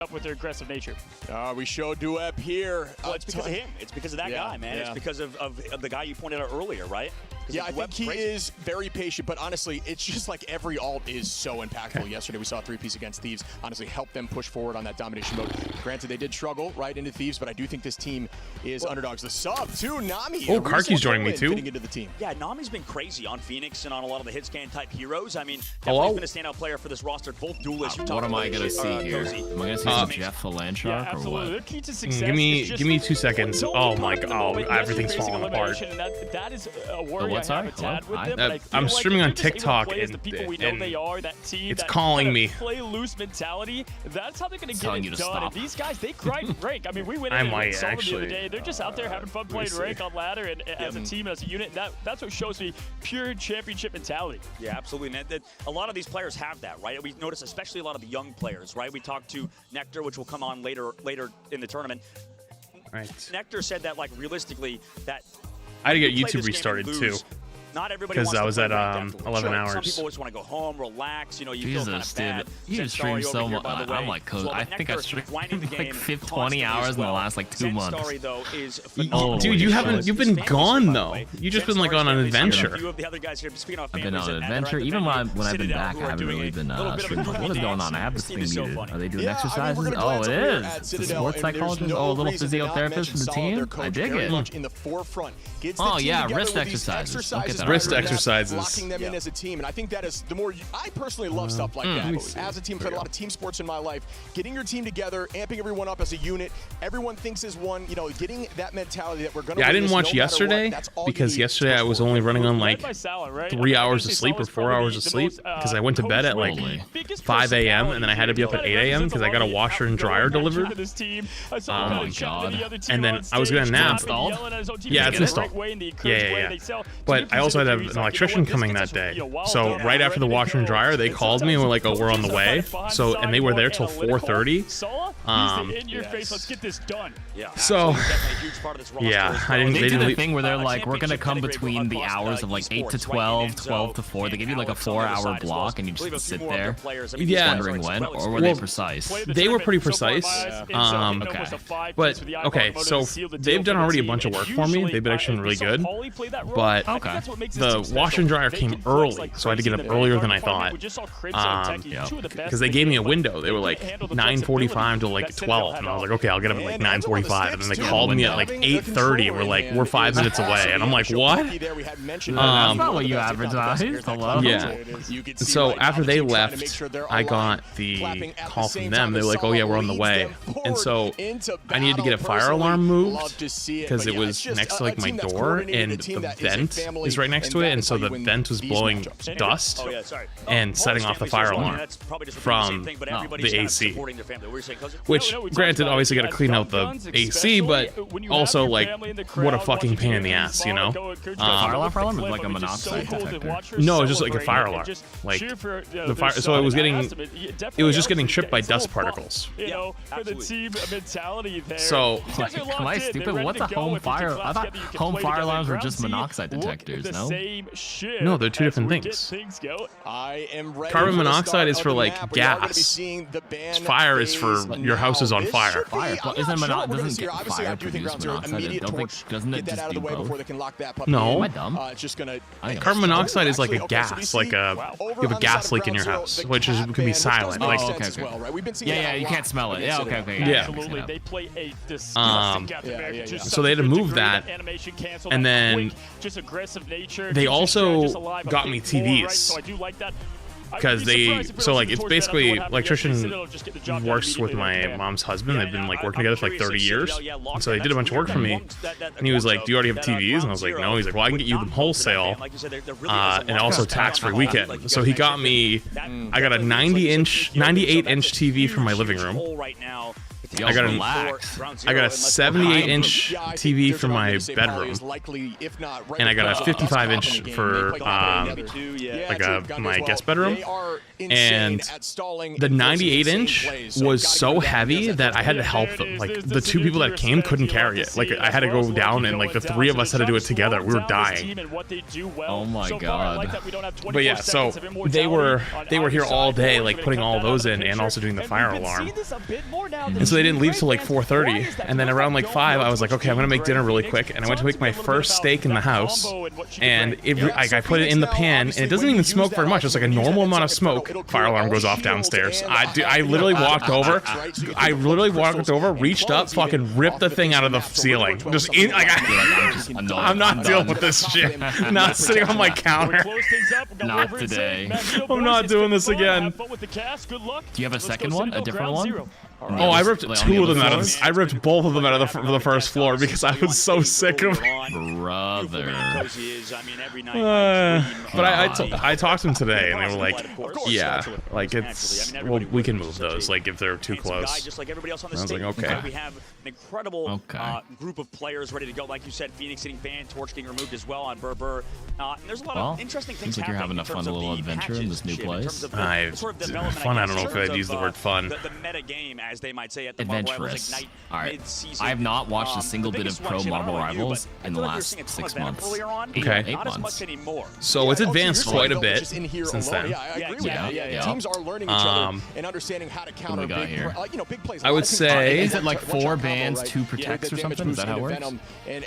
up with their aggressive nature. We show Duep here. Well, it's because of him. It's because of that guy, man. It's because of the guy you pointed out earlier, right? Yeah, I think he is very patient, but honestly, it's just like every ult is so impactful. Yesterday, we saw a 3-piece against Thieves. Honestly, helped them push forward on that domination mode. Granted, they did struggle right into Thieves, but I do think this team is underdogs. The sub, too, Nami. Oh, Karki's joining me, too. Into the team. Yeah, Nami's been crazy on Phoenix and on a lot of the hit scan type heroes. I mean, definitely been a standout player for this roster. Both duelists. What am I going to see here? Am I going to see some Jeff the Land Shark or what? Give me 2 seconds. Oh my god, everything's falling apart. That is a worry what's I have a tad with them, I'm streaming on TikTok and it's calling me. Play loose mentality. That's how they're going to get it done. Stop. And these guys, they grind rank. I mean, we went in and saw them the other day. They're just out there having fun playing rank on ladder and as a team, as a unit. That's what shows me pure championship mentality. Yeah, absolutely. And a lot of these players have that, right? We notice especially a lot of the young players, right? We talked to Nectar, which will come on later in the tournament. Right. Nectar said that, like, realistically, that I had to get YouTube restarted too. Not everybody because I was at 11 hours. Some people just want to go home, relax. You know, you Jesus, feel kind of bad. Dude, you stream so much. I'm like, I think I streamed like 20 hours in the last like 2 months. Dude, you've been gone though. You just been like on an adventure. I've been on an adventure. Even when I've been back, I haven't really been streaming. What is going on? I have this thing muted. Are they doing exercises? Oh, it is. It's a sports psychologist. Oh, a little physiotherapist for the team. I dig it. Oh yeah, wrist exercises. Wrist exercises. Locking them in as a team, and I think that is the more. I personally love stuff like that. As a team, played a lot of team sports in my life. Getting your team together, amping everyone up as a unit. Everyone thinks as one. You know, getting that mentality that we're gonna. Yeah, I didn't watch yesterday because yesterday I was only running on like 3 hours of sleep or 4 hours of sleep because I went to bed at like 5 a.m. and then I had to be up at 8 a.m. because I got a washer and dryer delivered. Oh my god! And then I was gonna nap. Yeah, it's installed. Yeah. But I also had an electrician coming that day. So right after the washer and dryer, they called me and were like, "Oh, we're on the way." So and they were there till 4:30. Let's get this done. So yeah, they did a thing where they're like, "We're gonna come between the hours of like 8 to 12, 12 to 4." They give you like a 4-hour block, and you just sit there. Yeah, wondering when, or were they precise? They were pretty precise. But okay, so they've done already a bunch of work for me. They've been actually really good. But the washer and dryer came early, so I had to get up earlier than I thought. Because they gave me a window. They were like 9:45 to like 12, and I was like, okay, I'll get up at like 9:45. And then they called me at like 8:30 and were like, we're 5 minutes away, and I'm like, what? That's not what you advertised. Hello. Yeah. So after they left, I got the call from them. They were like, oh yeah, we're on the way. And so I needed to get a fire alarm moved because it was next to like my door, and the vent is right next to it, and so the vent was blowing dust and setting off the fire alarm from the AC. Which, granted, obviously got to clean out the AC, but also like, what a fucking pain in the ass, you know? Fire alarm is like a monoxide detector. No, it was just like a fire alarm. Like the fire, so it was just getting tripped by dust particles. So, am I stupid? What's a home fire? I thought home fire alarms were just monoxide detectors. No, they're two different things. Carbon monoxide is for like gas. Fire is for your house is on fire. Doesn't fire produce monoxide? Doesn't it just do both? No. Am I dumb? Carbon monoxide is like a gas, like you have a gas leak in your house, which can be silent. Like, yeah, you can't smell it. Yeah, okay. Yeah. So they had to move that, and then they also got me TVs. Because it's basically, electrician works with my mom's husband. They've been like working together for like 30 years. And so they did a bunch of work for me. And he was like, do you already have TVs? And I was like, no. He's like, well, I can get you them wholesale and also tax-free weekend. So he got me, I got a 98-inch TV for my living room. I got a 78-inch TV for my bedroom, and I got a 55-inch for my guest bedroom. and the 98-inch was so heavy that I had to help them. Like, the two people that came couldn't carry it. Like, I had to go down, and like the three of us had to do it together. We were dying. Oh my god. But yeah, so they were here all day, like putting all those in and also doing the fire alarm. And so they didn't leave till like 4:30. And then around like 5, I was like, okay, I'm gonna make dinner really quick. And I went to make my first steak in the house, and I put it in the pan, and it doesn't even smoke very much. It's like a normal amount of smoke. Fire alarm goes off downstairs. I literally walked over. Reached up, fucking ripped the thing out of the ceiling. Just in, like, I'm not dealing with this shit. Not sitting on my counter. Not today. I'm not doing this again. Do you have a second one? A different one? Oh, I ripped two of them out of. I ripped both of them out of the first floor because I was so sick of it. Brother. But I talked to them today, and they were like, "Yeah, like it's well, we can move those. Like if they're too close." I was like, "Okay." We have an incredible group of players ready to go. Like you said, Phoenix getting banned, Torch getting removed as well on Burr. And there's a lot of interesting things happening. Seems like you're having a fun little adventure in this new place. Fun. I don't know if I'd use the word fun. The meta game, as they might say at the adventurous. All right. I have not watched a single bit of Pro Marvel Rivals in the last 6 months. Okay. 8 months. So it's advanced quite a bit since then. Yeah. Teams are learning each other and understanding how to counter big plays. I would say, is it like 4 bans, 2 protects or something? Is that how it works?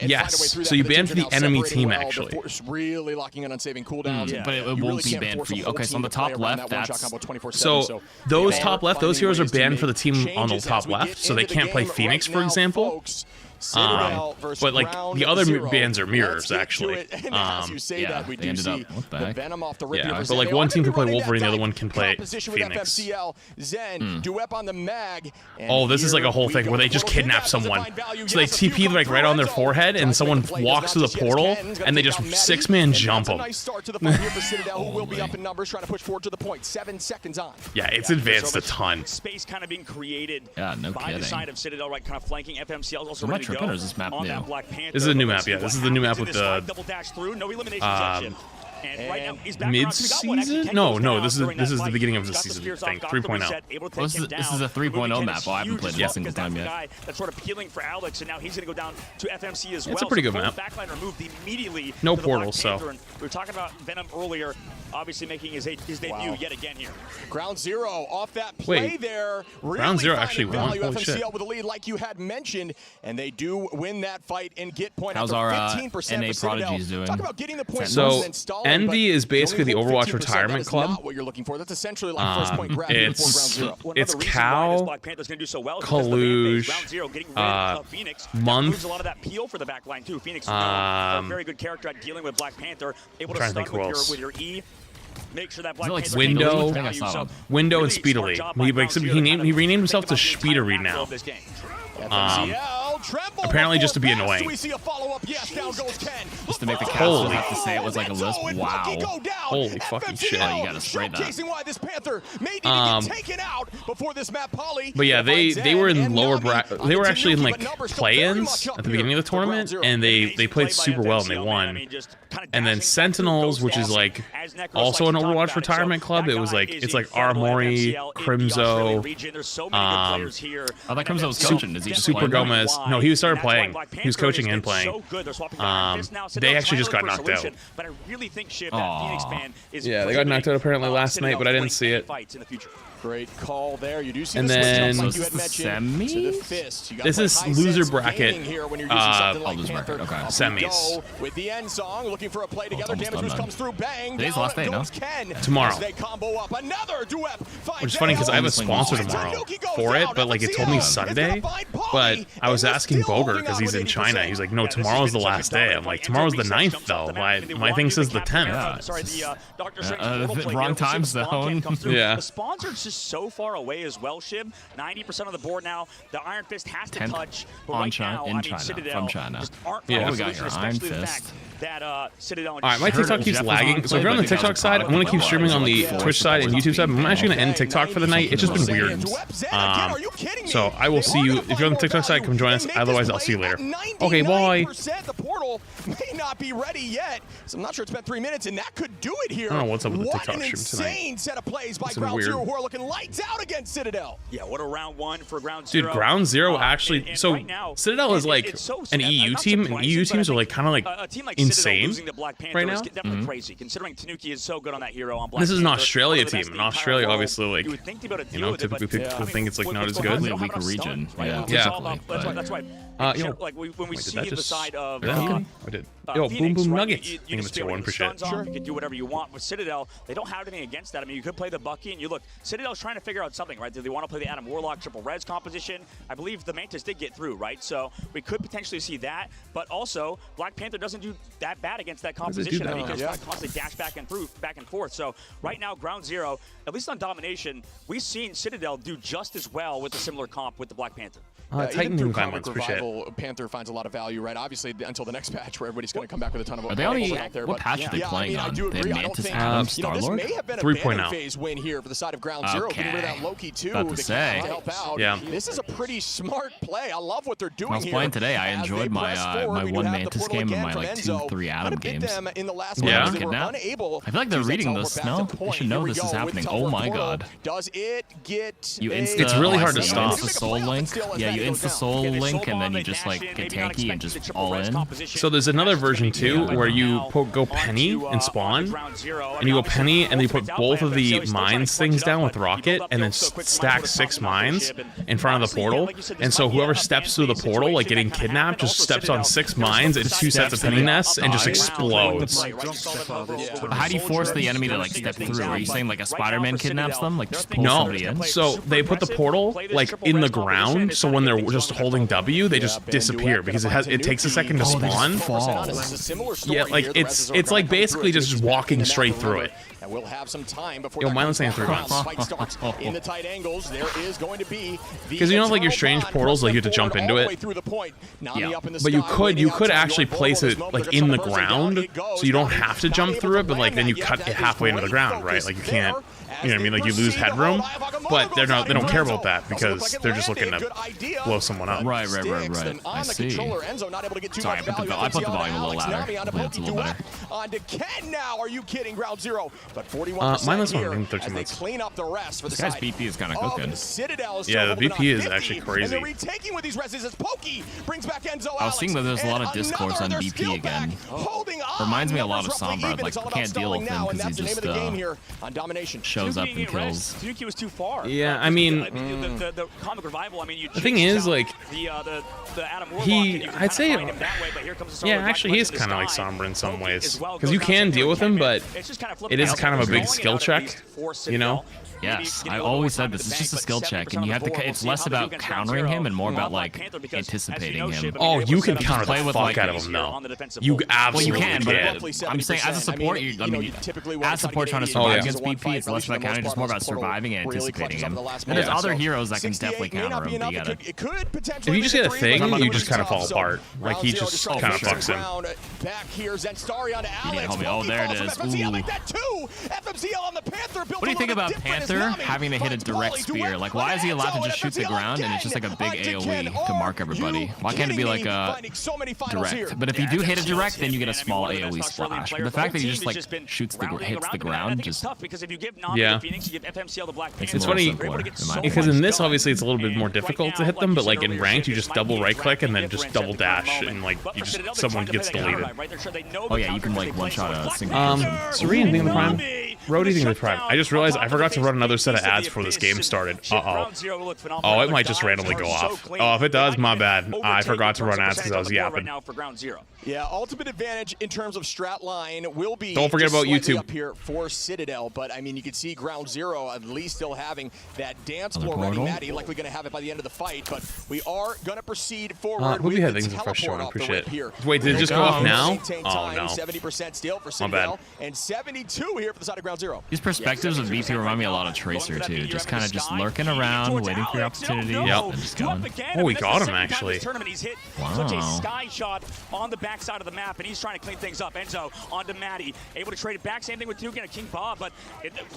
Yes. So you ban for the enemy team actually. Really locking in on saving cooldowns. But it won't be banned for you. Okay, so on the top left, that's so those top left, those heroes are banned for the team on the top left, so they can't play Phoenix, for example. But like the other bans are mirrors actually. They ended up. What the heck? Yeah, but like one team can play Wolverine, the other one can play Phoenix. Oh, this is like a whole thing where they just kidnap someone. So they TP like right on their forehead, and someone walks through the portal, and they just 6-man jump them. Yeah, it's advanced a ton. Space kind of being created by the side of Citadel, right, kind of flanking. FMCL also ready to go. Or is this map new? This is a new map, yeah. This is the new map with the mid-season? No, this is the beginning of the season thing, 3.0. Well, this is a 3.0 map. I haven't played it a single time yet. That's sort of peeling for Alex, and now he's going to go down to FMC as well. It's a pretty good map. No portals, so. We were talking about Venom earlier, obviously making his debut yet again here. Ground Zero off that play there. Ground Zero actually won. Holy shit. With a lead, like you had mentioned, and they do win that fight and get point. How's our NA Prodigies doing? Talk about getting the point. So Envy is basically the Overwatch retirement club. Not what you're looking for. That's essentially like first point grab before Ground Zero. It's Cal, Kaluge, Month. A lot of that peel for the back line too. Phoenix, a very good character at dealing with Black Panther, able to stun with your E. Make sure that Black Panther Window and Speedily. He renamed himself to Speedery now. Apparently just to be annoying. Just to make the cast have to say it was like a list. Wow. Holy fucking shit. Oh, you gotta spray that. But yeah, they were in lower bracket. They were actually in like play-ins at the beginning of the tournament, and they played super well and they won. And then Sentinels, which is like also an Overwatch retirement club, it's like Armory, Crimzo, I thought Crimzo was coaching. Is he Super Gomez? No, he started playing. He was coaching and playing. They actually just got knocked out. Yeah, they got knocked out apparently last night, but I didn't see it. Great call there. You do see and then like you had mentioned, to the fist. This is loser bracket. Semis. With the end song, looking for a play together. Damage boost comes through. Bang. Today's last day, no? Tomorrow. They combo up. Another which is funny because I have a sponsor tomorrow for it, but like it told me Sunday. But I was asking Boger because he's in China. He's like, no, tomorrow's the last day. I'm like, tomorrow's the 9th though. My thing says the 10th. Wrong time zone. Yeah. The sponsor's just so far away as well, Shib. 90% of the board now. The Iron Fist has to touch. On China, in China, from China. Yeah, we got here. Iron Fist. Citadel. All right, my TikTok keeps lagging. So if you're on the TikTok side, I'm gonna keep streaming on the Twitch side and YouTube side. I'm actually gonna end TikTok for the night. It's just been weird. So I will see you if you're on the TikTok side. Come join us. Otherwise, I'll see you later. Okay, bye. be ready yet. So I'm not sure it's been 3 minutes, and that could do it here. I don't know what's up with the TikTok What an stream tonight. insane set of plays by It's Ground weird. Zero, who are looking lights out against Citadel. Yeah, what a round one for Ground Zero. Dude, Ground Zero actually. and so right now, Citadel is like an EU team, and EU teams are like kind of like a team like insane losing to Black Panther right now. is definitely crazy, considering Tanuki is so good on that hero on Black This is an Panther. Australia One of the best team, in and the entire Australia world. obviously like You would think they'd be able to you deal know with it, but, typically people think it's like not as good. Really weak region. Yeah. Yeah. That's why. Like when we Wait, did see that the just- side of did that happen? I did. Yo, Phoenix, boom boom right? nuggets. You I think just it's feel one like for the shit. sun's on, you can do whatever you want. With Citadel, they don't have anything against that. I mean, you could play the Bucky, and you look, Citadel's trying to figure out something, right? Do they want to play the Adam Warlock triple res composition? I believe the Mantis did get through, right? So we could potentially see that. But also, Black Panther doesn't do that bad against that composition. I mean, he can just constantly dash back and forth. So right now, Ground Zero, at least on domination, we've seen Citadel do just as well with a similar comp with the Black Panther. Titan through violence for shit. Panther finds a lot of value, right? Obviously, until the next patch where everybody's going to come back with a ton of. Are they only? out there, What patch are they playing I on? do They agree. have I don't Mantis, think Adam, this Star-Lord? may have been a 3.0 banning phase win here for the side of Ground Zero. Getting rid of that Loki too. About to to say. help out. Yeah. This is a pretty smart play. I love what they're doing I was playing today. I enjoyed my my one Mantis game and my like 2-3 Adam games. Yeah. Kidnap. I feel like they're reading this. No, they should know this is happening. Oh my god. Does it get? You insta. It's really hard to you stop. Insta soul link. Yeah, you insta soul link and then you just like get tanky and just all in. So there's another version too where you go penny and spawn, and you go penny and then you put both of the mines things down with rocket, and then stack 6 mines in front of the portal. And so whoever steps through the portal, like getting kidnapped, just steps on 6 mines and 2 sets of penny nests and just explodes. How do you force the enemy to like step through? Are you saying like a Spider-Man kidnaps them? Like just pull somebody in? So they put the portal like in the ground, so when they're just holding W, they just disappear because it takes a second to spawn. Yeah, like it's like basically just walking straight through it. And we'll have some time before Yo, Mindless ain't 3 months. in the tight angles. There is going to be because you know like your strange portals, like you have to jump into it. Yeah. But you could actually place it like in the ground, so you don't have to jump through it. But like then you cut it halfway into the ground, right? Like you can't. You know what I mean? Like you lose headroom, but they don't care about that because they're just looking to blow someone up. Right. I see. Sorry, I put the volume a little louder. Hopefully it's a little better. On to Ken now. Are you kidding? Ground Zero. But 41% here in 13 as they minutes. clean up the rest for the This guy's side BP is kind of cooking. Yeah, the BP is actually crazy. And they're retaking with these reses as Pokey brings back Enzo I was seeing that there's a lot of discourse on BP again. Reminds me a lot of Sombra. Like, I can't deal with him because he just shows up and kills. Tanuki was too far. Yeah, I mean, the comic revival. I mean, you the thing is, like, the Adam Warlock, I'd say, yeah, actually, he is kind of like Sombra in some ways because you can deal with him, but it is kind of a big skill check, you know? Yes, I've always said this. It's just a skill check, and you have to. It's less about countering him and more about like anticipating him. Oh, you can counter the fuck out of him, though. You absolutely can. But I'm saying as a support, as support trying to survive against BP, it's less about countering, just more about surviving and anticipating him. And there's other heroes that can definitely counter him. You gotta. If you just get a thing, you just kind of fall apart. Like he just kind of fucks him. You need to help me. Oh, there it is. Ooh. What do you think about Panther having to hit a direct spear? Like, why is he allowed to just shoot the ground and it's just like a big AoE to mark everybody? Why can't it be like a direct? But if you do hit a direct, then you get a small AoE splash. But the fact that he just like hits the ground, just yeah. It's funny because in this, obviously, it's a little bit more difficult to hit them, but like in ranked, you just double right click and then just double dash, and like you just someone gets deleted. Oh yeah, you can like one shot a single. Serene being the prime. Rody being the prime. I just realized I forgot to run another set of ads before this game started. Oh, it might just randomly go off. Oh, if it does, my bad. I forgot to run ads because I was yapping. Yeah, ultimate advantage in terms of strat line will be. Don't forget about YouTube up here for Citadel, but I mean, you can see Ground Zero at least still having that dance floor ready. Maddie likely going to have it by the end of the fight, but we are going to proceed forward. Movie had things fresh showing. Appreciate it. Wait, did it just go off now? Oh no. 70% still for Citadel and 72 here for the side of Ground Ground Zero. These perspectives of VP remind me a lot of Tracer too. Just kind of just lurking around, waiting for your opportunity. Yep. And just going. Oh, we got him actually. He's hit Wow. such a sky shot on the backside of the map, and he's trying to clean things up. Enzo onto Maddie, able to trade it back. Same thing with Duke and King Bob, but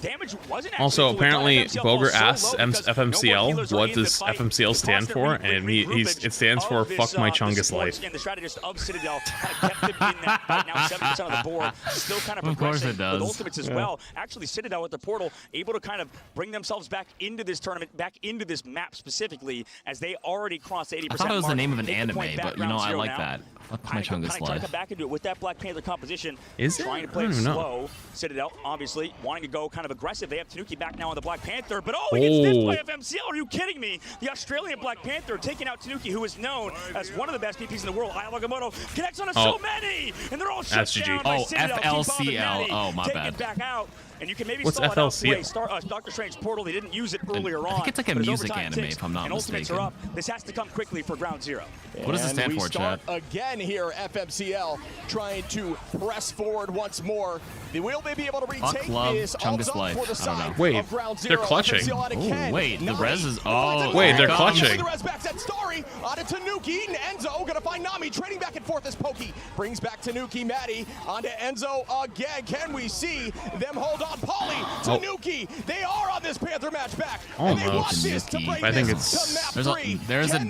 damage wasn't actually. Also, apparently, Boger asked FMCL what does FMCL stand for, and it stands for "Fuck My Chungus Life." And the strategist of Citadel kind of kept him in that fight. Now 70% of the board, still kind of progressing with ultimates as well. Actually, Citadel with the portal able to kind of bring themselves back into this tournament, back into this map specifically, as they already crossed 80%. I thought it was the name of an anime, but you know I like that. Fuck My Chungus Trying to Life. come back into it with that Black Panther composition. Is it? Trying to play it slow. Citadel, obviously, wanting to go kind of aggressive. They have Tanuki back now on the Black Panther, but he gets this by FMCL. Are you kidding me? The Australian Black Panther taking out Tanuki, who is known as one of the best PPs in the world. Ayalagamoto connects on so many, and they're all shut down by Citadel. FLCL. Oh, my bad. It back out. And you can maybe What's stall it out FLCL? Doctor Strange's portal. They didn't use it earlier on. I think it's like a music anime, if I'm not and ultimates mistaken. are up. This has to come quickly for Ground Zero. What does it stand for, Chad? Again here, FMCL trying to press forward once more. Will they be able to retake this? Chungus Life. I don't know. Wait, they're clutching. Oh, wait, the res is. Oh, wait, they're clutching. The res back set Starry onto Tanuki and Enzo. Gonna find Nami trading back and forth as Pokey brings back Tanuki. Maddie onto Enzo again. Can we see them hold on? Pauly, Tanuki. They are on this Panther match back. And they want this to break I think this it's to map 3. there's I'm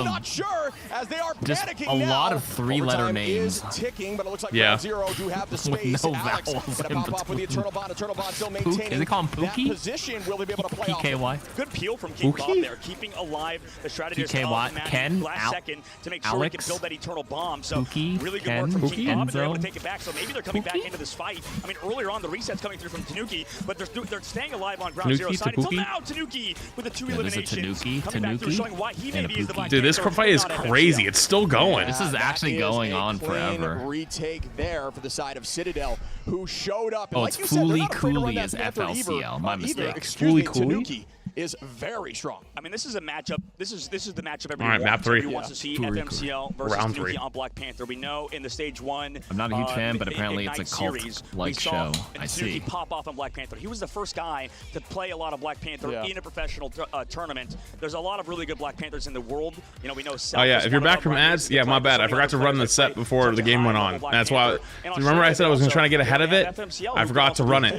not sure as they are panicking a now. lot of three-letter names. Is ticking, but it looks like Ground Zero do have the space. No Alex vowels gonna pop off with the Eternal Bond. Eternal Bond still maintaining Is it called that Pookie? position. Will they be able to play off? PKY. Good peel from King Bob there, keeping alive the strategist of Ken, last second to make sure he can build that Eternal Bomb. So Pookie, really good Ken, work from King Bob, and they're able to Enzo. take it back. So maybe they're coming back into this fight. I mean, earlier on, the reset's coming through from Tanuki, but they're staying alive on Ground Zero side until now. Tanuki with the 2 eliminations. Coming back through, showing why he maybe is the Black Dude, this Panther fight is crazy. It's still going. This is actually going on forever. Retake there for the side of Citadel, who showed up. And Oh, like it's you said, they're not afraid to run Fooly that is Panther FLCL. My mistake. Excuse me, Fooly. Tanuki is very strong. I mean, this is a matchup. This is the matchup All right, map 3. Everyone wants to see FMCL versus Round Tanuki 3. on Black Panther. We know in the stage 1. I'm not a huge fan, but apparently Ignite it's a cult-like series, we saw show. I see. Tanuki pop off on Black Panther. He was the first guy to play a lot of Black Panther in a professional tournament. There's a lot of really good Black Panthers in the world. You know, we know. Oh yeah, if you're back from ads, yeah, my bad. I forgot to run the set before the game went on. That's why. Remember I said I was going to try to get ahead of it? I forgot to run it.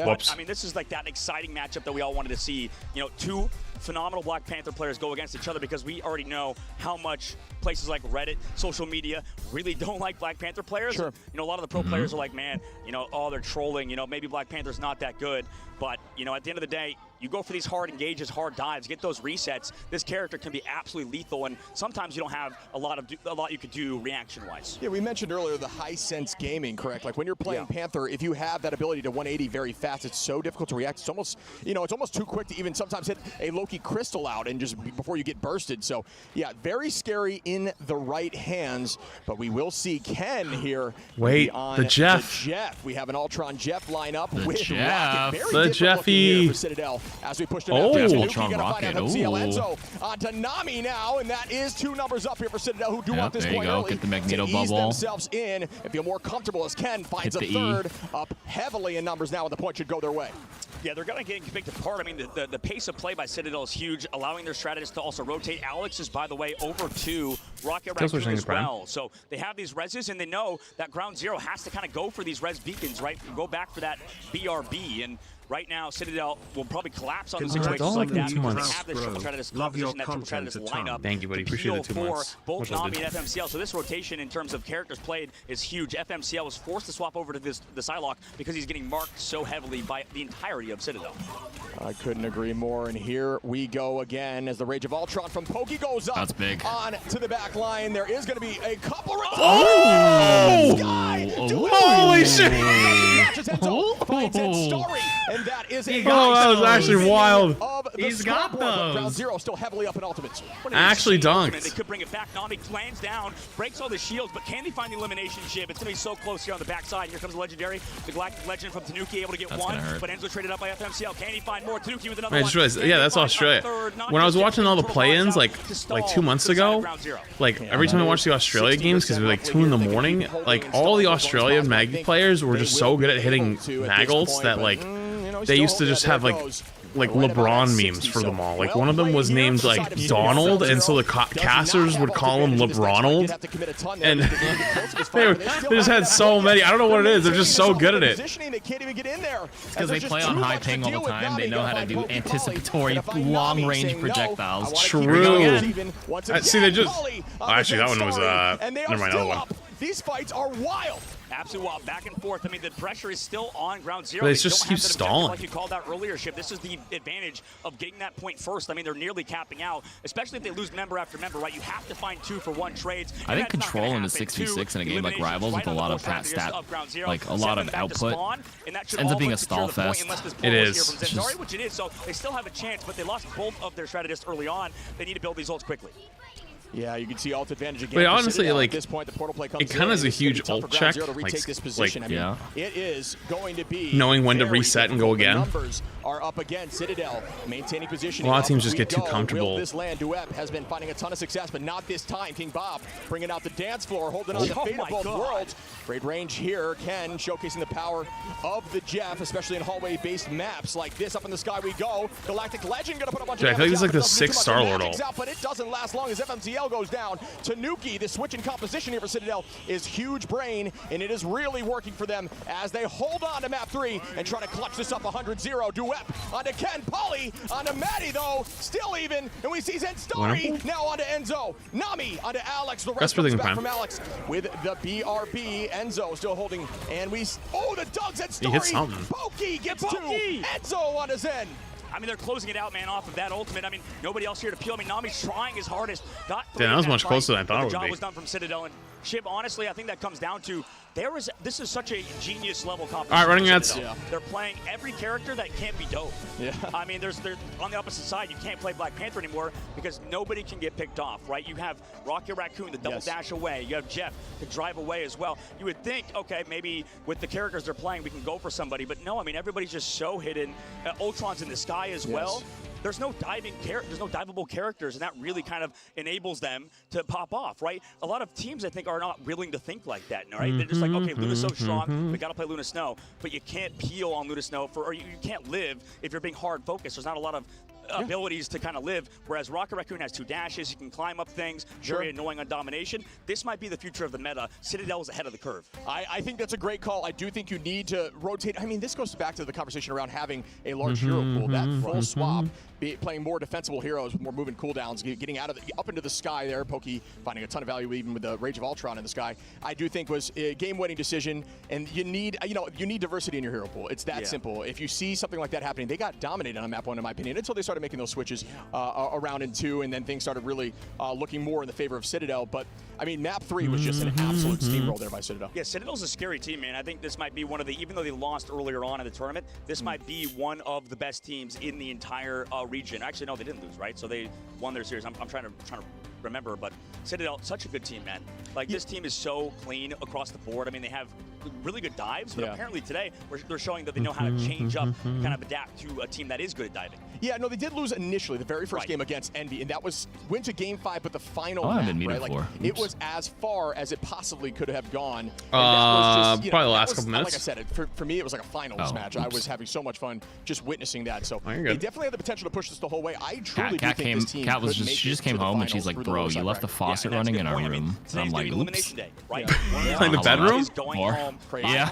Whoops. I mean, this is like that exciting matchup that we all wanted to see. You know, 2 phenomenal Black Panther players go against each other, because we already know how much places like Reddit, social media really don't like Black Panther players. Sure. You know, a lot of the pro players are like, man, you know, oh, they're trolling. You know, maybe Black Panther's not that good. But, you know, at the end of the day, you go for these hard engages, hard dives, get those resets. This character can be absolutely lethal, and sometimes you don't have a lot you could do reaction-wise. Yeah, we mentioned earlier the high sense gaming, correct? Like when you're playing Panther, if you have that ability to 180 very fast, it's so difficult to react. It's almost, you know, it's almost too quick to even sometimes hit a Loki crystal out and just before you get bursted. So yeah, very scary in the right hands. But we will see Ken here. Wait, on the Jeff. We have an Ultron Jeff lineup with Jeff. Rocket. Very the Jeffy. for Citadel as we push it Oh, out. Ultron Rocket. Enzo onto Nami now, and that is 2 numbers up here for Citadel, who do want this there you quite go. early Get the Magneto to ease bubble. themselves in and feel more comfortable as Ken finds a Hit the third up heavily in numbers now, and the point should go their way. Yeah, they're going to get picked apart. I mean, the pace of play by Citadel is huge, allowing their strategists to also rotate. Alex is, by the way, over to Rocket Raccoon as well. So they have these reses, and they know that Ground Zero has to kind of go for these res beacons, right? Go back for that BRB. And right now, Citadel will probably collapse on the situations like that because they have this triple strategist composition, that triple strategist lineup. Thank you, buddy. Appreciate the 2 months. Both Nami and FMCL. So this rotation in terms of characters played is huge. FMCL was forced to swap over to the Psylocke because he's getting marked so heavily by the entirety of Citadel. I couldn't agree more, and here we go again as the Rage of Ultron from Pokey goes up. That's big. On to the back line. There is going to be a couple. Holy shit! And that is a that was actually wild. He's got those. Ground Zero still heavily up in ultimates. Actually dunked. They could bring it back. Nami lands down, breaks all the shields, but can they find the elimination ship? It's going to be so close here on the backside. Here comes the legendary, the Galactic Legend from Tanuki, able to get one, but Enzo traded up by FMCL. Can he find more? Tanuki with another one. Yeah, that's Australia. When I was watching all the play-ins like 2 months ago, like every time I watched the Australia games, because it was like 2 in the morning, like all the Australian Maggie players were just so good at hitting Naggles that like they used to just have like LeBron memes for them all. Like one of them was named like Donald, and so the casters would call him LeBronald. And they just had so many. I don't know what it is. They're just so good at it. Because they play on high ping all the time. They know how to do anticipatory long-range projectiles. True. See, they just. Actually, that one was never mind. Other one. These fights are wild. Absolutely wild. Back and forth. I mean, the pressure is still on ground zero. But it just keeps stalling. Like you called out earlier, Ship. This is the advantage of getting that point first. I mean, they're nearly capping out, especially if they lose member after member, right? You have to find 2-for-1 trades. I think control in the 6v6 in a game like Rivals with a lot of stat, like a lot of output, ends up being a stall fest. It is. Which it is. So they still have a chance, but they lost both of their strategists early on. They need to build these ults quickly. Yeah, you can see ult advantage again. But honestly, like, this point, the portal play comes it kind of is a huge ult check. Like, yeah. It is going to be knowing when to reset and go again. Numbers are up again. Citadel maintaining position. A lot of teams just get too comfortable. This land Duep has been finding a ton of success, but not this time. King Bob bringing out the dance floor, holding on to fate of both worlds. Great range here. Ken showcasing the power of the Jeff, especially in hallway-based maps like this. Up in the sky we go. Galactic Legend gonna put a bunch of. I think it's like the 6th Star-Lord ult. But it doesn't last long as FMCL goes down. Tanuki, the switch in composition here for Citadel is huge brain, and it is really working for them as they hold on to map 3 and try to clutch this up 100-0. Duep onto Ken, Polly onto Maddie though, still even, and we see Zenstari now onto Enzo, Nami onto Alex. The rest comes back from Alex with the BRB. Enzo still holding, and we the Doug Zenstari. He hit something. Pokey gets 2. Enzo onto Zen. I mean, they're closing it out, man, off of that ultimate. I mean, nobody else here to peel. I mean, Nami's trying his hardest. Got damn, that was much closer than I thought it would be. The job was done from Citadel. And Shib, honestly, I think that comes down to this is such a genius level competition. All right, running ads. Yeah. They're playing every character that can't be dope. Yeah. I mean, they're on the opposite side. You can't play Black Panther anymore because nobody can get picked off, right? You have Rocket Raccoon, the double dash away. You have Jeff to drive away as well. You would think, okay, maybe with the characters they're playing, we can go for somebody. But no, I mean, everybody's just so hidden. Ultron's in the sky as well. There's no diveable characters, and that really kind of enables them to pop off, right? A lot of teams, I think, are not willing to think like that, right? They're just like, okay, Luna's so strong, we gotta play Luna Snow, but you can't peel on Luna Snow, or you can't live if you're being hard focused. There's not a lot of abilities to kind of live, whereas Rocket Raccoon has 2 dashes, you can climb up things, very annoying on domination. This might be the future of the meta. Citadel is ahead of the curve. I think that's a great call. I do think you need to rotate. I mean, this goes back to the conversation around having a large hero pool. That full swap, playing more defensible heroes with more movement cooldowns, getting out of up into the sky there. Pokey finding a ton of value even with the Rage of Ultron in the sky. I do think was a game-winning decision, and you need diversity in your hero pool. It's that simple. If you see something like that happening, they got dominated on map 1 in my opinion until they started making those switches around in 2, and then things started really looking more in the favor of Citadel. But I mean, map 3 was just an absolute steamroll there by Citadel. Yeah, Citadel's a scary team, man. I think this might be one of the, even though they lost earlier on in the tournament, this might be one of the best teams in the entire region. Actually, no, they didn't lose, right? So they won their series. I'm trying to remember, but Citadel, such a good team, man. Like, this team is so clean across the board. I mean, they have really good dives, but apparently today they're showing that they know how to change up, kind of adapt to a team that is good at diving. Yeah, no, they did lose initially, the very first game against Envy, and that was went to game 5, but the final I've been map, right? Like, it was as far as it possibly could have gone. Probably the last couple minutes. Like I said, for me, it was like a finals match. I was having so much fun just witnessing that. So they definitely had the potential to push this the whole way. I truly do think this team could make she just came home and she's like, bro, you left the faucet running in our room. And I'm like, oops. In the bedroom? Yeah.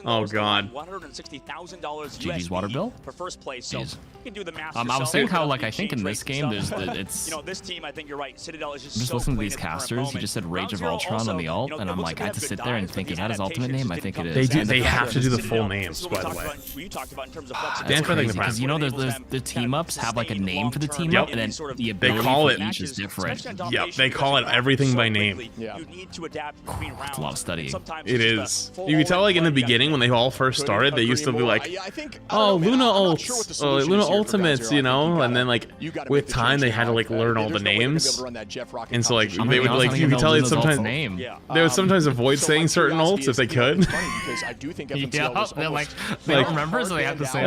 Oh, God. $160,000 GG's water bill? For first place. So you can do the math. I was saying how, like, I think in this game, it's... this team, I think you're right. Citadel is just listening to these casters. He just said Rage of Ultron on the ult, and I'm like, I had to sit there and think, is that his ultimate name? I think it is. They have to do the full names, by the way. You talked about in terms of that's crazy, because you know the team-ups have, like, a name for the team-up, and then the ability for each is different. Yep, they call it everything by name. You need to adapt between rounds. It's a lot of studying. It is. You can tell, like, in the beginning when they all first started, they used to be like, oh, Luna ults, Luna ultimates, you know, and then, like, with time they had to, like, learn all the names, and so, like, they would, like, you can tell it sometimes they would sometimes avoid saying certain ults if they could. They're like, they don't remember, so they have to say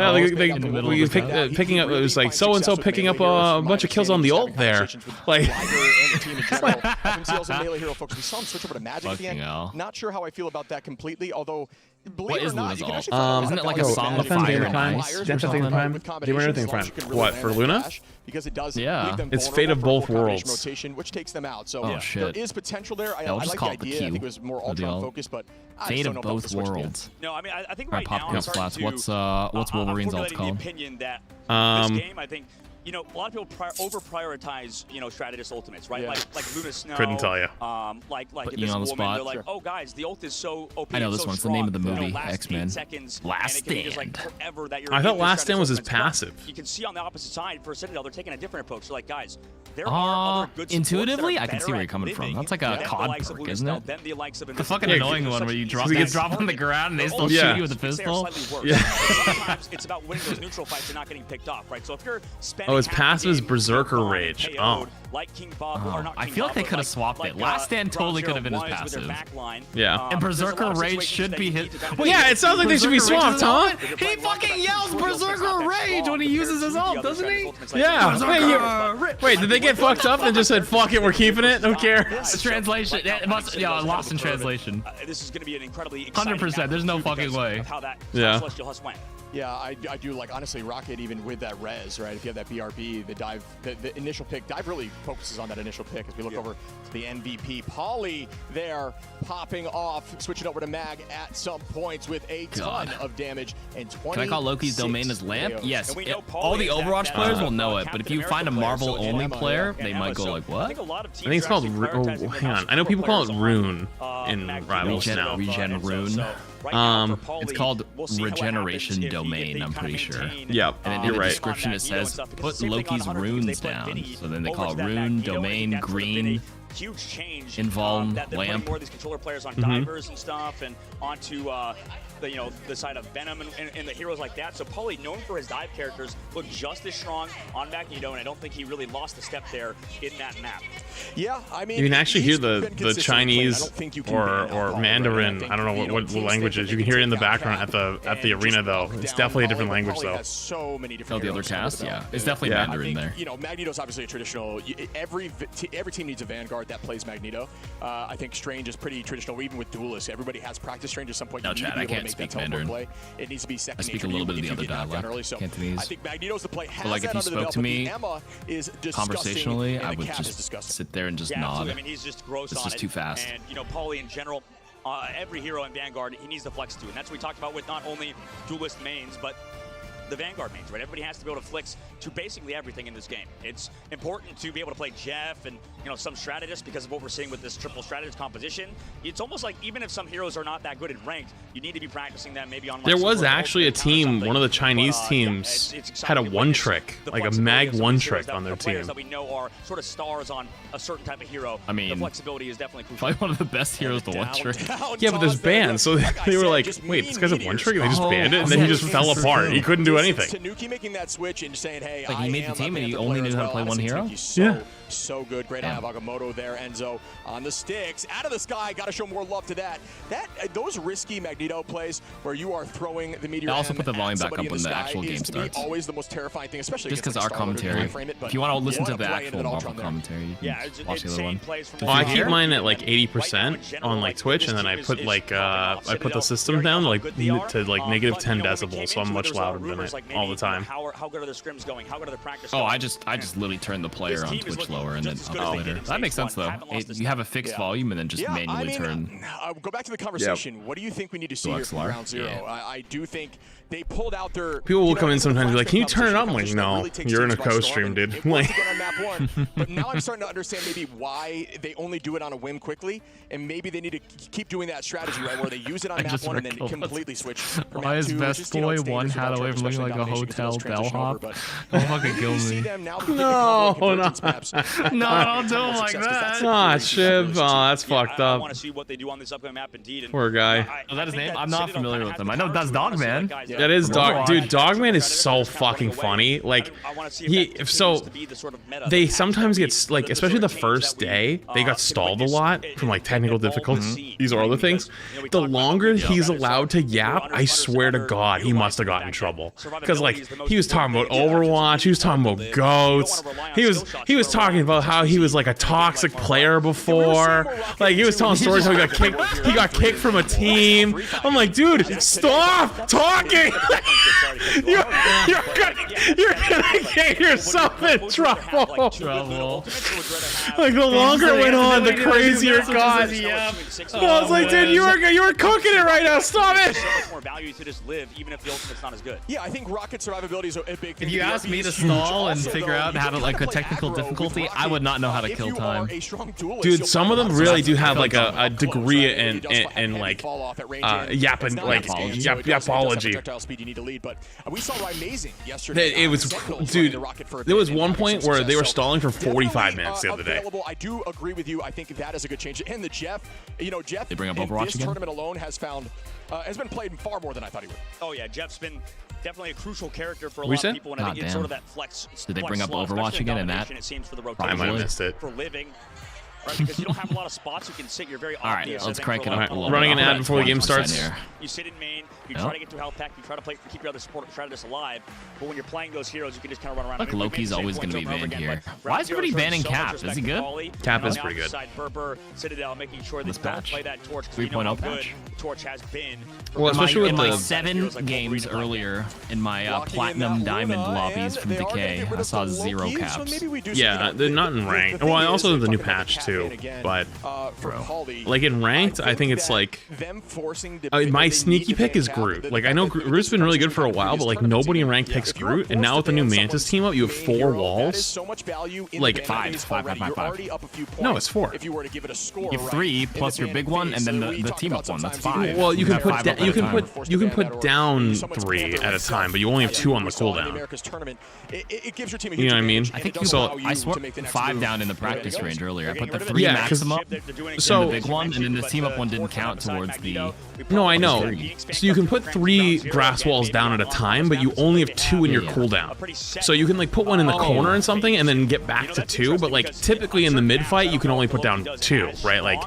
picking up, it was like so and so picking up a bunch of kills on the ult there, like. We saw him switch over to Magic at the end. Not sure how I feel about that completely. lately, although what is Luna's ult? Isn't it like a song of fire and ice? What, for Luna? Because it does it's Fate of Both Worlds. Which takes them out. So there is potential there. I like the idea. I think it was more Ultron focused, but Fate of Both Worlds. No, I mean, I think right now it's flats. What's Wolverine's ult called? This game, I think, you know, a lot of people over-prioritize, you know, strategist ultimates, right? Like Luna Snow. Couldn't tell you. Like this woman, they're like, oh guys, the ult is so OP. I know this one's the name of the movie, X-Men. Last Stand. I thought Last Stand was his passive. You can see on the opposite side for Citadel, they're taking a different approach. They're like, guys, there are other good intuitively, I can see where you're coming from. That's like a COD perk, isn't it? The fucking annoying one where you drop on the ground and they still shoot you with a pistol. Yeah. Sometimes it's about winning those neutral fights and not getting picked off, right? So if you're spending his passive is Berserker Rage. Like King Bob, or not I King feel like Bob, they could have swapped it. Last Stand totally could have been his passive. Yeah. And Berserker Rage should be his. Yeah, it sounds like they should be swapped, huh? He fucking yells Berserker Rage when he uses his ult, doesn't he? Yeah. Wait, did they get fucked up and just said, fuck it, we're keeping it? Don't care. Translation. It must, lost in translation. This is going to be an incredibly 100%. There's no fucking way. Yeah. Yeah, I do like, honestly, Rocket, even with that res, right? If you have that BRB, the dive, the initial pick, dive really focuses on that initial pick. As we look over to the MVP, Pauly there popping off, switching over to Mag at some points with a ton of damage and 20. Can I call Loki's domain as Lamp? Yes. All the Overwatch players will know it, but if you find a Marvel-only player, they might go like, what? I think it's called, hang on. I know people call it Rune in Rivals now. Regen Rune. It's called Regeneration Domain, I'm pretty sure. Yep, and then in the description it says, put Loki's runes down. So then they call it Rune, Domain, Green, huge change Invuln, that they're Lamp. More of these controller players on divers and stuff, and onto the side of Venom and the heroes like that. So Pauly, known for his dive characters, looked just as strong on Magneto, and I don't think he really lost a step there in that map. Yeah, I mean, you can actually hear the Chinese or Mandarin. I don't know what language it is. You can hear it in the background at the arena though. It's definitely a different language though. So many different. The other cast, yeah, it's definitely Mandarin there. You know, Magneto's obviously a traditional. Every team needs a Vanguard that plays Magneto. I think Strange is pretty traditional. Even with Duelists, everybody has practiced Strange at some point. No, Chad, I can't speak Mandarin. Play. It needs to be second. I speak a little bit of the other dialect, so Cantonese. I think Magneto's the play. But like if you spoke to me conversationally, I would just sit there and just nod. I mean, he's just gross. It's just too fast. And you know, Pauly in general, every hero in Vanguard, he needs to flex to, and that's what we talked about with not only Duelist mains, but the Vanguard mains, right? Everybody has to be able to flex to basically everything in this game. It's important to be able to play Jeff and, you know, some strategists because of what we're seeing with this triple strategist composition. It's almost like even if some heroes are not that good in ranked, you need to be practicing them maybe on. There was actually a team, one of the Chinese teams had a one trick, like a mag one trick on their team. That we know are sort of stars on a certain type of hero. I mean, the flexibility is definitely crucial. Probably one of the best heroes to one trick. Yeah, but there's banned, so they were like, wait, this guy's a one trick, and they just banned it, and then he just fell apart. He couldn't do anything. Making that switch and saying, hey, like he made the team and he only knew how to play one hero? Yeah. So good. Great to have Agamotto there. Enzo on the sticks. Out of the sky. Got to show more love to that. Those risky Magneto plays where you are throwing the meteor. I also put the volume back up when the actual game starts. Always the most terrifying thing, especially just because our commentary. If you want to listen to the actual Marvel commentary, you can watch the other one. Oh, I keep mine at like 80% on like Twitch, and then I put like I put the system down like to like negative 10 decibels, so I'm much louder than it all the time. How good are the scrims going? How good are the practice? Oh, I just literally turn the player on Twitch lower and then up later. That makes sense though. You have a fixed volume and then just manually turn. Go back to the conversation. What do you think we need to see here for round 0? I do think they pulled out their. People will come in sometimes and be like, "Can you turn it up?" I'm like, "No, you're in a co-stream, dude." Like, but now I'm starting to understand maybe why they only do it on a whim quickly, and maybe they need to keep doing that strategy, right, where they use it on map 1 and then completely switch. Why is Best Boy one hat away from looking like a hotel bellhop? Don't fucking kill me. No, no, don't do it like that. Ah, Shib. Oh, that's fucked up. I want to see what they do on this upcoming map indeed. Poor guy. Is that his name? I'm not familiar with him. I know that's Dogman. That is dude. Dogman is so fucking funny. Like they sometimes get like, especially the first day, they got stalled a lot from like technical difficulties or other things. The longer he's allowed to yap, I swear to God, he must have gotten in trouble. because like he was talking about Overwatch, he was talking about goats, he was talking about how he was like a toxic player before, like he was telling stories how he got kicked from a team. I'm like, dude, stop talking. you're gonna get yourself in trouble. Like the longer it went on, the crazier it got. I was like, dude, you were cooking it right now. Stop it. So much more value to just live, even if the ultimate's not as good. Yeah, I think rocket survivability is a big thing. If you ask me to stall and figure out how to like a technical difficulty, I would not know how to kill time. Dude, some of them really do have like a degree in like yapology. But we saw amazing yesterday. It was, dude. There was one point where they were stalling for 45 minutes the other day. I do agree with you. I think that is a good change. And the Jeff, Jeff, they bring up Overwatch again? Tournament alone has been played far more than I thought he would. Oh yeah, Jeff's been definitely a crucial character for a lot of people, and I think it's sort of that flex. Did they bring up Overwatch again in that? It seems for the I might have missed it. For living. Right, because you don't have a lot of spots you can sit. You're very obvious. All right, let's crank it up a little. Running an ad before the game starts. You sit in main, you try to get to health pack, you try to keep your other support, try to just alive. But when you're playing those heroes, you can just kind of run around. Look, Loki's always going to be banned here. Why is everybody banning Cap? Is he good? Cap is pretty good. Berber, Citadel, making sure they don't play that Torch. 3.0 patch. Torch has been. Well, especially in with my 7 games earlier in my Platinum Diamond lobbies from Decay, I saw 0 caps. Yeah, they're not in ranked. Well, also the new patch too, but like in ranked, I think it's like my sneaky pick is Groot. Like I know Groot's been really good for a while, but like nobody in ranked picks Groot, and now with the new Mantis team up, you have 4 walls. Like 5. No, it's 4. You have 3 plus your big one, and then the team up one. That's 5. Well, you can put down 3 at a time, but you only have 2 on the cooldown. You know what I mean? I think I swore 5 down in the practice range earlier. I put the 3 maximum up, so the big one, and then the team up one didn't count towards the. No, I know. So you can put 3 grass walls down at a time, but you only have 2 in your cooldown. So you can like put one in the corner and something, and then get back to 2. But like typically in the mid fight, you can only put down 2, right? Like,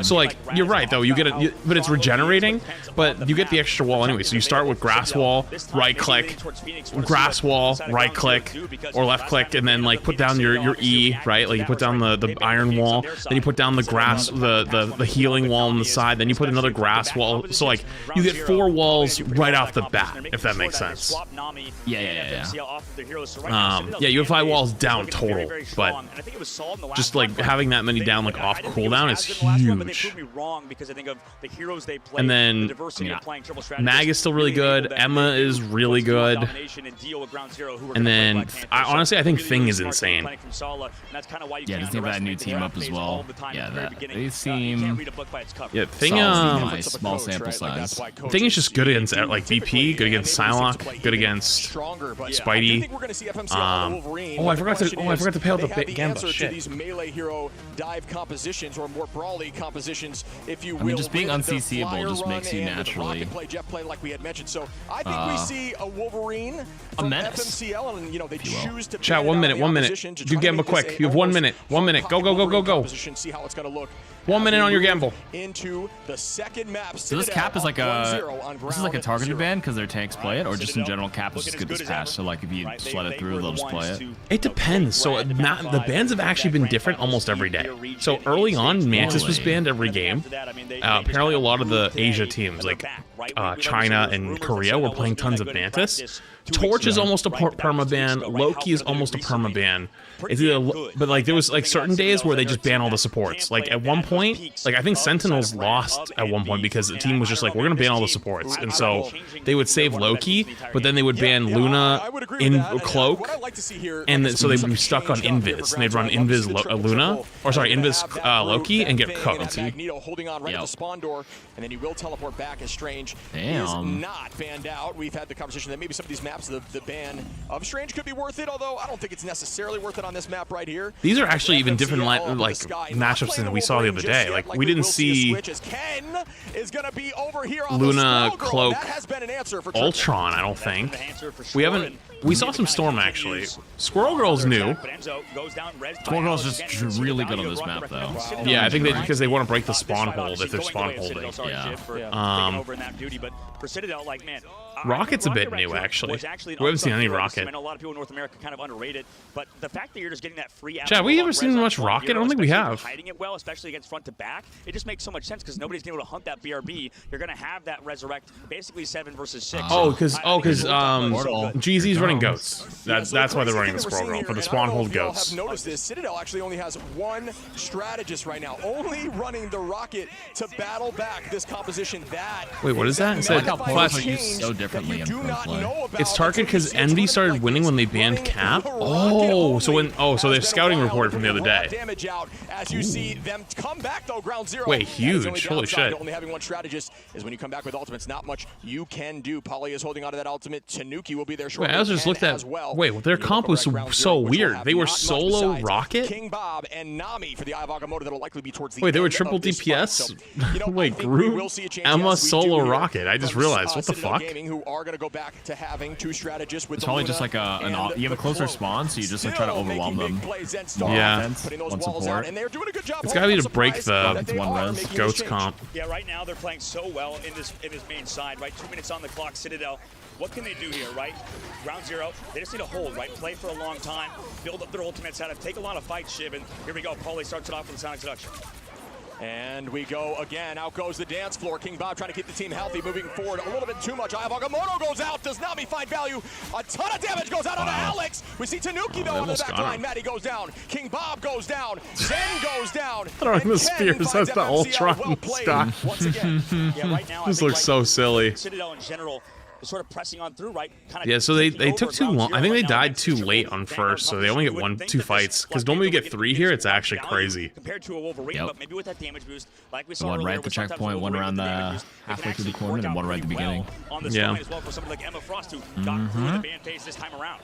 so like you're right though. You get it, but it's regenerating. But you get the extra wall anyway. So you start with grass wall, right click, grass wall, right click, or left click, and then like put down your E, right? Like you put down the iron wall, then you put down the grass, the healing wall on the side, then you put another grass wall. So like you get 4 walls right off the bat, if that makes sense. Yeah. Yeah, you have 5 walls down total, but just like having that many down like off cooldown is huge. And then Mag is still really good. Emma is really good. And then honestly, I think Thing is insane. Yeah, doesn't have that new team up as well. Yeah, they seem. Yeah, Thing. Small sample size. Thing is just good against like VP, good against Psylocke, good against Spidey. Oh, I forgot to pay out the Gamba. Shit. These melee hero dive compositions, or more brawly compositions, if you will. I mean, just being unCCable just makes you naturally. Jeff play like we had mentioned. So I think we see a Wolverine from FMCL, and they choose to. Chat, 1 minute. Do Gamba quick. You have 1 minute. 1 minute. Go. See how it's gonna look. 1 minute on your gamble. Into the second map. So this Cap is like a targeted ban because their tanks play it, or just in general Cap is just good this patch. So like if you slide it through, they'll just play it. It depends. So the bans have actually been different almost every day. So early on, Mantis was banned every game. Apparently, a lot of the Asia teams like China and Korea were playing tons of Mantis. Torch is almost a perma-ban. Loki is almost a perma-ban. It's either, but like there was like certain days where they just ban all the supports. Like at one point, like I think Sentinels lost at one point because the team was just like, we're gonna ban all the supports, and so they would save Loki, but then they would ban Luna in Cloak, and then, so they would be stuck on Invis, and they'd run Invis Luna, or sorry, Invis Loki, and get cooked. Holding on right at the spawn door, and then he will teleport back as Strange is not banned out. We've had the conversation that maybe some of these maps, the ban of Strange could be worth it, although I don't think it's necessarily worth it on this map right here. These are actually even different like matchups than we saw the other day. Like we didn't see Luna Cloak Ultron, I don't think. We We saw some Storm, actually. Squirrel Girl's new. Squirrel Girl's just really good on this map, though. Yeah, I think because they want to break the spawn hold if they're spawn holding. Yeah. Rocket's a bit new, actually. We haven't seen any Rocket. I know a lot of people in North America kind of underrated, but the fact that you're just getting that free. Chad, we ever seen much Rocket? I don't think we have. Hiding it well, especially against front to back, it just makes so much sense because nobody's been able to hunt that BRB. You're gonna have that resurrect, basically 7 versus 6. Because GZ's running goats. That's why they're running the Squirrel Girl, for the spawn hold goats. Have noticed this. Citadel actually only has one strategist right now, only running the Rocket to battle back this composition. Wait, what is that? It said Flash used so differently in pro play. It's Target because Envy started winning when they banned Cap. Oh, so they're scouting report from the other day. Damage out as you see them come back though. Ground zero. Wait, huge! Holy shit! Only having one strategist is when you come back with ultimates. Not much you can do. Poly is holding onto that ultimate. Tanuki will be there shortly. Wait, I just looked at. Wait, their comp was so weird. They were solo Rocket. King Bob and Nami for the Ivaka motor that'll likely be towards the Wait, they were triple DPS. Wait, Groot, Emma, solo Rocket. I just realized. What the fuck? Who are going to go back to having two strategists with it's probably just like you have a closer spawn, so you just like try to overwhelm them. Yeah. One support. It's got to be to break the one res. Goats comp. Yeah, right now they're playing so well in this main side, right? 2 minutes on the clock, Citadel. What can they do here, right? Ground zero, they just need to hold, right? Play for a long time, build up their ultimates, how to take a lot of fights, Shiv, and here we go. Paulie starts it off with the Sonic Seduction. And we go again. Out goes the dance floor. King Bob trying to keep the team healthy, moving forward a little bit too much. Ayavagamoto goes out. Does Nami find value? A ton of damage goes out onto Alex. We see Tanuki though on the back line. Maddie goes down. King Bob goes down. Zen goes down. Throwing the spears as the Ultron Scott. Once again, yeah, right now, this looks so silly. Citadel in general is sort of pressing on through, right? Yeah, so they took too long. I think they died too late on first, so they only get 2 fights. Because normally we get 3 here. It's actually crazy. Compared to a Wolverine, but maybe with that damage boost, like we saw one right at the checkpoint, one around the halfway through the corner, and one right at the beginning. Yeah. As well for someone like Emma Frost who got through the ban phase this time around.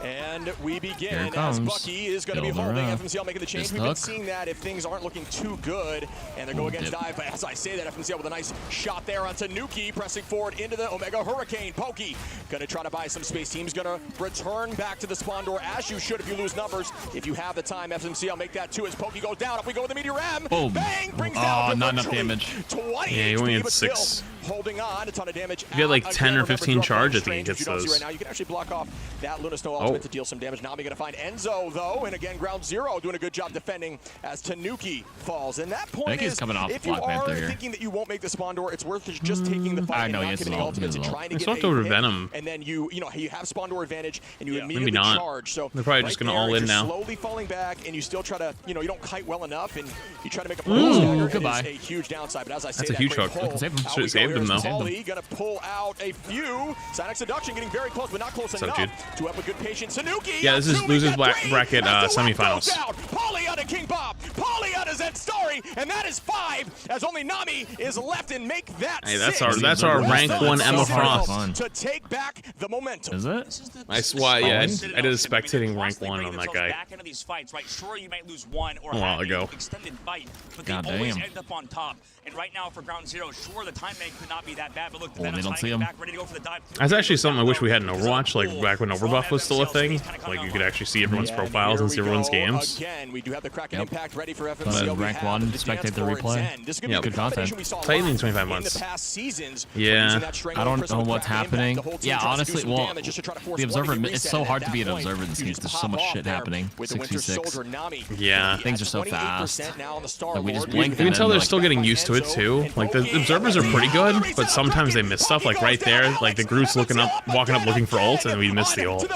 And we begin as Bucky is going to be holding FMCL making the change. We've been seeing that if things aren't looking too good and they're going against dive. But as I say that, FMCL with a nice shot there on Tanuki, pressing forward into the Omega Hurricane. Pokey going to try to buy some space. Team's going to return back to the spawn door as you should if you lose numbers. If you have the time, FMCL make that 2 as Pokey goes down. Up we go with the Meteor M. Boom. Bang! Brings down not enough damage. 20 yeah, you only had 6. Holding on, a ton of damage. If you had like 10 or 15 charge, I think he gets those. Right now, you can actually block off that Luna Snow ultimate to deal some damage. Nami going to find Enzo, though, and again, Ground Zero doing a good job defending as Tanuki falls. And that point is, if you are thinking that you won't make the spawn door, it's worth just taking the fight and not committing ultimates and trying to get a hit. Venom. And then you have spawn door advantage, and you immediately charge. So they're probably just going to all in now. Slowly falling back, and you still try to, you don't kite well enough, and you try to make a stagger. Goodbye. It is a huge downside, but as I say, that's a huge hook. Should have saved him, though. Going to pull out a few. Sonic Seduction getting very close, but not close enough to have a good patient. Tanuki. Yeah, this is losers bracket semifinals. Paulie out of King Bob. Paulie out of Zed Story, and that is 5 as only Nami is left and make that. Hey, that's our rank 1 Emma Frost to take back the momentum. Is it? I did a spectating rank 1 on that guy. Back into these fights, right? Sure, you might lose 1 or a while ago. Extended fight, but they always end up on top. And right now for Ground Zero, sure, the time make could not be that bad, but look, they don't see him. Back, ready to go for the dive. That's actually something I wish we had in Overwatch, like back when Overbuff was still a thing. Like you could actually see everyone's profiles and see everyone's games. Again, we do have the Kraken impact ready for FMCL. Rank 1, spectate the replay. Good content. Titan in 25 months. Yeah. I don't know what's happening. Yeah, honestly, well, the Observer, it's so hard to be an Observer in this game. There's so much shit happening. 6v6. Yeah. Things are so fast. Like we just blink. You can tell they're still getting used to it too. Like the Observers are pretty good, but sometimes they miss stuff. Like right there, like the Groot's walking up looking for ult, and we miss the ult.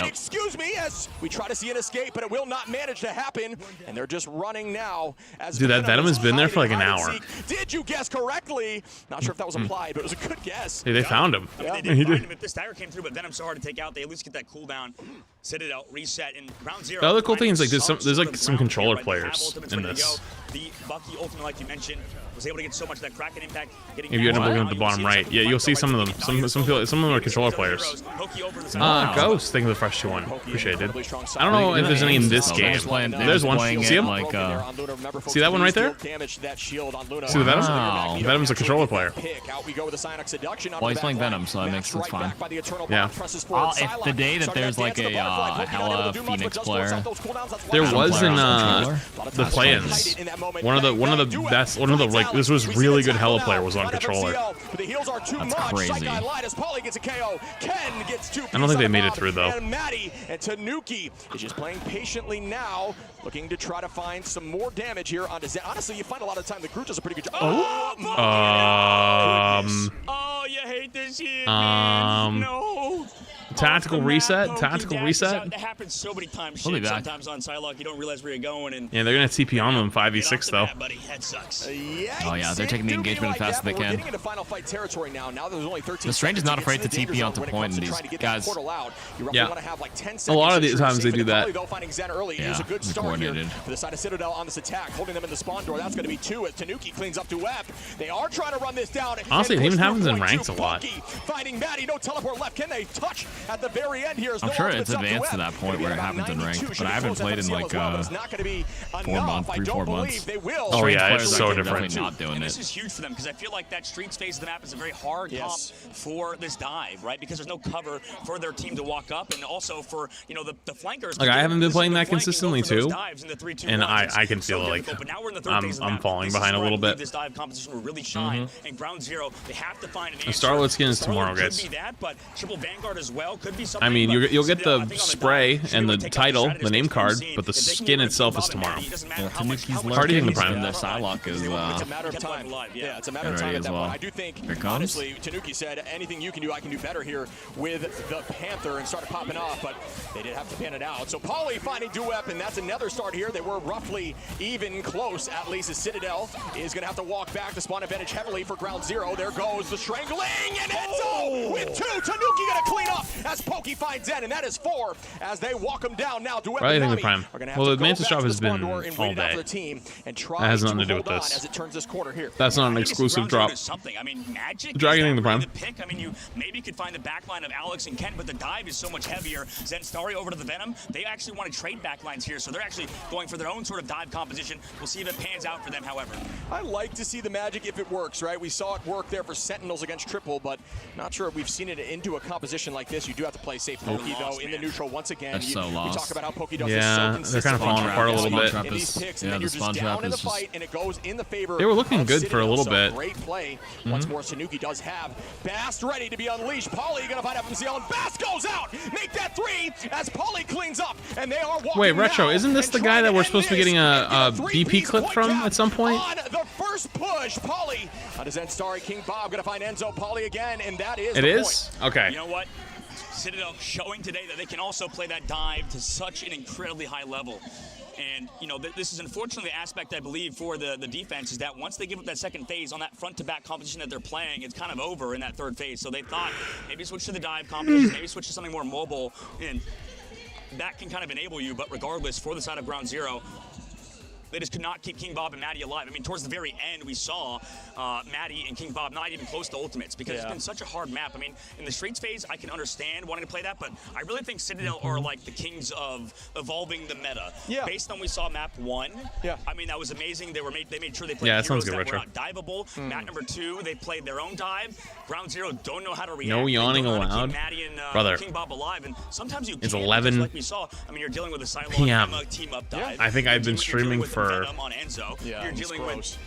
Excuse me, as we try to see an escape, but it will not manage to happen, and they're just running now. Dude, that Venom has been there for like an hour. Did you guess correctly? Not sure if that was applied, but it was a good guess. Hey, they found him. Yeah. They did find him. If the stagger came through, but Venom's so hard to take out, they at least get that cooldown. Citadel reset in Ground Zero. The other cool thing is like there's like some controller players in this. the Bucky ultimate, like you mentioned, was able to get so much of that Kraken impact. If you end up looking at the bottom right, yeah, you'll see some of them. Some of them are controller players. Ghost, thank you for the fresh 2-1. Appreciate it. I don't know if there's any in this game. There's one. See him? See that one right there? See the Venom? Venom's a controller player. Well, he's playing Venom, so that makes sense fine. Yeah. If the day that there's like a hella Phoenix player, there was in the play-ins. One of the best. One of the like this was really good hella player was on controller. That's crazy. I don't think they made it through though. And Tanuki is just playing patiently now, looking to try to find some more damage here on Zen. Honestly, you find a lot of the time the crew does a pretty good job. Oh, you hate this shit, man. No. Tactical reset. Tactical reset. That happens so many times. Sometimes on Psylocke, you don't realize where you're going. And yeah, they're gonna TP on them 5v6 though. That sucks. Oh yeah, they're taking the engagement as fast as they can. The Strange is not afraid to TP onto point, and these guys. Yeah. A lot of the times they do that. Yeah, they're coordinated. For the side of Citadel on this attack, holding them in the spawn door. That's going to be 2 as Tanuki cleans up to Web. They are trying to run this down. Honestly, it even happens in ranks a lot. Fighting Maddie, no teleport left. Can they touch at the very end here? I'm sure it's advanced to that point where it happens in ranked, but I haven't played in like 4 months. Oh yeah, it's so different. Not doing it. This is huge for them because I feel like that Streets phase of the map is a very hard comp for this dive, right? Because there's no cover for their team to walk up, and also for the flankers. Like I haven't been playing that consistently too, and I can feel like I'm falling behind a little bit. This dive competition will really shine, and Ground Zero they have to find an answer. Starlet skin is tomorrow, guys. Could be that, but Triple Vanguard as well could be something. I mean, you'll get the spray and the title, the name card, but the skin itself is tomorrow. Partying the Prime. Their Psylocke is it's a matter of time. Yeah, it's a matter of time at that point. I do think, honestly, Tanuki said, anything you can do, I can do better here with the Panther, and started popping off, but they did have to pan it out. So Pauly finding Duep, and that's another start here. They were roughly even close, at least as Citadel is going to have to walk back the spawn advantage heavily for Ground Zero. There goes the strangling, and Enzo with 2. Tanuki going to clean up as Pokey finds Zen, and that is 4 as they walk him down now. Duep and Nami are going to have to Mantis drop has been all day. That has nothing to do with this. As it turns this corner here. That's not an exclusive drop. I mean, Magic Dragoning the Prime. I mean, you maybe could find the backline of Alex and Ken, but the dive is so much heavier. Zenstari over to the Venom. They actually want to trade backlines here, so they're actually going for their own sort of dive composition. We'll see if it pans out for them, however. I like to see the Magic if it works, right? We saw it work there for Sentinels against Triple, but not sure if we've seen it into a composition like this. You do have to play safe. Pokey, though, in the neutral once again. So we talk about how Pokey does they're kind of falling apart a little bit. In these picks, and then you're just down in the fight, and it goes in the favor. They were looking good for a little bit. Great play. Once more, Tanuki does have Bast ready to be unleashed. Pauly going to find FMCL, and Bast goes out. Make that 3 as Pauly cleans up, and they are walking. Wait, Retro, isn't this the guy that we're supposed to be getting a BP clip from at some point? On the first push, Pauly on his Zenstari. King Bob going to find Enzo. Pauly again, and that is it is? Okay. You know what? Citadel showing today that they can also play that dive to such an incredibly high level. And, this is unfortunately the aspect, I believe, for the defense is that once they give up that second phase on that front-to-back competition that they're playing, it's kind of over in that third phase. So they thought maybe switch to the dive competition, maybe switch to something more mobile, and that can kind of enable you. But regardless, for the side of Ground Zero, they just could not keep King Bob and Maddie alive. I mean, towards the very end, we saw Maddie and King Bob not even close to ultimates because it's been such a hard map. I mean, in the Streets phase, I can understand wanting to play that, but I really think Citadel are like the kings of evolving the meta. Yeah. Based on we saw map 1, I mean, that was amazing. They made sure they played heroes that were not diveable. Map number 2, they played their own dive. Ground Zero don't know how to react. No yawning allowed. Maddie and King Bob alive, and sometimes you it's 11 like we saw. I mean, you're dealing with a Cylon team up dive. I think I've been streaming for on Enzo.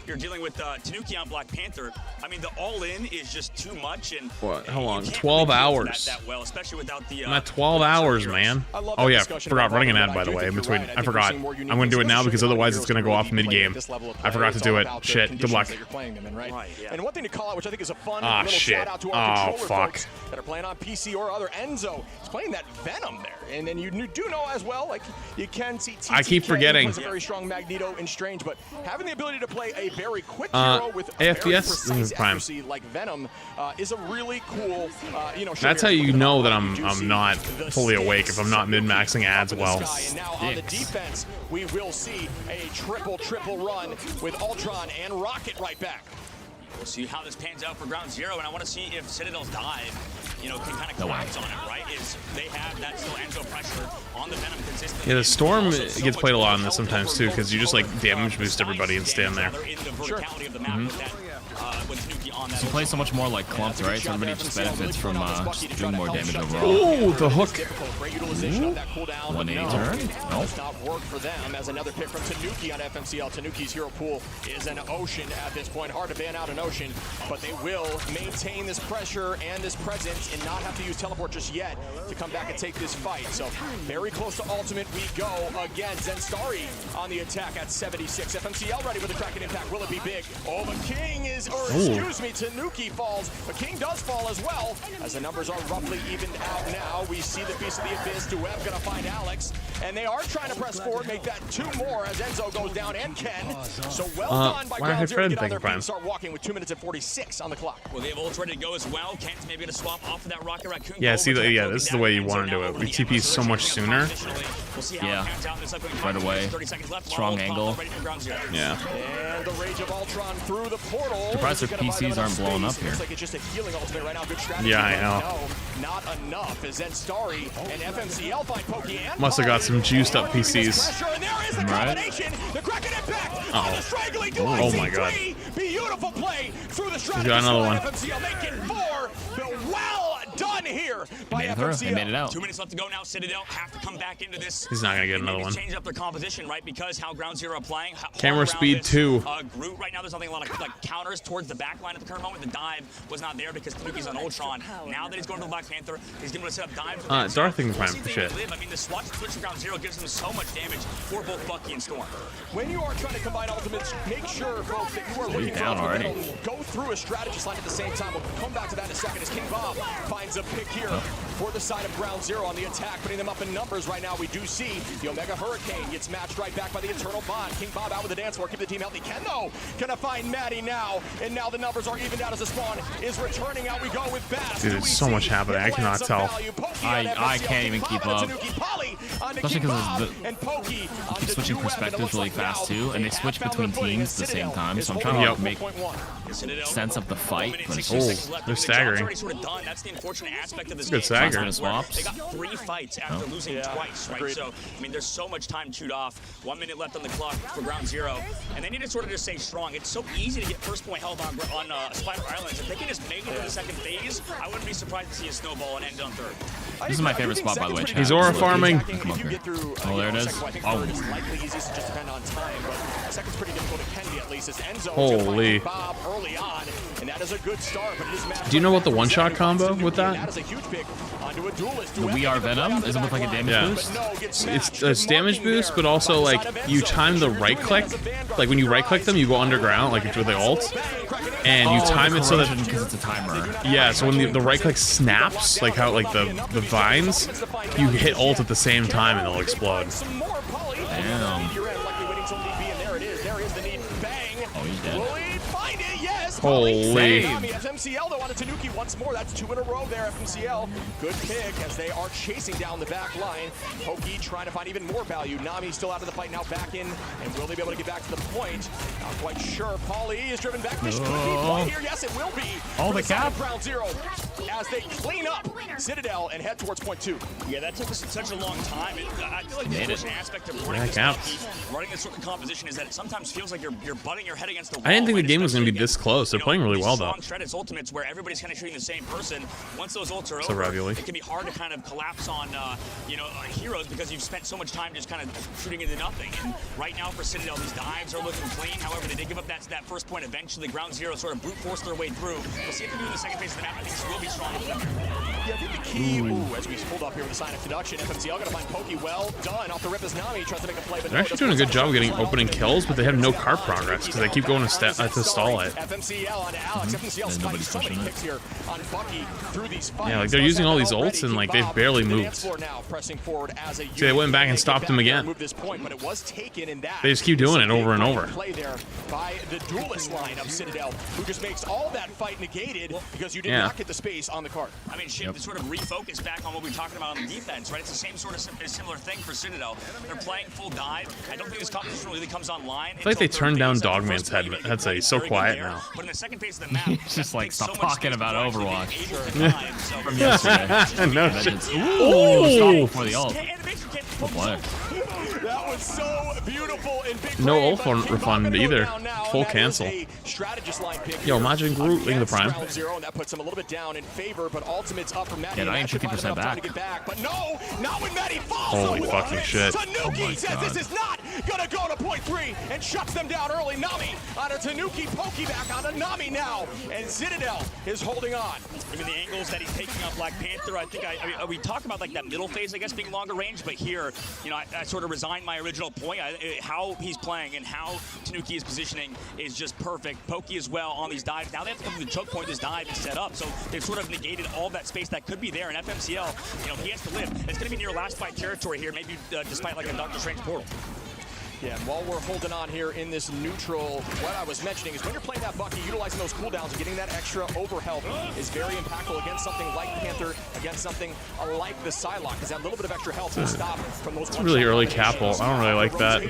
You're dealing with Tanuki on Black Panther. I mean, the all-in is just too much. And what? How long? 12 hours. That well, especially without the. I'm at 12 hours, man. Oh yeah, forgot running an ad by the way in between. I forgot. I'm going to do it now because otherwise it's going to go off mid-game. I forgot to do it. Shit. Good luck. And one thing to call out, which I think is a fun little shout out to our controller folks that are playing on PC or other. Enzo is playing that Venom there, and then you do know as well, like you can see. I keep forgetting. Has a very strong Magneto Magneto and Strange, but having the ability to play a very quick hero with very AFPS precise Prime. accuracy like Venom is a really cool, That's how you know that I'm not fully awake if I'm not min-maxing ads well. And now on the defense, we will see a triple run with Ultron and Rocket right back. We'll see how this pans out for Ground Zero, and I want to see if Citadel's dive, can kind of collapse on it, right? Is they have that still Enzo pressure on the Venom consistently. Yeah, the Storm gets played a lot on this sometimes too, because you just like damage boost everybody and stand there. So you play so much more like clumped, right? So everybody just benefits from just doing more damage overall. Oh, the hook. 180 turn? Nope. Does not work for them as another pick from Tanuki on FMCL. Tanuki's hero pool is an Ocean at this point. Hard to ban out an Ocean, but they will maintain this pressure and this presence and not have to use teleport just yet to come back and take this fight. So very close to ultimate we go. Again, Zenstari on the attack at 76. FMCL ready with a Kraken impact. Will it be big? Oh, the King is, or excuse me, Tanuki falls. The King does fall as well. As the numbers are roughly evened out now, we see the Beast of the Abyss. Dueb gonna find Alex, and they are trying to press forward, make that 2 more as Enzo goes down, and Ken. So well done by Ground Zero to get on their feet and start walking with 2 minutes and 46 on the clock. Well, they have ults ready to go as well. Ken's maybe gonna swap off of that Rocket Raccoon. Yeah, see, this is the way you want to do it. We TP so much sooner. Yeah, right away. Strong angle. Yeah. And the Rage of Ultron through the portal. Surprised their PCs aren't blowing up here. Looks like it's just a healing ultimate right now. Good strategy. Yeah, I know. No, not enough. As Zenstari and FMCL find Pokey and Must have got some juiced up PCs. And there is the combination. The Kraken impact on the Strangling to Oh my god. Beautiful play through the strategy. He's got another one. FMCL making 4. Well done here by FMCL. They made it out. 2 minutes left to go now. Citadel have to come back into this. He's not gonna get another one. Change up their composition, right? Because how Ground Zero are playing. Camera speed 2. Groot right now, there's nothing a lot of like counters towards the back line at the current moment. The dive was not there because Tanuki's on Ultron. Now that he's going to the Black Panther, he's going to set up dives. Darth Thing Prime for shit. I mean, the swatch switch from Ground Zero gives them so much damage for both Bucky and Storm. When you are trying to combine ultimates, make sure, folks, that you are looking down already. Go through a strategist line at the same time. We'll come back to that in a second as King Bob finds a pick here for the side of Ground Zero on the attack, putting them up in numbers right now. We do see the Omega Hurricane gets matched right back by the Eternal Bond. King Bob out with the dance floor, keep the team healthy. Ken, though, gonna find Maddie now, and now the numbers are evened out as the spawn is returning. Out we go with Bass. Dude, there's so much happening. I cannot tell. I can't even keep up. Especially because the switching perspectives really fast too, and they switch between teams at the same time. So I'm trying to make sense of the fight. But they're staggering. That's the unfortunate aspect of this Good stagger. Swaps. They got 3 fights after losing twice, right? So I mean, there's so much time chewed off. 1 minute left on the clock for Ground Zero, and they need to sort of just stay strong. It's so easy to get first point held on Spider Islands. If they can just make it to the second phase, I wouldn't be surprised to see a snowball and end on 3rd. This is my favorite spot, by the way. Chat. He's aura farming. Come up here. Oh, there it is. Oh. It's likely easiest to just depend on time, but second's pretty difficult. It can be at least. As Enzo Holy. Bob early on, and that is a good start. But it is Do you know what the one-shot combo with that? That is a huge pick onto a duelist. The We Are Venom? Is it with like a damage boost? It's damage boost, but also like you time the right click. Like when you right click them, you go underground, like with the ult, and you time it so that because it's a timer. Yeah, so when the right click snaps, like how like the vines, you hit ult at the same time and they'll explode. Damn. Oh, he's dead. Holy. FMCL though on a Tanuki once more. That's 2 in a row there, FMCL. Good pick as they are chasing down the back line. Pokey trying to find even more value. Nami still out of the fight, now back in. And will they be able to get back to the point? Not quite sure. Paulie is driven back. This could be point here. Yes, it will be. Oh, the cap. Ground Zero as they clean up Citadel and head towards point 2. Yeah, that took us such a long time. I feel like the unfortunate aspect of running this sort of composition is that it sometimes feels like you're butting your head against the wall. I didn't think the game was going to be this close. They're playing really well, though. It's ultimates where everybody's kind of shooting the same person. Once those ults are over, it can be hard to kind of collapse on heroes because you've spent so much time just kind of shooting into nothing. And right now for Citadel, these dives are looking clean. However, they did give up that first point eventually. Ground Zero sort of brute forced their way through. We'll see if they do in the second phase of the map. I think this will be strong for them. Yeah, I think the key, as we pulled up here with the sign of deduction, FMCL gonna find Pokey well done off the rip as Nami tries to make a play. But they're actually doing a good job of getting opening kills, but they have no card progress because they keep going to stall it. FMCL onto Alex. FMCL spikes so many picks here on Bucky through these fights. Yeah, like they're using all these ults and like they've barely moved. See, they went back and stopped him again. They just keep doing it over and over. Play there by the duelist line of Citadel, who just makes all that fight negated because you did not get the space on the card. I mean, to sort of refocus back on what we were talking about on the defense, right? It's the same sort of similar thing for Citadel. They're playing full dive. I don't think this competition really comes online. I feel like they turned down Dogman's head. That's like so quiet now. But in the second phase of the map, it's just like stop talking about Overwatch. From yesterday. No shit. Ooh, for the ult. That was so beautiful and big. No ult refund either. Full cancel. Yo, imagine Groot in the prime. That puts him a little bit down in favor, but ultimate's up from Matty. Yeah, I am 50% back. But no, not when Matty falls. Holy fucking shit. Tanuki says this is not gonna go to point 3 and shuts them down early. Nami on a Tanuki Pokey back on a Nami now, and Citadel is holding on. I mean, the angles that he's taking on Black Panther, I think we talk about like that middle phase, I guess, being longer range, but here, you know, I sort of resigned my original point. How he's playing and how Tanuki is positioning is just perfect. Pokey as well on these dives. Now they have to come to the choke point. This dive is set up, so they've sort of negated all that space that could be there. And FMCL, you know, he has to live. It's going to be near last fight territory here, maybe despite like a Doctor Strange portal. Yeah, and while we're holding on here in this neutral, what I was mentioning is when you're playing that Bucky, utilizing those cooldowns and getting that extra overhealth is very impactful against something like Panther, against something like the Psylocke, because that little bit of extra health will stop from those. It's a really early cap ult. I don't really like that.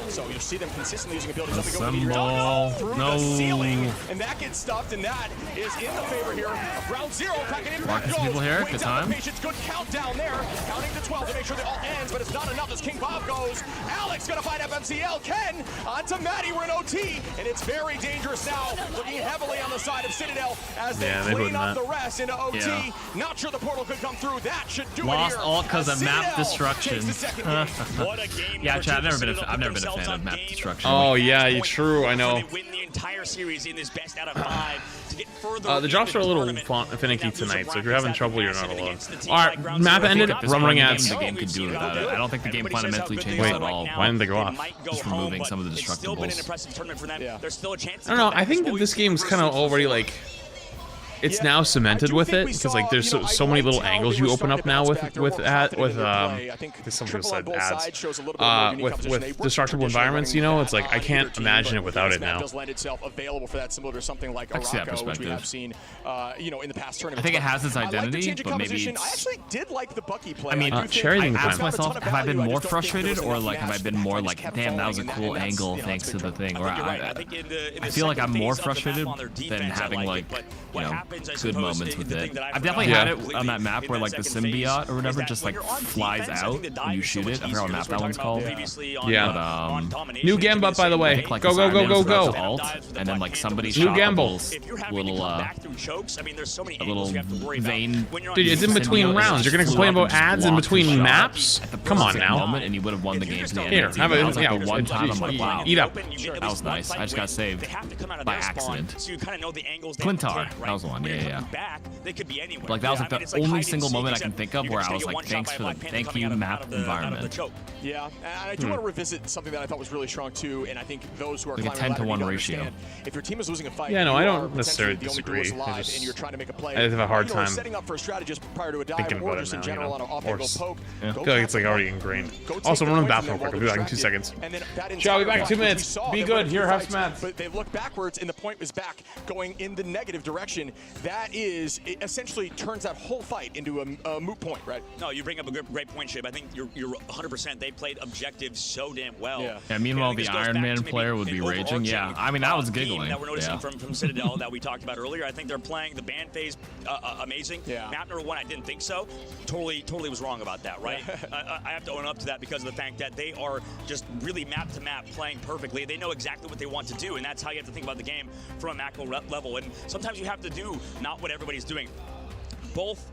So you see them consistently using abilities. Through the ceiling, and that gets stuffed, and that is in the favor here of round 0. Cracking impact goes. People here, good time. Patience, good countdown there, counting to 12 to make sure that all ends, but it's not enough as King Bob goes. Alex gonna fight FMCL. Ken onto Matty. We're in OT, and it's very dangerous now. Looking heavily on the side of Citadel as they clean up the rest into OT. Yeah. Not sure the portal could come through. That should do Lost it here. All because of map destruction. What a game. Yeah, Chad, I've never been a fan of map destruction. Oh yeah, true. I know. They win the entire series in this best out of 5 to get further. The drops are a little finicky tonight, so if you're having trouble, you're not alone. All right, map ended. Running ads. The game could do without it. I don't think the game fundamentally changes at all. Why didn't they go off? Just removing some of the destructibles. I don't know. I think that this game's kind of already like. It's now cemented with it because like there's so many little angles you open up now with somebody said ads with destructible environments. You know, it's like I can't imagine it without it now. Does lend itself available for that, similar to something like Arako, which we have seen, you know, in the past tournaments. I think it has its identity, but maybe it's... I actually did like the Bucky play. I mean, I asked myself, have I been more frustrated, or like have I been more like, damn, that was a cool angle thanks to the thing? Or I feel like I'm more frustrated than having like, you know, good moments with it. I've definitely had it on that map where like the symbiote or whatever just like flies out when you shoot it. I forgot what map that one's called. Yeah. New Gambit, by the way. Go, go, go, go, go. Alt, and then like somebody New shot Gamble. a little vein. Dude, it's in between rounds. You're gonna complain about ads in between maps? Come on now. And he would have won the game. Here, have it. Yeah, one time I'm like, wow. Eat up. That was nice. I just got saved by accident. Quintar. That was the one. Yeah. Like that was like the only single moment I can think of where I was like, thanks for the thank you map environment. Yeah, and I do want to revisit something that I thought was really strong too, and I think those who are like a 10-to-1 ratio. If your team is losing a fight, yeah, no, I don't necessarily disagree. I have a hard time setting up for a strategist prior to a dive, thinking about or just it in now. general on an off-angle poke. I feel like it's like already ingrained. Also, run the bathroom real quick. I'll be back in 2 seconds. Shall we be back in 2 minutes? Be good. Here, have some ads. But they look backwards, and the point was back, going in the negative direction. That is, it essentially turns that whole fight into a moot point, right? No, you bring up a great point, Shib. I think you're 100%. They played objectives so damn well. Yeah, meanwhile, the Iron Man player would be raging. Yeah, I mean, I was giggling. That we're noticing from Citadel that we talked about earlier. I think they're playing the ban phase amazing. Yeah. Map number 1, I didn't think so. Totally was wrong about that, right? I have to own up to that because of the fact that they are just really map to map playing perfectly. They know exactly what they want to do, and that's how you have to think about the game from a macro level. And sometimes you have to do not what everybody's doing.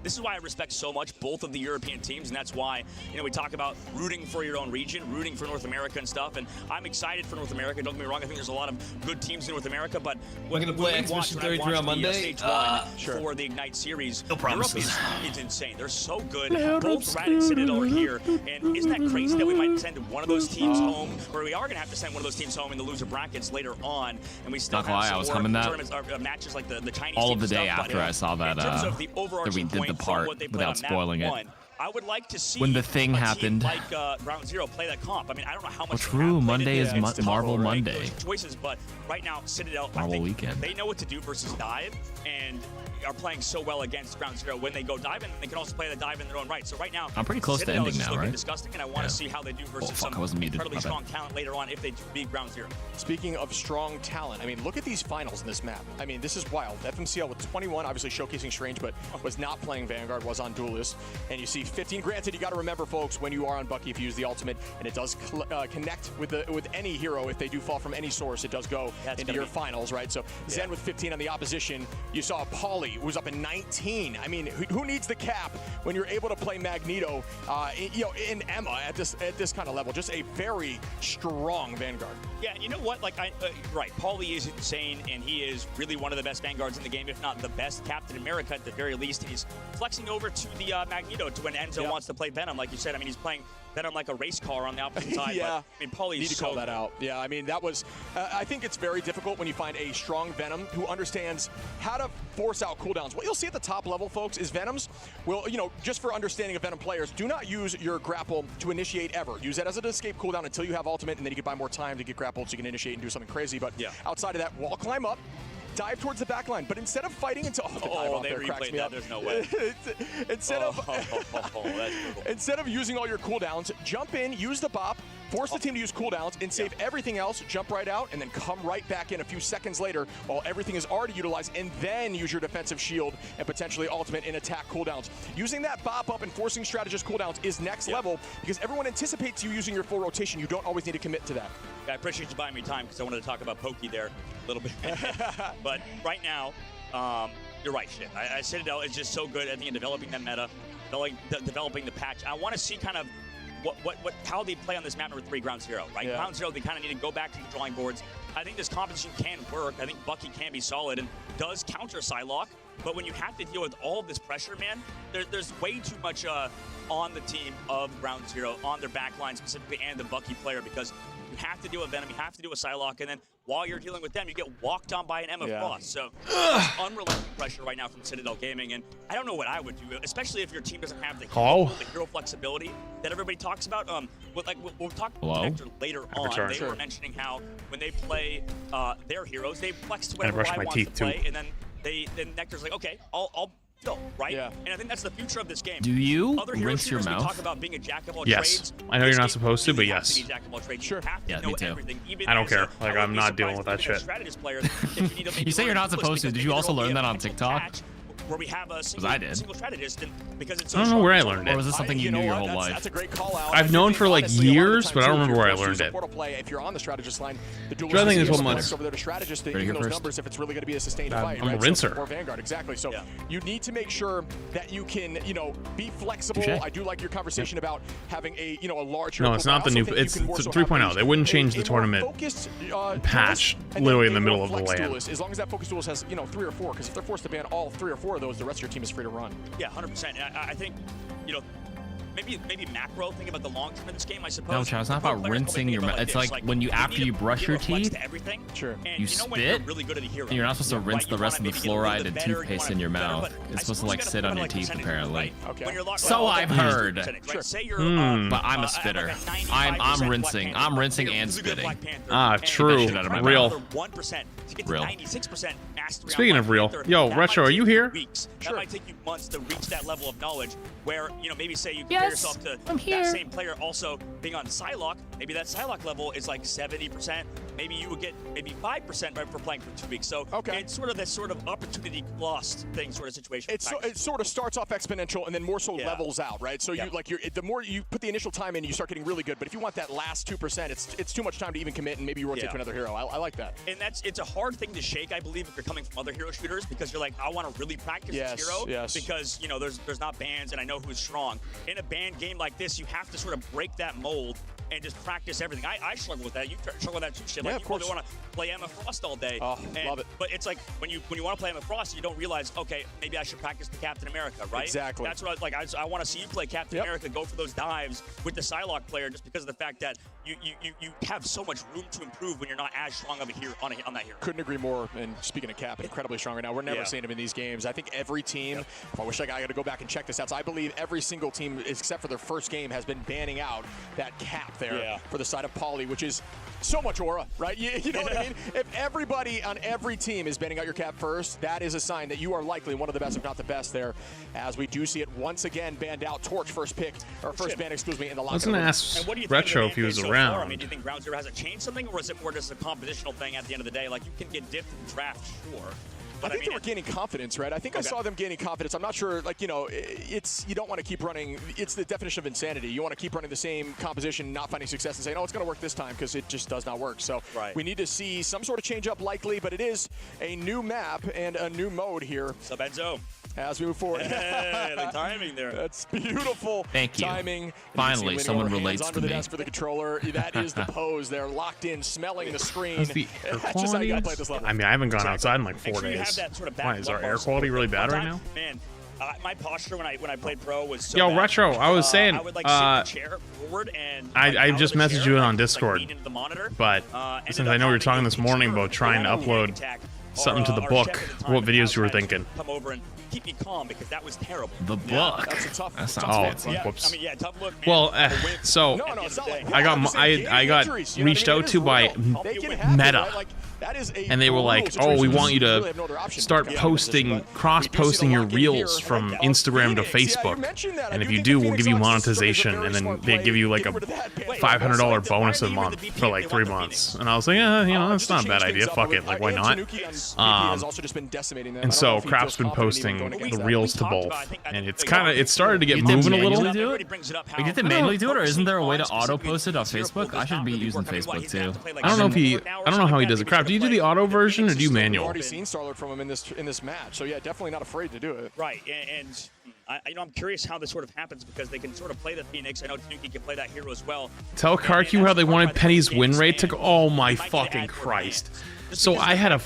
this is why I respect so much both of the European teams, and that's why, you know, we talk about rooting for your own region, rooting for North America and stuff, and I'm excited for North America. Don't get me wrong, I think there's a lot of good teams in North America, but we're going to play Exhibition 33 on Monday. Stage 1 for the Ignite series, no promises. Europe is insane. They're so good. Both Rad and Citadel are here, and isn't that crazy that we might send one of those teams home, or we are going to have to send one of those teams home in the loser brackets later on, and we still have some more tournaments, matches like the Chinese all of the day stuff, after I saw that, that we did the part without spoiling it. I would like to see when the thing happened. Like Ground Zero play that comp. I mean, I don't know how much. True, Monday is Marvel Monday. Choices, but right now Citadel, Marvel weekend. They know what to do versus dive, and are playing so well against Ground Zero when they go dive in. They can also play the dive in their own right. So right now, I'm pretty close Citadel to ending now, right? Disgusting, and I want to see how they do versus some incredibly strong talent later on if they beat Ground Zero. Speaking of strong talent, I mean, look at these finals in this map. I mean, this is wild. FMCL with 21, obviously showcasing Strange, but was not playing Vanguard, was on Duelist. And you see 15. Granted, you got to remember, folks, when you are on Bucky, if you use the ultimate, and it does connect with any hero, if they do fall from any source, it does go into your finals, right? So Zen with 15 on the opposition. You saw Pauly, who was up in 19. I mean, who needs the cap when you're able to play Magneto, in Emma at this kind of level? Just a very strong Vanguard. Yeah, you know what? Like, right, Pauly is insane, and he is really one of the best Vanguards in the game, if not the best Captain America at the very least. And he's flexing over to the Magneto to when Enzo wants to play Venom, like you said. I mean, he's playing Venom like a race car on the opposite side. Yeah. But, I mean, Pauly need to call that out. Yeah, I mean, that was. I think it's very difficult when you find a strong Venom who understands how to force out cooldowns. What you'll see at the top level, folks, is Venoms will, just for understanding of Venom players, do not use your grapple to initiate ever. Use that as an escape cooldown until you have ultimate, and then you can buy more time to get grappled so you can initiate and do something crazy. But outside of that, wall climb up, dive towards the back line, but instead of fighting until they replayed that. There's no way. Instead of using all your cooldowns, jump in, use the bop, force the team to use cooldowns, and save everything else, jump right out, and then come right back in a few seconds later while everything is already utilized, and then use your defensive shield and potentially ultimate and attack cooldowns. Using that bop up and forcing strategist cooldowns is next level because everyone anticipates you using your full rotation. You don't always need to commit to that. I appreciate you buying me time because I wanted to talk about Pokey there a little bit. But right now, you're right, shit. Citadel is just so good at developing that meta, developing the patch. I want to see kind of how they play on this map number 3, Ground Zero, right? Yeah. Ground Zero, they kind of need to go back to the drawing boards. I think this competition can work. I think Bucky can be solid and does counter Psylocke. But when you have to deal with all of this pressure, man, there's way too much on the team of Ground Zero, on their backline specifically, and the Bucky player, because you have to deal with Venom, you have to deal with Psylocke, and then while you're dealing with them, you get walked on by an Emma Frost. So unrelenting pressure right now from Citadel Gaming, and I don't know what I would do, especially if your team doesn't have the hero flexibility that everybody talks about. We'll talk to Nectar later on. They were mentioning how when they play their heroes, they flex to whatever I want to play, and then Nectar's like, okay, I'll go, right? Yeah. And I think that's the future of this game. Do you rinse your mouth? Talk about being a jack of all trades. I know you're not supposed to, but yes. Sure. Yeah, me too. I don't care. Like, I'm not dealing with that shit. You say you're not supposed to. Did you also learn that on TikTok? Where we have a single strategist, and because it's I don't know where I learned it. Or was this something you knew your whole life? That's a great call out. I've known for like years, but I don't remember where I learned it. If you're on the strategist line, the dual thing is 1 month. over there to strategist to even those numbers if it's really going to be a sustained fight. I'm a rinser. Or Vanguard, exactly. So you need to make sure that you can, be flexible. I do like your conversation about having a larger. No, it's not the new. It's 3.0. They wouldn't change the tournament patch literally in the middle of the land. As long as that focus duelist has 3 or 4, because if they're forced to ban all 3 or 4 of those, the rest of your team is free to run. Yeah, 100%. I think, maybe macro think about the long term of this game, I suppose. No, it's not about rinsing your mouth. It's like when you after you brush your teeth, you spit, and you're not supposed to rinse the rest of the fluoride and toothpaste in your mouth. It's supposed to like sit on your teeth apparently. So I've heard. But I'm a spitter. I'm rinsing. I'm rinsing and spitting. True. Real. Real. Speaking of real, yo, Retro, are you here? That might take you months to reach that level of knowledge where, maybe say you compare yourself to that same player also being on Psylocke. Maybe that Psylocke level is like 70%, maybe you would get maybe 5% right for playing for 2 weeks. So it's sort of this sort of opportunity lost thing sort of situation. It sort of starts off exponential and then more so levels out, right? So the more you put the initial time in, you start getting really good. But if you want that last 2%, it's too much time to even commit, and maybe you rotate to another hero. I like that. And it's a hard thing to shake, I believe, if you're coming from other hero shooters, because you're like, I want to really practice this hero because there's not bans and I know who's strong. In a banned game like this, you have to sort of break that mold and just practice everything. I struggle with that. You struggle with that too, shit. Like, you probably want to play Emma Frost all day. Oh, love it. But it's like when you want to play Emma Frost, you don't realize, okay, maybe I should practice the Captain America, right? Exactly. That's what I want to see you play Captain America, go for those dives with the Psylocke player, just because of the fact that you have so much room to improve when you're not as strong of a hero on that hero. Couldn't agree more. And speaking of Cap, incredibly strong right now. We're never seeing him in these games. I think every team, I wish I got to go back and check this out. So I believe every single team, except for their first game, has been banning out that Cap there for the side of Poly, which is so much aura, right? You know what I mean? If everybody on every team is banning out your Cap first, that is a sign that you are likely one of the best, if not the best there, as we do see it once again banned out. Torch first pick, or first ban, excuse me, in the locker. I was going to ask Retro if he was around. I mean, do you think Ground Zero has it changed something, or is it more just a compositional thing at the end of the day? Like, you can get diffed in draft, sure. I think they were gaining confidence, right? I think I saw them gaining confidence. I'm not sure, like, you don't want to keep running. It's the definition of insanity. You want to keep running the same composition, not finding success, and saying, oh, it's going to work this time, because it just does not work. So we need to see some sort of change up likely, but it is a new map and a new mode here. Sub Enzo. As we move forward. The timing there. That's beautiful. Thank you. Timing. Finally, someone relates to the me. desk for the controller. That is the pose. They're locked in, smelling the screen. That's the air That's just how you gotta play this level. I mean, I haven't gone outside in like 4 days. Why, is our air quality really bad right now? Man, my posture when I played pro was so Yo, bad. Retro, I was saying, I would like sit in the chair forward and I just messaged you on Discord, the monitor, but since I know we were talking this morning about trying to upload something to the book, what videos you were thinking? Come over and keep me calm, because that was terrible. The book. That's a tough. That sounds fancy. Whoops. I mean, tough look, man. Well, so I got reached out to by Meta. And they were like, oh, we want you to start posting, cross-posting your reels from Instagram to Facebook. And if you do, we'll give you monetization. And then they give you like a $500 bonus a month for like 3 months. And I was like, yeah, that's not a bad idea. Fuck it. Like, why not? And so Crap's been posting the reels to both. And it started to get moving a little. We get to manually do it, or isn't there a way to auto-post it on Facebook? I should be using Facebook too. I don't know how he does it. Crap, do you do the auto version or do you manual? I've already seen Starlord from him in this match, so yeah, definitely not afraid to do it. Right, and I'm curious how this sort of happens, because they can sort of play the Phoenix. I know Tanuki can play that hero as well. Tell Karq how they wanted Penny's win rate to go. Oh my fucking Christ. So I had to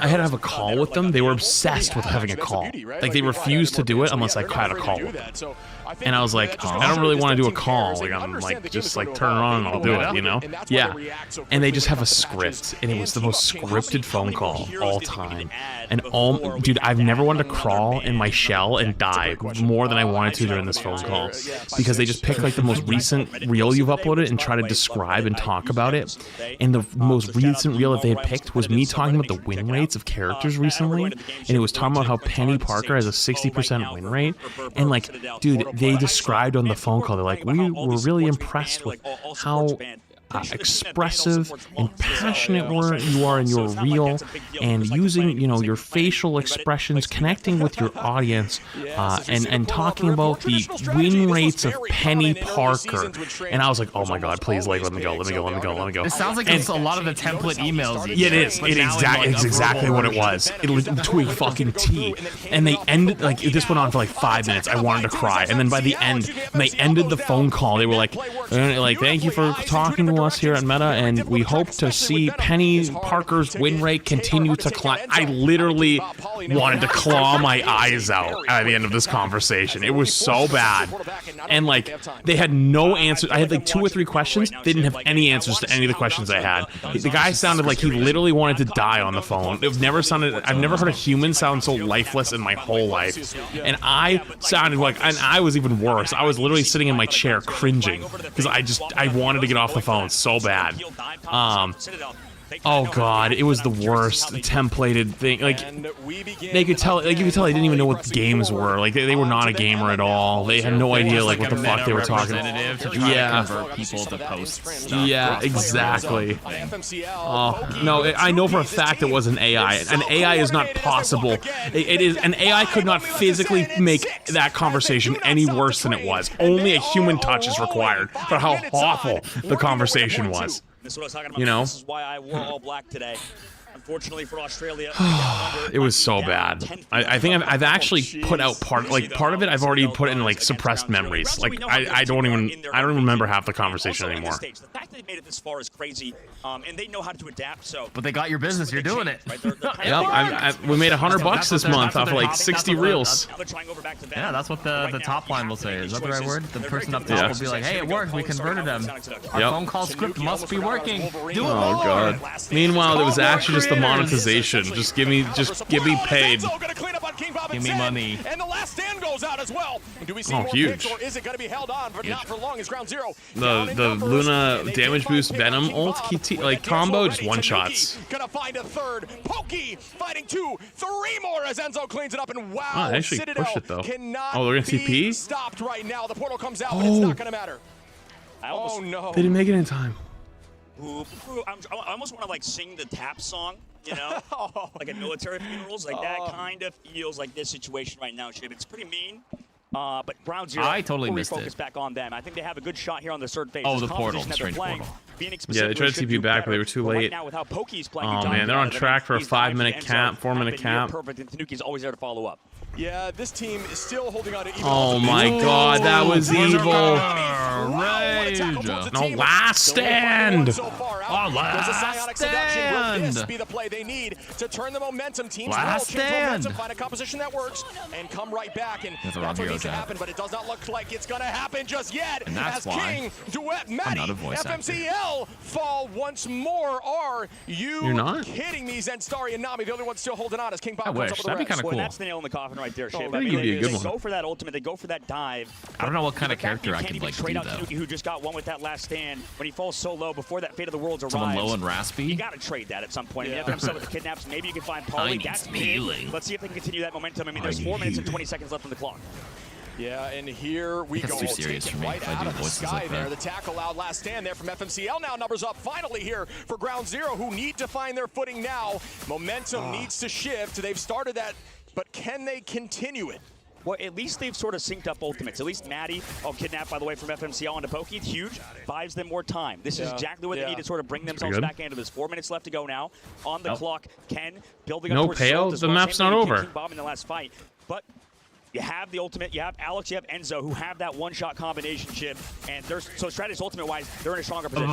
have a call with them. They were obsessed with having a call. Like, they refused to do it unless I had a call with them. And I was like, I don't really want to do a call. Like, I'm like, just like turn it on and I'll do it, you know? Yeah. And they just have a script, and it was the most scripted phone call all time. And dude, I've never wanted to crawl in my shell and die more than I wanted to during this phone call, because they just pick like the most recent reel you've uploaded and try to describe and talk about it. And the most recent reel that they had picked was me talking about the win rates of characters recently, and it was talking about how Penny Parker has a 60% win rate. And like, dude, they described on the phone call, they're like, we were really impressed with how expressive and passionate you are in your reel, and using your facial expressions, connecting with your audience, and talking about the win rates of Penny Parker. And I was like, oh my god, please, like, let me go. It sounds like it's a lot of the template emails. Yeah, it is. It's exactly what it was. To a fucking T. And they ended, like, this went on for like 5 minutes. I wanted to cry. And then by the end, when they ended the phone call, they were like, thank you for talking to us here at Meta, and we hope to see Penny Parker's win rate continue to climb. I literally wanted to claw my eyes out at the end of this conversation. It was so bad. And like, they had no answers. I had like 2 or 3 questions. They didn't have any answers to any of the questions I had. The guy sounded like he literally wanted to die on the phone. I've never heard a human sound so lifeless in my whole life. And I sounded like, and I was even worse. I was literally sitting in my chair cringing, because I wanted to get off the phone so bad. Oh god, it was the worst templated thing. Like they could tell, like you could tell they didn't even know what the games were. Like they were not a gamer at all. They had no idea like what the fuck they were talking about. To try to convert people to post stuff. Yeah, exactly. Oh no, I know for a fact it was an AI. An AI is not possible. It is an AI could not physically make that conversation any worse than it was. Only a human touch is required for how awful the conversation was. You know? This is why I wore all black today. Unfortunately for Australia, it was so bad. I think I've actually put out part of it. I've already put in like suppressed memories. Like I don't even remember half the conversation anymore. The fact that they made it this far is crazy, and they know how to adapt. So, but they got your business. You're doing it. Yep. We made $100 this month off of like 60 reels. Yeah, that's what the top line will say. Is that the right word? The person up top will be like, "Hey, it worked. We converted them. Our phone call script must be working. Do it." Oh god. Meanwhile, it was actually just the monetization. Just give me paid. Give me money. And the last stand goes out as well. Do we see more huge. picks, or is it going to be held on, but not for long? Is Ground Zero the Luna damage boost Venom ult like combo just one shots. Gonna find a third. Pokey fighting 2, 3 more as Enzo cleans it up, and wow, oh, they actually Citadel pushed it though. Cannot oh, they're gonna be TP? Stopped right now. The portal comes out, but it's not gonna matter. Oh no! They didn't make it in time. I almost want to like sing the tap song, you know, like at military funerals. Like that kind of feels like this situation right now, Shib. It's pretty mean. But Ground Zero, I totally missed focus back on them. I think they have a good shot here on the third phase. Oh, the portal, the strange portal. Yeah, they tried to TP back, but they were too late. Oh man, they're on track for a 5-minute cap, 4-minute cap. Perfect, and Tanuki's always there to follow up. Yeah, this team is still holding on to even. Oh my god, that was evil. Rage. No, last stand. Oh, last stand. Will this be the play they need to turn the momentum? Teams last will change momentum, stand. find a composition that works, and come right back. And that's what needs to happen, but it does not look like it's going to happen just yet. And that's as why King, Duet, Maddie, FMCL fall once more. Are you not kidding me? Zenstari and Nami, the only ones still holding on as King Bob I comes wish. up with That'd be the kind of rest. cool. That's the nail in the coffin right there, Shib. I think it'd be a good They one. go for that ultimate. They go for that dive. I don't know what kind of character I could like do though. Tanuki, who just got one with that last stand when he falls so low before that Fate of the Worlds arrives. Someone low and raspy. You got to trade that at some point. Yeah. You have to with the kidnaps. Maybe you can find Polly. That's big. Let's see if they can continue that momentum. I mean, there's 4 minutes and 20 seconds left on the clock. Yeah, and here we go. It's too serious for me right if I out do of the voices sky like there. that. The tackle out last stand there from FMCL. Now numbers up finally here for Ground Zero, who need to find their footing now. Momentum needs to shift. They've started that, but can they continue it? Well, at least they've sort of synced up ultimates. At least Maddie, kidnapped, by the way, from FMCL onto Pokey. Huge. Buys them more time. This is exactly what they need to sort of bring themselves back into this. 4 minutes left to go now. On the clock, Ken building up towards Pale, the map's not over. King Bob in the last fight. But you have the ultimate, you have Alex, you have Enzo, who have that one-shot combination chip, and so strategy ultimate-wise, they're in a stronger position.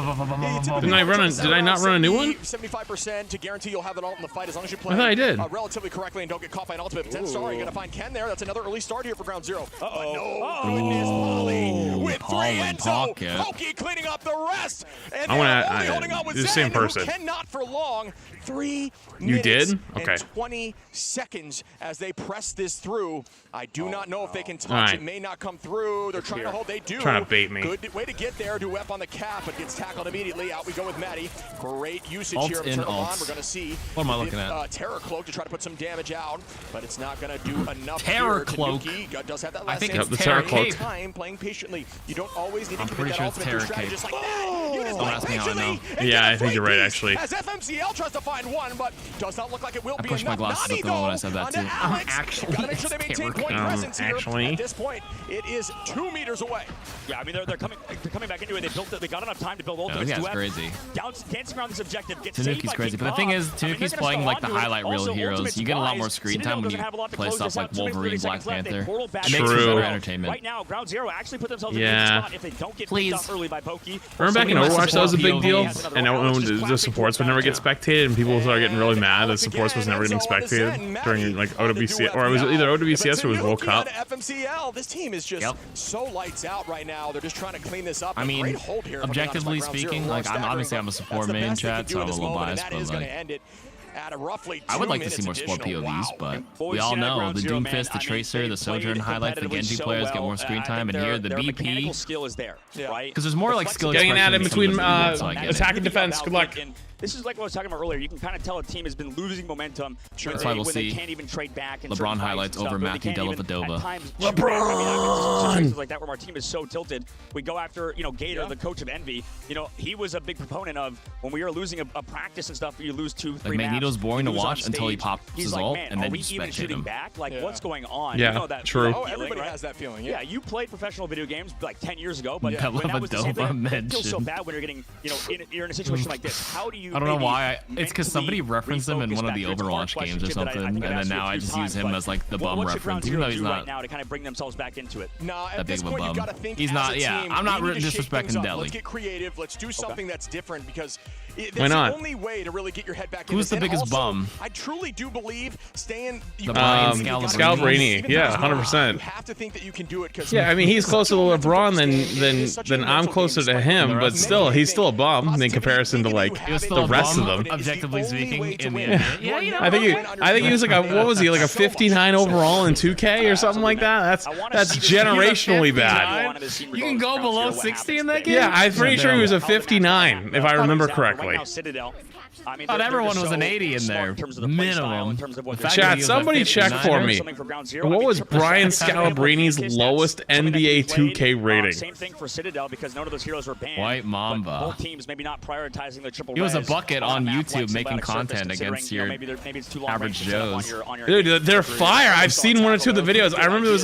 Did I not run a new one? 75% to guarantee you'll have an ult in the fight as long as you play I thought I did. Relatively correctly and don't get caught by an ultimate. But Zenstari, you're going to find Ken there. That's another early start here for Ground Zero. No goodness, Polly with 3 Enzo. Pokey cleaning up the rest. And they're holding on with the same person. Cannot for long. 3 You minutes did? Okay. and 20 seconds as they press this through. I do not know if they can touch. It may not come through. They're trying to hold. They do. Trying to bait me. Good way to get there. Do up on the cap, but gets tackled immediately. Out we go with Maddie. Great usage Alt here of in Turtle. alts. We're going to see. What am I looking at? Terror Cloak to try to put some damage out, but it's not going to do enough. Terror Cloak. Tanuki does have that last I think stand. it's Terror Cloak. Time playing patiently. You don't always need to commit pretty that sure it's ultimate Terror strategy Cape. just like that. You just Don't play ask me how I know. patiently. Yeah, I think you're right, actually. As FMCL tries to find one, but does not look like it will be pushed my enough. glasses Nami, up the wall when I though, said that, onto too. Alex. Actually, Gotta make sure they maintain it's point presence here. actually. At this point, it is 2 meters away. Yeah, I mean they're coming back into it. They got enough time to build ultimates. Yeah, that's crazy. Dancing around this objective. Tanuki's crazy, but the thing is, Tanuki's playing like the highlight reel heroes. You get a lot more screen time when you play stuff like Wolverine, Black Panther. It makes for better entertainment. Right now, Ground Zero actually put themselves in a good spot if they don't get picked up early by Pokey. Remember back in Overwatch, that was a big deal, and the supports would never get spectated, and people started getting really mad that supports was never getting spectated during like OWCS, or it was either OWCS or it was World Cup. FMCL, this team is just so lights out right now. They're just trying to clean this up. I mean, objectively speaking, like obviously I'm a support main chat, so I'm a little biased, but like I would like to see more support POVs, but we all know the Doomfist, the Tracer, the Sojourn highlights, the Genji players get more screen time, and here the BP skill is there, right? Because there's more like skill getting an ad in between so attack and defense. Good luck. this is like what I was talking about earlier. You can kind of tell a team has been losing momentum when they can't even trade back. LeBron highlights over Matthew Dellavedova. LeBron! Like that where our team is so tilted. We go after, Gator, the coach of Envy. He was a big proponent of when we were losing a practice and stuff, you lose 2-3 like Magneto's boring to watch until he pops his ult, and then you spectate him. Back? Like, what's going on? Yeah, true. Everybody has that feeling. Yeah, you played professional video games like 10 years ago, but that was the same thing. It feels so mentioned. bad when you're getting, you're in a situation like this. How do you? I don't know why. It's because somebody referenced him in one of the Overwatch games or something, and then now I just use him as like the bum reference, even though he's not now to kind of bring themselves back into it. That big of a bum. He's not. Yeah, I'm not disrespecting Deli. Let's get creative. Let's do something that's different because why not? the only way to really get your head back in. Who's the biggest bum? I truly do believe staying. Scalabrini. Yeah, 100%. You have to think that you can do it because. Yeah, I mean he's closer to LeBron than I'm closer to him, but still he's still a bum in comparison to like the rest of them. Objectively speaking, in the end. Yeah, I think he was like what was he, like a 59 overall in 2K or something like that? That's generationally bad. You can go below 60 in that game? Yeah, I'm pretty sure he was a 59 if I remember correctly. I thought everyone was an 80 in there, minimum. Chat, somebody check for me. What was Brian Scalabrini's lowest NBA 2K rating? Same thing for Citadel because none of those heroes were banned. White Mamba. Both teams maybe not prioritizing the triple. He was a bucket on YouTube making content against your average Joes. Dude, they're fire. I've seen one or two of the videos. I remember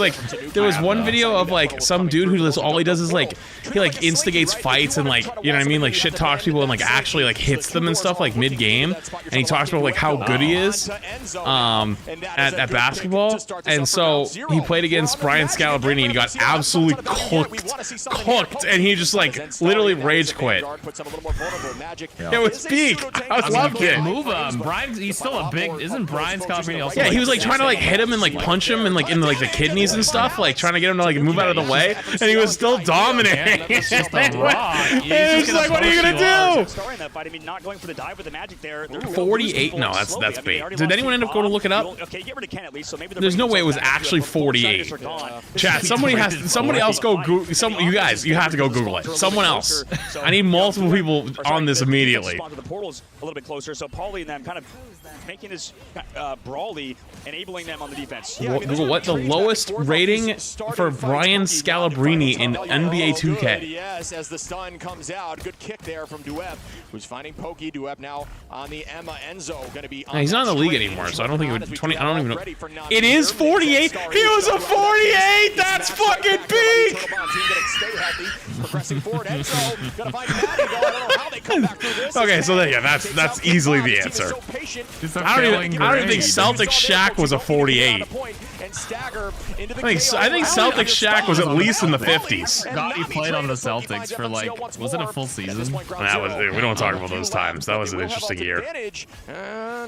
there was one video of like some dude who all he does is like he like instigates fights and like, you know what I mean, like shit talks people and like actually like hits them and stuff like mid game, and he talks about like how good he is at basketball. And so he played against Brian Scalabrini and he got absolutely cooked, and he just like literally rage quit. It was peak. I loved it. Move him. Brian, he's still a big. Isn't Brian Scalabrini also? Yeah, he was like trying to like hit him and like punch him and like in like the kidneys and stuff, like trying to get him to like move out of the way, and he was still dominating. It's just a rock. It's like, what are you gonna do? I mean, not going for the dive with the Magic there. 48? No, that's bait. Did anyone end up going to look it up? Okay, get rid of Ken at least. So maybe there's no way it was actually 48. Chat, somebody else go Google. You guys, you have to go Google it. Someone else. I need multiple people on this immediately. The portal's a little bit closer, so Paulie and them kind of making his Brawly, enabling them on the defense. Google what the lowest rating for Brian Scalabrini in NBA 2K. Yes, as the stun comes out, good kick there from Duep, who's finding Pokey. Duep now on the Emma. Enzo going to be. He's not in the league anymore, so I don't think it would 20. I don't even know. It is 48. He was a 48. That's fucking peak. Progressing forward, Enzo gonna find Maddie, though. I don't know how they come back through this. Okay, so yeah, that's easily the answer. I don't even think Celtic Shaq was a 48. I think Celtic Shaq was at least in the 50s. He played on the Celtics for like, was it a full season? That was, we don't talk about those times. That was an interesting year.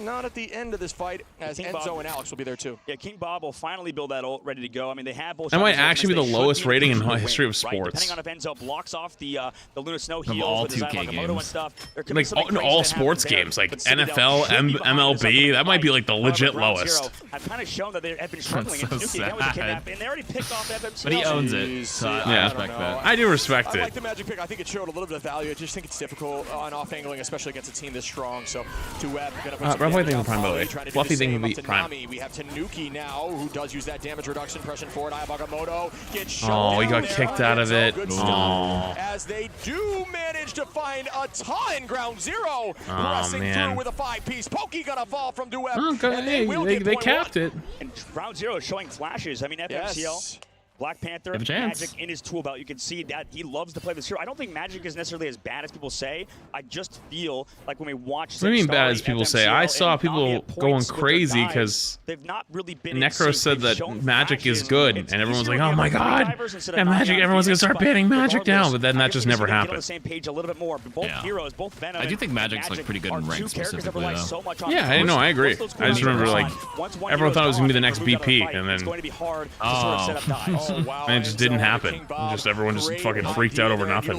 Not at the end of this fight, as Enzo and Alex will be there too. Yeah, King Bob will finally build that ult ready to go. I mean, they have both. That might actually be the lowest rating in the history of sports. Depending on if Enzo blocks off the Luna Snow heals all with his 2K games. Stuff, like all sports games, like NFL, MLB, that might be like the legit lowest. I've kind of shown that they have been struggling. That's so sad. And they already picked off FMC. But he owns it, so I respect that. I do respect it. I like the Magic pick. I think it showed a little bit of value. I just think it's difficult on off angling, especially against a team this strong. So, Duep gonna put Fluffy thing Prime, by the way. Fluffy thing will be Prime. We have Tanuki now, who does use that damage reduction. Pressing forward, Ayabagamoto gets shot. Oh, he got kicked out of it. Oh. As they do manage to find a ton, ground zero. Pressing through with a 5-piece. Pokey gonna fall from Duep. Oh, they capped it. And ground zero is showing flashes. I mean, FMCL. Black Panther, Magic in his tool belt. You can see that he loves to play this hero. I don't think Magic is necessarily as bad as people say. I just feel like when we watch. What do you mean bad as people say? I saw people going crazy because Necro said that Magic is good, and everyone's like, "Oh my God, and Magic! Everyone's gonna start banning Magic now." But then that just never happened. I do think Magic's like pretty good in rank specifically, though. Yeah, I know. I agree. I just remember like everyone thought it was gonna be the next BP, and then. Wow, and it just didn't happen. Just everyone just fucking freaked out over nothing.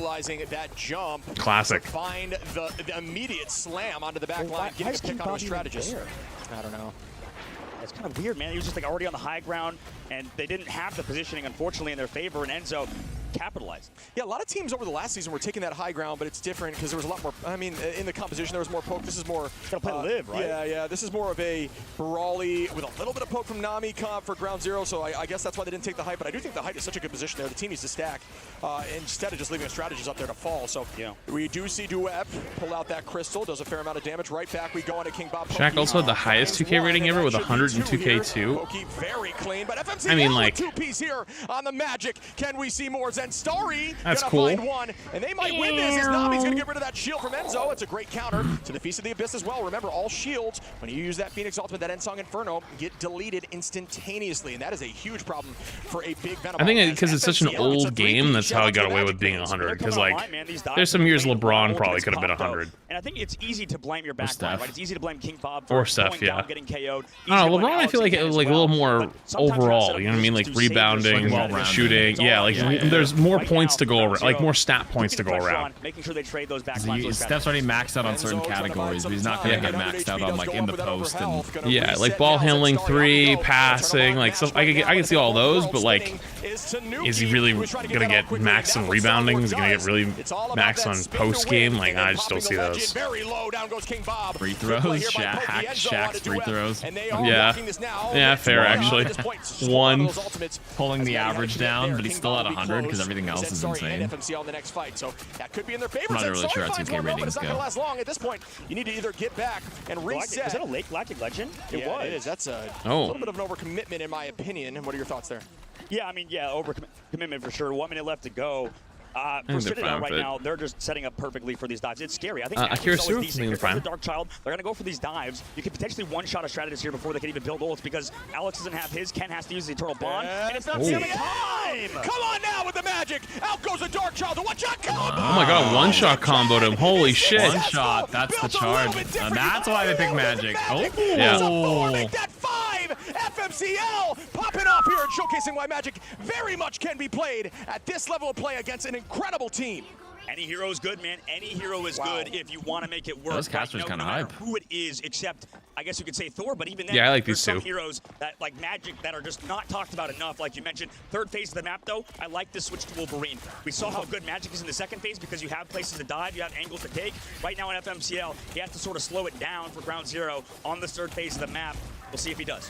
That jump classic. Find the immediate slam onto the back line, getting a pick on a strategist. I don't know. It's kind of weird, man. He was just like already on the high ground, and they didn't have the positioning, unfortunately, in their favor. And Enzo capitalize. Yeah, a lot of teams over the last season were taking that high ground, but it's different because there was a lot more. I mean, in the composition there was more poke. This is more. Gotta play live, right? Yeah. This is more of a brawly with a little bit of poke from Nami for Ground Zero. So I guess that's why they didn't take the height. But I do think the height is such a good position there. The team needs to stack instead of just leaving a strategist up there to fall. So we do see Duep pull out that crystal, does a fair amount of damage. Right back we go on to King Bob. Shaq also had the highest 2K rating ever with 102K2. Pokey very clean, but FMC I mean, like, 2-piece here on the Magic. Can we see more? Zenstarry that's gonna cool. find one, and they might win this as Nami's gonna get rid of that shield from Enzo. It's a great counter to the Feast of the Abyss as well. Remember, all shields, when you use that Phoenix ultimate, that Ensong Inferno, get deleted instantaneously, and that is a huge problem for a big Venom. I think because it's such an old game, that's how I got away with being 100. Because, like, there's some years LeBron probably could have been 100. And I think it's easy to blame your backline, right? It's easy to blame King Bob for Steph, yeah. Getting KO'd. I don't know, LeBron, I feel like a little more overall, you know what I mean? Like rebounding, shooting. Yeah, like there's more points to go around, like more stat points to go around. Making sure they trade those backlines. Steph's already maxed out on certain categories, but he's not going to get maxed out on like in the post. And yeah, like ball handling 3, passing, like stuff. I can see all those, but like, is he really gonna get maxed on rebounding? Is he gonna get really maxed on post game? Like, I just don't see those. Free throws, Shaq's free throws. Yeah, fair actually. 1 pulling the average down, but he's still at 100 because everything else is insane. I'm not really sure how 2K ratings go. At this point, you need to either get back and reset. Was that a Lactic Legend? It was. It is. That's a little bit of an overcommitment in my opinion. And what are your thoughts there? Yeah, I mean, overcommitment for sure. 1 minute left to go. For Citadel right now, they're just setting up perfectly for these dives. It's scary. I think Akira is always decent. the Dark Child, they're going to go for these dives. You can potentially one-shot a strategist here before they can even build ults because Alex doesn't have his. Ken has to use the Eternal Bond. And it's not time! Come on now with the Magic! Out goes the Dark Child. The one-shot combo! Oh my god, one-shot comboed him. Holy shit. One shot, that's the charge. And that's why they pick Magic. Oh, yeah. Make that 5! FMCL popping off here and showcasing why Magic very much can be played at this level of play against an incredible team. Any hero is good, man. Any hero is good if you want to make it work. Those casters kind of hype. Who it is, except I guess you could say Thor, but even then, I like there's these some two heroes that like Magic that are just not talked about enough. Like you mentioned, third phase of the map though, I like this switch to Wolverine. We saw how good Magic is in the second phase because you have places to dive, you have angles to take. Right now in FMCL, he has to sort of slow it down for Ground Zero on this third phase of the map. We'll see if he does.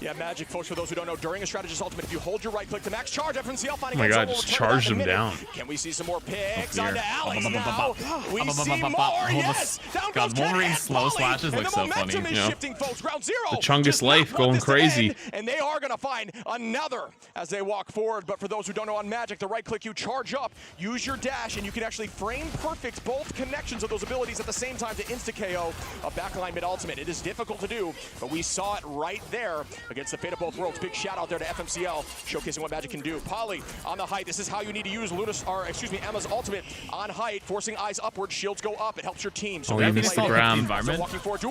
Yeah, Magic, folks, for those who don't know, during a strategist ultimate, if you hold your right click to max charge, FMCL finding oh my god, just charged him down. Can we see some more picks onto Alex now? We see more, yes! Down goes Wolverine's slow slashes look so funny. And the momentum is shifting, folks. Ground Zero. The Chungus life going crazy. And they are going to find another as they walk forward. But for those who don't know on Magic, the right click, you charge up, use your dash, and you can actually frame perfect both connections of those abilities at the same time to insta-KO a backline mid-ultimate. It is difficult to do, but we saw it right there against the fate of both worlds. Big shout out there to FMCL, showcasing what Magic can do. Polly on the height. This is how you need to use Emma's ultimate on height, forcing eyes upward. Shields go up. It helps your team. So you missed the ground. So walking forward,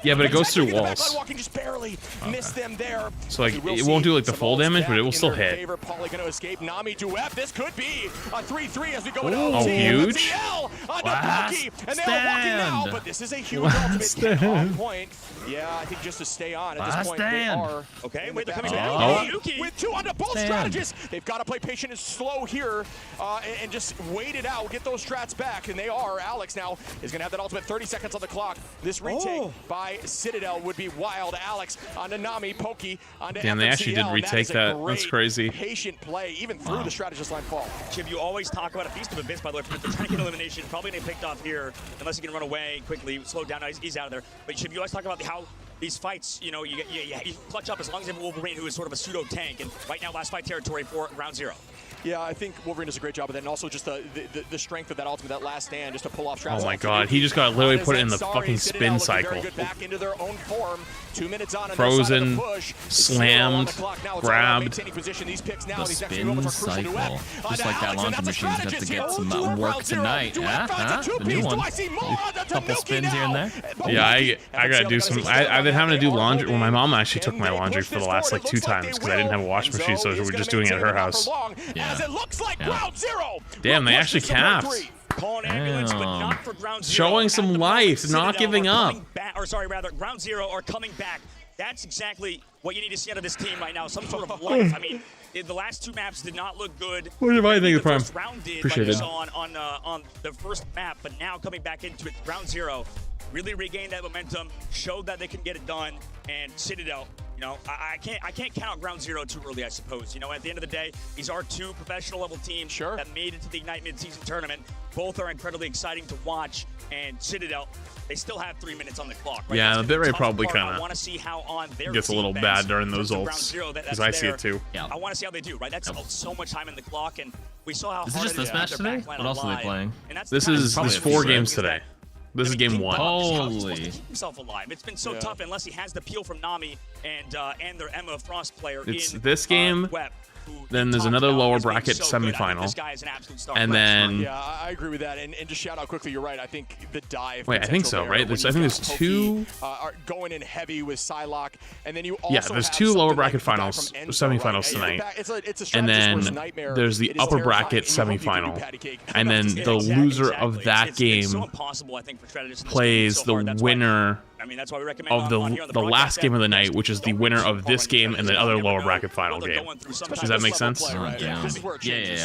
yeah, but it goes through walls. Walking just barely missed them there. So like it won't do like the full damage, but it will still hit. Polly going to escape. Nami Duep. This could be a 3-3 as we go into OT. Huge. And they are walking now, but this is a huge ultimate on point. Yeah, I think just to stay on at this point, they are. Okay, wait, they're coming back. With 2 onto both strategists. They've got to play patient and slow here and just wait it out, get those strats back, and they are. Alex now is going to have that ultimate 30 seconds on the clock. This retake by Citadel would be wild. Alex onto Nami, Pokey onto Damn, they actually did retake that. That's crazy. Patient play, even through the strategist line fall. Chib, you always talk about a Feast of Abyss, by the way. They're trying to get elimination. Probably going to get picked off here, unless he can run away quickly, slow down. He's out of there. But Chib, you always talk about how these fights, you know, you clutch up as long as you have Wolverine, who is sort of a pseudo tank, and right now last fight territory for Ground Zero. Yeah, I think Wolverine does a great job of that, and also just the strength of that ultimate, that last stand, just to pull off strategy. Oh my god, he just got literally put in the fucking spin cycle. Back into their own form. 2 minutes on. Frozen, slammed, grabbed. The spin cycle. Just like that launcher machine's got to get some work tonight. Yeah, the new one. Couple spins here and there. Yeah, I gotta do some. I've been having to do laundry. Well, my mom actually took my laundry for the last like 2 times because I didn't have a wash machine, so we were just doing it at her house. Yeah. Damn, they actually capped. Showing some life, not giving up. Ground Zero are coming back. That's exactly what you need to see out of this team right now. Some sort of life. I mean, the last 2 maps did not look good. What do I think of the Prime? First round did, Appreciate it. On the first map, but now coming back into it, round 0, really regained that momentum, showed that they can get it done, and Citadel. You know, I can't count ground 0 too early, I suppose. You know, at the end of the day, these are 2 professional level teams that made it to the Ignite mid-season tournament. Both are incredibly exciting to watch, and Citadel, they still have 3 minutes on the clock. Right? Yeah, the bit rate probably kind of gets a little bad during those ults, because I see it too. Yeah. I want to see how they do, right? That's so much time in the clock, and we saw how Is it hard just this match today? What else are they playing? There's 4 games today. This is game 1. Holy. To keep himself alive. It's been so tough unless he has the peel from Nami and their Emma Frost player. It's this game. Then there's another lower bracket semifinal, and then yeah, I agree with that. And just shout out quickly, you're right. I think the dive. Wait, I think so, right? I think there's 2 are going in heavy with Psylocke, and then you also there's 2 lower bracket finals, semifinals tonight, and then there's the upper bracket semifinal, and then the loser of that game plays the winner of the last game of the night, which is the winner of this game and the other lower bracket final game. Does that make sense? Yeah.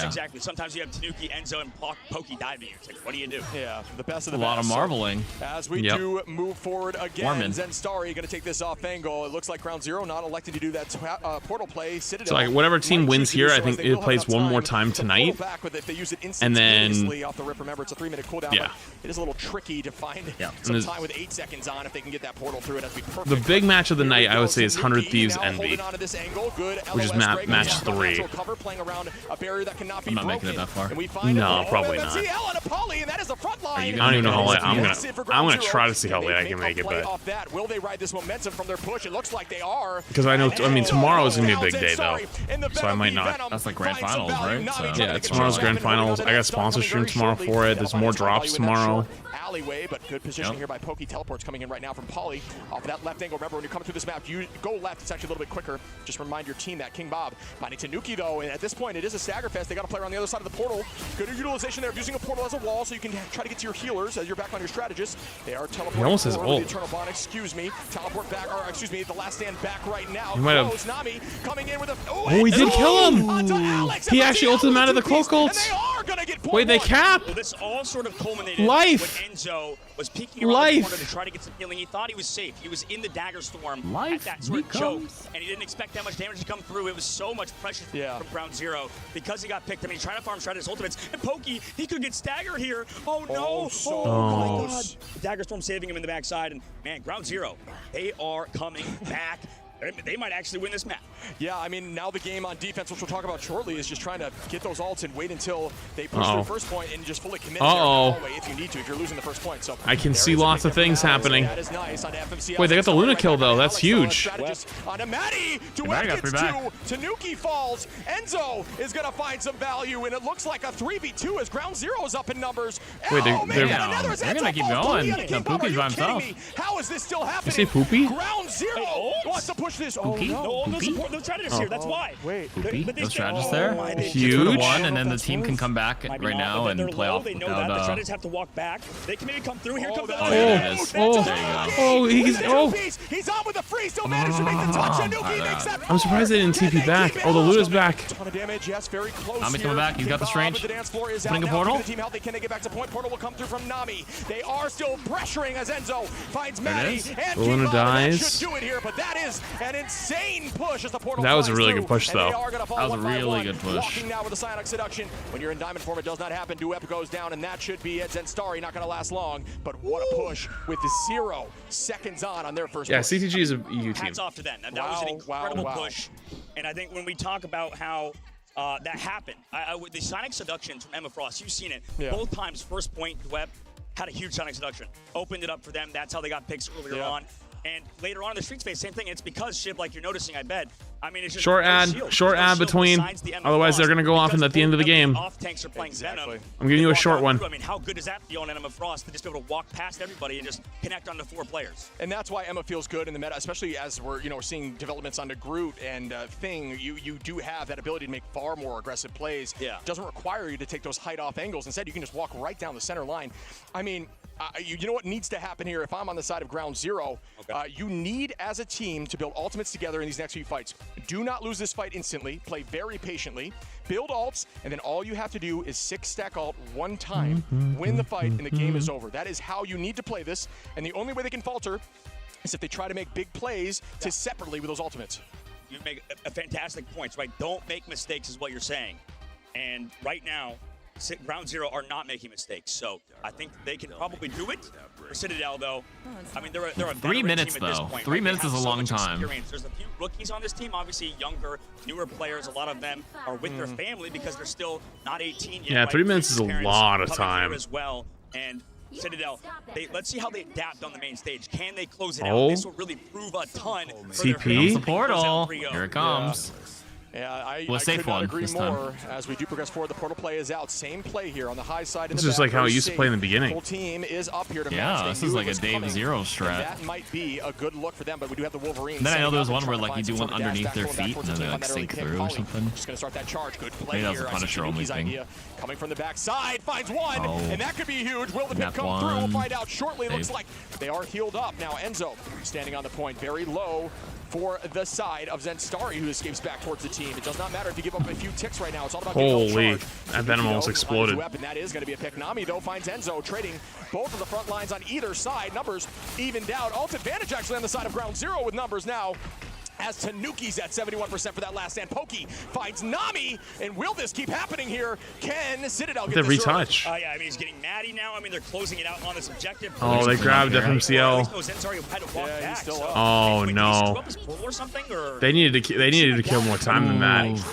Exactly. Sometimes you have Tanuki, Enzo, and Pokey diving. It's like, what do you do? Yeah, the best of the best. A lot of marbling. As we do move forward again, Zenstari going to take this off angle. It looks like ground 0 not electing to do that portal play. Citadel, so like whatever team wins here, I think it plays one more time tonight, and then off the rip. Remember, it's a 3-minute cooldown. Yeah. It is a little tricky to find some time with 8 seconds on if they can get that portal through it. The big match of the night, I would say, is 100 Thieves Envy, which is match 3. I'm not making it that far. No, probably not. I don't even know how late. I'm gonna try to see how late I can make it, but will they ride this momentum from their push? It looks like they are. Because I know, I mean, tomorrow is gonna be a big day though, so I might not. That's like grand finals, right? So. Yeah, tomorrow's grand finals. I got sponsor stream tomorrow for it. There's more drops tomorrow. Alleyway, but good position here by Pokey. Teleports coming in right now from Polly off of that left angle. Remember, when you come through this map, you go left. It's actually a little bit quicker. Just remind your team that. King Bob finding Tanuki though, and at this point it is a stagger fest. They got to play around the other side of the portal. Good utilization there of using a portal as a wall, so you can try to get to your healers as you're back on your strategist. They are teleporting. He almost has ult. The Eternal Bond, excuse me. Teleport back, or excuse me, the last stand back right now. He might have. Nami coming in with a. Oh, he did kill him. He actually ulted him out of the cloak ult. Wait, they cap. Well, this all sort of culminated Life. when Enzo was peeking around the corner to try to get some healing. He thought he was safe. He was in the dagger storm at that sort of choke, and he didn't expect that much damage to come through. It was so much pressure from ground 0 because he got picked. I mean, he's trying to farm his ultimates. And Pokey, he could get staggered here. Oh no! Oh my God! The dagger storm saving him in the backside, and man, ground 0, they are coming back. They might actually win this map. Yeah, I mean, now the game on defense, which we'll talk about shortly, is just trying to get those ults and wait until they push their first point and just fully commit there in the hallway if you need to, if you're losing the first point. So I can see lots of things happening. That is nice on FMC. Wait, they got the Luna kill though. That's huge. On a Maddie, Duet gets 2. Tanuki falls. Enzo is going to find some value, and it looks like a 3v2 as ground 0 is up in numbers. Wait, they're going to keep going. No, Poopy's by himself. How is this still happening? You see Poopy? Ground 0 wants to push this. Poopy? No, no strategists here. That's why. Wait, no strategists there? Huge. One, and then the team can come back right now and play off. They know that. The strategists have to walk back. They can maybe come through. Here comes the there it is. There you go. He's on with the freeze. Still managed to make the touch. Tanuki makes that. I'm surprised they didn't TP back. Oh, the Luna's back. Ton of damage. Yes, very close. Nami's coming back. He's got the strange. Putting a portal. The team healthy. Can they get back to point? Portal will come through from Nami. They are still pressuring as Enzo finds Maddie. And Luna dies. Should do it here, but that is an insane push as the portal. That was a really good push, though. That was a really good push. Walking now with the Psionic Seduction. When you're in Diamond form, it does not happen. Duep goes down, and that should be it. Zenstari not going to last long, but what a push with the 0 seconds on their first push. CTG is a EU team. Hats off to them. That was an incredible push. And I think when we talk about how that happened, with the Sonic Seductions from Emma Frost, you've seen it. Both times, first point, Duep had a huge Sonic Seduction. Opened it up for them. That's how they got picks earlier on. And later on in the street space, same thing. It's because Shiv, like you're noticing, I bet. I mean, it's just short ad between. Otherwise, they're gonna go off at the end of the game. Off tanks are playing Venom. I'm giving you a short one. I mean, how good does that feel on Emma Frost to just be able to walk past everybody and just connect onto 4 players? And that's why Emma feels good in the meta, especially as we're seeing developments onto Groot and Thing. You do have that ability to make far more aggressive plays. Yeah. Doesn't require you to take those height off angles. Instead, you can just walk right down the center line. I mean, You know what needs to happen here if I'm on the side of Ground Zero? You need, as a team, to build ultimates together in these next few fights. Do not lose this fight instantly. Play very patiently. Build ults, and then all you have to do is 6-stack ult one time, win the fight, and the game is over. That is how you need to play this, and the only way they can falter is if they try to make big plays to separately with those ultimates. You make a fantastic points, right? Don't make mistakes is what you're saying. And right now, Ground Zero are not making mistakes, so I think they can probably do it. For Citadel, though, I mean, they're a 3 minutes, team at this though. point, 3 right? minutes is a long time. There's a few rookies on this team, obviously younger, newer players. A lot of them are with their family because they're still not 18 yet. Yeah, right? 3 minutes is a lot of Coming time. here as well, and Citadel, let's see how they adapt on the main stage. Can they close it out? This will really prove a ton. CP? The portal. Here it comes. Yeah, I safe could not one agree this more. As we do progress forward, the portal play is out. Same play here on the high side. This is like how it used to play in the beginning. Full team is up here to Yeah, this is like a Dave Zero strat. That might be a good look for them, but we do have the Wolverine. And then I know there was one where like you do one underneath their feet and then they like sink through or something. Just gonna start that charge. Good play Maybe that was here. a Punisher only thing. Coming from the backside, finds one, and that could be huge. Will the pick come through? We'll find out shortly. Looks like they are healed up now. Enzo standing on the point, very low for the side of Zenstari, who escapes back towards the team. It does not matter if you give up a few ticks right now. It's all about holy, that Venom almost exploded. And that is going to be a pick. Nami, though, finds Enzo trading both of the front lines on either side. Numbers evened out. Ult advantage actually on the side of Ground Zero with numbers now. As Tanuki's at 71% for that last stand. Pokey finds Nami, and will this keep happening here? Can Citadel get the this retouch? Yeah, I mean, he's getting Maddie now. I mean, they're closing it out on this objective. Oh, they grabbed FMCL. Oh no. They needed to kill more time than that.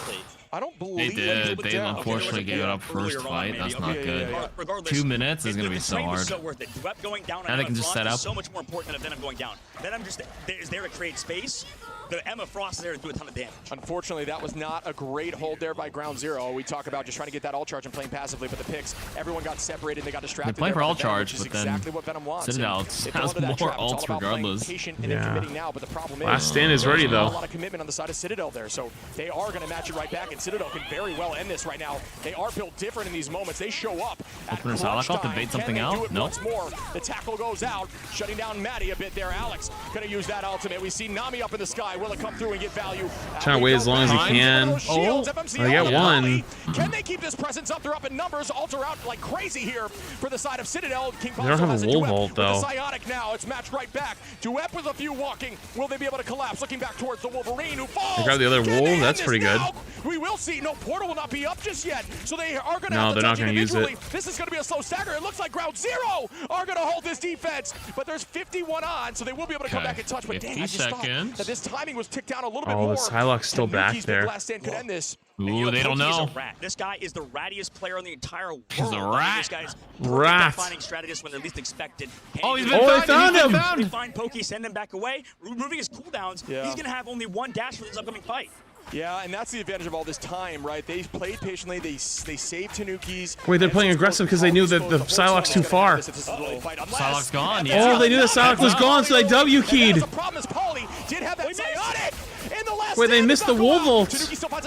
I don't believe they did. They unfortunately gave it up first fight. That's not good. 2 minutes is going to be so hard. Now they can just set up. So much more important than Venom going down. Venom just is there to create space. The Emma Frost is there to do a ton of damage. Unfortunately, that was not a great hold there by Ground Zero. We talk about just trying to get that ult charge and playing passively, but the picks, everyone got separated, they got distracted. They play for ult charge, but then exactly what Venom wants. Citadel has more ults regardless. Yeah. Now, but the problem Last stand is ready though. A lot of commitment on the side of Citadel there, so they are going to match it right back, and Citadel can very well end this right now. They are built different in these moments. They show up at Opener Salakov to bait something out. Nope. More. The tackle goes out, shutting down Maddie a bit there. Alex going to use that ultimate. We see Nami up in the sky. Will it come through and get value? Trying to wait as long as he can. Oh, they got one. Can they keep this presence up? They're up in numbers. Ults are out like crazy here for the side of Citadel. King they don't have a wolf ult though. Psionic now. It's matched right back. Duep with a few walking. Will they be able to collapse? Looking back towards the Wolverine who falls. They grab the other wolf. That's pretty good. We will see. No, portal will not be up just yet. So they are going to No, they're not going to use it. This is going to be a slow stagger. It looks like Ground Zero are going to hold this defense. But there's 51 on, so they will be able to come back and touch. But dang, I just thought that this timing was ticked down a little bit more. Oh, the Psylocke's still back there. Last stand could end this. Ooh, they don't know. This guy is the rattiest player in the entire world. He's a rat. This guy's rat. finding strategists when they're least expected. Oh, he's been found. They found him. They find Pokey, send him back away, removing his cooldowns. He's going to have only one dash for this upcoming fight. Yeah, and that's the advantage of all this time, right? They played patiently. They saved Tanuki's. Wait, they're playing aggressive because they knew that the Psylocke's too far. Psylocke's gone. Yeah. Oh, they knew the Psylocke was gone, so they W keyed. The problem is Paulie did have that Psionic in the last. Wait, they missed the wolf ult.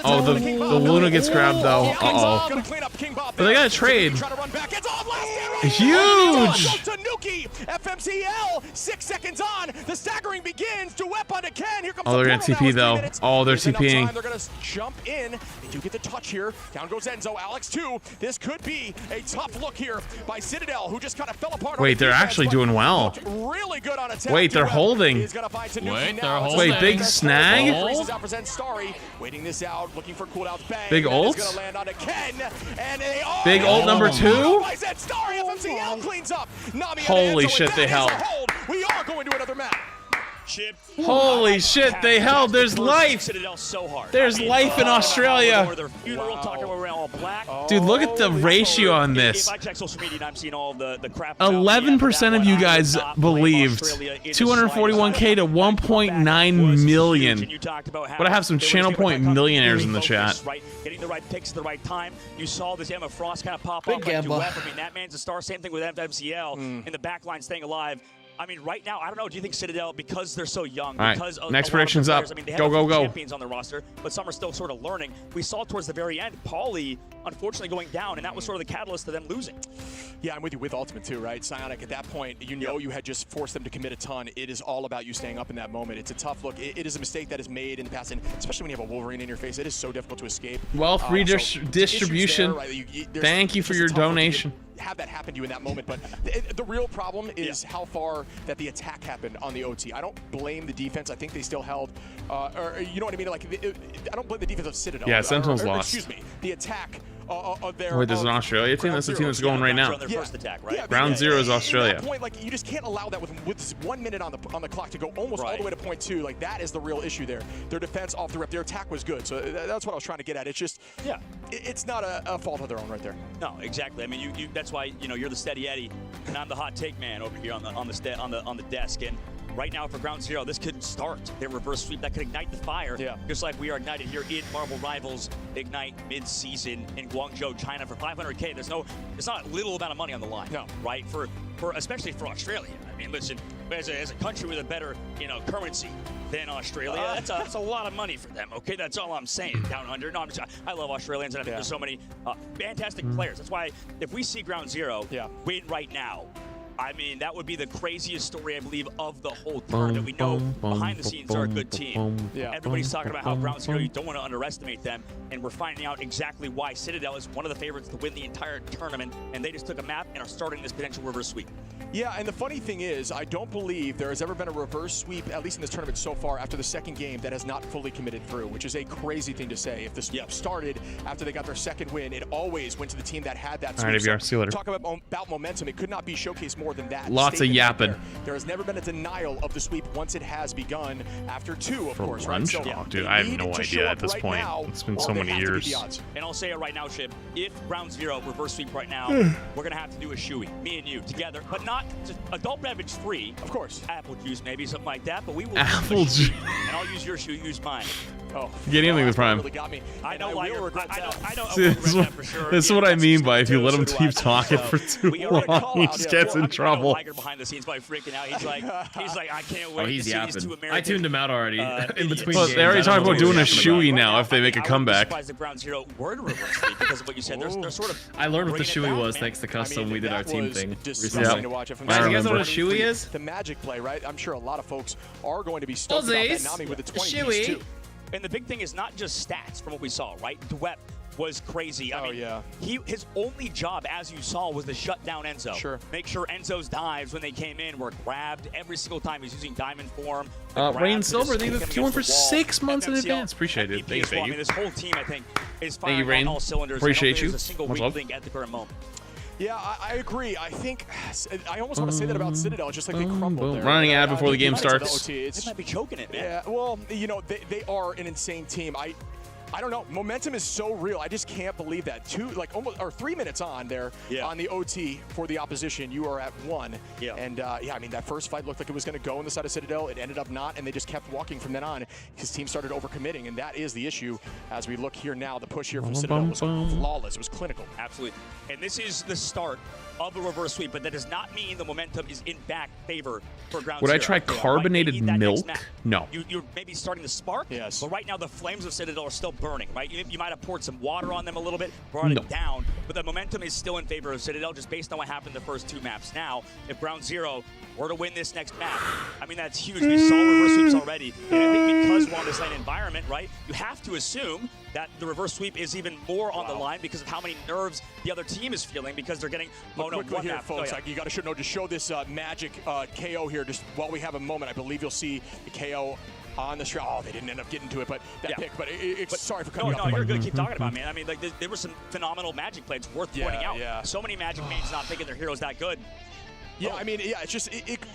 Oh, the Luna gets grabbed though. Uh-oh. But they got to trade. Huge. Tanuki, FMCL, 6 seconds on. The staggering begins. Duep onto Ken. Here comes oh, they're going to TP though. Oh, they're TPing. They're going to jump in. They do get the touch here. Down goes Enzo. Alex too. This could be a tough look here by Citadel, who just kind of fell apart. Wait, they're actually doing well. Really good on attack. Wait, they're holding. Wait, they're holding. Wait, big snag. Waiting this out, looking for cooldowns. Bang. Big ult. Gonna land onto Ken, and they are. Big ult number 2. FMCL cleans up. Holy shit, they held. We are going to another map. Chip. Holy shit, they held. There's life. There's life in Australia. Dude, look at the ratio on this. 11% of you guys believed 241K to 1.9 million. But I have some channel point millionaires in the chat. Getting the right picks at the right time. You saw this Emma Frost kind of pop Big up. gamble. I mean, that man's a star. Same thing with FMCL in the back line staying alive. I mean, right now, I don't know. Do you think Citadel, because they're so young, All right, because next prediction's up. I mean, they go, have go, go. champions on the roster, but some are still sort of learning. We saw towards the very end, Pauly, unfortunately, going down, and that was sort of the catalyst to them losing. Yeah, I'm with you with Ultimate too, right? Psionic, at that point, you know you had just forced them to commit a ton. It is all about you staying up in that moment. It's a tough look. It is a mistake that is made in the past, and especially when you have a Wolverine in your face, it is so difficult to escape. Wealth redistribution. There, right? Thank you for your donation. Have that happen to you in that moment, but the real problem is how far that the attack happened on the OT. I don't blame the defense. I think they still held, or you know what I mean? Like, I don't blame the defense of Citadel. Yeah, Sentinels lost. Excuse me, the attack of their. Wait, there's an Australia team. That's the team that's going right now. First attack, right? Yeah, Ground zero is Australia. At that point, like, you just can't allow that with 1 minute on the clock to go almost all the way to point 2. Like, that is the real issue there. Their defense off the rip, their attack was good. So that's what I was trying to get at. It's just, it's not a fault of their own right there. No, exactly. I mean, you that's why you're the steady Eddie, and I'm the hot take man over here on the desk. And right now for Ground Zero, this could start their reverse sweep. That could ignite the fire, just like we are ignited here in Marvel Rivals Ignite mid-season in Guangzhou, China for 500K. There's not a little amount of money on the line, right? For especially for Australia. I mean, listen, as a country with a better currency than Australia, that's a lot of money for them. Okay, that's all I'm saying. Down under. No, I love Australians, and I think there's so many fantastic players. That's why if we see Ground Zero win right now, I mean, that would be the craziest story, I believe, of the whole tournament. We know behind the scenes they're a good team. Everybody's talking about how Ground Zero, you don't want to underestimate them, and we're finding out exactly why Citadel is one of the favorites to win the entire tournament, and they just took a map and are starting this potential reverse sweep. Yeah, and the funny thing is, I don't believe there has ever been a reverse sweep, at least in this tournament so far, after the second game that has not fully committed through, which is a crazy thing to say. If the sweep started after they got their second win, it always went to the team that had that sweep. All right, ABR, see you later. Talk about momentum. It could not be showcased more than that. Lots of yapping. There has never been a denial of the sweep once it has begun after 2, of course. Right? So, dude, I have no idea at this point. It's been so many years. And I'll say it right now, Shib. If Ground Zero reverse sweep right now, we're going to have to do a shoey, me and you, together, but not just adult beverage free. Of course. Apple juice, maybe, something like that, but we will apple juice. And I'll use your shoe, use mine. Oh, get anything with Prime. Really got me. I know why you're regret that. I know. This is what I mean by if you let him keep talking for too long, he just gets in trouble. Behind the scenes by freaking out. He's like, I can't wait. Oh, he's yapping. I tuned him out already. In between games. They already talked about doing a shoey now if they make a comeback. I'm surprised the Ground Zero were to reverse sweep because of what you said. They're sort of. I learned what the shoey was thanks to Custom. We did our team thing. Disgusting to watch. You guys know what a shoey is? The Magic play, right? I'm sure a lot of folks are going to be stoked about that Nami with the 20 piece too. And the big thing is not just stats from what we saw, right? Dwep was crazy. I mean, his only job, as you saw, was to shut down Enzo. Sure. Make sure Enzo's dives when they came in were grabbed every single time he's using diamond form. Rain Silver, thank you for queuing for 6 months in advance. Appreciate it. Thank you. I mean, this whole team, I think, is firing on all cylinders. Appreciate you. There's a single weak link at the current moment. Yeah, I agree. I think I almost want to say that about Citadel, just like they crumbled there. Running ad before the game starts. They might be choking it, man. Yeah, well, they are an insane team. I don't know. Momentum is so real. I just can't believe that. 3 minutes on there on the OT for the opposition. You are at 1. Yeah. And I mean, that first fight looked like it was going to go on the side of Citadel. It ended up not, and they just kept walking from then on. His team started overcommitting, and that is the issue. As we look here now, the push here from Citadel was flawless. It was clinical. Absolutely. And this is the start of the reverse sweep, but that does not mean the momentum is in back favor for Ground Zero. Would I try carbonated milk? No. You're maybe starting to spark, but right now the flames of Citadel are still burning, right? You might have poured some water on them a little bit, brought it down, but the momentum is still in favor of Citadel just based on what happened the first 2 maps. Now, if Ground Zero were to win this next map, I mean, that's huge. We saw reverse sweeps already, and I think because we're on this lane environment, right, you have to assume that the reverse sweep is even more on the line because of how many nerves the other team is feeling because they're getting quickly here, folks. You got to just show this Magic KO here just while we have a moment. I believe you'll see the KO on the stream. Oh, they didn't end up getting to it, but that pick. But sorry for cutting off. No, you're good. Keep talking about it, man. I mean, like there were some phenomenal Magic plays worth pointing out. Yeah. So many Magic mains not thinking their heroes that good. Yeah, I mean, it's just,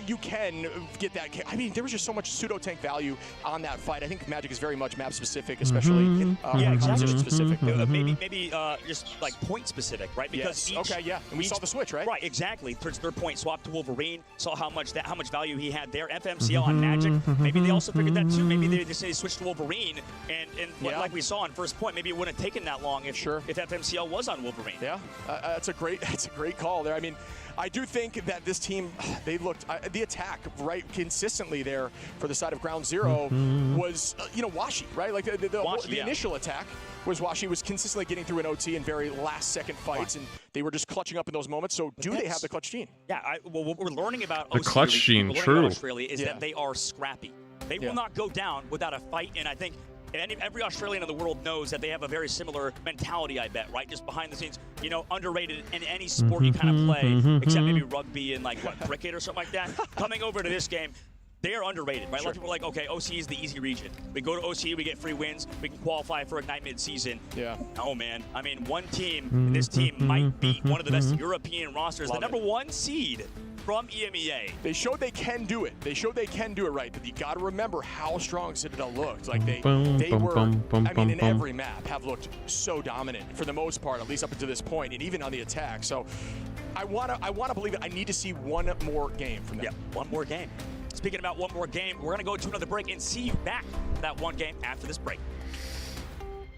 you can get that. I mean, there was just so much pseudo-tank value on that fight. I think Magic is very much map-specific, especially position-specific. Maybe just like point-specific, right? Because and we saw the switch, right? Right, exactly. Towards third point, swap to Wolverine, saw how much value he had there. FMCL on Magic, maybe they also figured that too. Maybe they just switched to Wolverine, and like we saw on first point, maybe it wouldn't have taken that long if FMCL was on Wolverine. Yeah, that's a great call there. I mean, I do think that this team, they looked, the attack, right, consistently there for the side of Ground Zero was, you know, washy, right? Like the initial attack was washy, was consistently getting through an OT in very last-second fights, and they were just clutching up in those moments. So do they have the clutch gene? Yeah, well, what we're learning about the clutch gene, true, Australia is that they are scrappy. They will not go down without a fight, and I think every Australian in the world knows that they have a very similar mentality, I bet, right? Just behind the scenes, you know, underrated in any sport you kind of play, except maybe rugby and, like, what, cricket or something like that. Coming over to this game, they are underrated, right? A lot of people are like, okay, OC is the easy region. We go to OC, we get free wins, we can qualify for Ignite mid-season. Yeah. Oh, man. I mean, one team, this team might beat one of the best European rosters, the #1 seed from EMEA. They showed they can do it. They showed they can do it, right? But you got to remember how strong Citadel looked. Like they were, I mean, in every map have looked so dominant for the most part, at least up until this point, and even on the attack. So I wanna believe it. I need to see one more game from them. Yeah, one more game. Speaking about one more game, we're gonna go to another break and see you back for that one game after this break.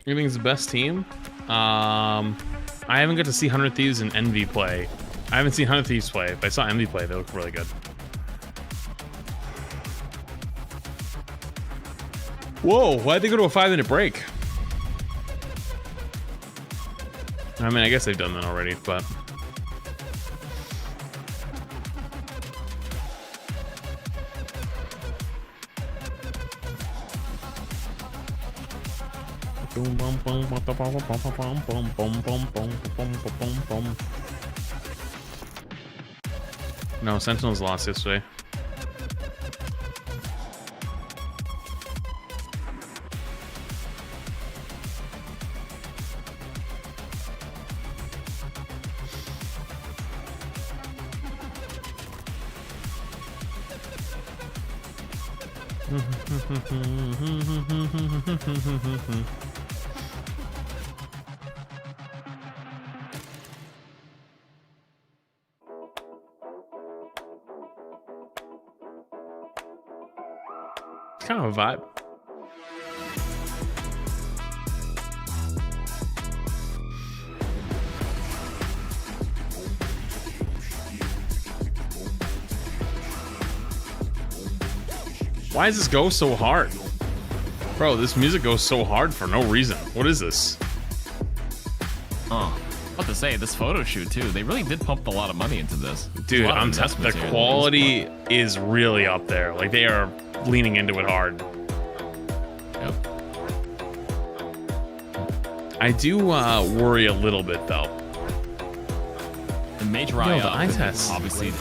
You think it's the best team? I haven't got to see 100 Thieves and Envy play. I haven't seen 100 Thieves play, but I saw Envy play. They look really good. Whoa, why'd they go to a 5-minute break? I mean, I guess they've done that already, but... No, Sentinels lost yesterday. Kind of a vibe. Why does this go so hard? Bro, this music goes so hard for no reason. What is this? What to say, this photo shoot too, they really did pump a lot of money into this. Dude, I'm telling you, the quality is really up there. Like, they are leaning into it hard. Yep. I do worry a little bit though. The major eye test obviously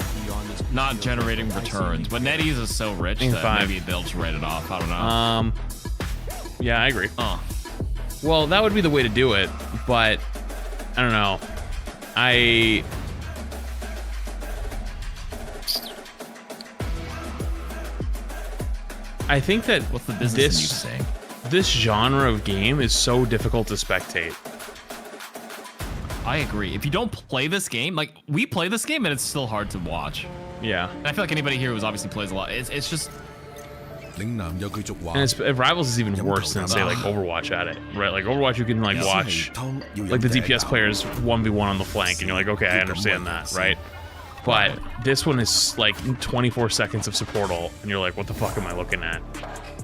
not generating returns, but NetEase is so rich that maybe they'll just write it off. I don't know. Yeah, I agree. Well, that would be the way to do it, but I don't know. I think that what's the business in you saying? This genre of game is so difficult to spectate. I agree. If you don't play this game, like we play this game and it's still hard to watch. Yeah. And I feel like anybody here who obviously plays a lot, it's just. And Rivals is even worse than, say, like Overwatch at it, right? Like Overwatch, you can like watch like the DPS players 1v1 on the flank, and you're like, okay, I understand that, right? But this one is like 24 seconds of support ult, and you're like, what the fuck am I looking at?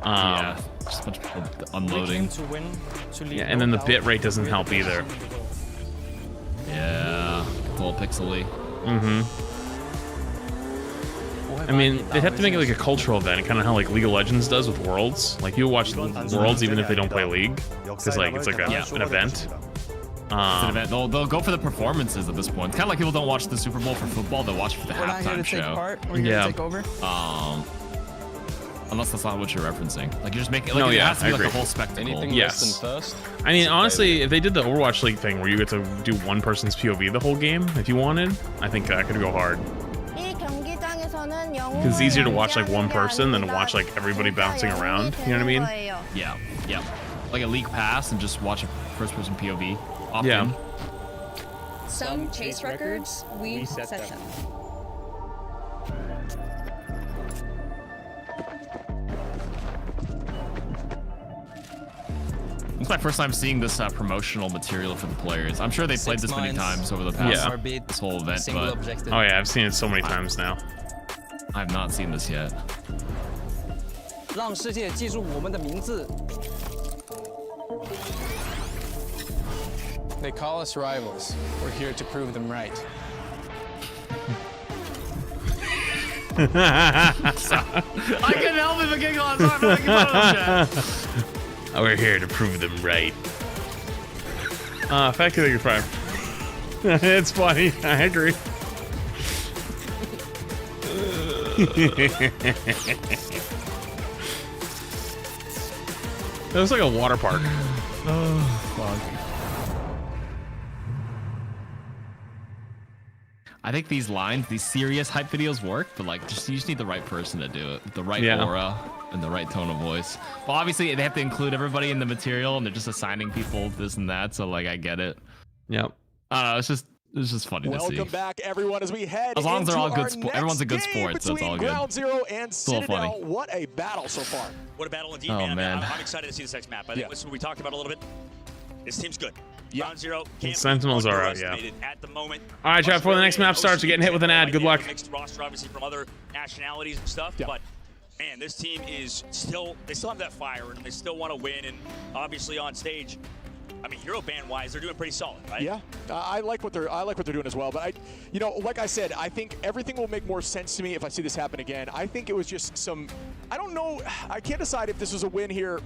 Yeah, just a bunch of people unloading. Yeah, and then the bit rate doesn't help either. Yeah, a little pixely. I mean, they'd have to make it like a cultural event, kind of how like League of Legends does with Worlds. Like, you'll watch Worlds even if they don't play League, because like it's like an event. It's an event. They'll go for the performances at this point. It's kind of like people don't watch the Super Bowl for football; they'll watch it for the halftime show. We're here to take over. Unless that's not what you're referencing. Like, you're just making. Like, it has to be like a whole spectacle. Anything less than first? I mean, honestly, if they did the Overwatch League thing where you get to do one person's POV the whole game, if you wanted, I think that could go hard. Because it's easier to watch like one person than to watch like everybody bouncing around. You know what I mean? Yeah, yeah. Like a league pass and just watch a first-person POV. Yeah. Some chase records, we set them. It's my first time seeing this promotional material for the players. I'm sure they played this many times over the past this whole event, but oh yeah, I've seen it so many times now. I've not seen this yet. 让世界记住我们的名字。 They call us rivals. We're here to prove them right. I couldn't help it but giggle. I'm sorry for making fun of them, chat. We're here to prove them right. Fact you're fine. It's funny. I agree. It looks like a water park. Oh, fuck. I think these lines, these serious hype videos work, but like, you just need the right person to do it, the right aura and the right tone of voice. Well, obviously they have to include everybody in the material, and they're just assigning people this and that. So like, I get it. Yep. I don't know. It's just funny to see. Welcome back, everyone, as we head. As long as they're all good, everyone's a good sport, so it's all good. Ground Zero and Citadel. What a battle so far. What a battle indeed, man. I'm excited to see this next map. I think this is what we talked about a little bit. This team's good. Ground Zero. Sentinels are out, yeah. At the moment. All right, chat. Before the next map starts, you're getting hit with an ad. Good luck. Mixed roster, obviously, from other nationalities and stuff, but man, this team is still. They still have that fire, and they still want to win. And obviously, on stage, I mean, hero band wise, they're doing pretty solid, right? Yeah, I like what they're doing as well. But you know, like I said, I think everything will make more sense to me if I see this happen again. I think it was just some. I don't know. I can't decide if this was a win here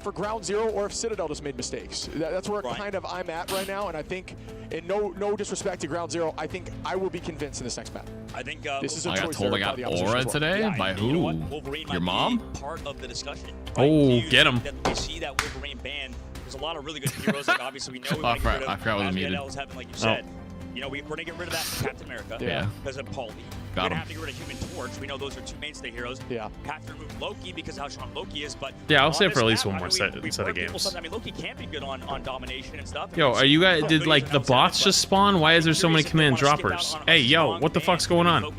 for Ground Zero or if Citadel just made mistakes. That's where kind of I'm at right now, and I think, and no disrespect to Ground Zero, I think I will be convinced in this next map. I think this is a I choice. got told I got aura today. Yeah, by who? You know Wolverine Your mom? Part of the discussion. Oh, get him! That we see that Wolverine ban. There's a lot of really good heroes. Like obviously we know we I forgot what muted. Having, like you said. You know, we're gonna get rid of that Captain America. Because of Paulie. We're gonna have to get rid of Human Torch. We know those are two mainstay heroes. Yeah. Have to remove Loki because of how strong Loki is. But yeah, I'll say for at least one more set of games. I mean, Loki can be good on domination and stuff. Yo, are you guys? Did like the bots just spawn? Why is there so many command droppers? Hey, yo, what the fuck's going on?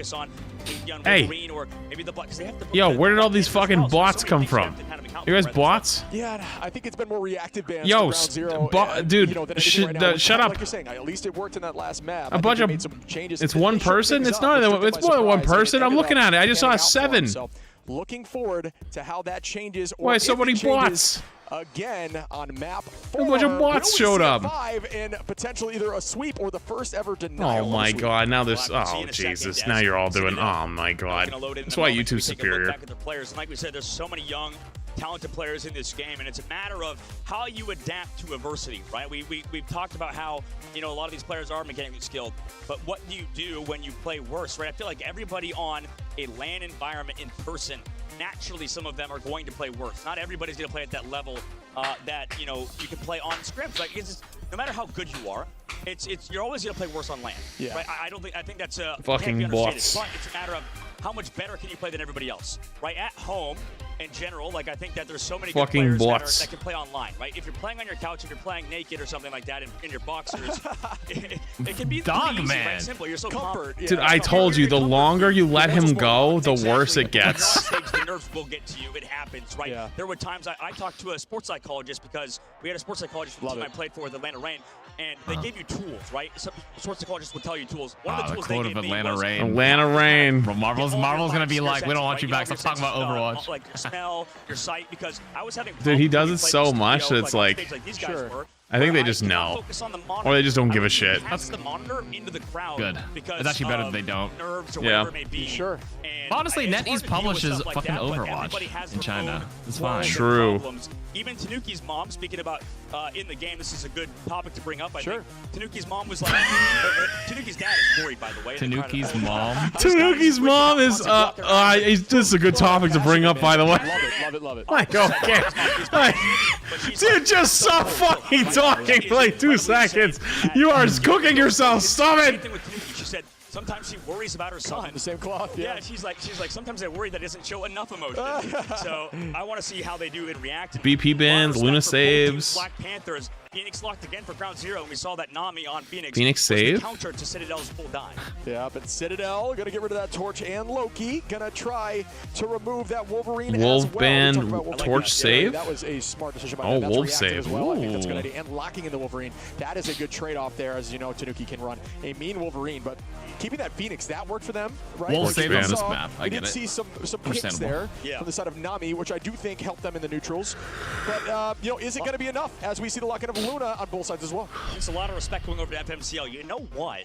Hey. Yo, where did all these fucking bots come from? You guys bots? Yeah, I think it's been more reactive bans. Yo, dude, you know, shut up. Like you're saying, at least it worked in that last map. A bunch of it's one person. It's not. It's more than one person. I'm looking at it. I just saw 7. So, looking forward to how that changes. Why so many bots? Again on map 4. A bunch of bots showed up. 5 and potentially either a sweep or the first ever denial. Oh my god! Now there's Jesus! Now you're all doing. Oh my god! That's why YouTube's superior. Like we said, there's so many young, talented players in this game, and it's a matter of how you adapt to adversity, right? We've talked about how, you know, a lot of these players are mechanically skilled, but what do you do when you play worse, right? I feel like everybody on a LAN environment in person, naturally some of them are going to play worse. Not everybody's going to play at that level that, you know, you can play on scrims. Like, no matter how good you are, you're always going to play worse on LAN. Yeah. Right? I think that's a fucking bots. But it's a matter of how much better can you play than everybody else, right? At home, in general, like I think that there's so many good players that can play online, right? If you're playing on your couch, if you're playing naked or something like that in your boxers, it can be dog easy, man. right? Simple. You're so comfort. Dude, I told you, the longer you let him go, the worse it gets. The nerves will get to you. It happens, right? Yeah. There were times I talked to a sports psychologist because we had a sports psychologist from the team I played for with Atlanta Reign, and they gave you tools, right? Some sports psychologists would tell you tools. One of the tools quote they of gave Atlanta me was, Reign. Atlanta Reign. Marvel's gonna be like, we don't want you back. Stop talking about Overwatch. Like your smell, your sight, because I was having. Dude, he does it so much that it's like. I think they just know, or they just don't give a shit. That's the monitor into the crowd. Good. It's actually better if they don't. Yeah. Sure. Honestly, NetEase publishes fucking Overwatch in China. It's fine. True. Even Tanuki's mom, speaking about in the game, this is a good topic to bring up, I think. Tanuki's mom was like, Tanuki's dad is worried, by the way. Tanuki's mom? Tanuki's mom is, this is a good topic to bring up, by the way. Love it. Like, okay. Dude, just stop fucking talking for like 2 seconds. You are cooking yourself. Stop it. She said, sometimes she worries about her son. The same cloth. Yeah. She's like, sometimes I worry that doesn't show enough emotion. So I want to see how they do in react. BP bans, Luna saves. Black Panthers Phoenix locked again for ground zero, and we saw that Nami on Phoenix. Phoenix save. Counter to Citadel's full dive. Yeah, but Citadel gonna get rid of that torch, and Loki gonna try to remove that Wolverine Wolf as well. band torch save. That was a smart decision by Oh, them. Wolf That's save. as well. I think that's a good idea. And locking in the Wolverine, that is a good trade-off there. As you know, Tanuki can run a mean Wolverine, but keeping that Phoenix, that worked for them, right? Wolf save on this saw, map. I we get did it. see some kicks there from the side of Nami, which I do think helped them in the neutrals. But you know, is it going to be enough as we see the lock-in of Luna on both sides as well? There's a lot of respect going over to FMCL. You know what?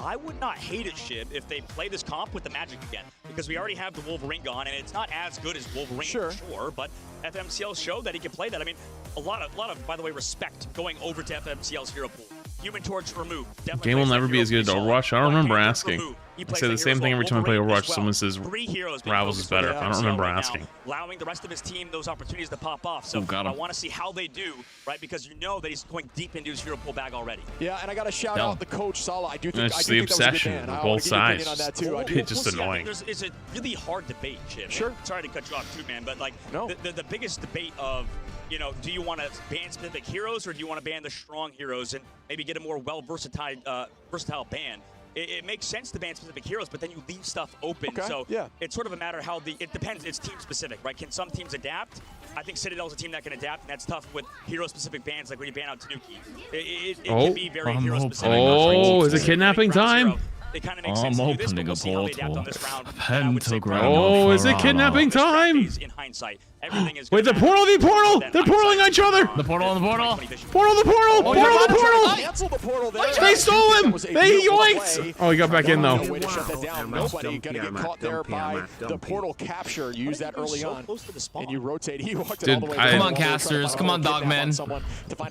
I would not hate it, Shib, if they play this comp with the Magic again, because we already have the Wolverine gone, and it's not as good as Wolverine, for sure, but FMCL showed that he can play that. I mean, a lot of, by the way, respect going over to FMCL's hero pool. Human Torch removed. Game will never be as good as Overwatch. I don't remember asking. I say the same thing every time I play Overwatch. Someone says Rivals is better. I don't remember asking. Allowing the rest of his team those opportunities to pop off. So I want to see how they do, right? Because you know that he's going deep into his hero pool bag already. Yeah, and I got to shout out the coach, Sala. I do think it's the obsession on both sides. It's just annoying. It's a really hard debate, Chip. Sure. Sorry to cut you off too, man, but like the biggest debate of, you know, do you want to ban specific heroes or do you want to ban the strong heroes and maybe get a more versatile ban? It makes sense to ban specific heroes, but then you leave stuff open. So it's sort of a matter how it depends. It's team specific, right? Can some teams adapt? I think Citadel's a team that can adapt, and that's tough with hero-specific bans, like when you ban out Tanuki. It can be very hero-specific. Oh, is it kidnapping time? It kind of makes sense to do this, but we'll see how they adapt on this round. Oh, is it kidnapping time? In hindsight, everything is wait, the portal, the portal! They're portaling each other! The portal on the portal! Portal, the portal! Portal, the portal! Cancel the portal there. They stole him! They yoinked! Oh, he got back in, though. Way to shut that down. Nobody gonna get caught there by the portal capture. Use that early on. And you rotate. He walked it all the way. Come on, casters. Come on, dogmen.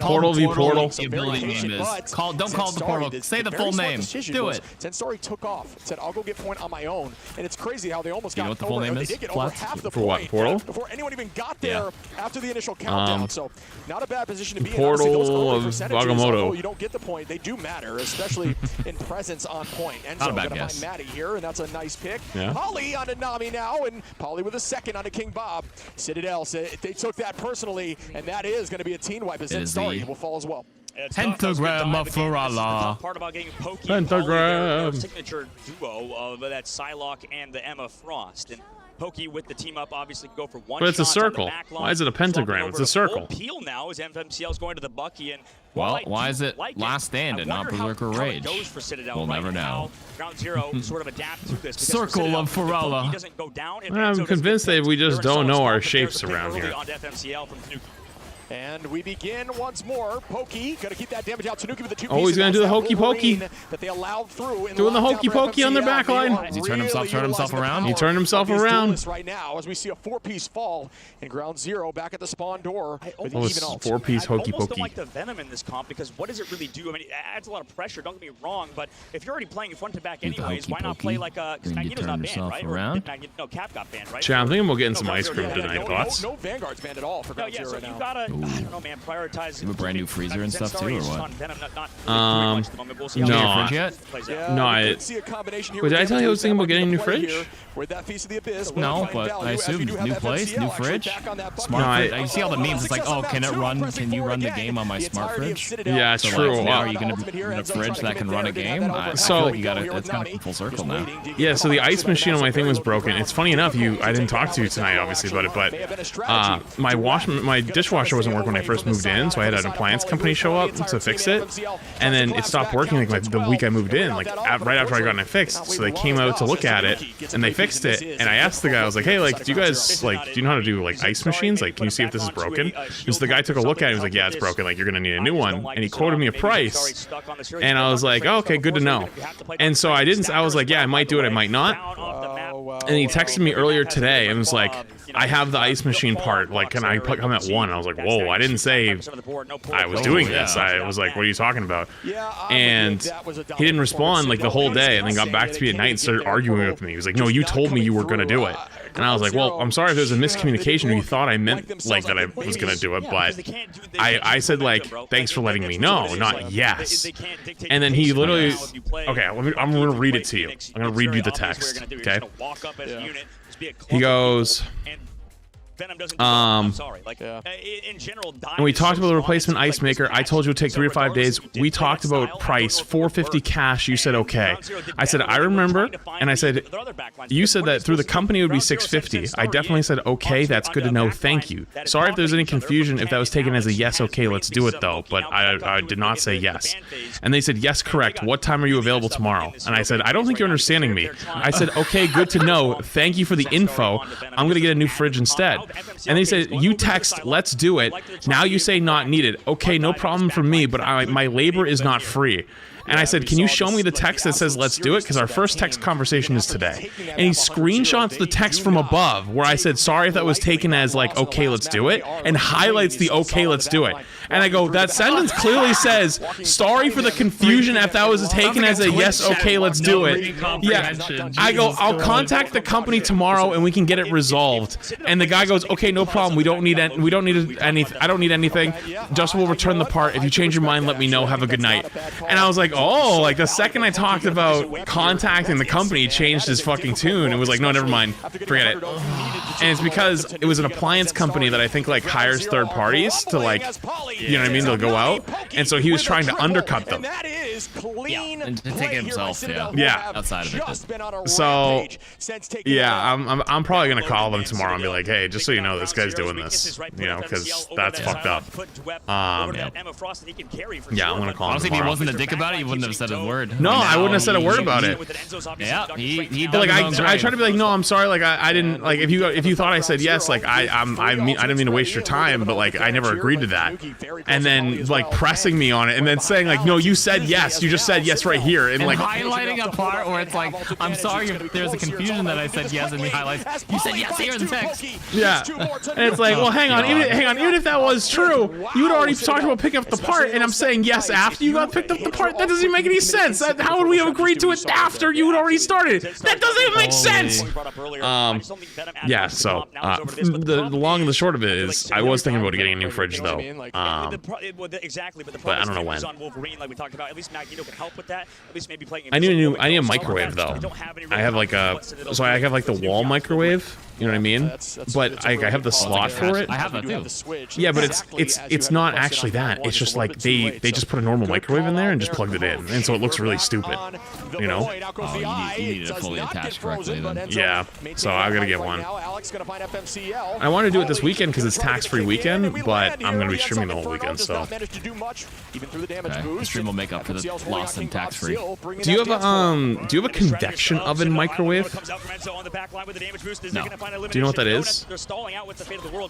Portal v portal. The ability name is. Don't call it the portal. Say the full name. Do it. Sensori took off. Said, I'll go get point on my own. And it's crazy how they almost got over. You know what the full name is? They did get over half the For what, portal? before anyone even got there after the initial countdown. So not a bad position to be in. Portal of Agamotto. You don't get the point. They do matter, especially in presence on point. And so gonna find Maddie here, and that's a nice pick. Polly onto Nami now, and Polly with a second onto King Bob. Citadel said they took that personally, and that is going to be a team wipe. As Zensari will fall as well. Pentagram of Florala. Part about getting Pokey Pentagram. Signature duo of that Psylocke and the Emma Frost. And Pokey with the team up obviously can go for one. But it's a circle. Why is it a pentagram? It's a circle. Peel now as FMCL is going to the Bucky, and well, why is it last stand and not Berserker Rage? We'll never know. Ground zero sort of adapt to this. Circle of Farala. I'm convinced that we just don't know our shapes around here. And we begin once more. Pokey gonna keep that damage out. Tanuki with the 2 pieces. Oh, he's gonna do the hokey pokey. That they allowed through. Doing the hokey pokey on their back line. Does he turn himself around? He turned himself around. Right now, as we see a 4-piece fall in ground zero back at the spawn door. Oh, it's 4-piece hokey I almost don't pokey. like the Venom in this comp because what does it really do? I mean, it adds a lot of pressure. Don't get me wrong, but if you're already playing front to back anyways, why not play like a? Because Magneto's not banned, right? No, Cap got banned, right? Yeah, I'm thinking we're getting some ice cream tonight, bots. No Vanguard's banned at all for ground zero right now. You gotta, I don't know, man. Prioritize. You have a brand new freezer and stuff too, or what? No. Yet? No, did I tell you I was thinking about getting a new fridge? No, but I assume new place, new fridge, smart fridge. I see all the memes. It's like, oh, can you run the game on my smart fridge? Yeah, it's true. Like, are you gonna be in a fridge that can run a game? So like you got it. It's kind of full circle now. Yeah. So the ice machine on my thing was broken. It's funny enough, I didn't talk to you tonight, obviously, about it, but my dishwasher wasn't working when I first moved in, so I had an appliance company show up to fix it, and then it stopped working like the week I moved in, like right after I got it fixed. So they came out to look at it, and they fixed it. And I asked the guy, I was like, hey, like, do you guys, like, do you know how to do, like, ice machines? Like, can you see if this is broken? And so the guy took a look at it, he was like, yeah, it's broken, like, you're gonna need a new one. And he quoted me a price, and I was like, oh, okay, good to know. And so I was like, yeah, I might do it, I might not. And he texted me earlier today and was like, I have the ice machine part, like, can I come at 1? I was like, whoa, I didn't say I was doing this. I was like, what are you talking about? And he didn't respond like the whole day, and then got back to me at night and started arguing with me. He was like, no, you told me you were gonna do it. And I was like, well, I'm sorry if there's a miscommunication, or you thought I meant like that I was gonna do it, but I said like, thanks for letting me know, not yes. And then he literally, okay, I'm gonna read it to you. I'm gonna read you the text, okay? He goes, Venom doesn't do I'm sorry. Like, in general, and we talked about the replacement Ice Maker. I told you it would take 3 to 5 days. We talked about price, 450 cash. You said okay. I said I remember, and I said you said that through the company it would be 650. I definitely said okay. That's good to know. Thank you. Sorry if there's any confusion. If that was taken as a yes, okay, let's do it though. But I did not say yes. And they said yes, correct. What time are you available tomorrow? And I said I don't think you're understanding me. I said okay, good to know. Thank you for the info. I'm gonna get a new fridge instead. And they said you text let's do it. Now you say not needed. Okay, no problem for me, but my labor is not free. And I said, can you show me the text that says let's do it? Because our first text conversation is today. And he screenshots the text from above where I said, sorry if that was taken as like, okay, let's do it, and highlights the okay, let's do it. And I go, that sentence clearly says, sorry for the confusion if that was taken as a yes, okay, let's do it. Yeah. I go, I'll contact the company tomorrow and we can get it resolved. And the guy goes, okay, no problem. We don't need anything. I don't need anything. Justin will return the part. If you change your mind, let me know. Have a good night. And I was like, oh, like the second I talked about contacting the company, he changed his fucking tune and was like, no, never mind, forget it. And it's because it was an appliance company that I think like hires third parties to like, you know what I mean, they'll go out. And so he was trying to undercut them. Yeah, and to take it himself, yeah. Outside of it. So, yeah, I'm probably gonna call them tomorrow and be like, hey, just so you know, this guy's doing this, you know, because that's fucked up. Yeah, I'm gonna call him honestly, if he wasn't a dick about it, he wouldn't have said a word. No, I wouldn't have said a word about it. Yeah, he like I tried to be like, no, I'm sorry, like I didn't like if you thought I said yes, like I didn't mean to waste your time, but like I never agreed to that. And then like pressing me on it, and then saying like, no, you said yes, you just said yes right here, and like highlighting a part where it's like, I'm sorry if there's a confusion that I said yes, and he highlights, you said yes here in the text. Yeah, and it's like, well, hang on, even if that was true, you had already talked about picking up the part, and I'm saying yes after you got picked up the part. That doesn't even make any sense. How would we have agreed to it after you had already started? That doesn't even make sense. Yeah. So the long and the short of it is, I was thinking about getting a new fridge though. But I don't know when. I need a microwave though. I have like I have like the wall microwave. You know what I mean? But I have the slot for it. I have that too. Yeah, but it's not actually that. It's just like they just put a normal microwave in there and just plugged it in, and so it looks really stupid. You know? Oh, you need it fully attached correctly then. Yeah. So I gotta get one. I want to do it this weekend because it's tax-free weekend, but I'm gonna be streaming the whole weekend. So. Okay. The stream will make up for the loss in tax-free. Do you have a convection oven microwave? No. Do you know what that is?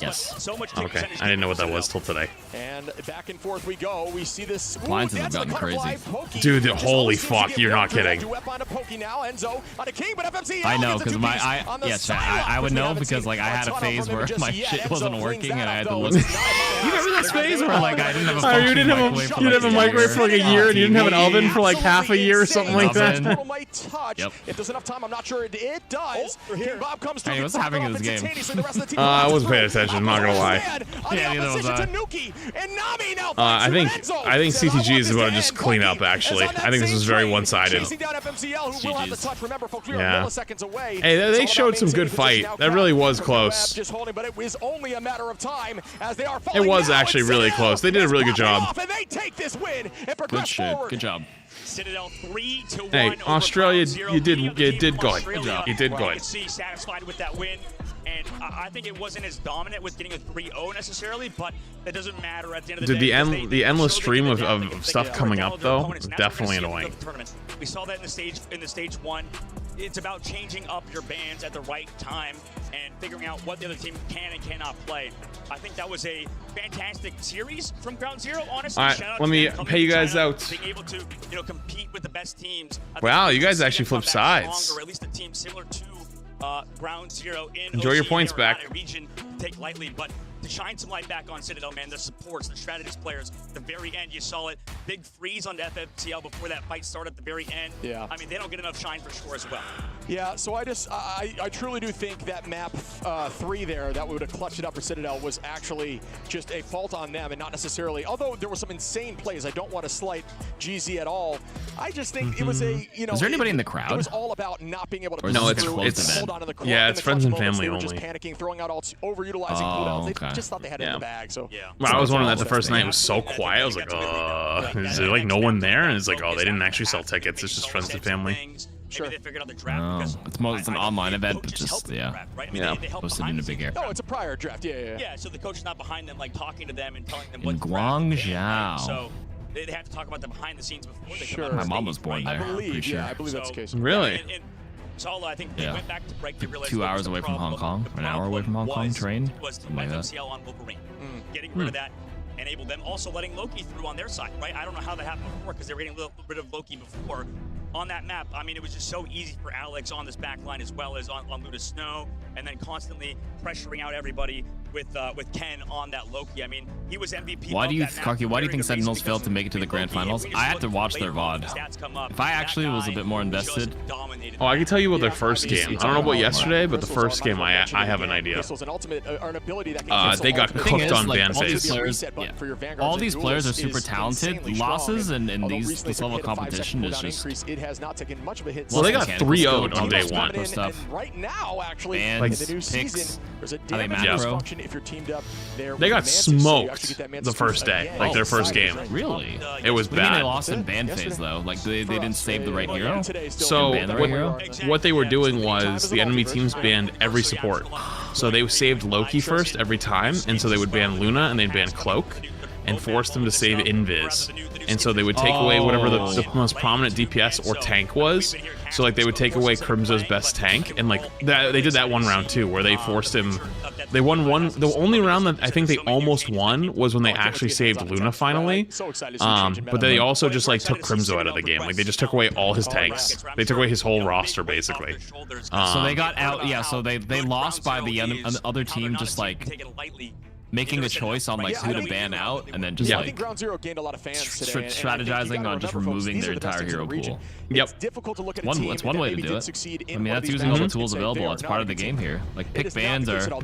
Yes. Okay, I didn't know what that was till today. And back and forth we go. We see this. Appliances have gotten crazy. Dude, holy fuck, you're not kidding. I know, because I would know because like I had a phase where my shit wasn't working and I had to look. You remember this phase where like I didn't have a functioning microwave for like a microwave for like a year and you didn't have an oven for like half a year or something like that? Yep. If there's enough time, I'm not sure it does. Bob comes Hey, what's happening in this game? I wasn't paying attention, I'm not gonna lie. Yeah, neither was I. I think CTG is about to just clean up, actually. I think this was very one-sided. Yeah. Hey, they showed some good fight. That really was close. It was actually really close. They did a really good job. Good shit. Good job. Hey, Australia, you did good. You did good. Satisfied with that win. And I think it wasn't as dominant with getting a 3-0 necessarily, but it doesn't matter at the end of the day. The endless stream of stuff coming up though, definitely annoying. We saw that in the stage 1. It's about changing up your bands at the right time and figuring out what the other team can and cannot play. I think that was a fantastic series from Ground Zero, honestly. All right, let me pay you guys out. Being able to, compete with the best teams. Wow, you guys actually flipped sides. Or at least a team similar to Ground Zero in Enjoy your points back. A region to take lightly, but to shine some light back on Citadel, man, the supports, the strategist players, the very end, you saw it. Big freeze on FFCL before that fight started at the very end. Yeah. I mean, they don't get enough shine for sure as well. Yeah, so I truly do think that map 3 there that would have clutched it up for Citadel was actually just a fault on them and not necessarily, although there were some insane plays. I don't want to slight GZ at all. I just think it was a, you know. Is there anybody in the crowd? It was all about not being able to no, it's hold on to the yeah, it's friends and family only. Just panicking, throwing out ults, overutilizing cooldowns. They just thought they had it in the bag. So well, I was wondering that the first night was so quiet. I was like, is there like no one there? And it's like, oh, they didn't actually sell tickets. It's just friends and family. Sure. They figured out the draft it's an online event, but just posted in a big area. Oh, it's a prior draft. Yeah, so the coach is not behind them, like talking to them and telling them what. In Guangzhou. So they have to talk about the behind the scenes before they come out. My mom was born there. I believe. Sure. Yeah, I believe that's the case. Really? Solo, I think they went back to break. They realized 2 hours away from Hong Kong, an hour away from Hong Kong, train. Was FMCL on Wolverine, getting rid of that. Enabled them, also letting Loki through on their side, right? I don't know how that happened before because they were getting a little bit of Loki before on that map. I mean, it was just so easy for Alex on this back line as well as on Luna Snow, and then constantly pressuring out everybody with Ken on that Loki. I mean, he was MVP. Why do you think Sentinels failed to make it to the grand finals? I had to watch their VOD. If I actually was a bit more invested. Oh, I can tell you about their first game. I don't know about yesterday, but the first game I have an idea. They got cooked on ban phase. All these players are super talented. Losses in this level of competition is just. Well, they got 3-0'd on day one. Right now, actually, Bans, picks, how they macro. They got smoked the first day, like their first game. Really? It was bad. They lost in ban phase though. Like they didn't save the right hero. So what they were doing was the enemy teams banned every support. So they saved Loki first every time, and so they would ban Luna and they'd ban Cloak and force them to save Invis. And so they would take away whatever the most prominent DPS or tank was. So like they would take away Crimzo's best tank, and like they did that one round too, where they forced him. They won one. The only round that I think they almost won was when they actually saved Luna finally. But they also just like took Crimzo out of the game. Like they just took away all his tanks. They took away his whole roster basically. So they got out. Yeah. So they lost by the other team just like making a choice on like who to ban out, and then just like strategizing on just removing their entire hero pool. Yep. That's one way to do it. I mean, that's using all the tools available. It's part of the game here. Like pick bans are a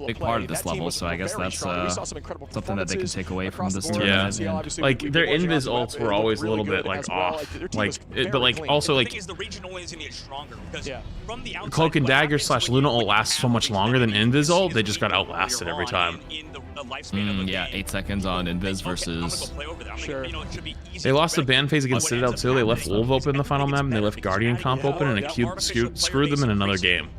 big part of this level, so I guess that's something that they can take away from this tournament. Yeah. Like their invis ults were always a little bit like off, but like also like Cloak and Dagger / Luna ult lasts so much longer than invis ult. They just got outlasted every time. Yeah, 8 seconds on Invis versus. They lost the ban phase against Citadel too. They left Wolf open in the final map, and they left Guardian comp open, and it screwed them in another game.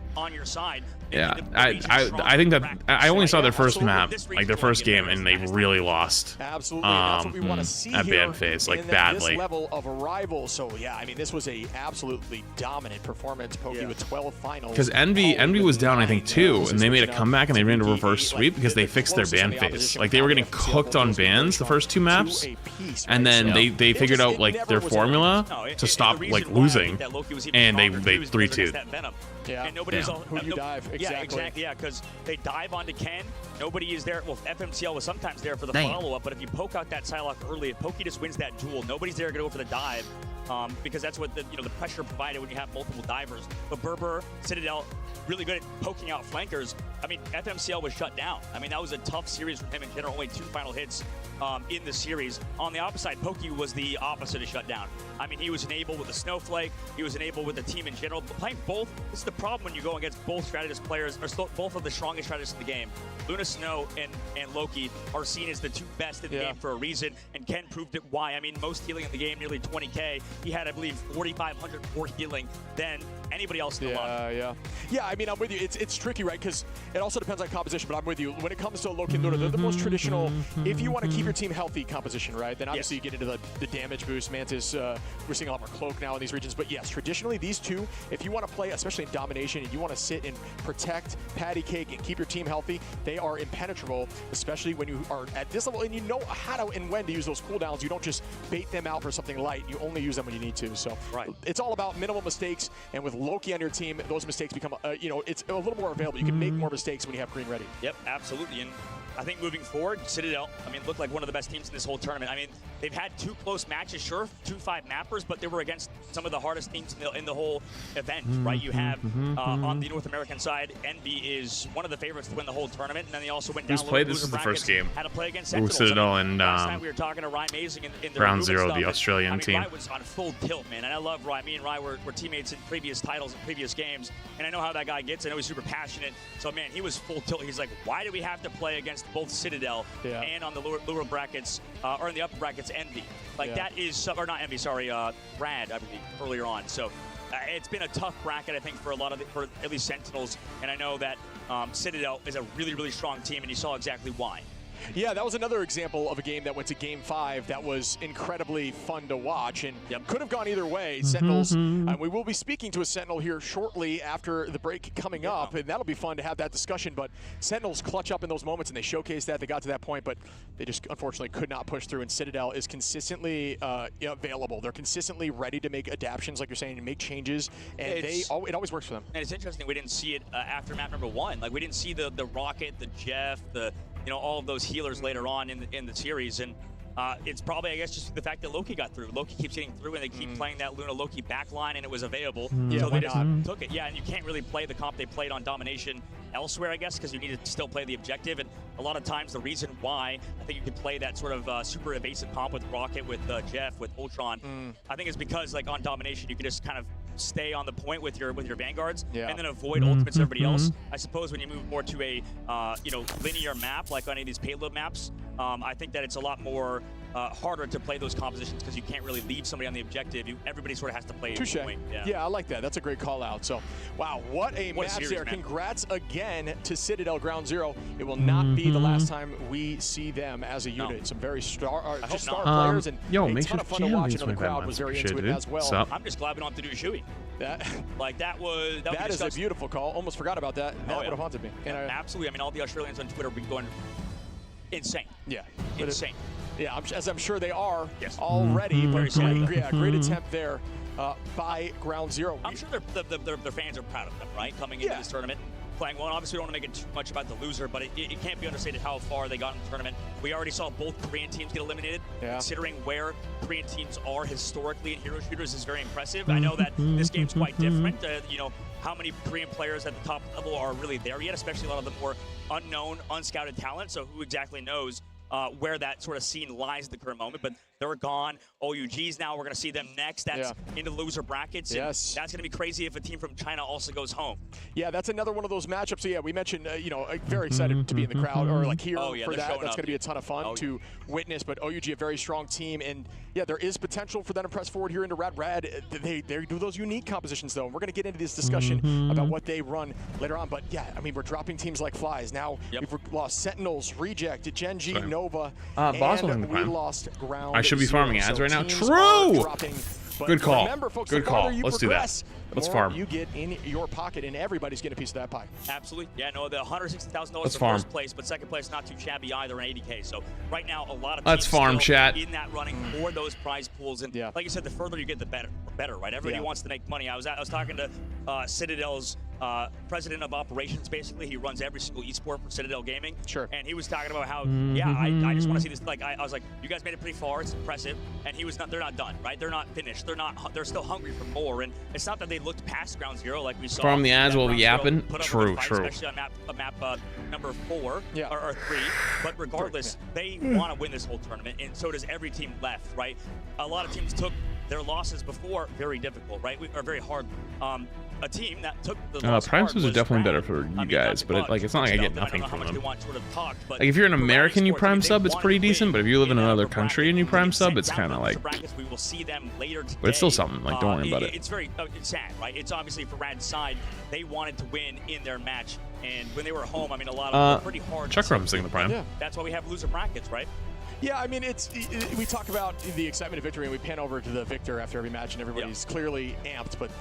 Yeah, I think that I only saw their first map, like their first game, and they really lost. Absolutely, that's what we want to see at ban phase, like badly. This level of arrival, so yeah, I mean, this was a absolutely dominant performance. Pokey with 12 finals. Because Envy was down, I think, 2, and they made a comeback and they ran a reverse sweep because they fixed their ban phase. Like they were getting cooked on bans the first 2 maps, and then they figured out like their formula to stop like losing, and they 3-2'd. Yeah. And nobody's who do you dive? Exactly. Yeah, because they dive onto Ken. Nobody is there. Well, FMCL was sometimes there for the follow-up, but if you poke out that Psylocke early, if Pokey just wins that duel, nobody's there to go for the dive, because that's what the pressure provided when you have multiple divers. But Berber, Citadel, really good at poking out flankers. I mean, FMCL was shut down. I mean, that was a tough series for him in general. Only 2 final hits in the series. On the opposite side, Pokey was the opposite of shut down. I mean, he was enabled with the Snowflake. He was enabled with the team in general. But playing both, this is the problem when you go against both strategist players, or both of the strongest strategists in the game. Luna Snow and Loki are seen as the 2 best in the game for a reason, and Ken proved it why. I mean, most healing in the game, nearly 20k. He had, I believe, 4,500 more healing than anybody else in the Yeah, I mean, I'm with you. It's tricky, right? Because it also depends on composition, but I'm with you. When it comes to Loki and Luna, they're the most traditional, if you want to keep your team healthy composition, right? Then obviously you get into the damage boost. Mantis, we're seeing a lot more Cloak now in these regions. But yes, traditionally these 2, if you want to play, especially in domination, and you want to sit and protect patty cake and keep your team healthy, they are impenetrable, especially when you are at this level and you know how to and when to use those cooldowns. You don't just bait them out for something light. You only use them when you need to. So it's all about minimal mistakes, and with Loki on your team, those mistakes become, it's a little more available. You can make more mistakes. mistakes when you have green ready. Yep, absolutely. And I think moving forward, Citadel, looked like one of the best teams in this whole tournament. They've had 2 close matches, sure, 2-5 mappers, but they were against some of the hardest teams in the whole event, right? You have on the North American side, Envy is one of the favorites to win the whole tournament, and then they also went down. Who's played? This is the first game. Had to play against Sentinels. Citadel and last time we were talking to Ryan Mazing in the Ground Zero, the Australian team. Ryan was on full tilt, man, and I love Ryan. Me and Ryan were teammates in previous titles and previous games, and I know how that guy gets. I know he's super passionate. So, man, he was full tilt. He's like, why do we have to play against both Citadel and on the lower brackets, or in the upper brackets, Envy? That is, or not Envy, sorry, Rad, I believe, earlier on. So it's been a tough bracket, I think, for for at least Sentinels. And I know that Citadel is a really, really strong team, and you saw exactly why. Yeah, that was another example of a game that went to Game 5 that was incredibly fun to watch and could have gone either way. Sentinels, we will be speaking to a Sentinel here shortly after the break coming up, and that'll be fun to have that discussion. But Sentinels clutch up in those moments, and they showcased that. They got to that point, but they just unfortunately could not push through, and Citadel is consistently available. They're consistently ready to make adaptations, like you're saying, and make changes, and it always works for them. And it's interesting, we didn't see it after map number 1. Like, we didn't see the Rocket, the Jeff, all of those healers later on in the series, and it's probably, I guess, just the fact that Loki got through. Loki keeps getting through, and they keep playing that Luna Loki backline, and it was available, so they just took it. Yeah, and you can't really play the comp they played on Domination elsewhere, I guess, because you need to still play the objective. And a lot of times, the reason why I think you could play that sort of super evasive comp with Rocket, with Jeff, with Ultron, I think is because, like, on Domination, you can just kind of stay on the point with your vanguards and then avoid ultimates everybody else. I suppose when you move more to a linear map like on any of these payload maps, I think that it's a lot more harder to play those compositions because you can't really leave somebody on the objective. Everybody sort of has to play. Touche. Yeah, I like that. That's a great call out. So, wow, what a match series, there. Man. Congrats again to Citadel Ground Zero. It will not be the last time we see them as a unit. Some very star players, and a ton of fun to watch. And the crowd was very into it as well. I'm just glad we don't have to do Shui. That is a beautiful call. Almost forgot about that. That would have haunted me. And absolutely. All the Australians on Twitter will be going insane. Yeah. Insane. Yeah, as I'm sure they are already. Great attempt there by Ground Zero. I'm sure their fans are proud of them, right? Coming into this tournament, playing well. And obviously, we don't want to make it too much about the loser, but it can't be understated how far they got in the tournament. We already saw both Korean teams get eliminated. Considering where Korean teams are historically in hero shooters is very impressive. I know that this game's quite different. How many Korean players at the top level are really there yet, especially a lot of the more unknown, unscouted talent. So who exactly knows where that sort of scene lies at the current moment, but they're gone. OUGs now, we're going to see them next. That's into loser brackets. Yes. That's going to be crazy if a team from China also goes home. Yeah, that's another one of those matchups. So, yeah, we mentioned, very excited to be in the crowd or like here for that. That's going to be a ton of fun to witness, but OUG, a very strong team. And, yeah, there is potential for them to press forward here into Rad. They do those unique compositions, though. And we're going to get into this discussion about what they run later on. But, yeah, we're dropping teams like flies. Now we've lost Sentinels, Reject, Genji, Nova, and we lost Ground. I should be farming ads right now. True! Good call. Remember, folks, good call. Let's do that. Let's farm. You get in your pocket, and everybody's getting a piece of that pie. Absolutely. Yeah, no, the $160,000 for first place, but second place not too shabby either, in $80K. So right now, a lot of teams farm, chat. In that running for those prize pools. And like you said, the further you get, the better, right? Everybody wants to make money. I was talking to Citadel's president of operations, basically. He runs every single esport for Citadel Gaming. Sure. And he was talking about how, I just want to see this. Like, I was like, you guys made it pretty far. It's impressive. And they're not done, right? They're not finished. They're still hungry for more. And it's not that they looked past Ground Zero like we saw. Farm the ads while we yapping. True. Especially on map number 4 or 3. But regardless, they want to win this whole tournament, and so does every team left, right? A lot of teams took their losses before very difficult, right? Or very hard. A team that took the prime subs are definitely better for you guys, but it's not like I get nothing from them. Like if you're an American, you prime sub, it's pretty decent. But if you live in another country and you prime sub, it's kind of like. But it's still something. Like don't worry about it. It's very sad, right? It's obviously for Rad's side, they wanted to win in their match, and when they were home, a lot of them were pretty hard. Chuck Rum's in the prime. Yeah. That's why we have loser brackets, right? Yeah, I mean, we talk about the excitement of victory, and we pan over to the victor after every match, and everybody's clearly amped, but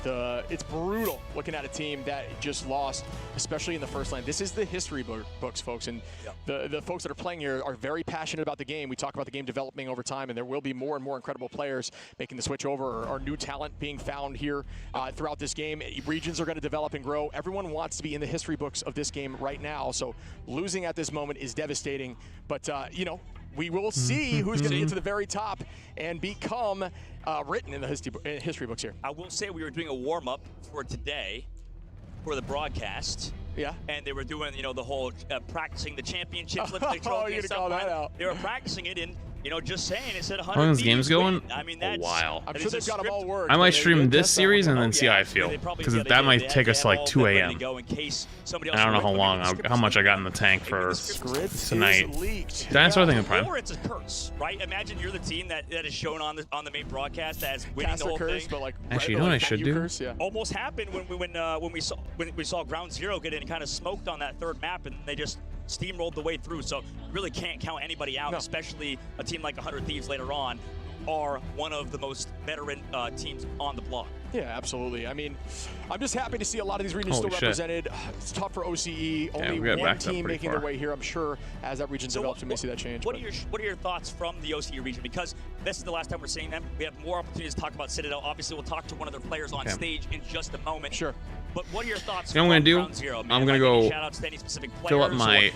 it's brutal looking at a team that just lost, especially in the first lane. This is the history books, folks, and the folks that are playing here are very passionate about the game. We talk about the game developing over time, and there will be more and more incredible players making the switch over, or new talent being found here throughout this game. Regions are going to develop and grow. Everyone wants to be in the history books of this game right now, so losing at this moment is devastating, but, you know, we will see who's going to get to the very top and become written in the history books here. I will say we were doing a warm-up for today for the broadcast. Yeah. And they were doing, you know, the whole practicing the championship lifting trophy and stuff. That out. They were practicing it in, you know, just saying it said 100. How long is games going? I mean, that's a while. I'm sure they've got them all worked. I might stream this series and then see how I feel, because that might take us to like 2 a.m. I don't know how much I got in the tank for tonight. Dinosaur thing in Prime. Or it's a curse, right? Imagine you're the team that is shown on the main broadcast as winning the whole thing. But like, actually, you know what I should do? Almost happened when we saw Ground Zero get in kind of smoked on that third map, and they just steamrolled the way through. So you really can't count anybody out, especially a team like 100 Thieves later on are one of the most veteran teams on the block. Yeah, absolutely. I mean, I'm just happy to see a lot of these regions still represented. It's tough for OCE. Only one team making their way here. I'm sure as that region develops, we may see that change. What are your thoughts from the OCE region? Because this is the last time we're seeing them. We have more opportunities to talk about Citadel. Obviously, we'll talk to one of their players on stage in just a moment. Sure. But what are your thoughts? You know what I'm gonna do? I'm gonna go fill up my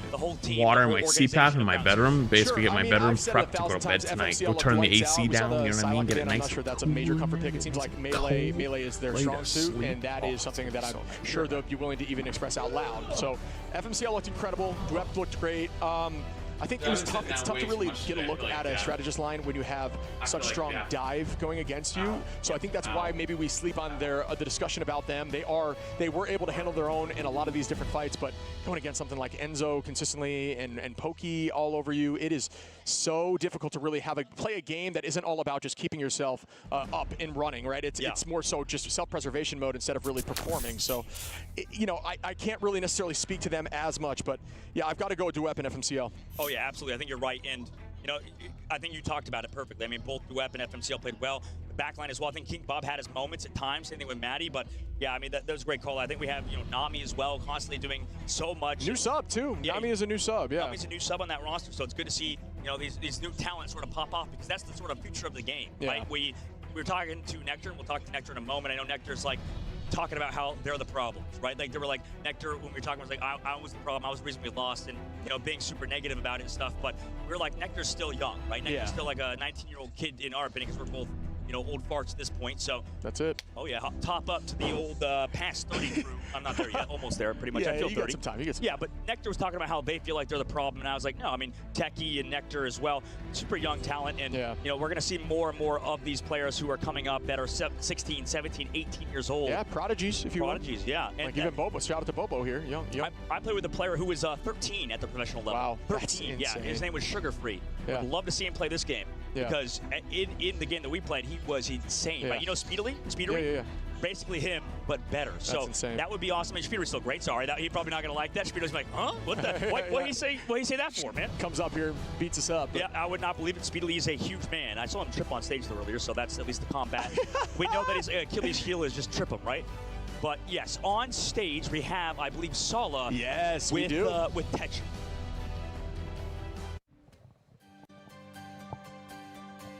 water and my CPAP in my bedroom. Basically, get my bedroom prepped to go to bed tonight. Go turn the AC down. You know what I mean? Get it nice. I'm not sure that's a major comfort pick. It seems like melee is their strong suit, and that is something that I'm sure they'll be willing to even express out loud. So FMCL looked incredible. Dwep looked great. I think it was tough. It's tough to really get a look at a strategist line when you have such strong dive going against you. So I think that's why maybe we sleep on the discussion about them. They were able to handle their own in a lot of these different fights, but going against something like Enzo consistently and Pokey all over you, it is so difficult to really play a game that isn't all about just keeping yourself up and running, right? It's more so just self-preservation mode instead of really performing. So, you know, I can't really necessarily speak to them as much, but yeah, I've got to go with Dwep and FMCL. Oh yeah, absolutely. I think you're right, and you know, I think you talked about it perfectly. I mean, both Dwep and FMCL played well. The backline as well. I think King Bob had his moments at times. Same thing with Maddie, but yeah, I mean that was a great call. I think we have Nami as well, constantly doing so much. New sub too. Yeah, Nami is a new sub. Yeah, Nami's a new sub on that roster, so it's good to see these new talents sort of pop off, because that's the sort of future of the game, right? We were talking to Nectar, and we'll talk to Nectar in a moment. I know Nectar's like talking about how they're the problems, right? Like they were like, Nectar, when we were talking, was like, I was the problem, I was the reason we lost, and being super negative about it and stuff. But we were like, Nectar's still young, right? Nectar's still like a 19-year-old kid in our opinion, because we're both old farts at this point. So that's it. Oh yeah, top up to the old past 30 crew. I'm not there yet, almost there, pretty much. Yeah, I feel you 30. Got some time. You get some time. But Nectar was talking about how they feel like they're the problem, and I was like, no, I mean Techie and Nectar as well, super young talent, and we're gonna see more and more of these players who are coming up that are 16, 17, 18 years old. Yeah, prodigies, if you will. Prodigies, yeah. And like even Bobo. Shout out to Bobo here. I played with a player who was 13 at the professional level. Wow, 13. Yeah, his name was Sugar Free. Yeah. I'd love to see him play this game because in the game that we played, he was insane. Yeah. Right? You know Speedily? Yeah. Basically him, but better. That's so insane. That would be awesome. And Speedo's still great. Sorry, he's probably not gonna like that. Speedo's like, huh? What the? What do you say? What do you say that for, man? Comes up here, beats us up. Yeah, I would not believe it. Speedily is a huge man. I saw him trip on stage earlier, so that's at least the combat. We know that his Achilles heel is just trip him, right? But yes, on stage we have, I believe, Sala. Yes, with, we do. With Tetch.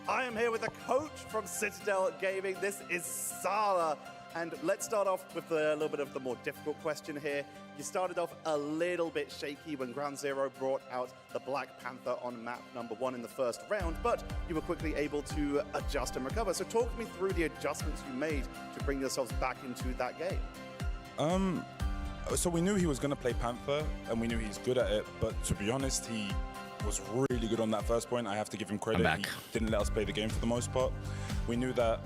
I am here with a coach from Citadel Gaming. This is Sala. And let's start off with a little bit of the more difficult question here. You started off a little bit shaky when Ground Zero brought out the Black Panther on map number 1 in the first round, but you were quickly able to adjust and recover. So talk me through the adjustments you made to bring yourselves back into that game. So we knew he was going to play Panther, and we knew he's good at it, but to be honest, he was really good on that first point. I have to give him credit. He didn't let us play the game for the most part. We knew that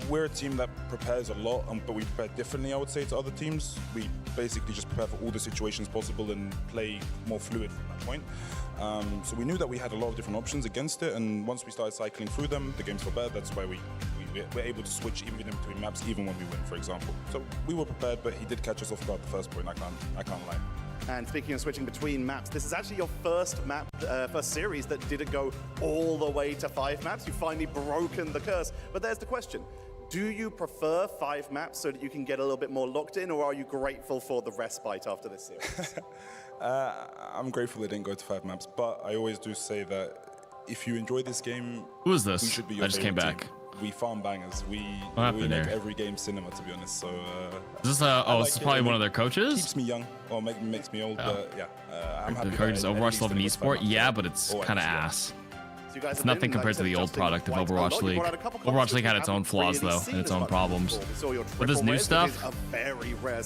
we're a team that prepares a lot, but we prepare differently, I would say, to other teams. We basically just prepare for all the situations possible and play more fluid from that point. So we knew that we had a lot of different options against it, and once we started cycling through them, the games got better. That's why we're able to switch even in between maps, even when we win, for example. So we were prepared, but he did catch us off guard the first point. I can't lie. And speaking of switching between maps, this is actually your first map, first series that didn't go all the way to 5 maps. You've finally broken the curse. But there's the question. Do you prefer 5 maps so that you can get a little bit more locked in, or are you grateful for the respite after this series? I'm grateful it didn't go to 5 maps, but I always do say that if you enjoy this game, who is this? We should be your I just came back. Team. We farm bangers. We make every game cinema, to be honest. So is this this is probably one of their coaches. Keeps me young, or makes me old. But yeah, I'm happy. The coaches Overwatch 11 esport, yeah, but it's kind of ass. It's nothing compared to the old product of Overwatch League. Overwatch League had its own flaws, though, and its own problems. But this new stuff,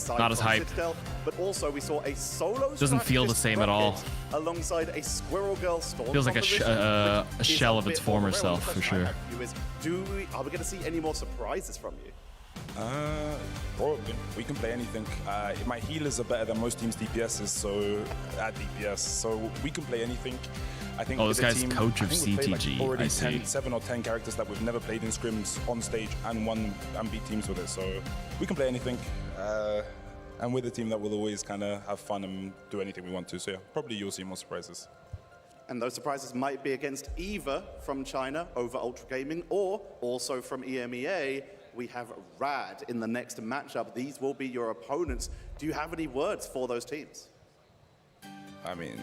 not as hype. Doesn't feel the same at all. Feels like a shell of its former self, for sure. Are we going to see any more surprises from you? Probably. We can play anything. My healers are better than most teams' DPSs, so at DPS, so we can play anything. I think this guy's coach of CTG. Already I see. 7 or 10 characters that we've never played in scrims on stage and won and beat teams with it. So we can play anything, and we're the team that will always kind of have fun and do anything we want to. So yeah, probably you'll see more surprises. And those surprises might be against either from China over Ultra Gaming, or also from EMEA. We have Rad in the next matchup. These will be your opponents. Do you have any words for those teams? I mean,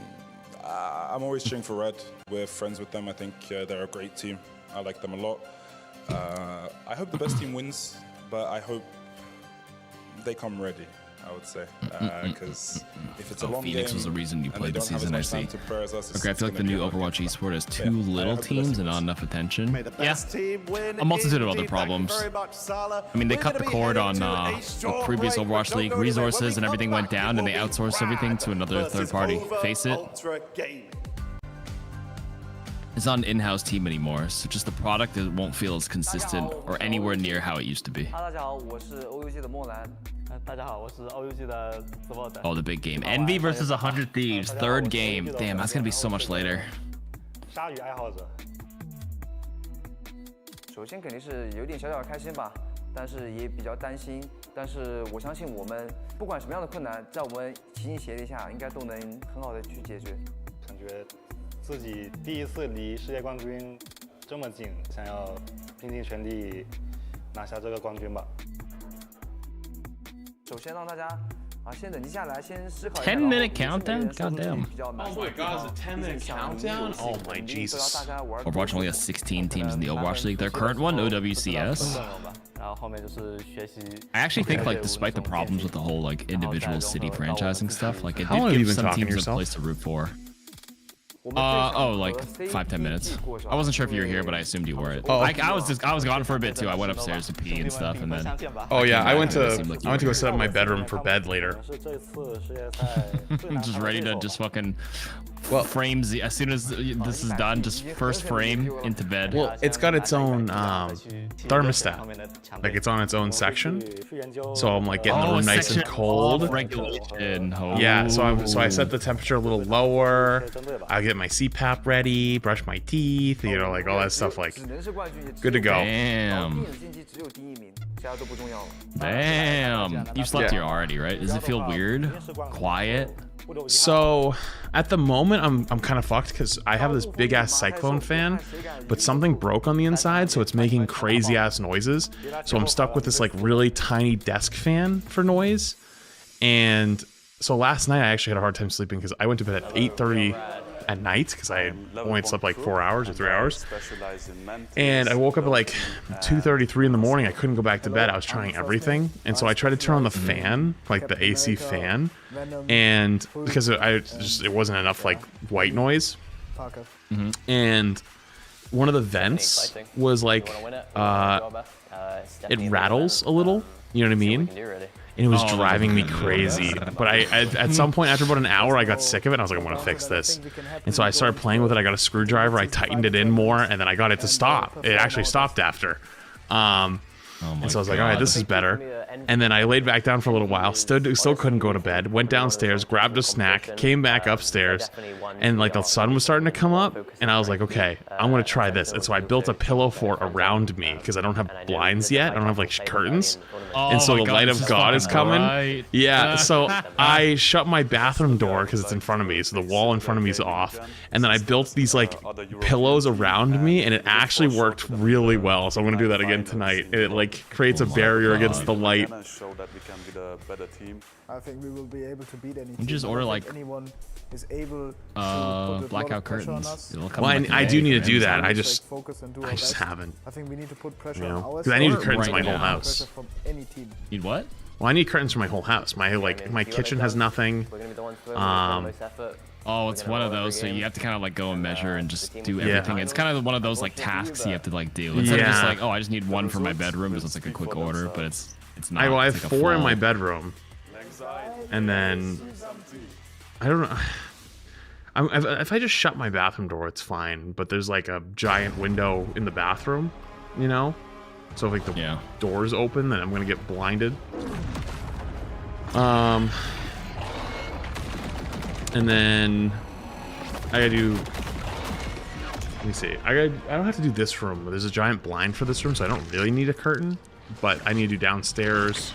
I'm always cheering for Red. We're friends with them. I think they're a great team. I like them a lot. I hope the best team wins, but I hope they come ready, I would say. Because if it's a long Phoenix game, was the reason you played the season, I see. Okay, I feel like the new Overwatch esport has too little teams and not enough attention. Yeah, a multitude of other problems. I mean, they cut the cord on previous Overwatch League resources and everything went down, and they outsourced everything to another third party. Face it. It's not an in-house team anymore, so just the product won't feel as consistent or anywhere near how it used to be. Oh, the big game. Envy versus 100 Thieves, third game. Damn, that's gonna be so much later. 首先肯定是有点小小的开心吧，但是也比较担心。但是我相信我们不管什么样的困难，在我们齐心协力下，应该都能很好的去解决。感觉自己第一次离世界冠军这么近，想要拼尽全力拿下这个冠军吧。首先让大家先冷静下来，先思考一下。10-minute countdown? Goddamn. Oh my god, it's a 10-minute countdown? Oh my Jesus. Overwatch only has 16 teams in the Overwatch League. Their current one, OWCS. I actually think, like, despite the problems with the whole, like, individual city franchising stuff, like, it did give some teams a place to root for. Like 5-10 minutes. I wasn't sure if you were here, but I assumed you were. I was gone for a bit too. I went upstairs to pee and stuff, and then. Oh yeah, I went to go set up my bedroom for bed later. Just ready to just fucking frames as soon as this is done, just first frame into bed. Well, it's got its own thermostat, like it's on its own section. So I'm like getting the room nice and cold. Regulation. Yeah, so I set the temperature a little lower. I get my CPAP ready, brush my teeth, you know, like all that stuff, like good to go. Damn. Damn. You've slept here already, right? Does it feel weird? Quiet? So at the moment I'm kind of fucked because I have this big ass Cyclone fan, but something broke on the inside, so it's making crazy ass noises. So I'm stuck with this like really tiny desk fan for noise. And so last night I actually had a hard time sleeping because I went to bed at 8:30 at night because I only slept like 4 hours or 3 hours. And I woke up at like 2:33 in the morning. I couldn't go back to bed. I was trying everything. And so I tried to turn on the fan, like the AC fan. And because it wasn't enough like white noise. And one of the vents was like, it rattles a little, you know what I mean? And it was driving me crazy. But at some point after about an hour, I got sick of it. And I was like, I'm gonna fix this. And so I started playing with it. I got a screwdriver. I tightened it in more, and then I got it to stop. It actually stopped after. And so I was like, all right, this is better. And then I laid back down for a little while, still couldn't go to bed, went downstairs, grabbed a snack, came back upstairs, and like the sun was starting to come up, and I was like, okay, I'm gonna try this. And so I built a pillow fort around me because I don't have blinds yet, I don't have like curtains, and so the light of God is coming. Yeah, so I shut my bathroom door because it's in front of me, so the wall in front of me is off, and then I built these like pillows around me, and it actually worked really well. So I'm gonna do that again tonight. It like creates a barrier against the light. I think we will be able to beat any You just order like anyone is able to blackout curtains. Well, I do need to do that. I just haven't. I think we need to put pressure on ours. Because I need curtains in my whole house. Need what? Well, I need curtains for my whole house. My kitchen has nothing. Oh, it's one of those, so you have to kind of like go and measure and just do everything. It's kind of one of those like tasks you have to like do. Instead of just like, oh, I just need one for my bedroom, because it's like a quick order, but it's not. I have 4 in my bedroom, and then I don't know. If I just shut my bathroom door, it's fine. But there's like a giant window in the bathroom, you know. So if like the door's open, then I'm gonna get blinded. And then I gotta do. Let me see. I don't have to do this room. There's a giant blind for this room, so I don't really need a curtain. But I need to do downstairs.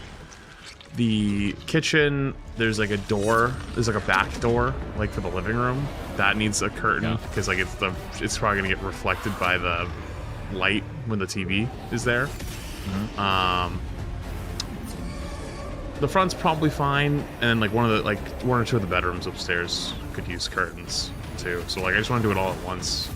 The kitchen, there's like a door. There's like a back door, like for the living room. That needs a curtain because like it's probably gonna get reflected by the light when the TV is there. The front's probably fine, and then like one or two of the bedrooms upstairs could use curtains too. So like I just want to do it all at once.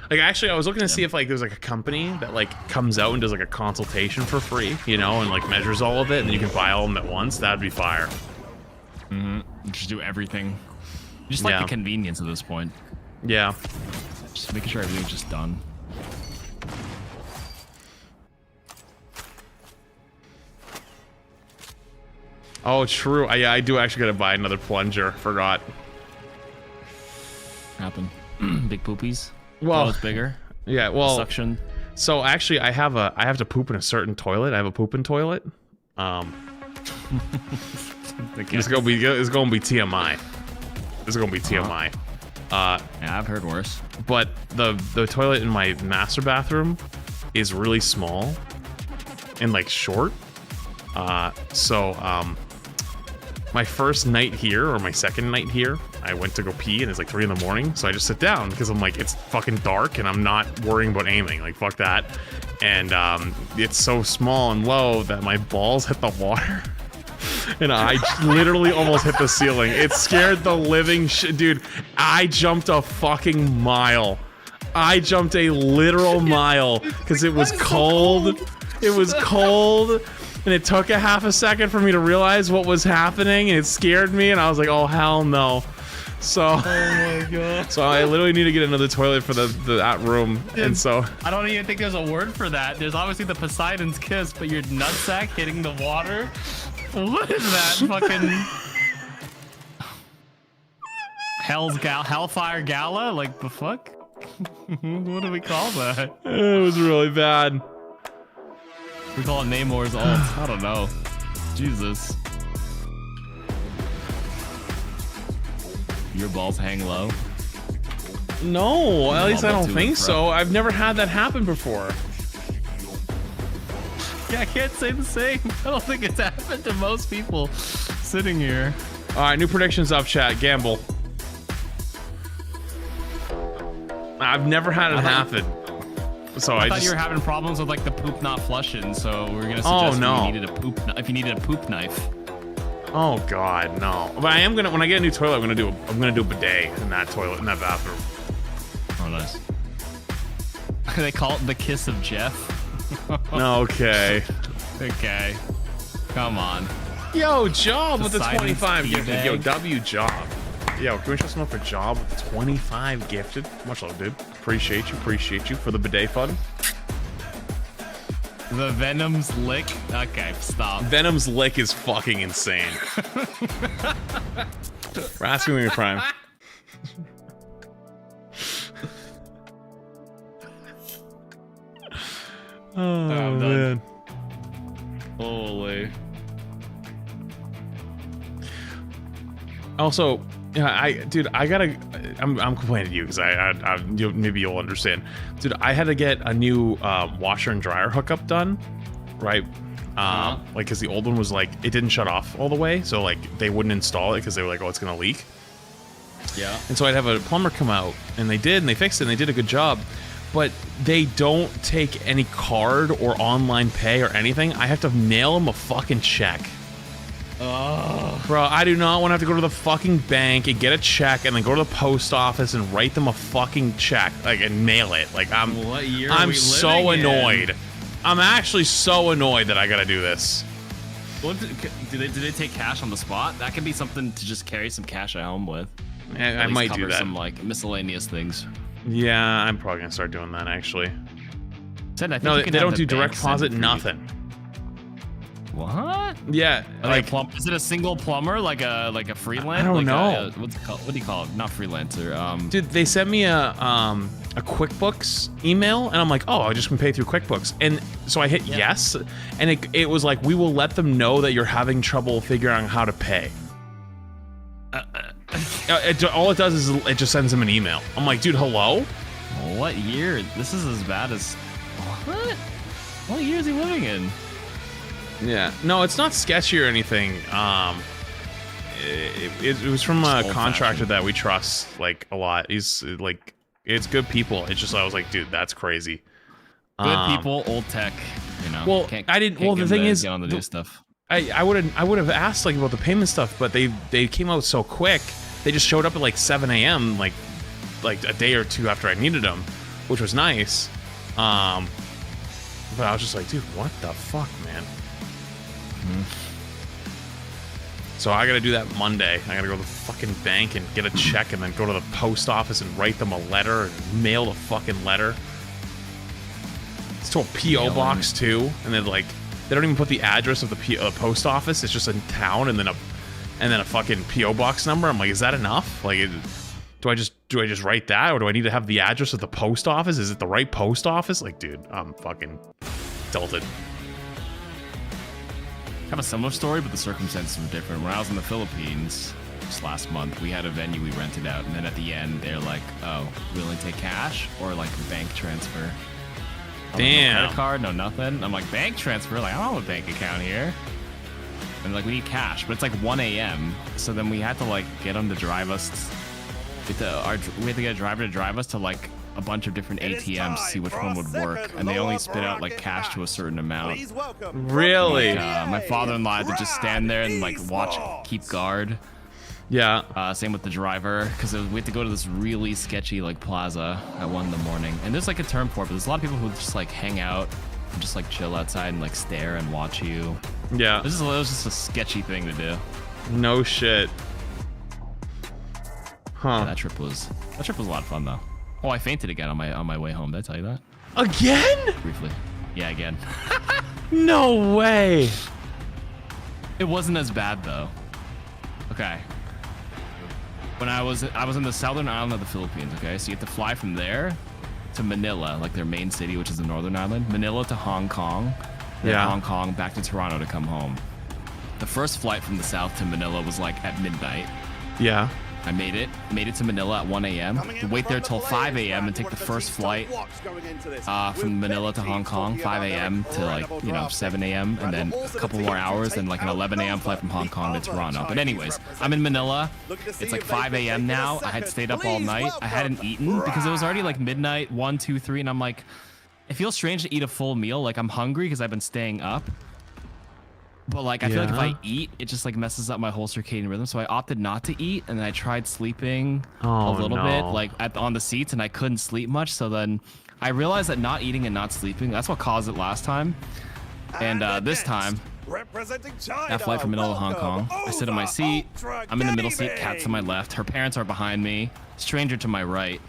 Like actually, I was looking to see if like there's like a company that like comes out and does like a consultation for free, you know, and like measures all of it, and then you can buy all of them at once. That'd be fire. Just do everything. Just like the convenience at this point. Yeah. Just making sure everything's just done. Oh, true. Yeah, I do actually gotta buy another plunger. Forgot. Happen. Big poopies. Well, it's bigger. Yeah. Well, suction. So actually, I have to poop in a certain toilet. I have a pooping toilet. It's gonna be TMI. This is gonna be TMI. Yeah, I've heard worse. But the toilet in my master bathroom is really small and like short. My first night here, or my second night here, I went to go pee and it's like 3 in the morning. So I just sit down because I'm like, it's fucking dark and I'm not worrying about aiming. Like, fuck that. And it's so small and low that my balls hit the water. And I literally almost hit the ceiling. It scared the living shit. Dude, I jumped a fucking mile. I jumped a literal mile because it was cold. It was cold. And it took a half a second for me to realize what was happening, and it scared me, and I was like, oh, hell no. So, oh my god. So I literally need to get another toilet for that room. Dude, and so I don't even think there's a word for that. There's obviously the Poseidon's kiss, but your nutsack hitting the water? What is that fucking Hellfire Gala? Like the fuck? What do we call that? It was really bad. We call it Namor's ult. I don't know. Jesus. Your balls hang low? No, at least I don't think so. I've never had that happen before. Yeah, I can't say the same. I don't think it's happened to most people sitting here. All right, new predictions up, chat. Gamble. I've never had it happen. So I thought you were having problems with like the poop not flushing, so we were gonna suggest if you needed a poop knife. Oh god, no. But I am gonna, when I get a new toilet, I'm gonna do a bidet in that toilet, in that bathroom. Oh nice. They call it the kiss of Jeff. Okay. Okay. Come on. Yo, Job with the 25 gifted. Yo, W Job. Yo, can we show some up for Job with the 25 gifted? Much love, dude. Appreciate you for the bidet fun. The Venom's lick? Okay, stop. Venom's lick is fucking insane. We're asking me prime. Oh, I'm man. Holy. Also, yeah, dude, I gotta. I'm complaining to you because maybe you'll understand, dude. I had to get a new washer and dryer hookup done, right? Like, because the old one was like it didn't shut off all the way, so like they wouldn't install it because they were like, oh, it's gonna leak. Yeah. And so I'd have a plumber come out, and they did, and they fixed it, and they did a good job. But they don't take any card or online pay or anything. I have to mail them a fucking check. Bro, I do not want to have to go to the fucking bank and get a check and then go to the post office and write them a fucking check, like, and mail it. Like, I'm so annoyed. I'm actually so annoyed that I gotta do this. What do they take cash on the spot? That could be something to just carry some cash at home with. I might do that. Some like miscellaneous things. Yeah, I'm probably gonna start doing that actually. No, they don't do direct deposit, nothing. What? Yeah, like is it a single plumber, like a freelancer? I don't know. What's it called? What do you call it? Not freelancer. Dude, they sent me a QuickBooks email, and I'm like, oh, I just can pay through QuickBooks, and so I hit yes, and it was like, we will let them know that you're having trouble figuring out how to pay. All it does is it just sends them an email. I'm like, dude, hello? What year? This is as bad as what? What year is he living in? Yeah, no, it's not sketchy or anything. It was from a contractor that we trust like a lot. He's like, it's good people. It's just I was like, dude, that's crazy. Good people, old tech. You know. Well, I didn't. Well, the thing is, get on the new stuff. I would have asked like about the payment stuff, but they came out so quick. They just showed up at like 7 a.m. like a day or two after I needed them, which was nice. But I was just like, dude, what the fuck, man? So I gotta do that Monday. I gotta go to the fucking bank and get a check, and then go to the post office and write them a letter and mail the fucking letter. It's to a PO box too, and then like they don't even put the address of the post office. It's just in town, and then a fucking PO box number. I'm like, is that enough? Like, do I just write that, or do I need to have the address of the post office? Is it the right post office? Like, dude, I'm fucking tilted. I have a similar story, but the circumstances were different. When I was in the Philippines just last month, we had a venue we rented out, and then at the end, they're like, "Oh, we only take cash or like a bank transfer." Damn. No credit card, no nothing. I'm like, bank transfer? Like, I don't have a bank account here. And like, we need cash, but it's like 1 a.m. So then we had to like get them to drive us. We had to get a driver to drive us to like a bunch of different ATMs to see which one would work, and they only spit out like cash to a certain amount. Really? Like, my father-in-law had to just stand there and like watch, keep guard. Yeah. Same with the driver, because we had to go to this really sketchy like plaza at 1 in the morning. And there's like a term for it, but there's a lot of people who just like hang out and just like chill outside and like stare and watch you. Yeah. It was just a sketchy thing to do. No shit. Huh. Yeah, that trip was a lot of fun though. Oh, I fainted again on my way home. Did I tell you that? Again? Briefly. Yeah, again. No way. It wasn't as bad though. Okay. When I was in the southern island of the Philippines, okay? So you have to fly from there to Manila, like their main city, which is the northern island. Manila to Hong Kong. Then Hong Kong back to Toronto to come home. The first flight from the south to Manila was like at midnight. Yeah. I made it to Manila at 1 a.m. to wait there till 5 a.m. and take the first flight from Manila to Hong Kong, 5 a.m. to like, 7 a.m. and then a couple more hours and like an 11 a.m. flight from Hong Kong to Toronto. But anyways, I'm in Manila. It's like 5 a.m. now. I had stayed up all night. I hadn't eaten because it was already like midnight, 1, 2, 3, and I'm like, it feels strange to eat a full meal. Like I'm hungry because I've been staying up. But like I feel like if I eat, it just like messes up my whole circadian rhythm. So I opted not to eat, and then I tried sleeping a little bit, like on the seats, and I couldn't sleep much. So then I realized that not eating and not sleeping, that's what caused it last time. And this time, that flight from Manila to Hong Kong, I sit in my seat. I'm in the middle seat, Kat's to my left. Her parents are behind me, stranger to my right.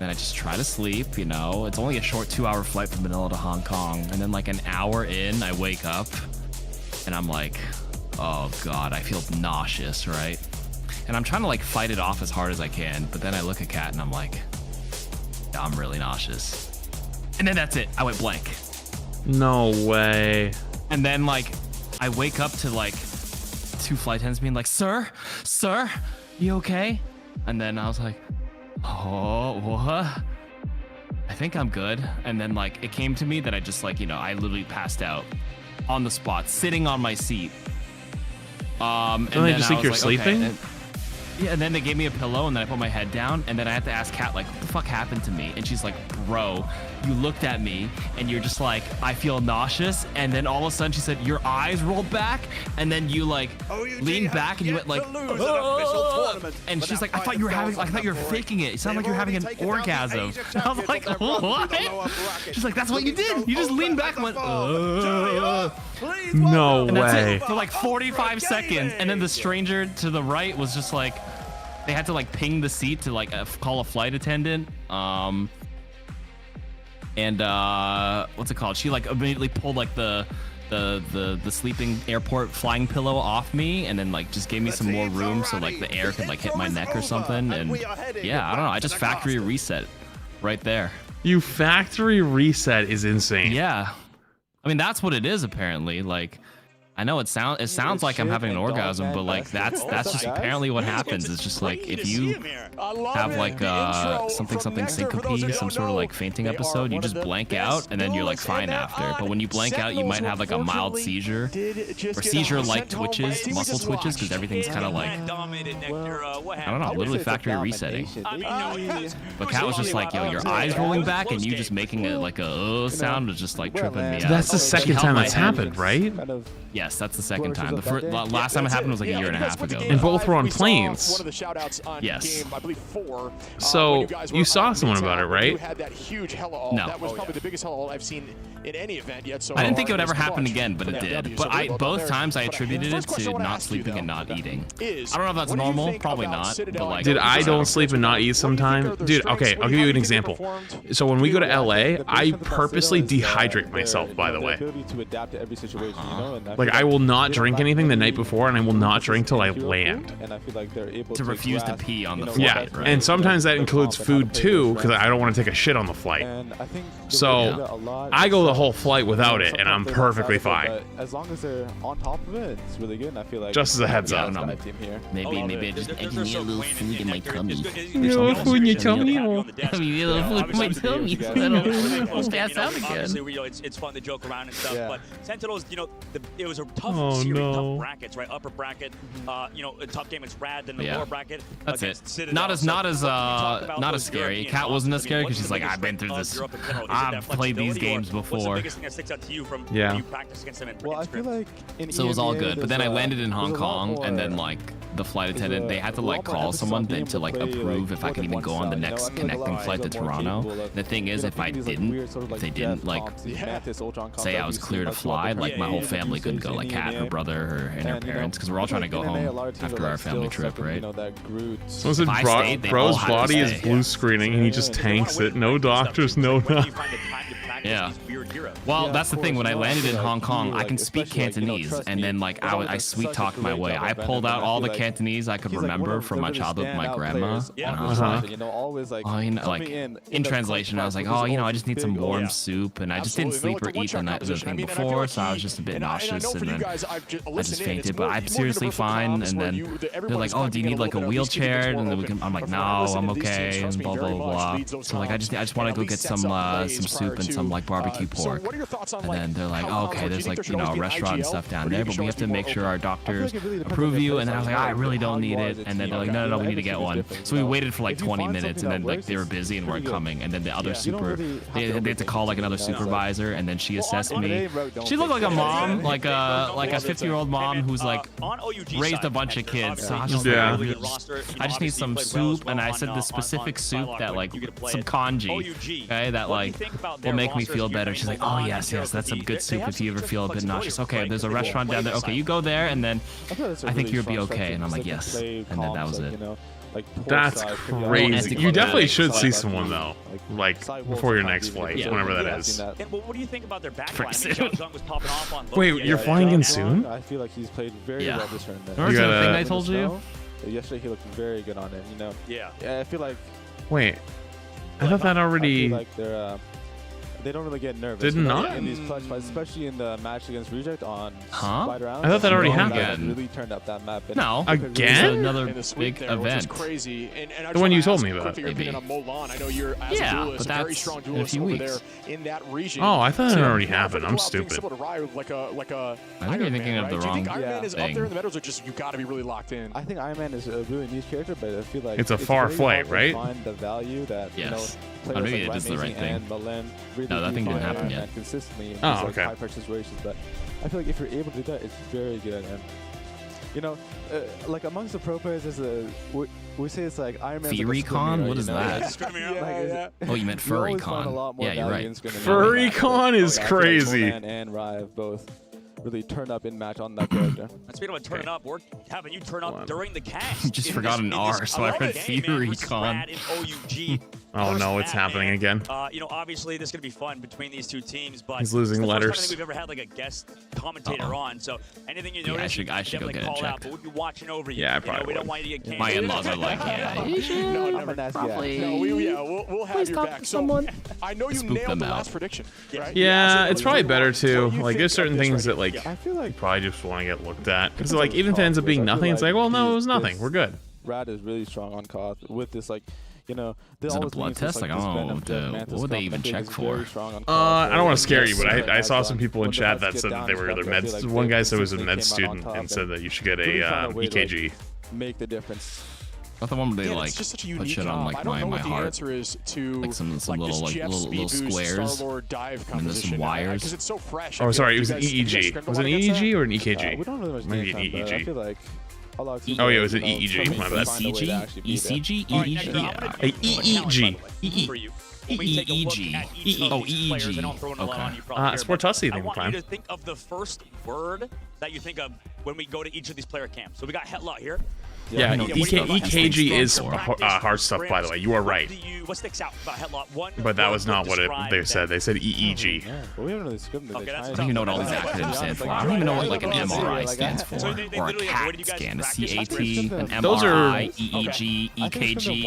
Then I just try to sleep, you know. It's only a short 2-hour flight from Manila to Hong Kong. And then like an hour in, I wake up. And I'm like, oh God, I feel nauseous, right? And I'm trying to like fight it off as hard as I can, but then I look at Kat and I'm like, I'm really nauseous. And then that's it, I went blank. No way. And then like, I wake up to like 2 flight attendants being like, sir, you okay? And then I was like, oh, what? I think I'm good. And then like it came to me that I just like, I literally passed out on the spot, sitting on my seat. And then they just think you're sleeping? Okay. Yeah, and then they gave me a pillow, and then I put my head down, and then I had to ask Kat, like, what the fuck happened to me? And she's like, bro, you looked at me, and you're just like, I feel nauseous. And then all of a sudden, she said, your eyes rolled back, and then you like leaned back, and you went like, oh! And she's like, I thought you were faking it. It sounded like you were having an orgasm. And I was like, what? She's like, that's what you did. You just leaned back and went, No and that's way. it for like 45 seconds, and then the stranger to the right was just like, they had to like ping the seat to like call a flight attendant. And what's it called? She like immediately pulled like the sleeping airport flying pillow off me, and then like just gave me some more room so like the air could like hit my neck or something. And yeah, I don't know. I just factory reset right there. You factory reset is insane. Yeah. I mean, that's what it is apparently. Like, I know it sounds like I'm having an orgasm, but like that's just apparently what happens. It's just like if you have like something syncope, some sort of like fainting episode, you just blank out and then you're like fine after. But when you blank out, you might have like a mild seizure or seizure-like twitches, muscle twitches, because everything's kind of like, I don't know, literally factory resetting. But Kat was just like, yo, your eyes rolling back and you just making it like a sound was just like tripping me out. That's the second time that's happened, right? Yes, that's the second time. The last time it happened was like a year and a half ago. And both were on planes. Yes. So you saw someone about it, right? No. That was probably the biggest hell I've seen in any event yet. So I didn't think it would ever happen again, but it did. But both times I attributed it to not sleeping and not eating. I don't know if that's normal, probably not. But like, Dude, I don't sleep and not eat somes. Dude, okay, I'll give you an example. So when we go to LA, I purposely dehydrate myself, by the way. Like, I will not drink anything the night before, and I will not drink till I land. To refuse to pee on the flight. Yeah, right? and sometimes that includes food too, because I don't want to take a shit on the flight. So I go the whole flight without it, and I'm perfectly fine. As long as they're on top of it, it's really good. And I feel like just as a heads up. Maybe I just give me a little food in my tummy. Little food in your tummy? Give me a little food in my tummy. So I don't pass out again. Obviously, it's fun to joke around and stuff, but Sentinels, it was a tough series, tough brackets, right? Upper bracket, a tough game is Rad, then the lower bracket. That's it. Not as scary. Kat wasn't as scary because she's like, I've been through this. I've played these games before. What's the biggest thing that sticks out to you from when you practice against them in I feel like so it was all good, but then I landed in Hong Kong, and then like the flight attendant, they had to like call someone then to like approve if I could even go on the next connecting flight to Toronto. The thing is, if they didn't like say I was clear to fly, like my whole family couldn't go, like Kat, her brother, and her parents, because we're all trying to go home after our family trip, right? Someone said bro's body is blue screening, and he just tanks it. No doctors, no nothing. Yeah. Well, that's the thing. When I landed in Hong Kong, I can speak Cantonese, and then like I sweet talked my way. I pulled out all the Cantonese I could remember from my childhood with my grandma, and I was like, like in translation, I was like, I just need some warm soup, and I just didn't sleep or eat the thing before, so I was just a bit nauseous, and then I just fainted. But I'm seriously fine. And then they're like, oh, do you need like a wheelchair? And then I'm like, no, I'm okay, and blah blah blah. So like I just want to go get some soup and some like barbecue pork. And then they're like, oh, okay, there's like a restaurant and stuff down there, but we have to make sure our doctors approve you. And then I was like, I really don't need it. And then they're like, no, we need to get one. So we waited for like 20 minutes, and then like they were busy and weren't coming. And then the other they had to call like another supervisor, and then she assessed me. She looked like a mom, like a 50-year-old mom who's like raised a bunch of kids. So I was just like, I just need some soup, and I said the specific soup that like some congee, okay, that like will make me feel better. She's like, oh yes, that's some good soup if you ever feel a bit nauseous. Okay, there's a restaurant down there. Okay, you go there, and then I think you'll be okay. And I'm like, yes. And then that was it. That's crazy. You definitely should see someone though, like before your next flight, whenever that is. And what do you think about their backline? Wait, you're flying in soon? I feel like he's played very well this round. Remember the thing I told you? Yesterday he looked very good on it. Yeah. I feel like. Wait, I thought that already. I feel like they're. they don't really get nervous. Did not? In these clutch fights, especially in the match against Reject on Spider Round. I thought that already happened. That really turned up that map. No. Again? Another big there, event. Crazy. And the one you told me about. Your opinion on Mulan. I know you're as a duelist, but a very strong duelist over there in that region. Oh, I thought it already happened. I'm stupid. I think you're thinking of the wrong thing. Do you think Iron Man is up thing. there in the medals, or just you got to be really locked in? I think Iron Man is a really niche character, but I feel like it's a far flight, right? Find the value that yes. Players maybe like it is the right thing. Really no, that thing didn't happen yet. Consistently in these, okay. high pressure situations, but I feel like if you're able to do that, it's very good. And you know, like amongst the pro players, there's we say it's like Iron Man. Furrycon? What is that? Oh, you meant Furrycon. Yeah, you're right. Furrycon is crazy. And Rive both really turn up in match on that character. And speaking of turning up, we're having you turn up during the cast. You just forgot an R, so I read Furrycon. Oh no, it's happening again. You know, obviously this is gonna be fun between these two teams, but he's losing letters. I don't think we've ever had like a guest commentator on, so anything you notice, I should go get it checked. But we'll be watching over you. Yeah, I probably we don't want you to get canceled. My in-laws are like, no, never. Probably. No, we'll have your back. So I know you nailed the last prediction, right? Yeah, it's probably better too. Like, there's certain things that like I feel like probably just want to get looked at. Because like even if it ends up being nothing, it's like, well, no, it was nothing. We're good. Rad is really strong on COD with this, like, you know, is it a blood test? Like, what would they even check for? I don't want to scare you, but I saw some people in chat that said that they were either meds. One guy said he was a med student and said that you should get a EKG. Make the difference. Not the one where they like just such a put unique shit on like my heart. The answer is to like some little little squares and there's some wires. Because it's so fresh. Oh, sorry, it was an EEG. Was it an EEG or an EKG? We don't really Maybe an EEG. I feel like oh yeah, it was an EEG. My bad. ECG, ECG, EEG, EEG, EEG. Oh, EEG. Okay. Sport Tussie thing. I want you to think of the first word that you think of when we go to each of these player camps. So we got Hetlot here. Yeah, EKG is hard stuff, by the way. You are right. What sticks out about Hetlot? But that was not what they said. They said EEG. I don't even know what all these acronyms stand for. I don't even know what like an MRI stands for, or a CAT scan, a CAT, an MRI, EEG, EKG.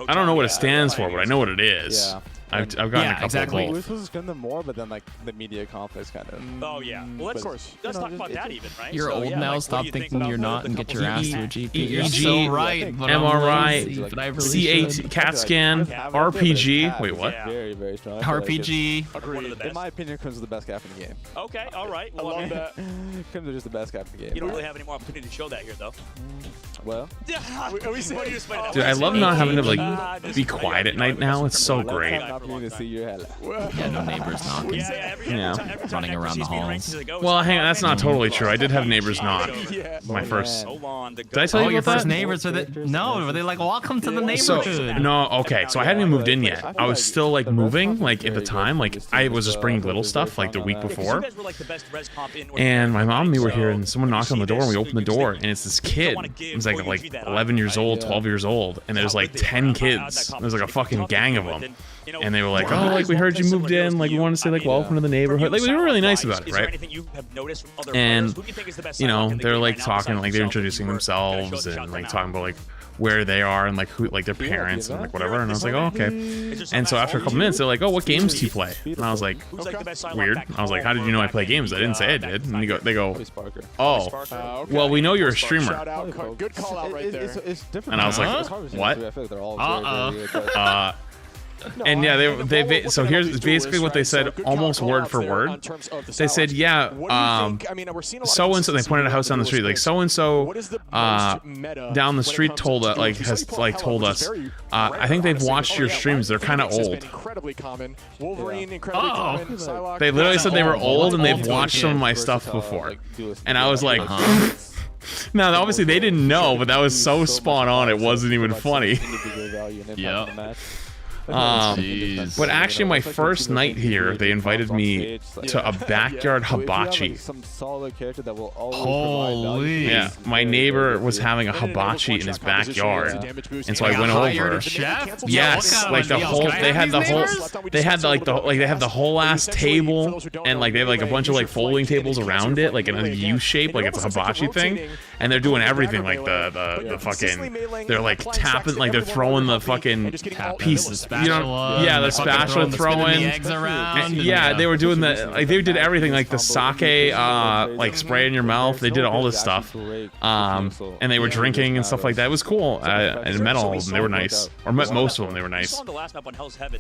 I don't know what it stands for, but I know what it is. I've gotten a couple exactly. We were supposed to scrim them more, but then like the media complex kind of. Oh yeah. Well, of course. Let's talk about that even, right? You're old now. Stop thinking you're not, and get your ass to a GP. You're EEG, so right. MRI, CAT, CAT scan, RPG. Wait, what? Very, very strong. RPG. In my opinion, Crims is the best cap in the game. Okay, all right. I love that. Crims are just the best cap in the game. You don't really have any more opportunity to show that here, though. Well. Dude, I love not having to like be quiet at night now. It's so great. To see your head. Yeah, no neighbors knocking. Running around the halls. Well, hang on, that's not totally true. I did have neighbors knock. My first. Did I tell you your about first that? neighbors were were they like, welcome to the neighborhood? No, okay, so I hadn't even moved in yet. I was still like moving, like at the time, like I was just bringing little stuff like the week before. And my mom and me were here, and someone knocked on the door, and we opened the door, and it's this kid. It was like 11 years old, 12 years old, and there's like 10 kids. There's like a fucking gang of them. And they were like, oh, like we heard you moved in, like we want to say like welcome to the neighborhood. Like we were really nice about it, right? And you know, they're like talking, like they're introducing themselves and like talking about like where they are and like who, like their parents and like whatever. And I was like, oh, okay. And so after a couple minutes, they're like, oh, what games do you play? And I was like, weird. I was like, how did you know I play games? I didn't say I did. And they go, oh, well, we know you're a streamer. Good call out right there. And I was like, what? And yeah, they so here's basically what they said, almost word for word. They said, yeah, so and so. They pointed a house down the street, like so and so down the street told us, like has like told us. I think they've watched your streams. They're kind of old. They literally said they were old and they've watched some of my stuff before. And I was like. Now, obviously, they didn't know, but that was so spot on. It wasn't even funny. Yeah. But actually, my first night here, they invited me to a backyard hibachi. Holy! Yeah, my neighbor was having a hibachi in his backyard, and so I went over. Yes, like the whole. They had the whole. They had like they have the whole ass table, and like they have like a bunch of like folding tables around it, like in a U shape, like it's a hibachi thing, and they're doing everything, like the fucking. They're like tapping, like they're throwing the fucking pieces. spatula. Yeah, the spatula throwing. The eggs around. Yeah, they were doing the like they did everything like the sake like spray in your mouth. They did all this stuff. And they were drinking and stuff like that. It was cool. And met all of them. They were nice. Or met most of them. They were nice.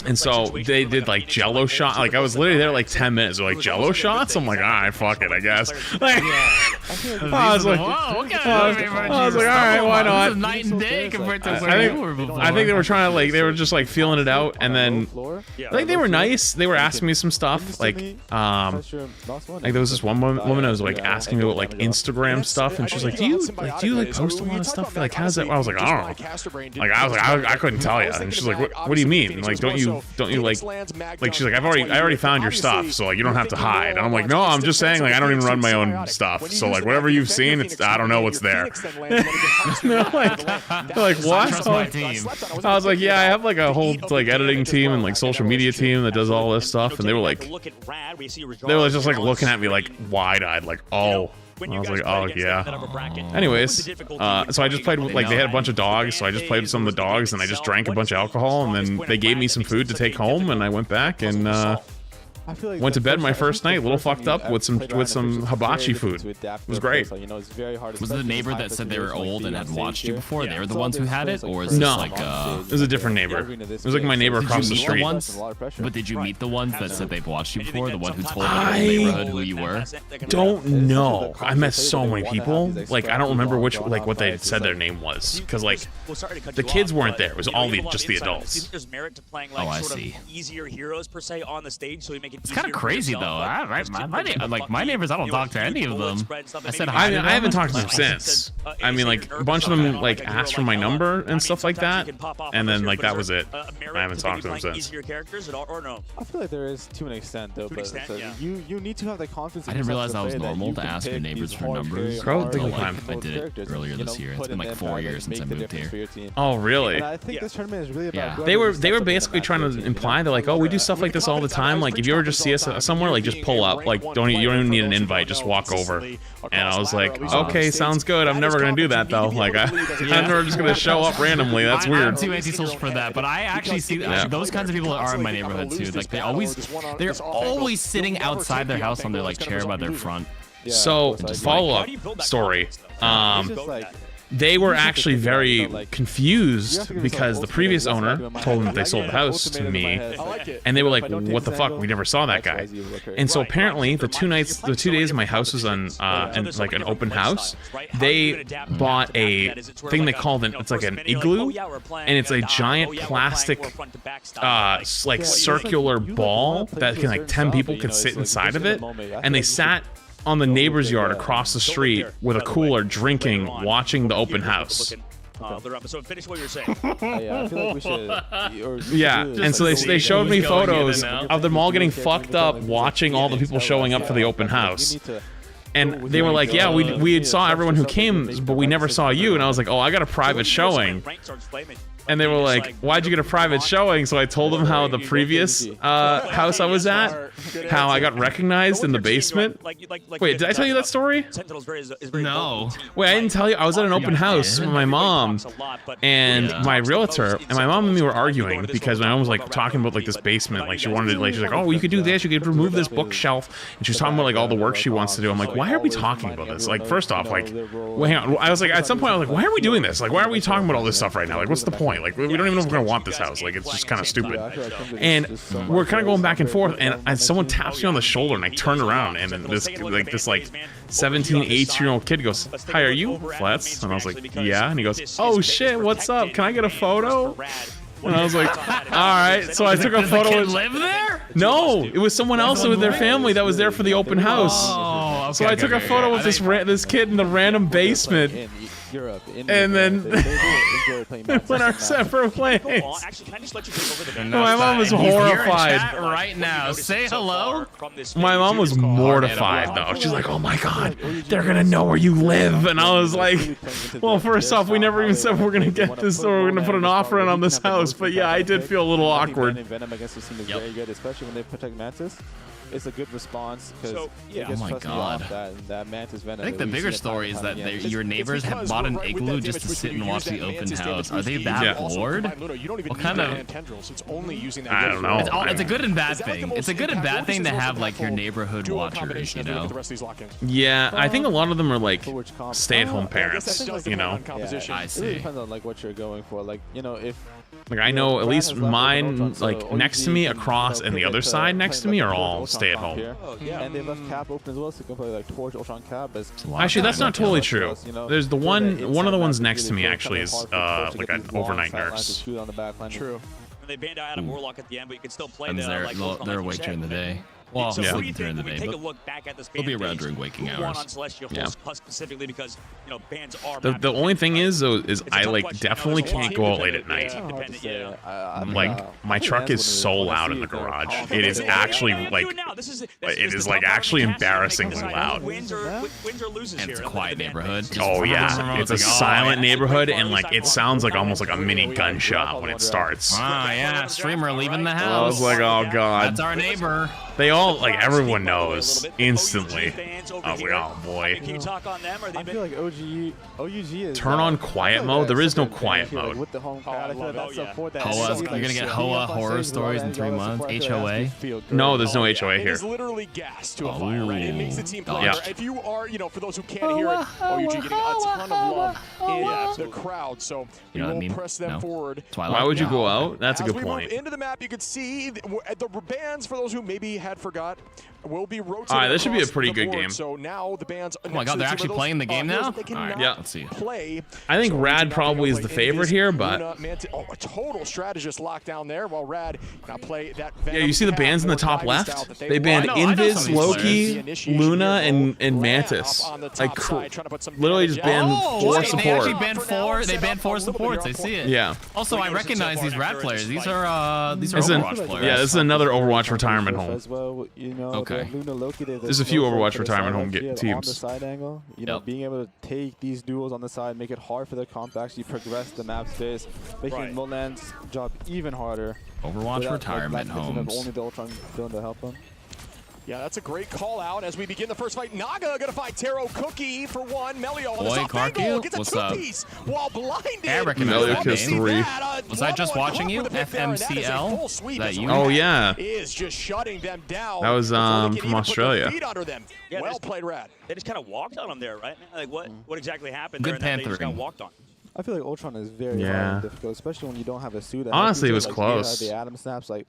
And so they did like Jello shot. Like I was literally there like 10 minutes. They're like Jello shots. I'm like, all right, fuck it, I guess. Like, I was like, all right, why not? It's night and day compared to where you were before. I think they were trying to like they were just like feeling it out, and then like they were nice. They were asking me some stuff like there was this one woman that was like asking me about like Instagram stuff, and she's like, do you like post a lot of stuff? Like how's that? I was like, I don't know. Like I was like I couldn't tell you. And she's like, what do you mean? Like don't you like she's like I already found your stuff, so like you don't have to hide. And I'm like, no, I'm just saying like I don't even run my own stuff, so like whatever you've seen, it's I don't know what's there. they're like what? I was like, yeah, I have like a whole like editing team and like social media team that does all this stuff, and they were just like looking at me like wide-eyed, like oh. I was like, oh yeah. Anyways, so I just played with, like, they had a bunch of dogs, so I just played with some of the dogs, and I just drank a bunch of alcohol, and then they gave me some food to take home, and I went back and went to bed my first night, a little fucked up with some hibachi food. It was great. Was it the neighbor that said they were old and had watched you before? They were the ones who had it, or is this no? Like it was a different neighbor. It was like my neighbor across the street. But did you meet the ones that said they've watched you before? The one who told the neighborhood who you were? Don't know. I met so many people. Like I don't remember which what they said their name was, because like the kids weren't there. It was all just the adults. Oh, I see. Easier heroes per se on the stage, so we make it. It's kind of crazy though. My neighbors, I don't talk to any of them. I said hi. I haven't talked to them since. I mean, like a bunch of them like asked for my number and stuff like that, and then like that was it. I haven't talked to them since. I feel like there is to an extent though, but you need to have the confidence. I didn't realize that was normal to ask your neighbors for numbers. I did it earlier this year. It's been like 4 years since I moved here. Oh really? I think this tournament is really about. They were basically trying to imply they're like, oh, we do stuff like this all the time. Like if you ever just see us somewhere, like just pull up. Like you don't even need an invite, just walk over. And I was like, okay, sounds good. I'm never gonna do that though. Like I'm never just gonna show up randomly. That's weird. I'm too antisocial for that, but I actually see those kinds of people are in my neighborhood too. Like they're always sitting outside their house on their like chair by their front. So follow-up story. They were actually very confused because the previous owner told them that they sold the house to me, and they were like, what the fuck, we never saw that guy. And so apparently the 2 days my house was on like an open house, they bought a thing they called it's like an igloo, and it's a giant plastic like circular ball that can like 10 people can sit inside of it, and they sat on the neighbor's yard across the street with a cooler, drinking, watching the open house. So finish what you're saying. Yeah, I feel like we should. Yeah, and so they showed me photos of them all getting fucked up watching all the people showing up for the open house. And they were like, yeah, we saw everyone who came, but we never saw you. And I was like, oh, I got a private showing. And they were like, why'd you get a private showing? So I told them how the previous house I was at, how I got recognized in the basement. Wait, did I tell you that story? No. Wait, I didn't tell you. I was at an open house with my mom and my realtor, and my mom and me were arguing because my mom was like talking about like this basement. Like she wanted to, like, she's like, oh, you could do this. You could remove this bookshelf. And she was talking about like all the work she wants to do. I'm like, why are we talking about this? Like, first off, like, wait, hang on. I was like, at some point, I was like, why are we doing this? Like, why are we talking about all this stuff right now? Like, what's the point? Like, we don't even know if we're gonna want this house. Like, it's just kind of stupid. And we're kind of going back and forth, and someone taps me on the shoulder, and I turn around, and then this 17, 18-year-old kid goes, hi, are you Flets? And I was like, yeah. And he goes, oh shit, what's up? Can I get a photo? And I was like, all right. So I took a photo. Does the kid live there? No, it was someone else with their family that was there for the open house. Oh, okay, so I took a photo with this kid in the random basement. And then went our separate ways. My mom was horrified. Right now, say hello. My mom was mortified though. She's like, "Oh my god, they're gonna know where you live." And I was like, "Well, first off, we never even said we're gonna get this or we're gonna put an offer in on this house." But yeah, I did feel a little awkward. Venom against the team is very good, especially when they protect Mantis. it's a good response because So, yeah. it gets Oh my trusted God. off that Mantis Venom. I think the bigger story is that your neighbors have bought an igloo just to sit and watch the open house. Are they that bored? What kind of? I don't know. It's a good and bad thing. It's a good and bad thing to have like your neighborhood watchers, you know? Yeah, I think a lot of them are like stay-at-home parents, you know? I see. It really depends on like what you're going for. Like, you know, if like I know at least mine, like next to me, across, and the other side next to me are all stay-at-home. And they left cap open as well, so you can play like Torch, Ultron Cap. Actually, that's not totally true. There's the one of the ones next to me actually is like an overnight nurse. True. They banned out Adam Warlock at the end, but you can still play And they're awake during the day. Well, so sleeping during the day, take a but look back at this they'll be around during waking hours. On Celestial Yeah. specifically because bans are The only thing is though is I like definitely can't go out late at night. Like my truck is so loud in the garage. It is actually like it is like actually embarrassingly loud. Wins or loses and it's a quiet neighborhood. Oh yeah, it's a silent neighborhood and like it sounds like almost like a mini gunshot when it starts. Ah yeah, streamer leaving the house. I was like, oh god. That's our neighbor. They all like everyone knows instantly. Oh boy. Can you talk on them? I feel like OUG is turn on quiet mode. There is no quiet mode. With the home crowd, I feel like that's support that. Hoa, you're gonna get Hoa horror stories in 3 months. HOA. No, there's no HOA It here. is literally gas to a fire, right? It makes the team play. Yeah. If you are, for those who can't hear it, OUG getting a ton of love in the crowd, so we will press them forward. Why would you go out? That's a good point. As we move into the map, you can see the bands, for those who maybe had forgot, will be rotating. All right, this should be a pretty good game. So now the bands. Oh my god, they're actually playing the game now? Right, yeah. Let's see. I think Rad probably is the favorite here, but a total strategist lockdown there while Rad now play that. Yeah, you see the bands in the top left? They banned Invis, Loki, Luna, and Mantis. Like literally just banned 4 support. They actually banned 4. They banned 4 supports. I see it. Yeah. Also, I recognize these Rad players. These are Overwatch players. Yeah, this is another Overwatch retirement home. Okay. There's a few Overwatch retirement home teams. On the side angle, being able to take these duels on the side, make it hard for the comp to actually progress the map space, making Mulan's job even harder. Overwatch retirement homes. Only the Ultron villain to help him. Yeah, that's a great call out as we begin the first fight. Naga gonna fight Taro Cookie for 1. Melio on the top angle gets a 2-piece while blinded. I recognize Melio kills 3. Was I just watching you? FMCL? That you? Oh yeah. Is just shutting them down. That was from Australia. Yeah, well played, Rad. They just kind of walked on him there, right? Like what exactly happened Good there? They just got panthering. walked on. I feel like Ultron is very hard and difficult, especially when you don't have a suit. Honestly, it was close. The Atom snaps, like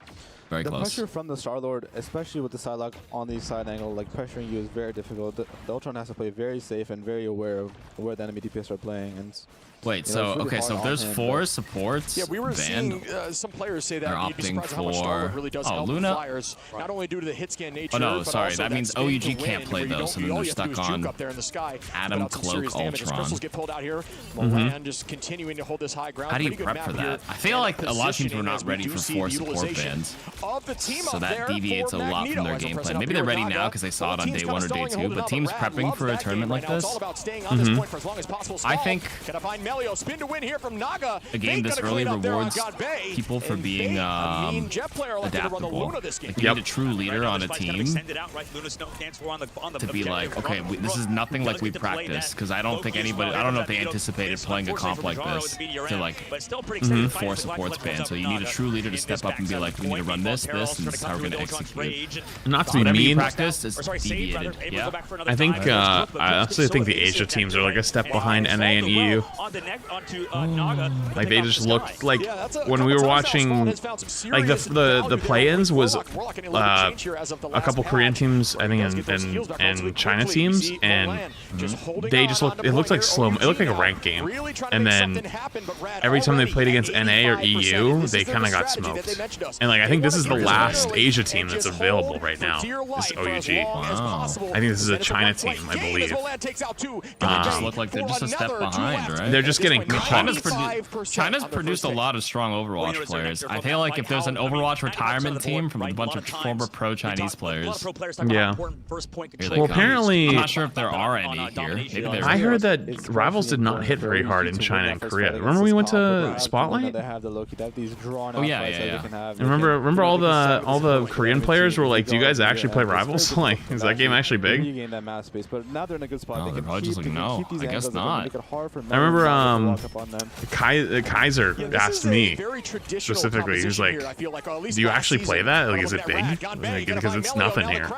very the close. pressure from the Star-Lord, especially with the side lock on the side angle, like pressuring you is very difficult. The Ultron has to play very safe and very aware of where the enemy DPS are playing. And wait, so really okay, so if there's 4 supports, yeah, we were seeing some players say that you'd be surprised how much Star-Lord really does help the Flyers, not only due to the hit scan nature. Oh no, but sorry, also that means OUG can't play those, so then they're stuck on Atom Cloak Ultron. Crystals get pulled out here. Milan just continuing to hold this high ground. How do you prep for that? I feel like a lot of teams were not ready for 4 support bans, so that deviates a lot from their game plan. Maybe they're ready now because they saw it on day 1 or day 2, but teams prepping for a tournament like this, I think a game this early rewards people for being adaptable. Like you need a true leader on a team to be like, okay, this is nothing like we practiced, because I don't think anybody, I don't know if they anticipated playing a comp like this to like 4 supports ban. So you need a true leader to step up and be like, we need to run this, and this is how we're going to execute. Not to be mean, practice is deviated. Yeah. I think I actually think the Asia teams are like a step behind NA and EU. Like they just looked like when we were watching, like the play-ins was a couple Korean teams, I think, and China teams, and they just looked. It looked like slow. It looked like a ranked game, and then every time they played against NA or EU, they kind of got smoked. And like I think this is the last Asia team that's available right now. This OUG. Wow. I think this is a China team, I believe. They just look like they're just a step behind, right? They're just getting China's produced a lot of strong Overwatch players. I feel like if there's an Overwatch retirement team from a bunch of former pro Chinese players, yeah. Well, apparently, I'm not sure if there are any here. Maybe I heard that Rivals did not hit very hard in China and Korea. Remember we went to Spotlight? Oh yeah. And remember all the Korean players were like, "Do you guys actually play Rivals? Like, is that game actually big?" They're probably just like, no, I guess not. I remember Kaiser asked me specifically. He was like, "Do you actually play that? Like, is it big? Like, because it's nothing here."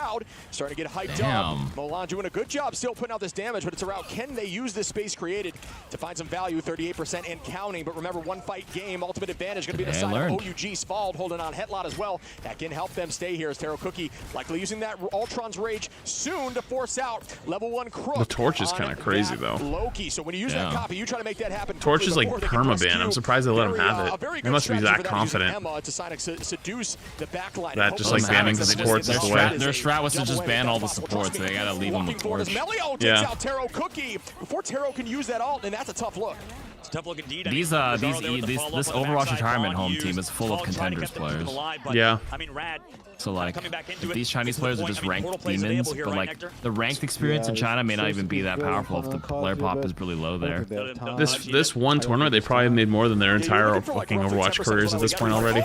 Starting to get hyped Damn. up. Milan doing a good job still putting out this damage, but it's around can they use this space created to find some value, 38% and counting. But remember, one fight game, ultimate advantage going to be the side of OUG. Spald holding on Hetlot as well. That can help them stay here as Taro Cookie likely using that Ultron's Rage soon to force out level 1 Crook. The Torch is kind of crazy though. Loki. So when you use that copy, you try to make that happen. Torch is like permaban. I'm surprised they let him have it. They must be that confident. That just like banning the supports is the way. Their strat was to just ban all the supports. They gotta leave them with Torch. Melio takes out Taro Cookie before Taro can use that ult, and that's a tough look. It's a tough look indeed. This Overwatch retirement home team is full of contenders players. Yeah. I mean, Rad. So like, if these Chinese players are just ranked demons, but like the ranked experience in China may not even be that powerful if the player pop is really low there. This one tournament, they probably made more than their entire fucking Overwatch careers at this point already.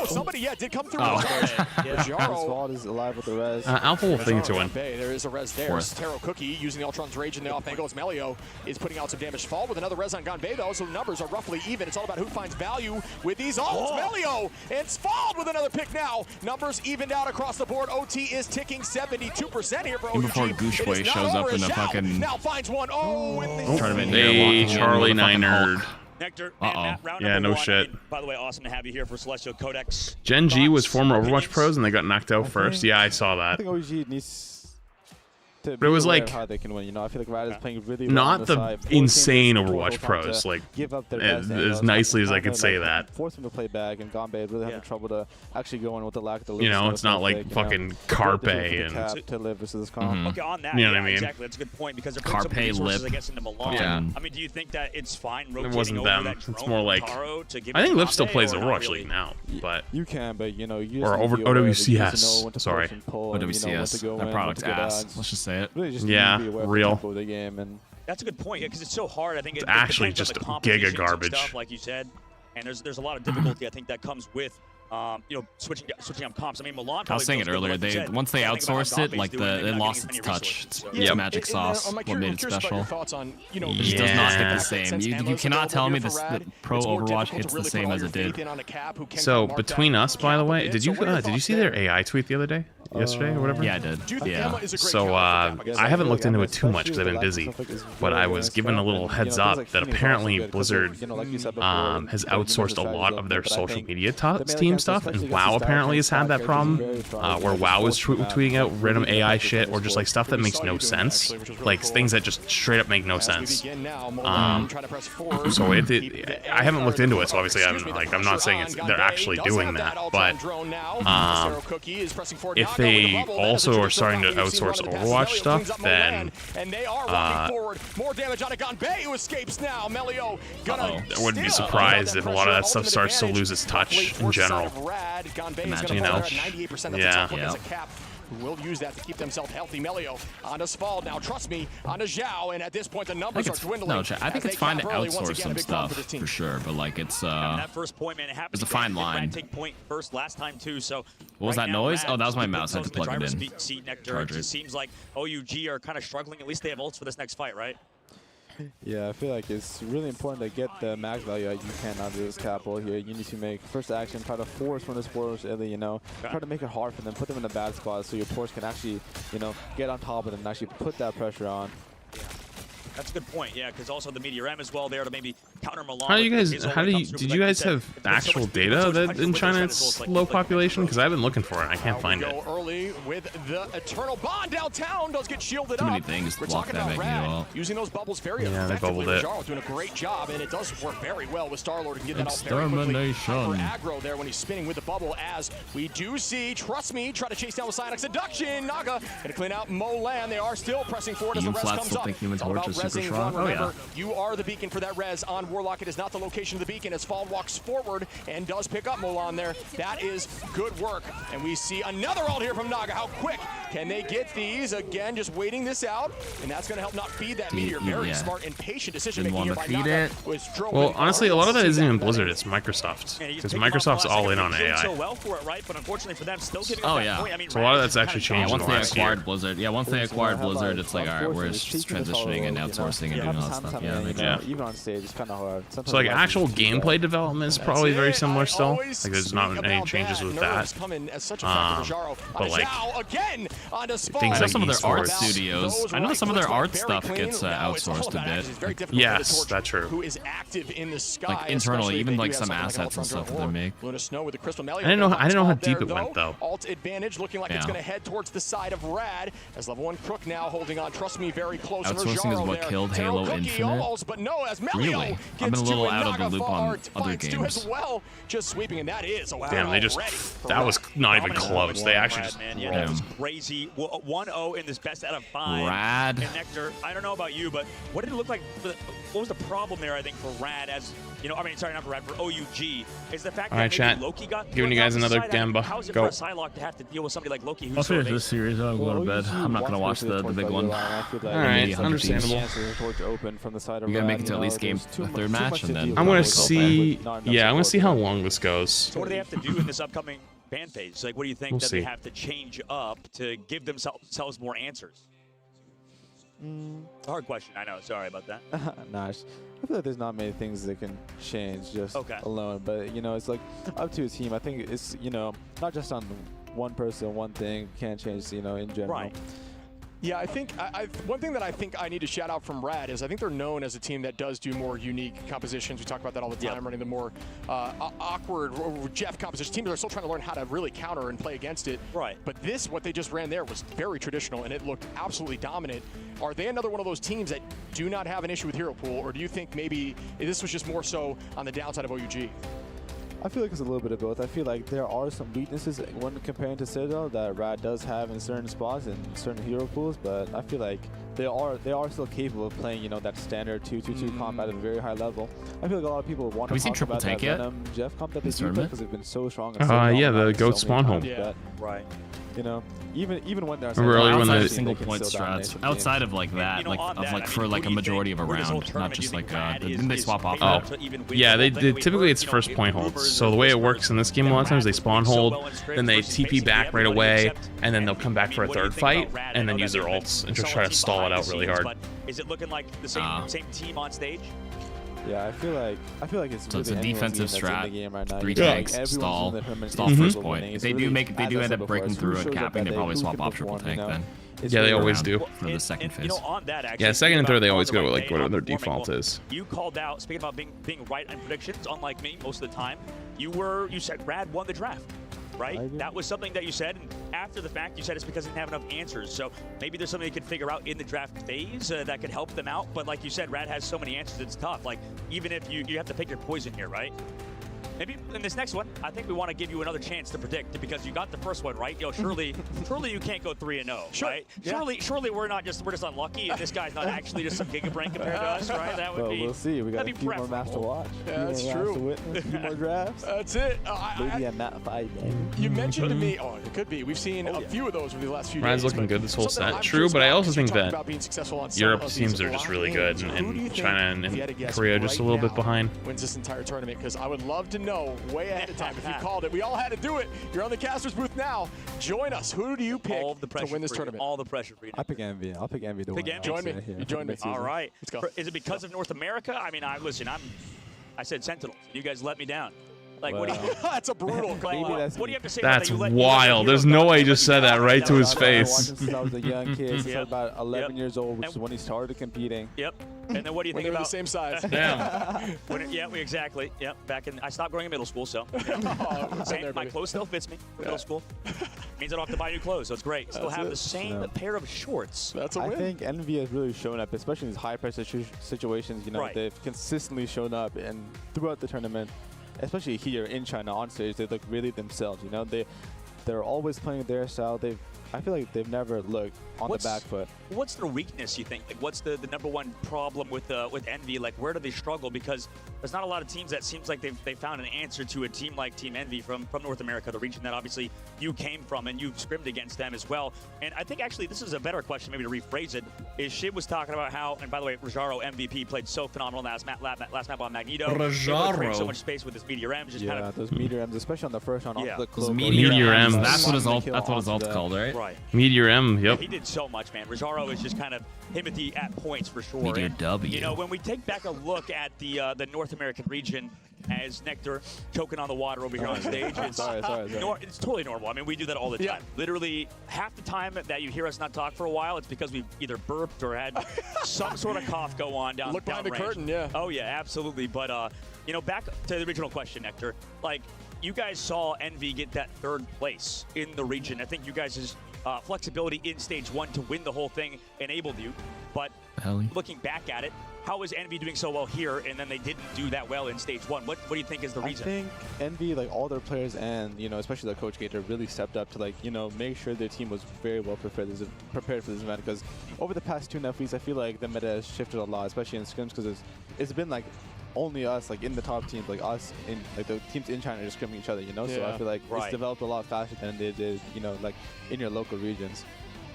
Alpha will think to win. There is a res there. Taro Cookie using the Ultron's Rage in the off angle as Melio is putting out some damage. Fall with another res on Ganbei though, so numbers are roughly even. It's all about who finds value with these ults. Melio and Spald with another pick now. Numbers evened out across the board. OT is ticking 72% here for OG. Before Gooshway shows up in a fucking now finds one. tournament. Hey, Charlie Niner. Nectar, yeah, no shit. By the way, awesome to have you here for Celestial Codex. Gen G was former Overwatch pros and they got knocked out first. Yeah, I saw that. I think OG needs to but it was like how they can win. You know, I feel like Rad is playing really not the insane Overwatch pros, like as nicely as I could say that. Force them to play back, and Ganbei really having trouble to actually go in with the lack of the. You know, it's not like fucking Carpe and to live versus this comp. Okay, on that, you know what I mean? Exactly, that's a good point because Carpe Lip. I guess into Milan. Yeah. I mean, do you think that it's fine? It wasn't them. It's more like I think Lip still plays Overwatch League now, but you can, but you know, or OWCS. Sorry, OWCS. That product's ass. Let's just say it. Yeah. Real. That's a good point, yeah, because it's so hard. I think it's actually just giga garbage, stuff, like you said, and there's a lot of difficulty I think that comes with you know, switching up comps. I mean, Milan. I was saying it earlier. Once they outsourced it, like they lost its touch. It's magic sauce. What made it special? It just does not hit the same. You cannot tell me the pro Overwatch hits the same as it did. So between us, by the way, did you see their AI tweet the other day? Yesterday or whatever? Yeah, I did. Yeah. So I haven't looked into it too much because I've been busy, but I was given a little heads up that apparently Blizzard has outsourced a lot of their social media team stuff, and WoW apparently has had that problem where WoW is tweeting out random AI shit or just like stuff that makes no sense, like things that just straight up make no sense. So I haven't looked into it, so obviously I'm not saying they're actually doing that, but if they also are starting to outsource Overwatch stuff, then more damage on a Ganbei who escapes now. Melio I wouldn't be surprised if a lot of that stuff starts to lose its touch in general. Imagine, you know, yeah. Who will use that to keep themselves healthy. Melio onto Spald now. Trust me, onto Zhao, and at this point the numbers are dwindling. No, I think it's fine to outsource some stuff for sure, but like it's that first point, man, it happens. It's a fine line. Take point first last time too. So what was that noise? Oh, that was my mouse. I had to plug it in. It seems like OUG are kind of struggling. At least they have ults for this next fight, right? Yeah, I feel like it's really important to get the max value you can out of this capital here. You need to make first action, try to force one of the spoilers early, you know, try to make it hard for them, put them in a bad spot so your Torch can actually, you know, get on top of them and actually put that pressure on. That's a good point, yeah, because also the Meteor M as well there to maybe counter Milan. Did you guys have actual data that in China it's low population? Because I've been looking for it, I can't find it. Early with the Eternal Bond downtown does get shielded up. Too many things to block that Magneto. Using those bubbles very they bubbled it. Jarl doing a great job, and it does work very well with Star-Lord and get that out very quickly. For aggro there when he's spinning with the bubble, as we do see, trust me, try to chase down with Psionic Seduction. Naga gonna clean out Molan. They are still pressing forward as the res comes up. Human Torch is super strong. Remember, you are the beacon for that res on Warlock. It is not the location of the beacon as Fall walks forward and does pick up Mulan there. That is good work. And we see another ult here from Naga. How quick can they get these? Again, just waiting this out. And that's going to help not feed that Meteor. Very smart and patient decision making here by Naga. Well, honestly, a lot of that isn't even Blizzard. It's Microsoft. Because Microsoft's all in on AI. So well for it, right? But unfortunately for them, still giving oh, that yeah. point. I mean, so a lot of that's actually changed once in the they last acquired year. Blizzard. Yeah, once they acquired Blizzard, it's like, all right, we're just transitioning and outsourcing and doing all that stuff. Yeah, even on stage, it's kind of hard. Sometimes so like actual gameplay development is probably very similar still. Like there's not any changes with that. But like things like some of their art studios. I know some of their art stuff gets outsourced a bit. Yes, that's true. Who is active in the sky? Like internally, even like some assets and stuff that they make. I didn't know how deep it went though. Alt advantage looking like it's going to head towards the side of Rad as level 1 Crook now holding on. Trust me, very close. Outsourcing is what killed Halo Infinite. But no, as Really? I've been a little out of the loop on other games. As well. Just sweeping, and that is damn. They just that was not even close. They actually just that was crazy. 1-0 in this best out of 5. Rad. And Nectar, I don't know about you, but what did it look like? What was the problem there? I think for Rad, as you know, I mean, sorry, not for Rad, for OUG, is the fact that maybe Loki got giving you guys another Gamba. How is it Go. for a Psylocke to have to deal with somebody like Loki? I'll finish this series. I'll go to bed. I'm not gonna watch the big one. Alright, understandable. You gotta make it to at least game the third match, and then I'm gonna see. Yeah, I'm gonna see how long this goes. So what do they have to do in this upcoming ban phase? Like, what do you think that they have to change up to give themselves more answers? Hard question, I know. Sorry about that. Nice. I feel like there's not many things that can change just alone, but you know, it's like up to a team. I think it's, you know, not just on one person, one thing can't change, you know, in general. Right. Yeah, I think one thing that I think I need to shout out from Rad is I think they're known as a team that does do more unique compositions. We talk about that all the time, running the more awkward Jeff compositions. Teams are still trying to learn how to really counter and play against it. Right. But this, what they just ran there, was very traditional, and it looked absolutely dominant. Are they another one of those teams that do not have an issue with hero pool, or do you think maybe this was just more so on the downside of OUG? I feel like it's a little bit of both. I feel like there are some weaknesses when comparing to Citadel that Rad does have in certain spots and certain hero pools, but I feel like they are still capable of playing, you know, that standard 2-2-2 comp at a very high level. I feel like a lot of people want to talk about that Venom Jeff comp that they do because they've been so strong. Yeah, the Goat Spawn Home. Right. You know, even when they're outside of single point strats, outside of like that, like for like a majority of a round, not just like didn't they swap off? Oh, yeah, they typically it's first point holds. So the way it works in this game, a lot of times they spawn hold, then they TP back right away, and then they'll come back for a third fight, and then use their ults and just try to stall it out really hard. Is it looking like the same team on stage? Yeah, I feel like it's so it's a defensive strat, right 3 tanks, stall first point. If they do end up breaking through and capping, they probably swap off triple tank then. Yeah, they always do. For the second phase. Yeah, second and third they always go with like whatever their default is. You called out, speaking about being right on predictions, unlike me most of the time, you said Rad won the draft. Right? That was something that you said, and after the fact, you said it's because they didn't have enough answers. So maybe there's something they could figure out in the draft phase that could help them out. But like you said, Rad has so many answers, it's tough. Like, even if you have to pick your poison here, right? Maybe in this next one, I think we want to give you another chance to predict because you got the first one right. Yo, surely you can't go 3-0, right? Surely we're just unlucky, and this guy's not actually just some gigabrain compared to us, right? That would be. We'll see. We got a few more maps to watch. Yeah, that's true. To witness, a few more drafts. That's it. Maybe a map fight. You mentioned to me, it could be. We've seen a few of those over the last few days. Rad's looking good this whole set. True, but I also think that Europe teams are just really good, and China and Korea just a little bit behind. Wins this entire tournament because I would love to know way ahead of time if you called it. We all had to do it. You're on the caster's booth now. Join us. Who do you pick to win this tournament? All the pressure for you. I pick Envy. I'll pick Envy to win. Join me. You join me. All right. Let's go. Is it because of North America? I mean, I said Sentinels. You guys let me down. Like, what do you? That's a brutal call. What do you have to say? That's wild. There's no way he just said that right to his face. Since I was a young kid, since I was about 11 years old, which is when he started competing. Yep. And then what do you think about the same size? Damn. Exactly. Yep. I stopped growing in middle school, so my clothes still fits me. Middle school means I don't have to buy new clothes, so it's great. Still have the same pair of shorts. That's a win. I think Envy has really shown up, especially in these high pressure situations. You know, they've consistently shown up, and throughout the tournament, especially here in China on stage, they look really themselves. You know, they're always playing their style. I feel like they've never looked on the back foot. What's their weakness, you think? Like, what's the number one problem with Envy? Like, where do they struggle? Because there's not a lot of teams that seems like they found an answer to a team like Team Envy from North America, the region that obviously you came from, and you've scrimmed against them as well. And I think actually this is a better question, maybe to rephrase it, is Shib was talking about how, and by the way, Rajaro MVP played so phenomenal last map on Magneto. Rajaro. So much space with his Meteor M's. Just kind of, those Meteor M's, especially on the first round. Yeah. Those Meteor M's. That's what his ult's called, right? Right. Meteor M, yep. Yeah, he did so much, man. Rajaro is just kind of Timothy at points for sure. Meteor And, W. You know, when we take back a look at the North American region, as Nectar choking on the water over here on stage, it's, sorry. It's totally normal. I mean, we do that all the time. Literally, half the time that you hear us not talk for a while, it's because we've either burped or had some sort of cough go on down. Look behind the range. curtain, yeah. Oh yeah, absolutely. But you know, back to the original question, Nectar. Like, you guys saw Envy get that 3rd place in the region. I think you guys' flexibility in stage 1 to win the whole thing enabled you. But looking back at it, how is Envy doing so well here, and then they didn't do that well in stage 1? What do you think is the reason? I think Envy, like all their players and, you know, especially the coach Gator, really stepped up to, like, you know, make sure their team was very well prepared for this event. Because over the past 2 weeks, I feel like the meta has shifted a lot, especially in scrims, because it's been like only us, like in the top teams, like us in like the teams in China just scrimming each other, you know. So I feel like it's developed a lot faster than they did, you know, like in your local regions.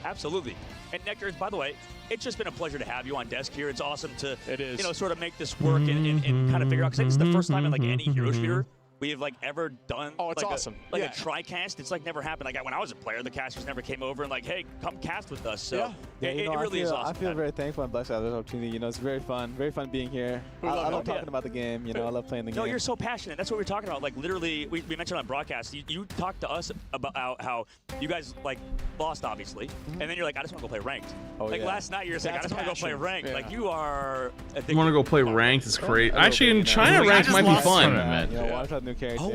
Absolutely. And Nectar, by the way, it's just been a pleasure to have you on desk here. It's awesome to, you know, sort of make this work and kind of figure out. Because it's the first time in like any hero shooter we have like ever done. Oh, it's like awesome. A tri-cast. It's like never happened. Like when I was a player, the casters never came over and like, hey, come cast with us. So it really is awesome. I feel very thankful and blessed to have this opportunity. You know, it's very fun being here. I love talking about the game. You know, I love playing the game. No, you're so passionate. That's what we're talking about. Like literally, we mentioned on broadcast. You talked to us about how you guys like lost, obviously, and then you're like, I just want to go play ranked. Like last night, you're saying, I just want to go play ranked. Like you are. You want to go play ranked? It's great. Actually, in China, ranked might be fun.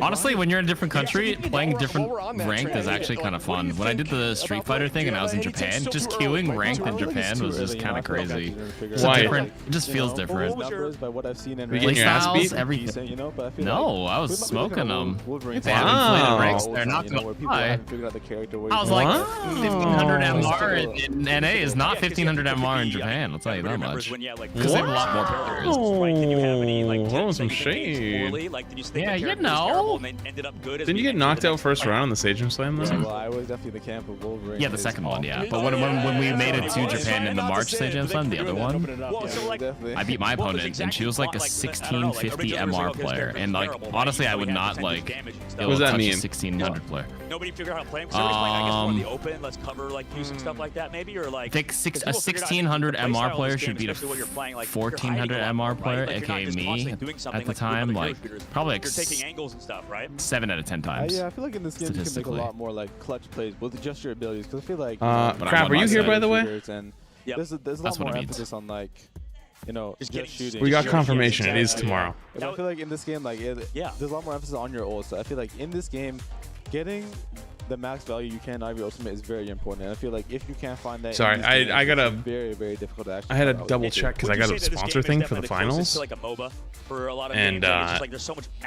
Honestly, when you're in a different country, playing different ranked is actually kind of fun. When I did the Street Fighter thing and I was in Japan, just queuing ranked in Japan was just kind of crazy. Why? It just feels different. Playstyles, everything. No, I was smoking them. They haven't played in ranks. They're not gonna lie. I was like, 1500 MR in NA is not 1500 MR in Japan. I'll tell you that much. Because they have a lot more players. Oh, that was some shade. Yeah, you know. Didn't you get knocked out first round on the Sage Slam though? Well, I was definitely the camp of Wolverine. Yeah, the second one, yeah. But when we made it to Japan in the March Sage Slam, the other one, I beat my opponent and she was like a 1650 MR player. And like, honestly, I would not like what does that mean? 1600 player. Nobody figured out how to play him. So playing, I guess, more in the open. Let's cover like use and stuff like that, maybe, or like. I think a 1600 MR player should beat a 1400 MR player, aka me, at the time. Like probably like 7 out of 10 times. Yeah, I feel like in this game you can make a lot more like clutch plays with just your abilities. Because I feel like. Crap, are you here by the way? There's a lot more emphasis on like. You know, just shooting. We got confirmation. It is tomorrow. I feel like in this game, like, there's a lot more emphasis on your ult. So I feel like in this game, getting the max value you can out of your ultimate is very important. And I feel like if you can't find that, sorry, I got a very difficult to actually. I had a double check because I got a sponsor thing for the finals, and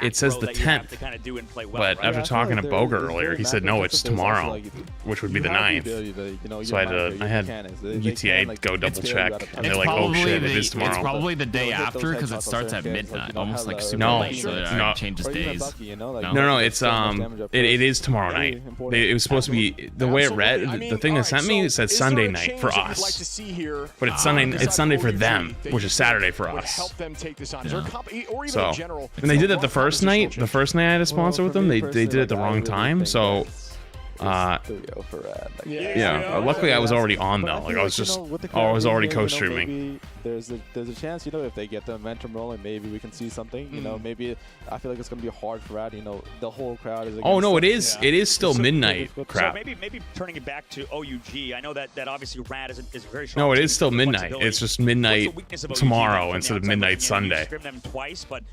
it says the 10th. But after talking to Boger earlier, he said no, it's tomorrow, which would be the 9th. So I had UTA go double check, and they're like, oh shit, it is tomorrow. It's probably the day after because it starts at midnight, almost like super late, so it changes days. No, it's it is tomorrow night. It was supposed to be the way it read. The thing they sent me, it said Sunday night for us, but it's Sunday. It's Sunday for them, which is Saturday for us. So, and they did it the first night. The first night I had a sponsor with them, they did it the wrong time. So. Luckily I was already on though. Like I was already co-streaming. There's a chance, you know, if they get the momentum rolling, maybe we can see something. You know, maybe I feel like it's gonna be hard for Rad. You know, the whole crowd is. Oh no, it is. It is still midnight. Crap. So maybe turning it back to OUG. I know that obviously Rad is very strong. No, it is still midnight. It's just midnight tomorrow instead of midnight Sunday.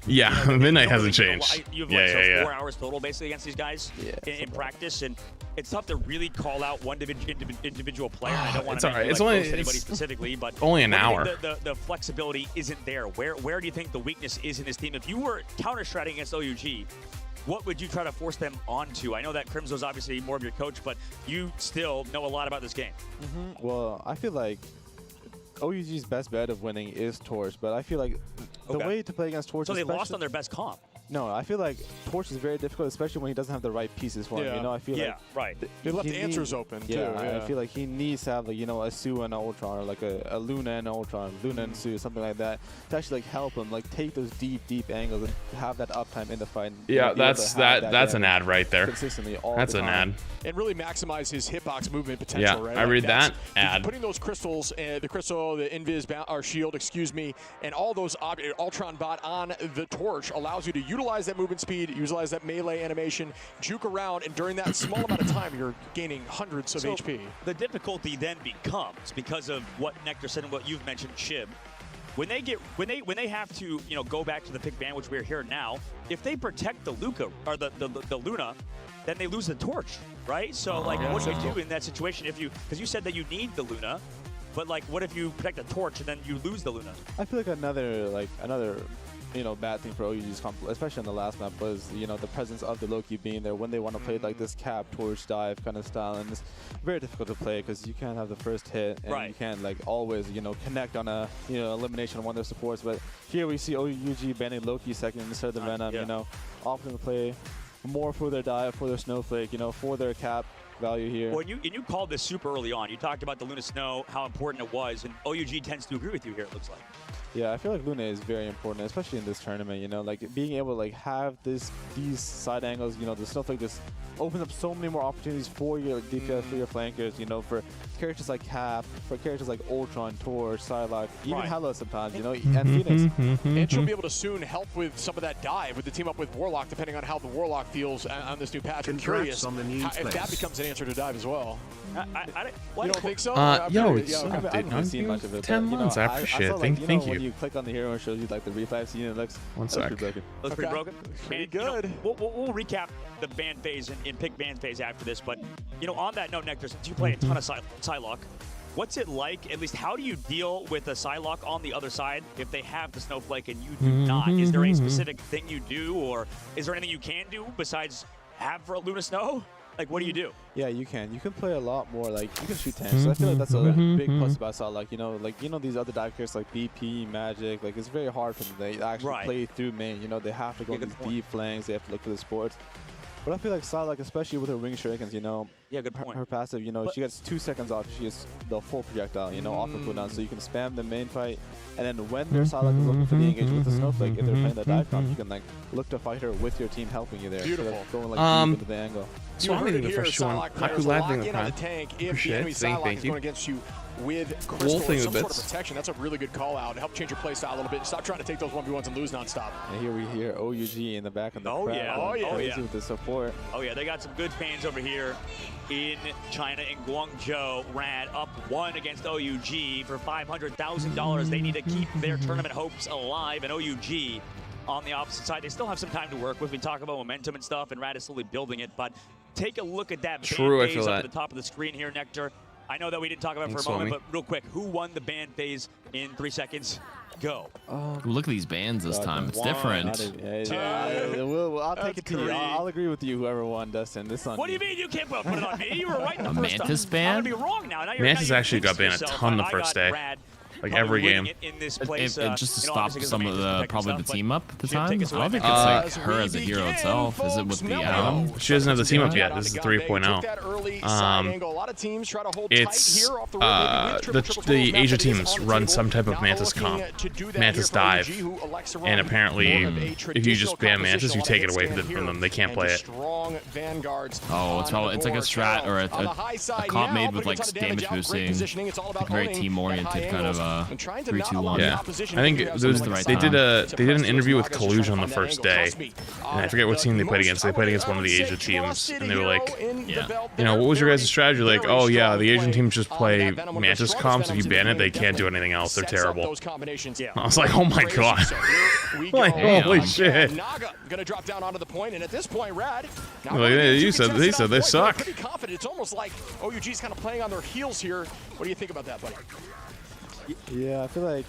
Yeah, midnight hasn't changed. Yeah. 4 hours total basically against these guys in practice, and it's tough to really call out one individual player. I don't want to mention anybody specifically, but only an hour. The flexibility isn't there. Where do you think the weakness is in this team? If you were counter-stratting against OUG, what would you try to force them onto? I know that Crimzo's obviously more of your coach, but you still know a lot about this game. Well, I feel like OUG's best bet of winning is Torch, but I feel like the way to play against Torch. So they lost on their best comp. No, I feel like Torch is very difficult, especially when he doesn't have the right pieces for him. You know, I feel like right. They left the answers open too. I feel like he needs to have, like, you know, a Sue and an Ultron, or like a Luna and Ultron, Luna and Sue, something like that, to actually like help him, like take those deep angles and have that uptime in the fight. Yeah, that's an ad right there. Consistently all that's the an time. ad. And really maximize his hitbox movement potential. Yeah, right? I read that ad. Putting those crystals, the crystal, the invis, or shield, excuse me, and all those Ultron bot on the Torch allows you to utilize that movement speed, utilize that melee animation, juke around, and during that small amount of time, you're gaining hundreds of HP. The difficulty then becomes, because of what Nectar said and what you've mentioned, Shib, when they have to, you know, go back to the pick ban, which we're here now, if they protect the Luca or the Luna, then they lose the Torch, right? So like, what do you do in that situation if you, because you said that you need the Luna, but like, what if you protect the Torch and then you lose the Luna? I feel like another you know, bad thing for OUG's comp, especially in the last map, was, you know, the presence of the Loki being there when they want to play like this cap, torch, dive kind of style, and it's very difficult to play because you can't have the first hit, and you can't like always, you know, connect on a, you know, elimination on one of their supports. But here we see OUG banning Loki second instead of the Venom, you know, offering to play more for their dive, for their snowflake, you know, for their cap value here. Well, you called this super early on. You talked about the Luna Snow, how important it was, and OUG tends to agree with you here, it looks like. Yeah, I feel like Luna is very important, especially in this tournament, you know, like being able to like have these side angles, you know, the stuff like this opens up so many more opportunities for your DPS, for your flankers, you know, for characters like Cap, for characters like Ultron, Torch, Psylocke, even Hello sometimes, you know, and Phoenix. And she'll be able to soon help with some of that dive with the team up with Warlock, depending on how the Warlock feels on this new patch. I'm curious if that becomes an answer to dive as well. You don't think so? Yo, it's I haven't seen much of it. 10 months, I appreciate it. Thank you. When you click on the hero and shows you like the reflex, you know, it looks pretty broken. Looks pretty broken. Pretty good. You know, we'll recap the ban phase and pick ban phase after this, but you know, on that note, Nectar, since you play a ton of Psylocke, what's it like? At least, how do you deal with a Psylocke on the other side if they have the snowflake and you do not? Is there a specific thing you do, or is there anything you can do besides have for a Luna Snow? Like, what do you do? Yeah, you can. You can play a lot more. Like, you can shoot tanks. So I feel like that's a big plus about Psylocke. You know, these other dive characters like BP, Magic. Like, it's very hard for them. They actually play through main. You know, they have to go on these deep flanks. They have to look for the sports. But I feel like Psylocke, especially with her wing shurikens, you know, good point. Her passive, you know, she gets 2 seconds off. She gets the full projectile, you know, off her cooldown. So you can spam the main fight, and then when their Psylocke is looking for the engagement with the snowflake, if they're playing the dive comp, you can like look to fight her with your team helping you there. Beautiful. Going like deep into the angle. Swamming the first one. Haku lagging the prime. Appreciate it. Thank you. With crystal or some sort of protection. That's a really good call out. Help change your play style a little bit. Stop trying to take those 1v1s and lose nonstop. And here we hear OUG in the back of the crowd. Oh yeah. With the support. Oh yeah, they got some good fans over here in China, in Guangzhou. Rad up 1 against OUG for $500,000. They need to keep their tournament hopes alive, and OUG on the opposite side, they still have some time to work with. We talk about momentum and stuff, and Rad is slowly building it, but take a look at that ban phase up at the top of the screen here, Nectar. I know that we didn't talk about it for a moment, but real quick, who won the ban phase in 3 seconds? Go. Look at these bans this time. It's different. I'll take it to you. I'll agree with you, whoever won, Dustin. This on What do you mean you can't put it on me? You were right the first Mantis time. ban? I'm going to be wrong now. Mantis actually got banned a ton the first day. Like every game. Just to stop some of the the team up at the time. I don't think it's like her as a hero itself. Is it with the Adam? She doesn't have the team up yet. This is 3.0. It's the Asia teams run some type of Mantis comp, Mantis dive, and apparently if you just ban Mantis, you take it away from them. They can't play it. Oh, it's like a strat or a comp made with like damage boosting, very team oriented kind of 3-2-1. Yeah, I think they did an interview with Collusion on the first day, and I forget what team they played against. They played against one of the Asia teams, and they were like, you know, what was your guys' strategy? Like, oh yeah, the Asian teams just play Mantis comps. If you ban it, they can't do anything else. They're terrible. I was like, oh my god, like holy shit. Naga gonna drop down onto the point, and at this point, Rad. They said they suck. Pretty confident. It's almost like OUG's kind of playing on their heels here. What do you think about that, buddy? Yeah, I feel like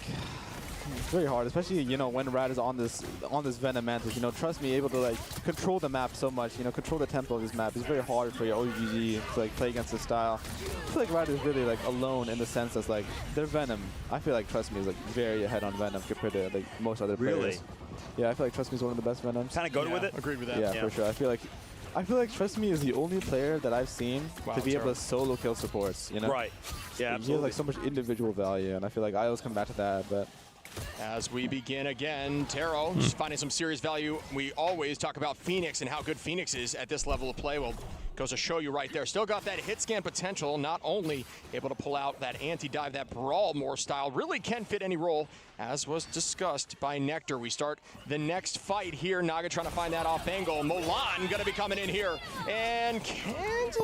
It's very hard, especially, you know, when Rad is on this Venom Mantis. You know, trust me, able to like control the map so much. You know, control the tempo of this map. It's very hard for your OGG to like play against this style. I feel like Rad is really like alone in the sense that's like their Venom. I feel like Trust Me is like very ahead on Venom compared to like most other players. Yeah, I feel like Trust Me is one of the best Venoms. Kind of go with it. Agreed with that. Yeah, for sure. I feel like Trust Me is the only player that I've seen to be able to solo kill supports. You know. Right. Yeah. Absolutely. He has like so much individual value, and I feel like I always come back to that, but. As we begin again, Taro just finding some serious value. We always talk about Phoenix and how good Phoenix is at this level of play. Well, goes to show you right there. Still got that hit scan potential, not only able to pull out that anti-dive, that brawl more style, really can fit any role, as was discussed by Nectar. We start the next fight here. Naga trying to find that off angle. Milan gonna be coming in here, and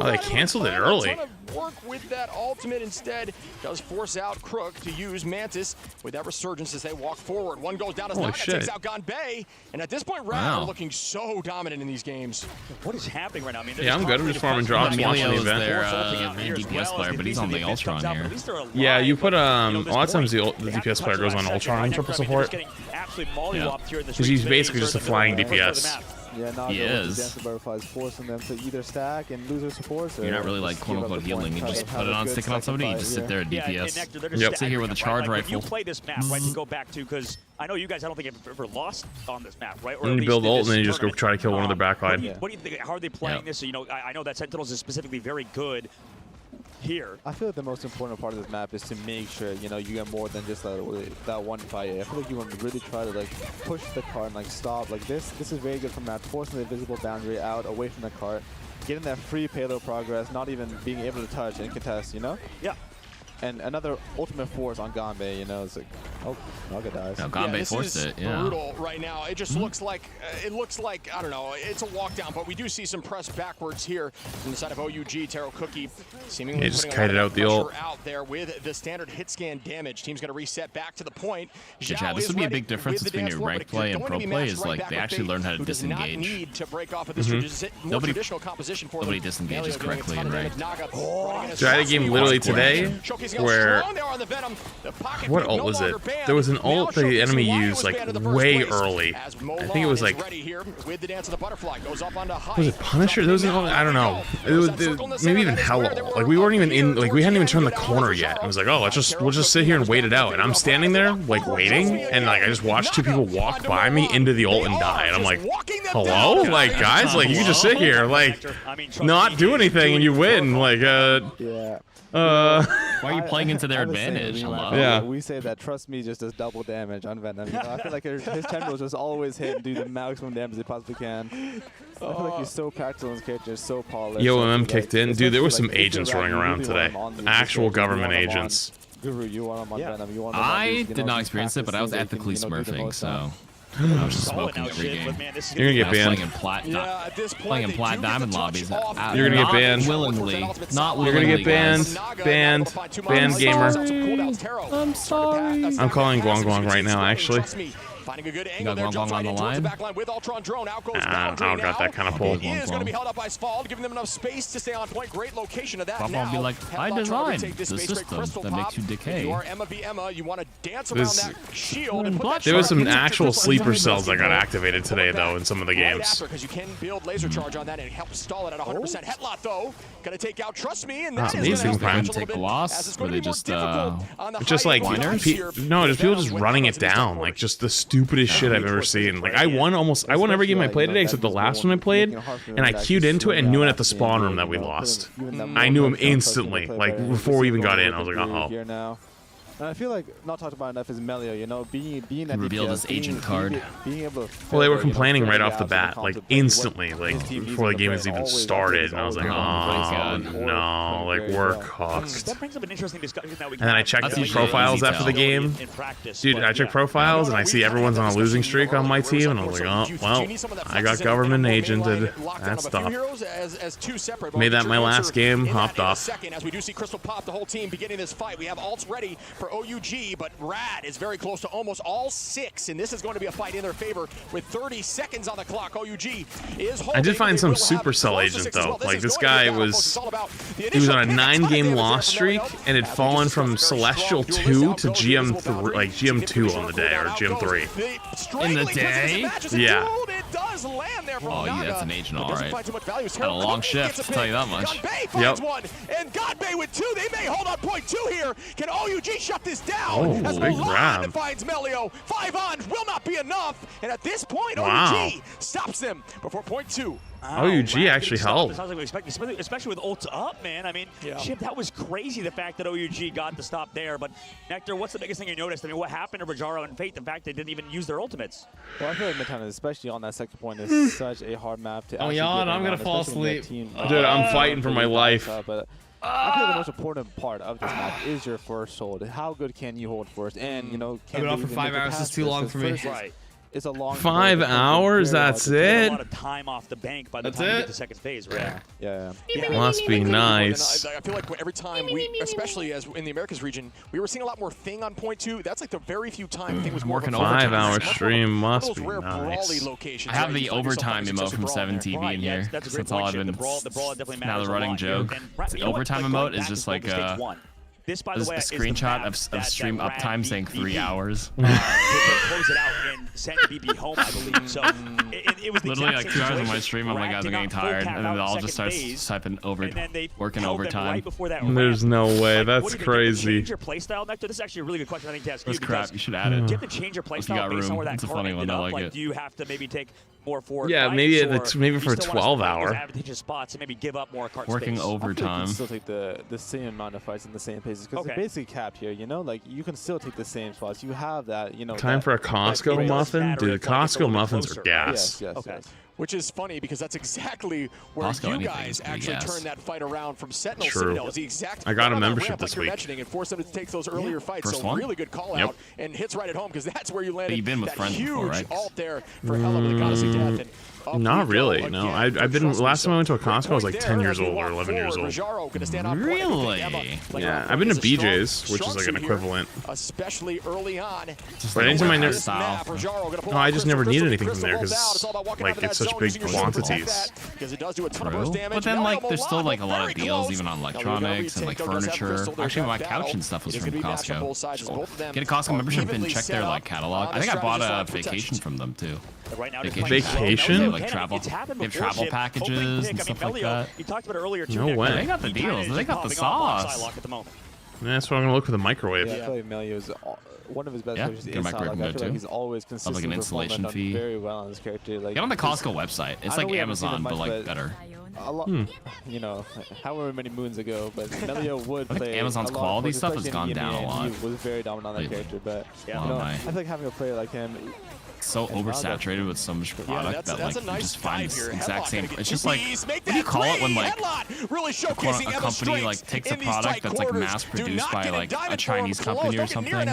they canceled it early. A ton of work with that ultimate instead. Does force out Crook to use Mantis with that resurgence as they walk forward. One goes down as Naga takes out Ganbei, and at this point, Rad are looking so dominant in these games. What is happening right now? I mean, yeah, I'm good. I'm just farming drops, watching the event. Main DPS player, but he's on the Ultron here. Yeah, you put a lot of times the DPS player goes on Ultron on triple support. Because he's basically just a flying DPS. Yeah, Naga he is. Dancer Butterflies forcing them to either stack and lose their supports. You're not really like quote-unquote healing. You just put it on, stick it on somebody, you just sit there at DPS. Sit here with a charge rifle. You play this map, right, to go back to, because I know you guys, I don't think have ever lost on this map, right? Or and you build ult, and then you just go try to kill one of their backline. What do you think? How are they playing this? So, you know, I know that Sentinels is specifically very good here. I feel like the most important part of this map is to make sure, you know, you get more than just that one fight. I feel like you want to really try to like push the cart and like stop. Like this is very good for map, forcing the visible boundary out, away from the cart, getting that free payload progress, not even being able to touch and contest, you know? Yeah. And another ultimate force on Ganbei, you know, it's like, oh, Naga dies. No, Ganbei forced it, yeah. Brutal right now. It just looks like, I don't know, it's a walk down, but we do see some press backwards here from the side of OUG. Taro Cookie seemingly just kited out the ult. Out there with the standard hit scan damage. Team's going to reset back to the point. This would be a big difference between your ranked play and pro play is like they actually learn how to disengage. Nobody disengages correctly in ranked. So I had a game literally today where, what ult was it? There was an ult the enemy used like way early. I think it was like, was it Punisher? There was an ult, I don't know. It was maybe even Hell ult. Like we weren't even in, like we hadn't even turned the corner yet. I was like, oh, we'll just sit here and wait it out. And I'm standing there like waiting, and like I just watched two people walk by me into the ult and die. And I'm like, hello, like guys, like you can just sit here, like not do anything and you win, like yeah. Why are you playing into their advantage? Yeah. We say that Trust Me just does double damage on Venom. You know, I feel like his tendrils just always hit and do the maximum damage they possibly can. I feel like he's so practical in his character, so polished. YoMM kicked in. Dude, there was some agents running around today. Actual government agents. Guru, you want him on Venom. You want him I did not experience it, but I was ethically smurfing, so... I was just smoking pregame. You're gonna get banned. Playing in plat diamond lobbies. You're gonna get banned. Willingly. Not willingly. You're gonna get banned. Banned gamer. I'm sorry. I'm calling Guang Guang right now, actually. Finding a good angle there, jumps right in towards the backline with Ultron drone. Out goes I don't got that kind of pull. He is going to be held up by Sfald, giving them enough space to stay on point. Great location of that. Now, be like, I designed the system that makes you decay. You are Emma v Emma. You want to dance around that shield and put that there was some actual sleeper cells that got activated today, though, in some of the games. Because you can build laser charge on that and help stall it at 100%. Headlock, though, going to take out Trust Me, and that is going to take a loss. Were they just like, no, just people just running it down, like just the stupidest shit I've ever seen. Like I won every game I played today except the last one I played, and I queued into it and knew it at the spawn room that we lost. I knew him instantly, like before we even got in. I was like, uh-oh. And I feel like not talked about enough is Melio, you know, being that revealed his agent card. Being able to well, they were complaining right off the bat, like instantly, like before the game has even started, and I was like, oh no, like we're cooked. That brings up an interesting discussion that we and then I checked the profiles after the game. Dude, I checked profiles and I see everyone's on a losing streak on my team, and I was like, oh well, I got government agented. That stopped. Made that my last game. Hopped off. As we do see Crystal pop the whole team beginning this fight, we have ults ready for OUG, but Rad is very close to almost all 6, and this is going to be a fight in their favor with 30 seconds on the clock. OUG is holding. I did find some Supercell agent though. Like this guy was on a 9-game loss streak and had fallen from Celestial 2 to GM3, like GM2 on the day or GM3. In the day? Yeah. Oh, yeah, that's an agent, all right. Had a long shift, I'll tell you that much. Yep. And Godbay with 2. They may hold on point 2 here. Can OUG shut this down? As big grab. Finds Melio. 5 on will not be enough. And at this point, OUG stops them before point 2. OUG actually held. It sounds like we expected, especially with ult up, man. I mean, Chip, that was crazy, the fact that OUG got the stop there. But, Nectar, what's the biggest thing you noticed? I mean, what happened to Rajaro and Fate? The fact they didn't even use their ultimates. Well, I feel like Matana, especially on that second point, is such a hard map to actually yawn, get I'm going to fall especially asleep. Dude, I'm fighting for my life. But I feel the most important part of this map is your first hold. How good can you hold first? And, you know, I've been off for 5 hours. It's too long for me. Right. It's a long 5 hours, that's it? A lot of time off the bank by the time you get to second phase, right? Yeah. Must be nice. I feel like every time we, especially as in the Americas region, we were seeing a lot more Thing on point 2. That's like the very few time Thing was more of a 5-hour stream must be nice. I have the overtime emote from 7TV in here. That's all I've been. Now the running joke. The overtime emote is just like a screenshot of stream uptime saying 3 hours. To close it out and send BP home, I believe. So it was literally like 2 hours of my stream. I'm like, guys, I'm getting tired, and then it all just starts typing working overtime. There's no way. That's crazy. Change your playstyle, Nectar. This is actually a really good question. I think to ask you. That's crap. You should add it. Do you have to change your playstyle based on where that card ended up? Like, do you have to maybe take more forward? Yeah, maybe for a 12-hour. Advantageous spots and maybe give up more card working space. overtime. You can still take the same amount of fights in the same paces because it's basically capped here. You know, like you can still take the same spots. You have that. You know. Time for a Costco muffin, dude. The Costco muffins are gas. Yes. Which is funny because that's exactly where you guys actually turned that fight around from Sentinel Citadel. Is the exact I got a membership ramp, this like you're week. mentioning, and forced them to take those earlier fights. First so one? really good call out and hits right at home because that's where you landed. You've been with that friends huge before, right? ult there for Hella with the Goddess of Death. And not really. No, I've been. Last time I went to a Costco, I was like 10 years old or 11 years old. Really? Yeah, I've been to BJ's, which is like an equivalent. Especially early on. But anytime I never, no, I just never need anything from there because like it's such big quantities. True. But then like there's still like a lot of deals even on electronics and like furniture. Actually, my couch and stuff was from Costco. Cool. Get a Costco membership and check their like catalog. I think I bought a vacation from them too. Vacation? They have travel packages and stuff like that. You talked about it earlier too. No way. They got the deals. They got the sauce. That's why I'm gonna look for the microwave. Yeah, I feel like Melio is one of his best players. Like, I feel like he's always consistent. Like an installation fee. Very well on his character. Like, get on the Costco website. It's like Amazon, but like better. A lot, you know, however many moons ago, but Melio would play. Amazon's quality stuff has gone down a lot. He was very dominant on that character, but you know, I feel like having a player like him. So oversaturated with so much product that like you just find this exact same. It's just like what do you call it when like a company like takes a product that's like mass produced by like a Chinese company or something, and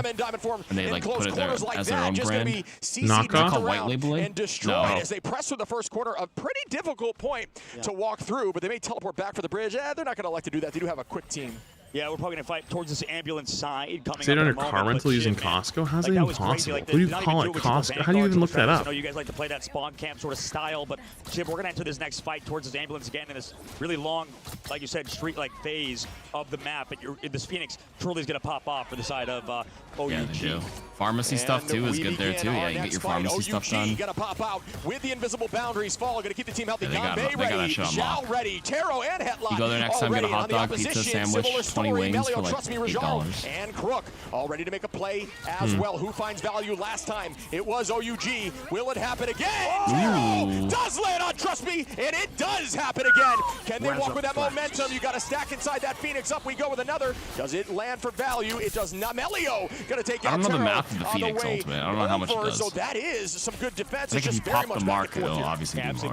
they like put it there as their own brand? Knockoff? Called white labeling? No. As they press through the first quarter, a pretty difficult point to walk through, but they may teleport back for the bridge. They're not going to like to do that. They do have a quick team. Yeah, we're probably going to fight towards this ambulance side. Is it under car rental using Costco? How's that even possible? What do you call it? Costco? How do you even look that up? I know you guys like to play that spawn camp sort of style, but Chip, we're going to enter this next fight towards this ambulance again in this really long, like you said, street-like phase of the map. And this Phoenix truly is going to pop off for the side of OUG. Yeah, they do. Pharmacy stuff too is good there too. Yeah, you get your pharmacy stuff done. Got to pop out with the invisible boundaries fall. Going to keep the team healthy. Yeah, they got that shit unlocked. Ready. Taro and Hetlock. You go there next time, get a hot dog, pizza, sandwich, 20 wings for like $8. And Crook all ready to make a play as well. Who finds value last time? It was OUG. Will it happen again? Taro does land on Trust Me, and it does happen again. Can they walk with that momentum? You got to stack inside that Phoenix. Up we go with another. Does it land for value? It does not. Melio going to take out I don't know Taro the math of the Phoenix ultimate. I don't know how much it does. So that is some good defense. I think if you pop the mark, it'll obviously do more,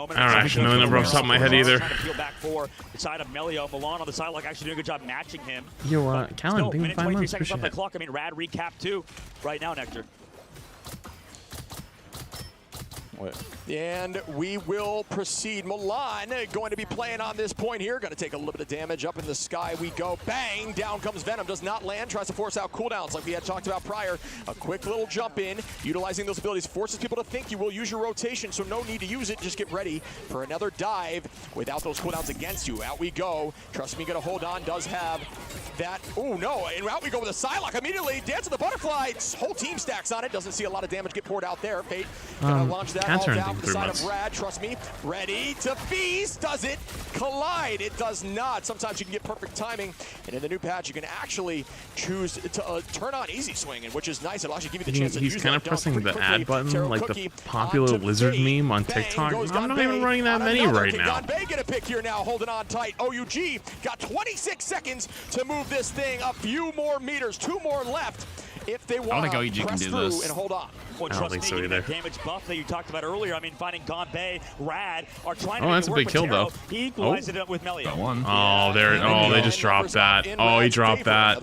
but I don't actually know the number off the top of my head either. Back for the side of Melio. Milan on the side, like actually doing a good job matching him. Yo, Callan, minute 23 seconds off the clock. I mean, Rad recap too right now, Nectar. And we will proceed. Milan going to be playing on this point here. Going to take a little bit of damage. Up in the sky we go. Bang! Down comes Venom. Does not land. Tries to force out cooldowns like we had talked about prior. A quick little jump in. Utilizing those abilities forces people to think you will use your rotation, so no need to use it. Just get ready for another dive without those cooldowns against you. Out we go. Trust me, gonna hold on. Does have that. Oh no! And out we go with a Psylocke immediately. Dance of the Butterfly. Whole team stacks on it. Doesn't see a lot of damage get poured out there. Fate gonna launch that all down to the side of Rad. Trust me. Ready to feast. Does it collide? It does not. Sometimes you can get perfect timing, and in the new patch you can actually choose to turn on easy swinging, which is nice. It'll actually give you the chance to use He's kind of pressing the add button like the popular lizard meme on TikTok. I'm not even running that many right now. Gonbei get a pick here now, holding on tight. OUG got 26 seconds to move this thing a few more meters, 2 more left. If they want to press through and hold on. Well, trust me, getting that damage buff that you talked about earlier. I mean, finding Gonbei, Rad are trying to that's a big kill, though. He equalized it up with Melio. Oh, they just dropped that. Oh, he dropped that.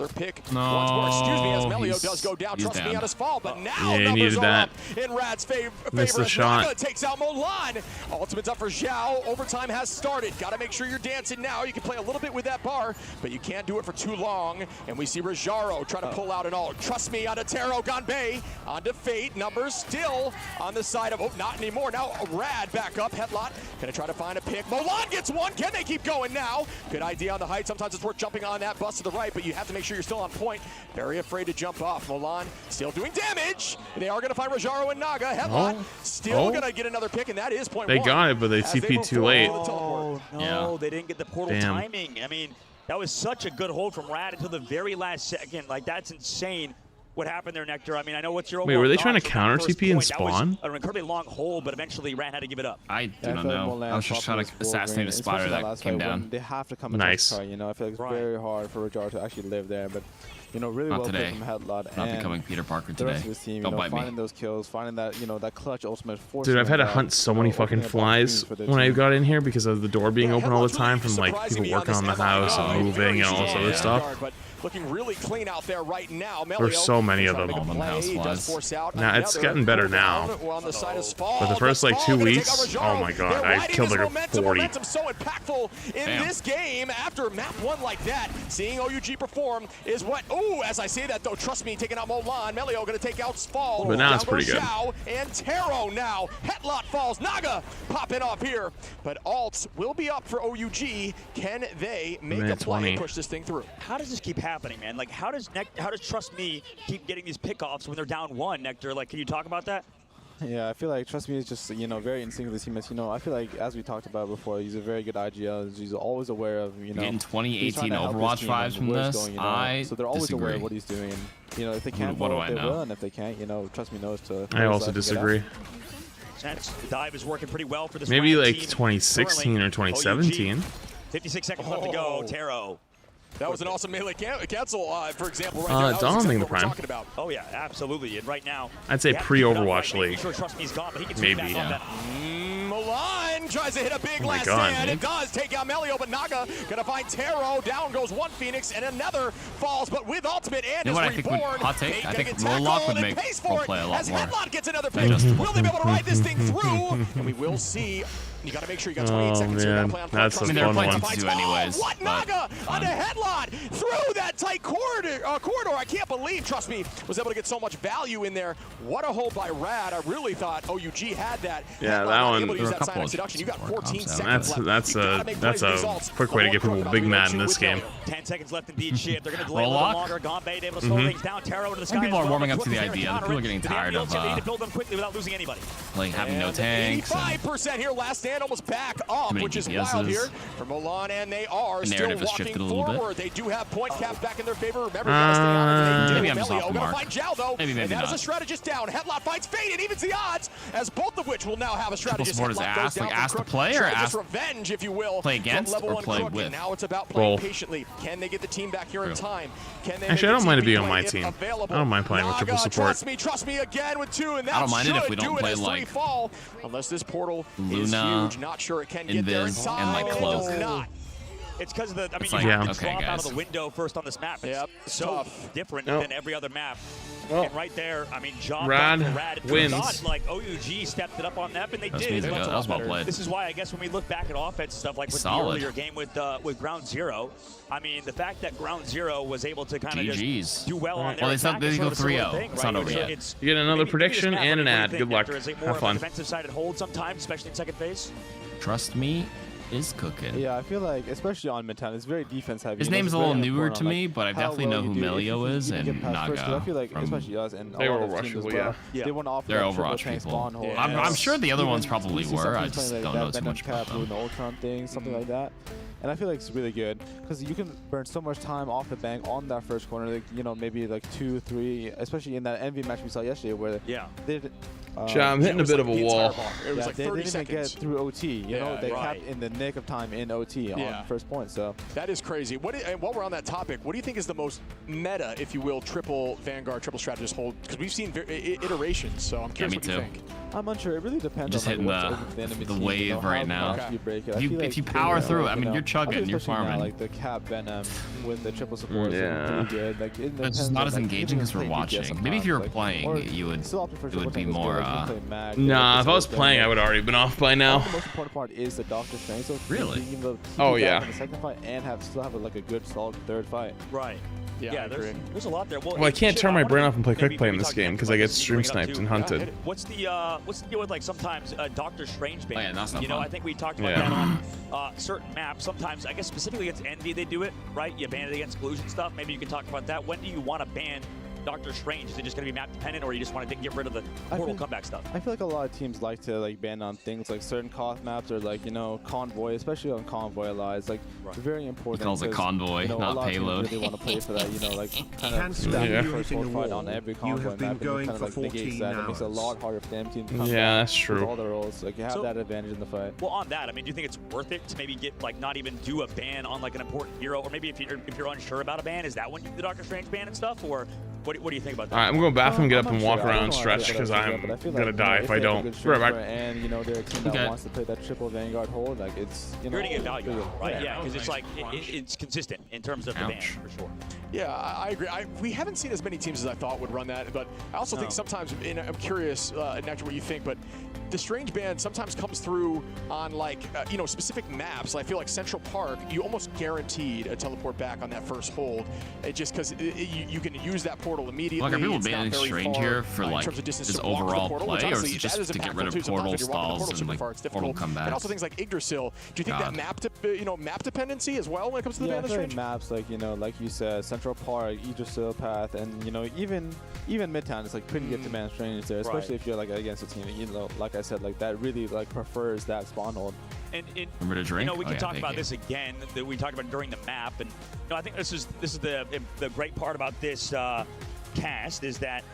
No. Excuse me, as Melio does go down. Trust me on his fall, but now he numbers needed are that. up in Rad's favor. Missed the shot. Naga takes out Milan. Ultimate's up for Zhao. Overtime has started. Got to make sure you're dancing now. You can play a little bit with that bar, but you can't do it for too long. And we see Rajaro trying to pull out an ult. Trust me, onto Taro, Gonbei, onto Fate. Numbers still on the side of, not anymore. Now Rad back up. Headlock gonna try to find a pick. Milan gets one. Can they keep going now? Good idea on the height. Sometimes it's worth jumping on that bus to the right, but you have to make sure you're still on point. Very afraid to jump off. Milan still doing damage. They are gonna find Rajaro and Naga. Headlock still gonna get another pick, and that is point They one. got it, but they CP too late. Oh, no, they didn't get the portal timing. I mean, that was such a good hold from Rad until the very last second. Like, that's insane. What happened there, Nectar? I mean, I know what's your overall. Wait, were they trying to counter TP and spawn? That was an incredibly long hold, but eventually Rad had to give it up. I don't know. I was just trying to assassinate a spider that came down. They have to come in nice. You know, I feel like it's very hard for Rajaro to actually live there, but you know, really well played from Headlock. Not becoming Peter Parker today. The rest of his team, finding those kills, finding that, you know, that clutch ultimate force. Dude, I've had to hunt so many fucking flies when I got in here because of the door being open all the time from like people working on the house and moving and all this other stuff. Looking really clean out there right now. There's so many of them. Now it's getting better now. But the first like 2 weeks, oh my god, I killed like a 40. Momentum so impactful in this game after map 1 like that. Seeing OUG perform is what. Oh, as I say that though, trust me, taking out Milan. Melio gonna take out Fall. But now it's pretty good. And Taro now. Headlock falls. Naga popping off here. But alts will be up for OUG. Can they make a play and push this thing through? How does this keep happening, man? Like, how does Trust Me keep getting these pickoffs when they're down 1, Nectar? Like, can you talk about that? Yeah, I feel like Trust Me is just, you know, very in sync with his teammates. You know, I feel like, as we talked about before, he's a very good IGL. He's always aware of, you know, getting 2018 Overwatch vibes from this. Going, you know? So they're always aware of what he's doing. You know, if they can't, they will, and if they can't, you know, Trust Me knows to. I also disagree. The dive is working pretty well for this. Maybe like 2016 or 2017. 56 seconds left to go. Taro. That was an awesome melee cancel, for example, right there. It's on the prime. Oh yeah, absolutely. And right now, I'd say pre-Overwatch League. Sure, Trust Me is gone, but he can maybe. Yeah. Milan tries to hit a big last stand. It does take out Melio, but Naga gonna find Taro. Down goes one Phoenix, and another falls, but with ultimate and is reborn. I think Rollock would make roleplay a lot more. As Headlock gets another pick, will they be able to ride this thing through? And we will see. You got to make sure you got 28 seconds here. You got to play on that's a fun one. Anyways, what Naga on the Headlock through that tight corridor. I can't believe, Trust Me, was able to get so much value in there. What a hold by Rad. I really thought OUG had that. Yeah, that one. Able to use that silent seduction. You got 14 seconds left. That's a quick way to get people big mad in this game. 10 seconds left in beat shit. They're going to delay a little longer. Gonbei able to slow things down. Taro to the sky. People are warming up to the idea. People are getting tired of build them quickly without losing anybody. Like having no tanks. 85% here. Last stand almost back up, which is wild here for Milan, and they are still walking forward. They do have point caps back in their favor. Remember, maybe I'm just off the mark. Find Zhao, though, maybe and that is not. a strategist down. Headlock finds Fate and evens the odds, as both of which will now have a strategist. Triple support is ask to play or ask revenge, if you will. Play against or play with. Now it's about playing patiently. Can they get the team back here in time? Can they? Actually, I don't mind to be on my team. I don't mind playing with triple support. Trust me again with 2, and that I don't mind it if we don't play like unless this portal Luna, is huge. Not sure it can get there. And like Cloak. It's because of the. I mean, like, you have to drop out of the window first on this map. It's so different than every other map. Well, and right there, I mean, John Rad wins. Thought, like OUG stepped it up on that, and they did. That was well played. This is why I guess when we look back at offense stuff, like with the earlier game with Ground Zero, I mean, the fact that Ground Zero was able to kind of just do well on there. Well, they go 3-0. It's not over yet. You get another prediction and an ad. Good luck. Have fun. Defensive sided hold sometimes, especially in second phase. Trust me, is cooking. Yeah, I feel like, especially on Midtown, it's very defense heavy. His name's a little newer to me, but I definitely know who Melio is and Naga. I feel like, especially us and they all were the teams as Overwatch well. yeah. They want to offer They're Overwatch people. I'm sure the other ones probably were. I just don't know too much about them. The Ultron thing, something like that. And I feel like it's really good because you can burn so much time off the bank on that first corner. Like, you know, maybe like 2, 3, especially in that Envy match we saw yesterday where they I'm hitting a bit of a wall. It was like 30 they didn't seconds. get through OT. You know, they kept in the nick of time in OT on first point. So that is crazy. And while we're on that topic, what do you think is the most meta, if you will, triple Vanguard, triple strategist hold? Because we've seen iterations. So I'm curious what you think. I'm unsure. It really depends. Just on hitting the wave right now. If you like, power through it, I mean, you're chugging, you're farming. Now, like the Cap Venom with the triple support is pretty good. Like, it's just not as engaging as we're watching. Maybe if you were playing, you would. It would be more. Nah, if I was playing, I would already been off by now. The most important part is the Doctor Strange. So really? Oh yeah. In the second fight and still have like a good solid third fight. Right. Yeah, there's a lot there. Well, I can't turn my brain off and play quick play in this game because I get stream sniped and hunted. What's the deal with like sometimes Doctor Strange ban? Oh, yeah, that's not you know, fun. I think we talked about that on certain maps. Sometimes, I guess specifically against Envy, they do it right. You ban it against Collusion stuff. Maybe you can talk about that. When do you want to ban Doctor Strange? Is it just going to be map dependent, or you just want to get rid of the portal comeback stuff? I feel like a lot of teams like to like ban on things like certain cost maps or like, you know, convoy, especially on convoy allies. Like very important. He calls it convoy, you know, not a lot payload. Of teams really want to play for that, you know, like kind of stack the first fight on every convoy map and kind of like negates that. It makes it a lot harder for them to come back that's true. with all the roles. Like you have that advantage in the fight. Well, on that, I mean, do you think it's worth it to maybe get like not even do a ban on like an important hero, or maybe if you're unsure about a ban, is that when you do the Doctor Strange ban and stuff, or what do you think about that? All right, I'm going to bathroom, get up and walk around and stretch because I'm going to die if I don't. Right back. And, you know, they're a team that wants to play that triple Vanguard hold. Like, it's, you know. You're going to get value, right? Yeah, because it's like, it's consistent in terms of the ban, for sure. Yeah, I agree. We haven't seen as many teams as I thought would run that, but I also think sometimes, and I'm curious, Nectar, what you think, but the Strange ban sometimes comes through on, like, you know, specific maps. I feel like Central Park, you almost guaranteed a teleport back on that first hold, just because you can use that portal immediately. Like, are people banning Strange here for like his overall play, or is it just to get rid of portal stalls and like portal comebacks? And also things like Yggdrasil. Do you think that map dependency as well when it comes to the ban of Strange? Maps like, you know, like you said, Central Park, Yggdrasil path, and you know, even Midtown is like pretty good to ban Strange there, especially if you're like against a team, you know, like I said, like that really like prefers that spawn hold. And remember to drink? You know, we can talk about this again that we talked about during the map, and you know, I think this is the great part about this cast is that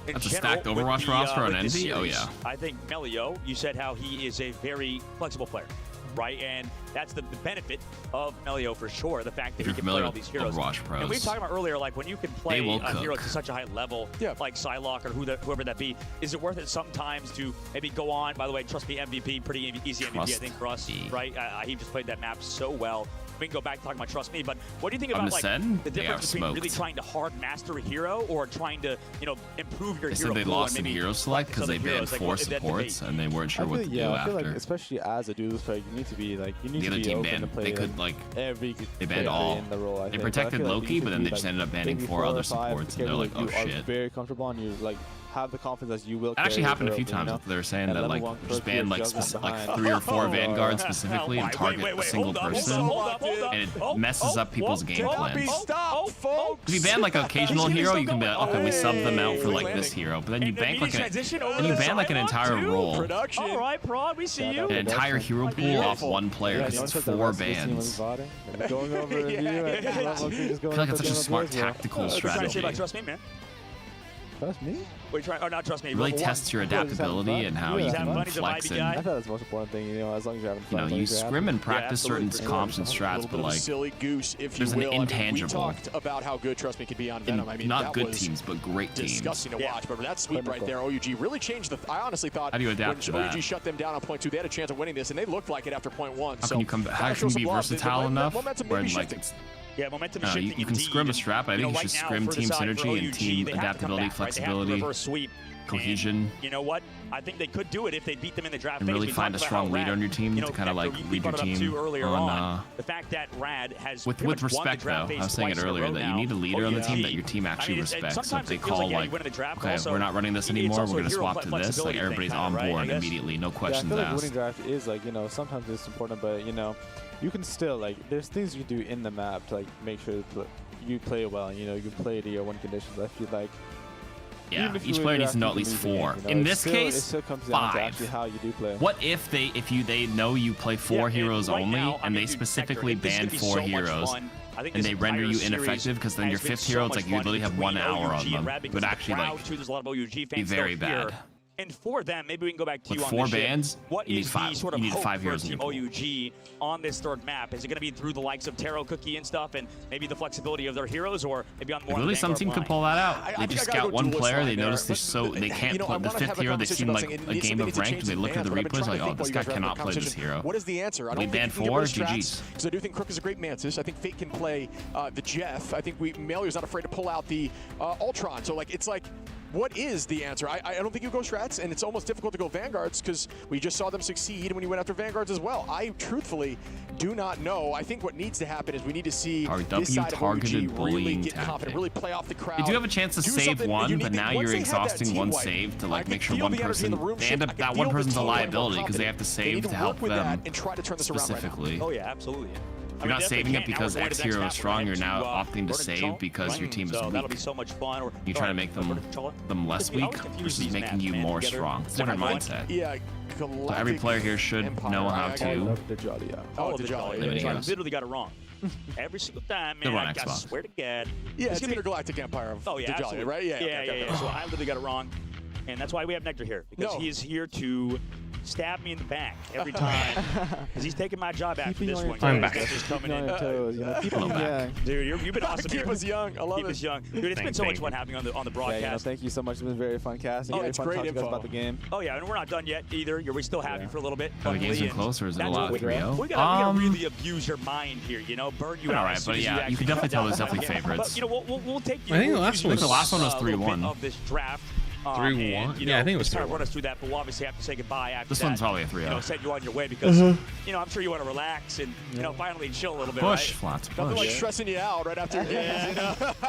that's a stacked Overwatch roster on Envy? Series, oh yeah. I think Melio, you said how he is a very flexible player, right? And that's the benefit of Melio for sure, the fact that he can play all these heroes. Overwatch pros. And we were talking about earlier, like when you can play a hero to such a high level, like Psylocke or whoever that be, is it worth it sometimes to maybe go on? By the way, trust me, MVP, pretty easy MVP, I think, for us, right? He just played that map so well. We can go back to talking about Trust Me, but what do you think about like the difference between really trying to hard master a hero or trying to, you know, improve your hero? They lost in hero select because they banned 4 supports and they weren't sure what to do after. I feel like especially as a duelist player, you need to be like the other team banned. They could like they banned all. They protected Loki, but then they just ended up banning 4 other supports, and they're like, oh shit. You are very comfortable and you like have the confidence that you will. It actually happened a few times. They were saying that like just ban like 3 or 4 Vanguards specifically and target a single person, and it messes up people's game plans. If you ban like an occasional hero, you can be like, okay, we sub them out for like this hero, but then you ban like an entire role. All right, Prod, we see you. An entire hero pool off one player because it's 4 bans. I feel like it's such a smart tactical strategy. Trust me, man. Trust me? Wait, try. Oh, not trust me. It really tests your adaptability and how you can flex and. I thought that's the most important thing, you know, as long as you're having fun. You scrim and practice certain comps and strats, but like silly goose, if there's you will. an intangible. I mean, we talked about how good Trust Me could be on Venom. I mean, not that good was teams, but great teams. Disgusting to watch, but that sweep right there, OUG really changed the. I honestly thought how do you adapt to when that? OUG shut them down on point 2, they had a chance of winning this, and they looked like it after point 1. How can you come back? How can you be versatile enough where like it's. Yeah, momentum is shifting. You can scrim a strap, but I think you should scrim team synergy and team adaptability, flexibility, cohesion. You know what? I think they could do it if they beat them in the draft phase. And really find a strong leader on your team to kind of like lead your team on. The fact that Rad has with respect though, I was saying it earlier that you need a leader on the team that your team actually respects. So if they call like, okay, we're not running this anymore, we're gonna swap to this. Like everybody's on board immediately, no questions asked. I feel like winning draft is like, you know, sometimes it's important, but you know, you can still like there's things you do in the map to like make sure you play well. You know, you play to your win conditions. I feel like. Yeah, each player needs to know at least 4. You know, in this case, it still comes down 5. to actually how you do play. What if they know you play 4 heroes only, and they specifically ban 4 heroes, and they render you ineffective because then your 5th hero, it's like you literally have 1 hour on them. It would actually like be very bad. And for them, maybe we can go back to with you on 4 this bans, ship. What is the sort of hope 5 for heroes Team OUG on this third map? Is it going to be through the likes of Taro Cookie and stuff, and maybe the flexibility of their heroes, or maybe on more? Really, some team could pull that out. They just scout one player. They notice they can't play the 5th hero. They seem like a game of ranked. They look at the replays like, oh, this guy cannot play this hero. What is the answer? I don't ban 4. GG's. Because I do think Crook is a great Mantis. I think Fate can play the Jeff. I think Melio's not afraid to pull out the Ultron. So like it's like. What is the answer? I don't think you go Strats, and it's almost difficult to go Vanguards because we just saw them succeed when you went after Vanguards as well. I truthfully do not know. I think what needs to happen is we need to see this side of OUG really get confident, really play off the crowd. They do have a chance to save one, but now you're exhausting one save to like make sure one person. They end up that one person's a liability because they have to save to help them specifically. Oh yeah, absolutely. You're not saving it because X hero is strong. You're now opting to save because your team is weak. That'll be so much fun. You try to make them less weak versus making you more strong. It's a different mindset. Yeah. So every player here should know how to. Oh, I literally got it wrong. Every single time, man. I swear to God. Yeah, it's Intergalactic Empire of Dejali, right? Yeah. So I literally got it wrong, and that's why we have Nectar here because he is here to stab me in the back every time because he's taking my job after this one. I'm back. Just coming in. Dude, you've been awesome. Keep us young. I love it. Keep us young. Dude, it's been so much fun having on the broadcast. Yeah, thank you so much. It's been very fun casting. Oh, it's great info about the game. Oh yeah, and we're not done yet either. We still have you for a little bit. The games are close, or is it a lot? We gotta really abuse your mind here, you know, burn you out. All right, but yeah, you can definitely tell there's definitely favorites. But you know, we'll take you. I think the last one was 3-1 of this draft. 3-1? Yeah, I think it was 3-1. Run us through that, but we'll obviously have to say goodbye after this that. One's probably a 3-0. You know, send you on your way because, you know, I'm sure you want to relax and, you know, finally chill a little bit, push, right? Flats, push. Nothing like stressing you out right after games,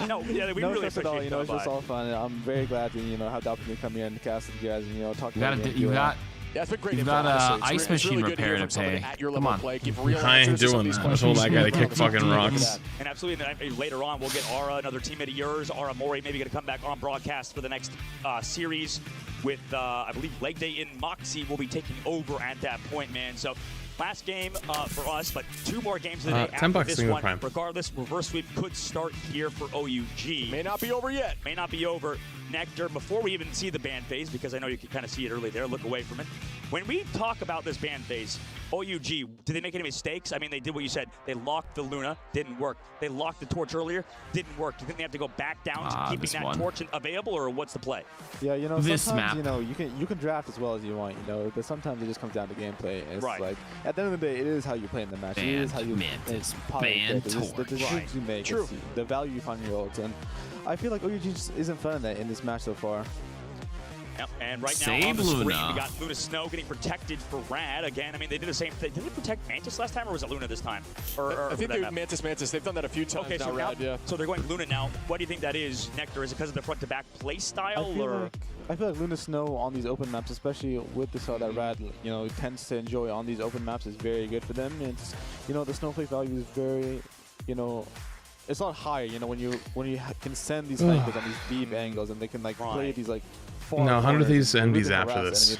you know? We really appreciate it. You know, it's just all fun. I'm very glad to, you know, have the opportunity to come here and cast with you guys and, you know, talk about it. Yeah, it's been great. You've got ice machine repair to pay. Come on. I ain't doing that. I told that guy to kick fucking rocks. And absolutely, later on, we'll get Aura, another teammate of yours. Aura Mori maybe going to come back on broadcast for the next series with, I believe, Leg Day in Moxie will be taking over at that point, man. So last game for us, but 2 more games of the day after this one. Prime. Regardless, reverse sweep could start here for OUG. May not be over yet. May not be over. Nectar, before we even see the ban phase, because I know you can kind of see it early there, look away from it. When we talk about this ban phase, OUG, did they make any mistakes? I mean, they did what you said. They locked the Luna, didn't work. They locked the torch earlier, didn't work. Do you think they have to go back down to keeping that torch available, or what's the play? Yeah, you know, this sometimes, map. you know, you can draft as well as you want, you know, but sometimes it just comes down to gameplay. And it's like, at the end of the day, it is how you play in the match. It is how you ban torch. The decisions you make, the value you find in your ults. And I feel like OUG just isn't fun in this match so far. Yep, and right now on the screen, we got Luna Snow getting protected for Rad. Again, I mean, they did the same thing. Did they protect Mantis last time, or was it Luna this time? I think they Mantis. They've done that a few times now, Rad, so they're going Luna now. What do you think that is, Nectar? Is it because of the front-to-back play style? I feel like Luna Snow on these open maps, especially with the style that Rad, you know, tends to enjoy on these open maps, is very good for them. It's, you know, the snowflake value is very, you know, it's a lot higher, you know, when you can send these snipers on these deep angles and they can like play these like. No, 100 of these enemies after this.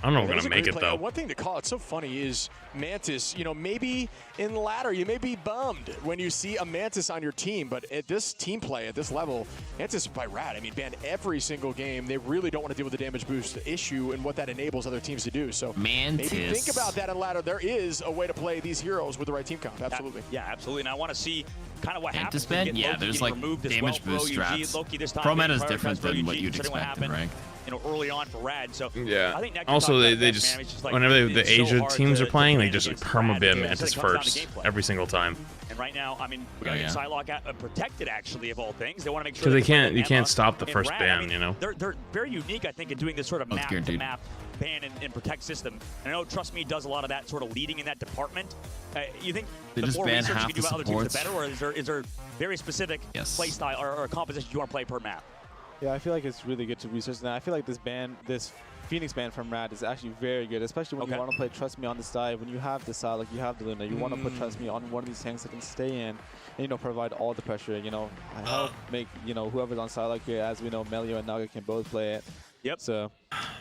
I don't know if we're going to make it, though. One thing to call, it's so funny, is Mantis, you know, maybe in ladder, you may be bummed when you see a Mantis on your team, but at this team play, at this level, Mantis by Rad, I mean, banned every single game. They really don't want to deal with the damage boost issue and what that enables other teams to do. So Mantis. maybe think about that in ladder. There is a way to play these heroes with the right team comp. Absolutely. Yeah, absolutely. And I want to see kind of what Mantis happens. ban? Yeah, there's like damage boost strats. Pro meta is different than what you'd expect in ranked. You know, early on for Rad. So yeah. I think also, they just like, whenever the Asia teams are playing, they just perma-bin Rad, Mantis first every single time. And right now, I mean, we got to get Psylocke protected, actually, of all things. They want to make sure because you can't stop the first ban, I mean, you know. They're very unique, I think, in doing this sort of map-to-map ban and protect system. And I know Trust Me does a lot of that sort of leading in that department. You think they the more research you can do the about other teams, the better, or is there very specific play style or composition you want to play per map? Yeah, I feel like it's really good to research, and I feel like this Phoenix ban from Rad is actually very good, especially when you want to play Trust Me on this dive. When you have the side, like you have the Luna, you want to put Trust Me on one of these tanks that can stay in, and, you know, provide all the pressure, you know, help make, you know, whoever's on Psylocke here, as we know, Melio and Naga can both play it. Yep. So.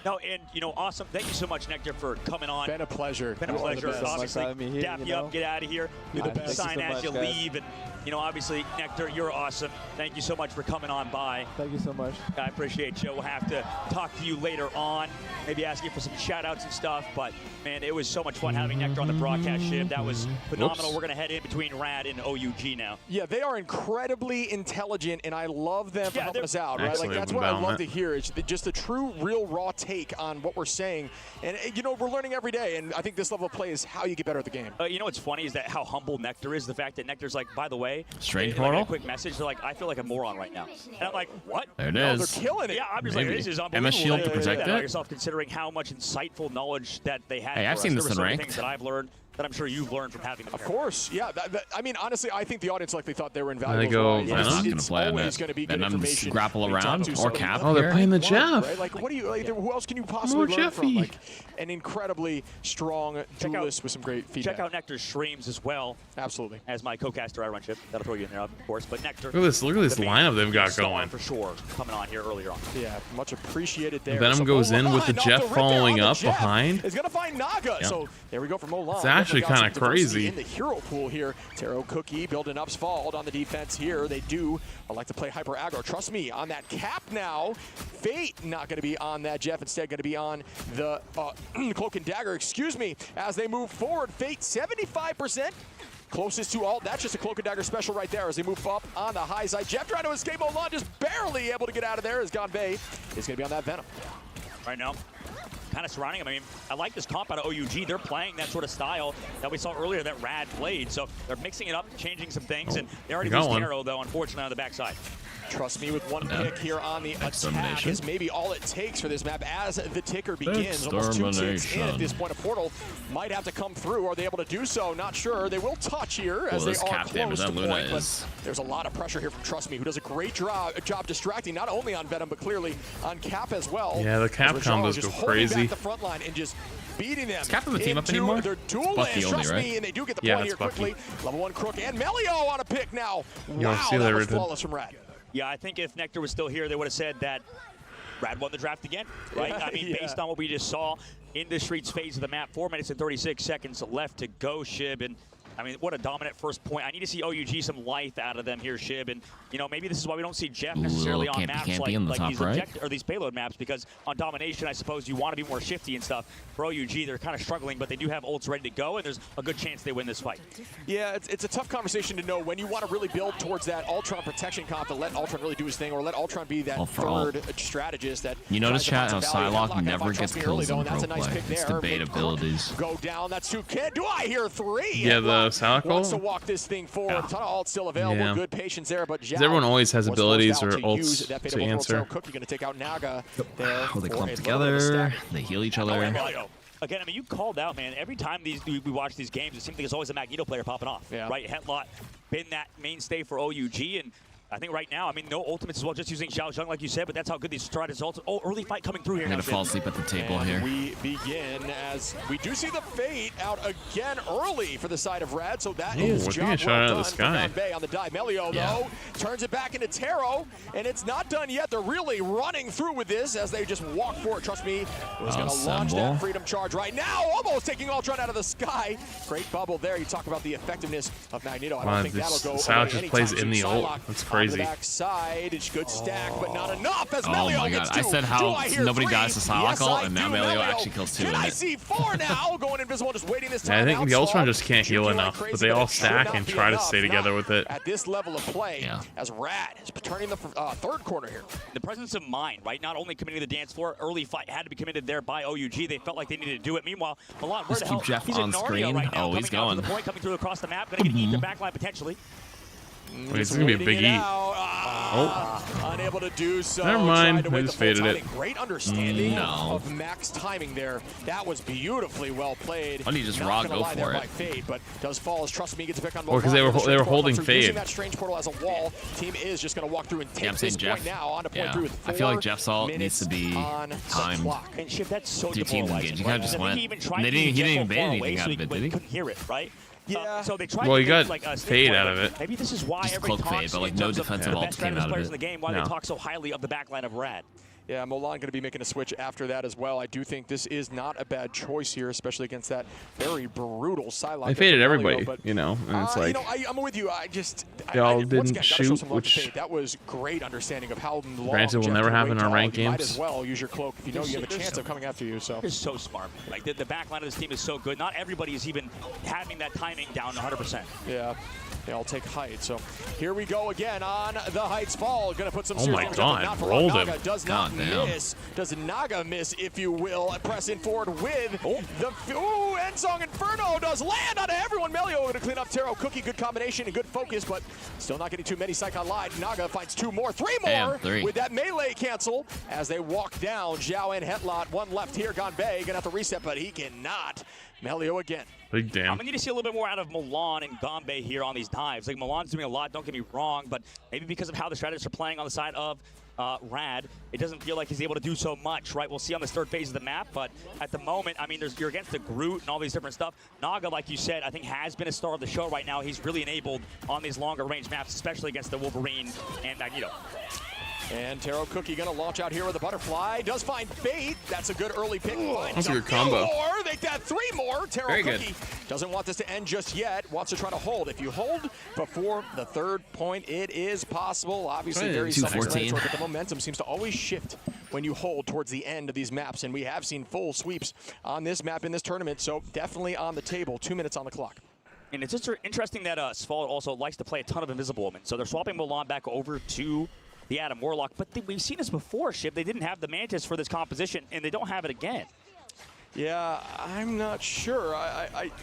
No, and, you know, awesome. Thank you so much, Nectar, for coming on. Been a pleasure. Been a pleasure. Obviously, dap you up, get out of here. Do the peace sign as you leave. And, you know, obviously, Nectar, you're awesome. Thank you so much for coming on by. Thank you so much. I appreciate you. We'll have to talk to you later on. Maybe ask you for some shout-outs and stuff. But, man, it was so much fun having Nectar on the broadcast, Shiv. That was phenomenal. We're going to head in between Rad and OUG now. Yeah, they are incredibly intelligent, and I love them for helping us out, right? Like, that's what I love to hear. It's just a true, real, raw take on what we're saying. And, you know, we're learning every day, and I think this level of play is how you get better at the game. You know what's funny is that how humble Nectar is. The fact that Nectar's like, by the way, Strange Portal? Like a quick message. They're like, I feel like a moron right now. And I'm like, what? There it is. They're killing it. Yeah, I'm just like, this is unbelievable. MS Shield to protect it? Yourself, considering how much insightful knowledge that they had. Hey, I've seen this in ranked. Things that I've learned that I'm sure you've learned from having them. Of course, yeah. I mean, honestly, I think the audience likely thought they were invaluable. They go, it's always going to be good information. Grapple around or cap. Oh, they're playing the Jeff. Right? Like, what do you? Like, who else can you possibly learn from? Like, an incredibly strong duelist with some great feedback. Check out Nectar's streams as well. Absolutely. As my co-caster, I run Chip. That'll throw you in there, of course. But Nectar. Look at this lineup they've got going. For sure, coming on here earlier on. Yeah, much appreciated there. Venom goes in with the Jeff following up behind. Is gonna find Naga. So there we go from Mulan. It's actually kind of crazy. In the hero pool here, Taro Cookie building up Svald on the defense here. They do like to play hyper aggro. Trust me on that cap now. Fate not going to be on that Jeff. Instead going to be on the Cloak and Dagger. Excuse me. As they move forward, Fate 75%. Closest to ult. That's just a Cloak and Dagger special right there as they move up on the high side. Jeff trying to escape Mulan, just barely able to get out of there as Gonbei is going to be on that Venom. Right now. Kind of surrounding him. I mean, I like this comp out of OUG. They're playing that sort of style that we saw earlier that Rad played. So they're mixing it up, changing some things, and they already lose Taro, though, unfortunately, on the backside. Trust me with one pick here on the attack is maybe all it takes for this map as the ticker begins. Almost 2 ticks in at this point. A portal might have to come through. Are they able to do so? Not sure. They will touch here as they are close to point. But there's a lot of pressure here from Trust Me, who does a great job distracting not only on Venom, but clearly on Cap as well. Yeah, the Cap combos go crazy. The front line and just beating them. Is Cap on the team up anymore? Their dual Bucky only, Trust right? Me, and they do get the point here quickly. Level 1 Crook and Melio on a pick now. Wow, that was flawless from Rad. Yeah, I think if Nectar was still here, they would have said that Rad won the draft again, right? I mean, based on what we just saw in the streets phase of the map, 4 minutes and 36 seconds left to go, Shib. And I mean, what a dominant first point. I need to see OUG some life out of them here, Shib. And, you know, maybe this is why we don't see Jeff necessarily on maps like these payload maps, because on domination, I suppose you want to be more shifty and stuff. For OUG, they're kind of struggling, but they do have ults ready to go, and there's a good chance they win this fight. Yeah, it's a tough conversation to know when you want to really build towards that Ultron protection comp to let Ultron really do his thing, or let Ultron be that third strategist that... You notice, chat, how Psylocke never gets kills in pro play. It's debate abilities. Go down, that's 2. Do I hear 3? Yeah, the Psylocke wants to walk this thing forward. A ton of ults still available. Good patience there, but everyone always has abilities or ults to answer. Cookie going to take out Naga there. Oh, they clump together. They heal each other. Again, I mean, you called out, man. Every time we watch these games, it seems like there's always a Magneto player popping off, right? Headlock been that mainstay for OUG, and I think right now, I mean, no ultimates as well, just using Xiao Zheng like you said, but that's how good these Striders ultimates. Oh, early fight coming through here. I'm going to fall asleep at the table here. We begin as we do see the Fate out again early for the side of Rad, so that is job well done for Gonbei on the dive. Melio, though, turns it back into Taro, and it's not done yet. They're really running through with this as they just walk for it. Trust me, was going to launch that Freedom Charge right now, almost taking Ultron out of the sky. Great bubble there. You talk about the effectiveness of Magneto. I don't think that'll go away just plays in the ult. That's crazy. Backside, it's good stack, but not enough as Melio my God. I said how nobody dies to Psylocke ult, and now Melio actually kills 2 in it. I see 4 now, going invisible, just waiting this time. I think the Ultron just can't heal enough, but they all stack and try to stay together with it. At this level of play, as Rad is turning the third corner here. The presence of mind, right? Not only committing to the dance floor, early fight had to be committed there by OUG. They felt like they needed to do it. Meanwhile, Milan, where the hell? Jeff He's on at Narnia screen. right now, He's going. To the point, coming through across the map, going to eat the backline potentially. Wait, it's gonna be a big eat. Unable to do so. Never mind. I just faded it. Great understanding of Mac's timing there. That was beautifully well played. Why don't you just raw go for it? Fade, but does fall as Trust Me gets a pick on. Well, because they were holding Fade. Using that strange portal as a wall. Team is just going to walk through and take this point now on to point through with 4 I feel like Jeff's ult needs to be timed. And Shiv, that's so do teams engage. You kind of just went. He didn't even ban anything out of it, did he? Couldn't hear it, right? Yeah. So they tried well, to you got like Fade out of it. Maybe this is why just everybody talks Fade, but like no defensive ult came out of it. In the game, why they talk so highly of the backline of Rad. Yeah, Milan going to be making a switch after that as well. I do think this is not a bad choice here, especially against that very brutal Psylocke. They faded everybody, you know, and it's like... You know, I'm with you. They all didn't shoot, which... That was great understanding of how long... Granted, will never happen in our ranked games. Might as well use your cloak if you know you have a chance of coming after you, so... They're so smart. Like, the backline of this team is so good. Not everybody is even having that timing down 100%. Yeah. They all take height. So here we go again on the Heights fall. Going to put some. Oh my God! Rolled him. Does not miss. Does Naga miss, if you will? Pressing forward with the Endsong Inferno does land on everyone. Melio going to clean up Taro Cookie. Good combination and good focus, but still not getting too many. Psychon Live. Naga finds 2 more, 3 more with that melee cancel as they walk down. Zhao and Hetlot. 1 left here. Gonbei gonna have to reset, but he cannot. Melio again. Big damn. I'm going to need to see a little bit more out of Milan and Gonbei here on these dives. Like, Milan's doing a lot, don't get me wrong, but maybe because of how the strategists are playing on the side of Rad, it doesn't feel like he's able to do so much, right? We'll see on this third phase of the map, but at the moment, I mean, you're against the Groot and all these different stuff. Naga, like you said, I think has been a star of the show right now. He's really enabled on these longer range maps, especially against the Wolverine and Magneto. And Taro Cookie gonna launch out here with a butterfly. Does find Fate. That's a good early pick. That's a good combo. More. Make that 3 more. Taro Cookie doesn't want this to end just yet. Wants to try to hold. If you hold before the 3rd point, it is possible. Obviously, very self-explanatory, but the momentum seems to always shift when you hold towards the end of these maps. And we have seen full sweeps on this map in this tournament, so definitely on the table. 2 minutes on the clock. And it's just interesting that Sval also likes to play a ton of Invisible Woman. So they're swapping Milan back over to the Adam Warlock, but we've seen this before, Shiv. They didn't have the Mantis for this composition, and they don't have it again. Yeah, I'm not sure.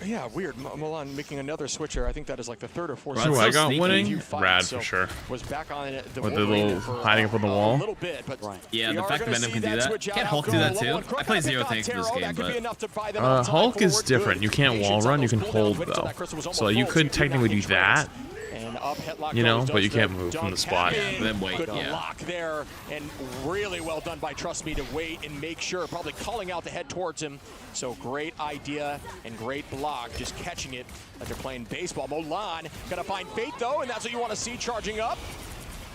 Yeah, weird. Milan making another switcher. I think that is like the 3rd or 4th. So I got winning. Rad for sure. Was back on it. With the little hiding up on the wall. A little bit, but yeah, the fact that Venom can do that. Can't Hulk do that too? I play Zero tanks for this game, but Hulk is different. You can't wall run. You can hold though. So you could technically do that. You know, but you can't move from the spot. Then wait, good block there, and really well done by Trust Me to wait and make sure, probably calling out to head towards him. So great idea and great block, just catching it like they're playing baseball. Milan gonna find Fate though, and that's what you want to see charging up.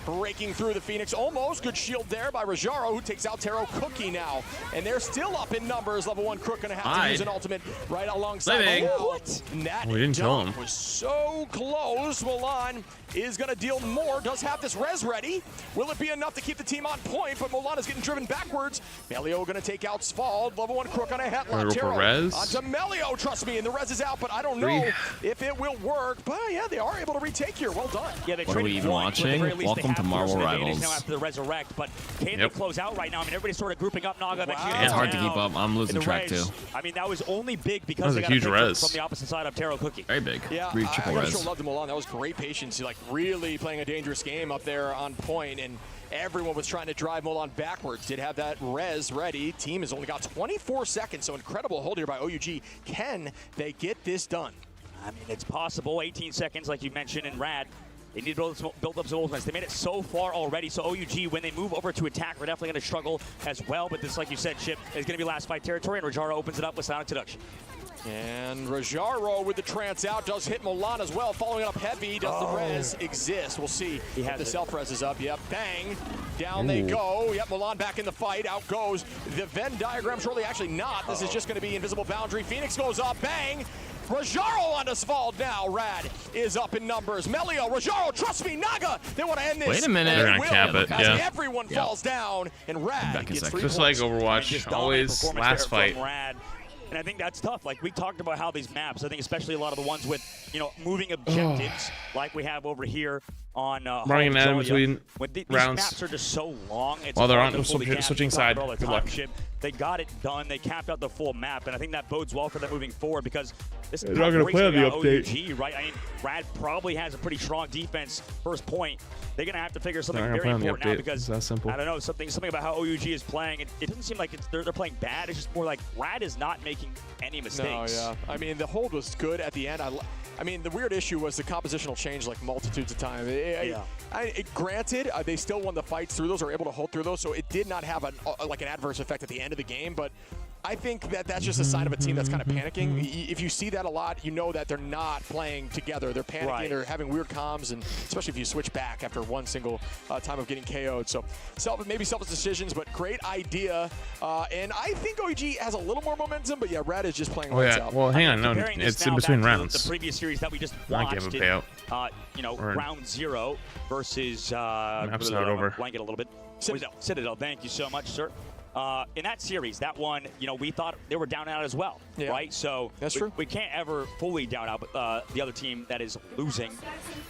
Breaking through the Phoenix, almost. Good shield there by Rajaro, who takes out Taro Cookie now. And they're still up in numbers. Level 1 Crook gonna have to use an ultimate right alongside. What? That we didn't kill him. Was so close. Milan is gonna deal more, does have this res ready. Will it be enough to keep the team on point? But Milan is getting driven backwards. Melio gonna take out Sval. Level 1 Crook on a headlock. Taro onto Melio, Trust Me, and the res is out, but I don't know if it will work. But yeah, they are able to retake here. Well done. Yeah, they what are we even watching? Welcome to Marvel Rivals. Now after the resurrect, but can they close out right now? I mean, everybody's sort of grouping up Naga. Yeah, it's hard to keep up. I'm losing track too. I mean, that was only big because they got huge res from the opposite side of Taro Cookie. Very big. Yeah, triple I res. sure loved him Milan. That was great patience. Like really playing a dangerous game up there on point, and everyone was trying to drive Milan backwards. Did have that res ready. Team has only got 24 seconds, so incredible hold here by OUG. Can they get this done? I mean, it's possible. 18 seconds, like you mentioned, in Rad. They need to build up some ultimates. They made it so far already, so OUG, when they move over to attack, we're definitely going to struggle as well. But this, like you said, Chip, is going to be last fight territory, and Rajaro opens it up with Sonic Deduction. And Rajaro with the trance out does hit Milan as well. Following it up heavy. Does the res exist? We'll see if the self-res is up. Yep, bang. Down they go. Yep, Milan back in the fight. Out goes the Venn diagram. Shortly, actually not. This is just going to be invisible boundary. Phoenix goes up. Bang. Rajaro on Asphalt now. Rad is up in numbers. Melio, Rajaro, trust me, Naga. They want to end this. Wait a minute. They're going to cap it, yeah. Everyone falls down, and Rad gets 3 points. Just like Overwatch, always last fight. And I think that's tough. Like, we talked about how these maps, I think especially a lot of the ones with, you know, moving objectives like we have over here on running that in between these rounds. Maps are just so long. It's while they're on switching side. Good luck. They got it done. They capped out the full map, and I think that bodes well for them moving forward because this is not going to play on the update. OUG, right? I mean, Rad probably has a pretty strong defense first point. They're going to have to figure something very important out because I don't know, something about how OUG is playing. It doesn't seem like they're playing bad. It's just more like Rad is not making any mistakes. No, yeah. I mean, the hold was good at the end. I mean, the weird issue was the compositional change like multitudes of times. Granted, they still won the fights through those, or able to hold through those, so it did not have an adverse effect at the end of the game, but I think that's just a sign of a team that's kind of panicking. If you see that a lot, you know that they're not playing together. They're panicking. They're having weird comms, and especially if you switch back after one single time of getting KO'd. So maybe selfish decisions, but great idea. And I think OEG has a little more momentum, but yeah, Rad is just playing lights out. Well, hang on. No, it's in between rounds. The previous series that we just watched, give a payout. You know, round 0 versus map's not over. Blanket a little bit. Citadel, thank you so much, sir. In that series, that one, you know, we thought they were down and out as well, right? So that's true. We can't ever fully down out the other team that is losing.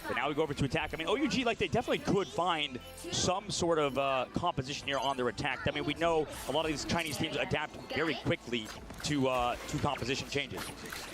But now we go over to attack. I mean, OUG, like, they definitely could find some sort of composition here on their attack. I mean, we know a lot of these Chinese teams adapt very quickly to composition changes.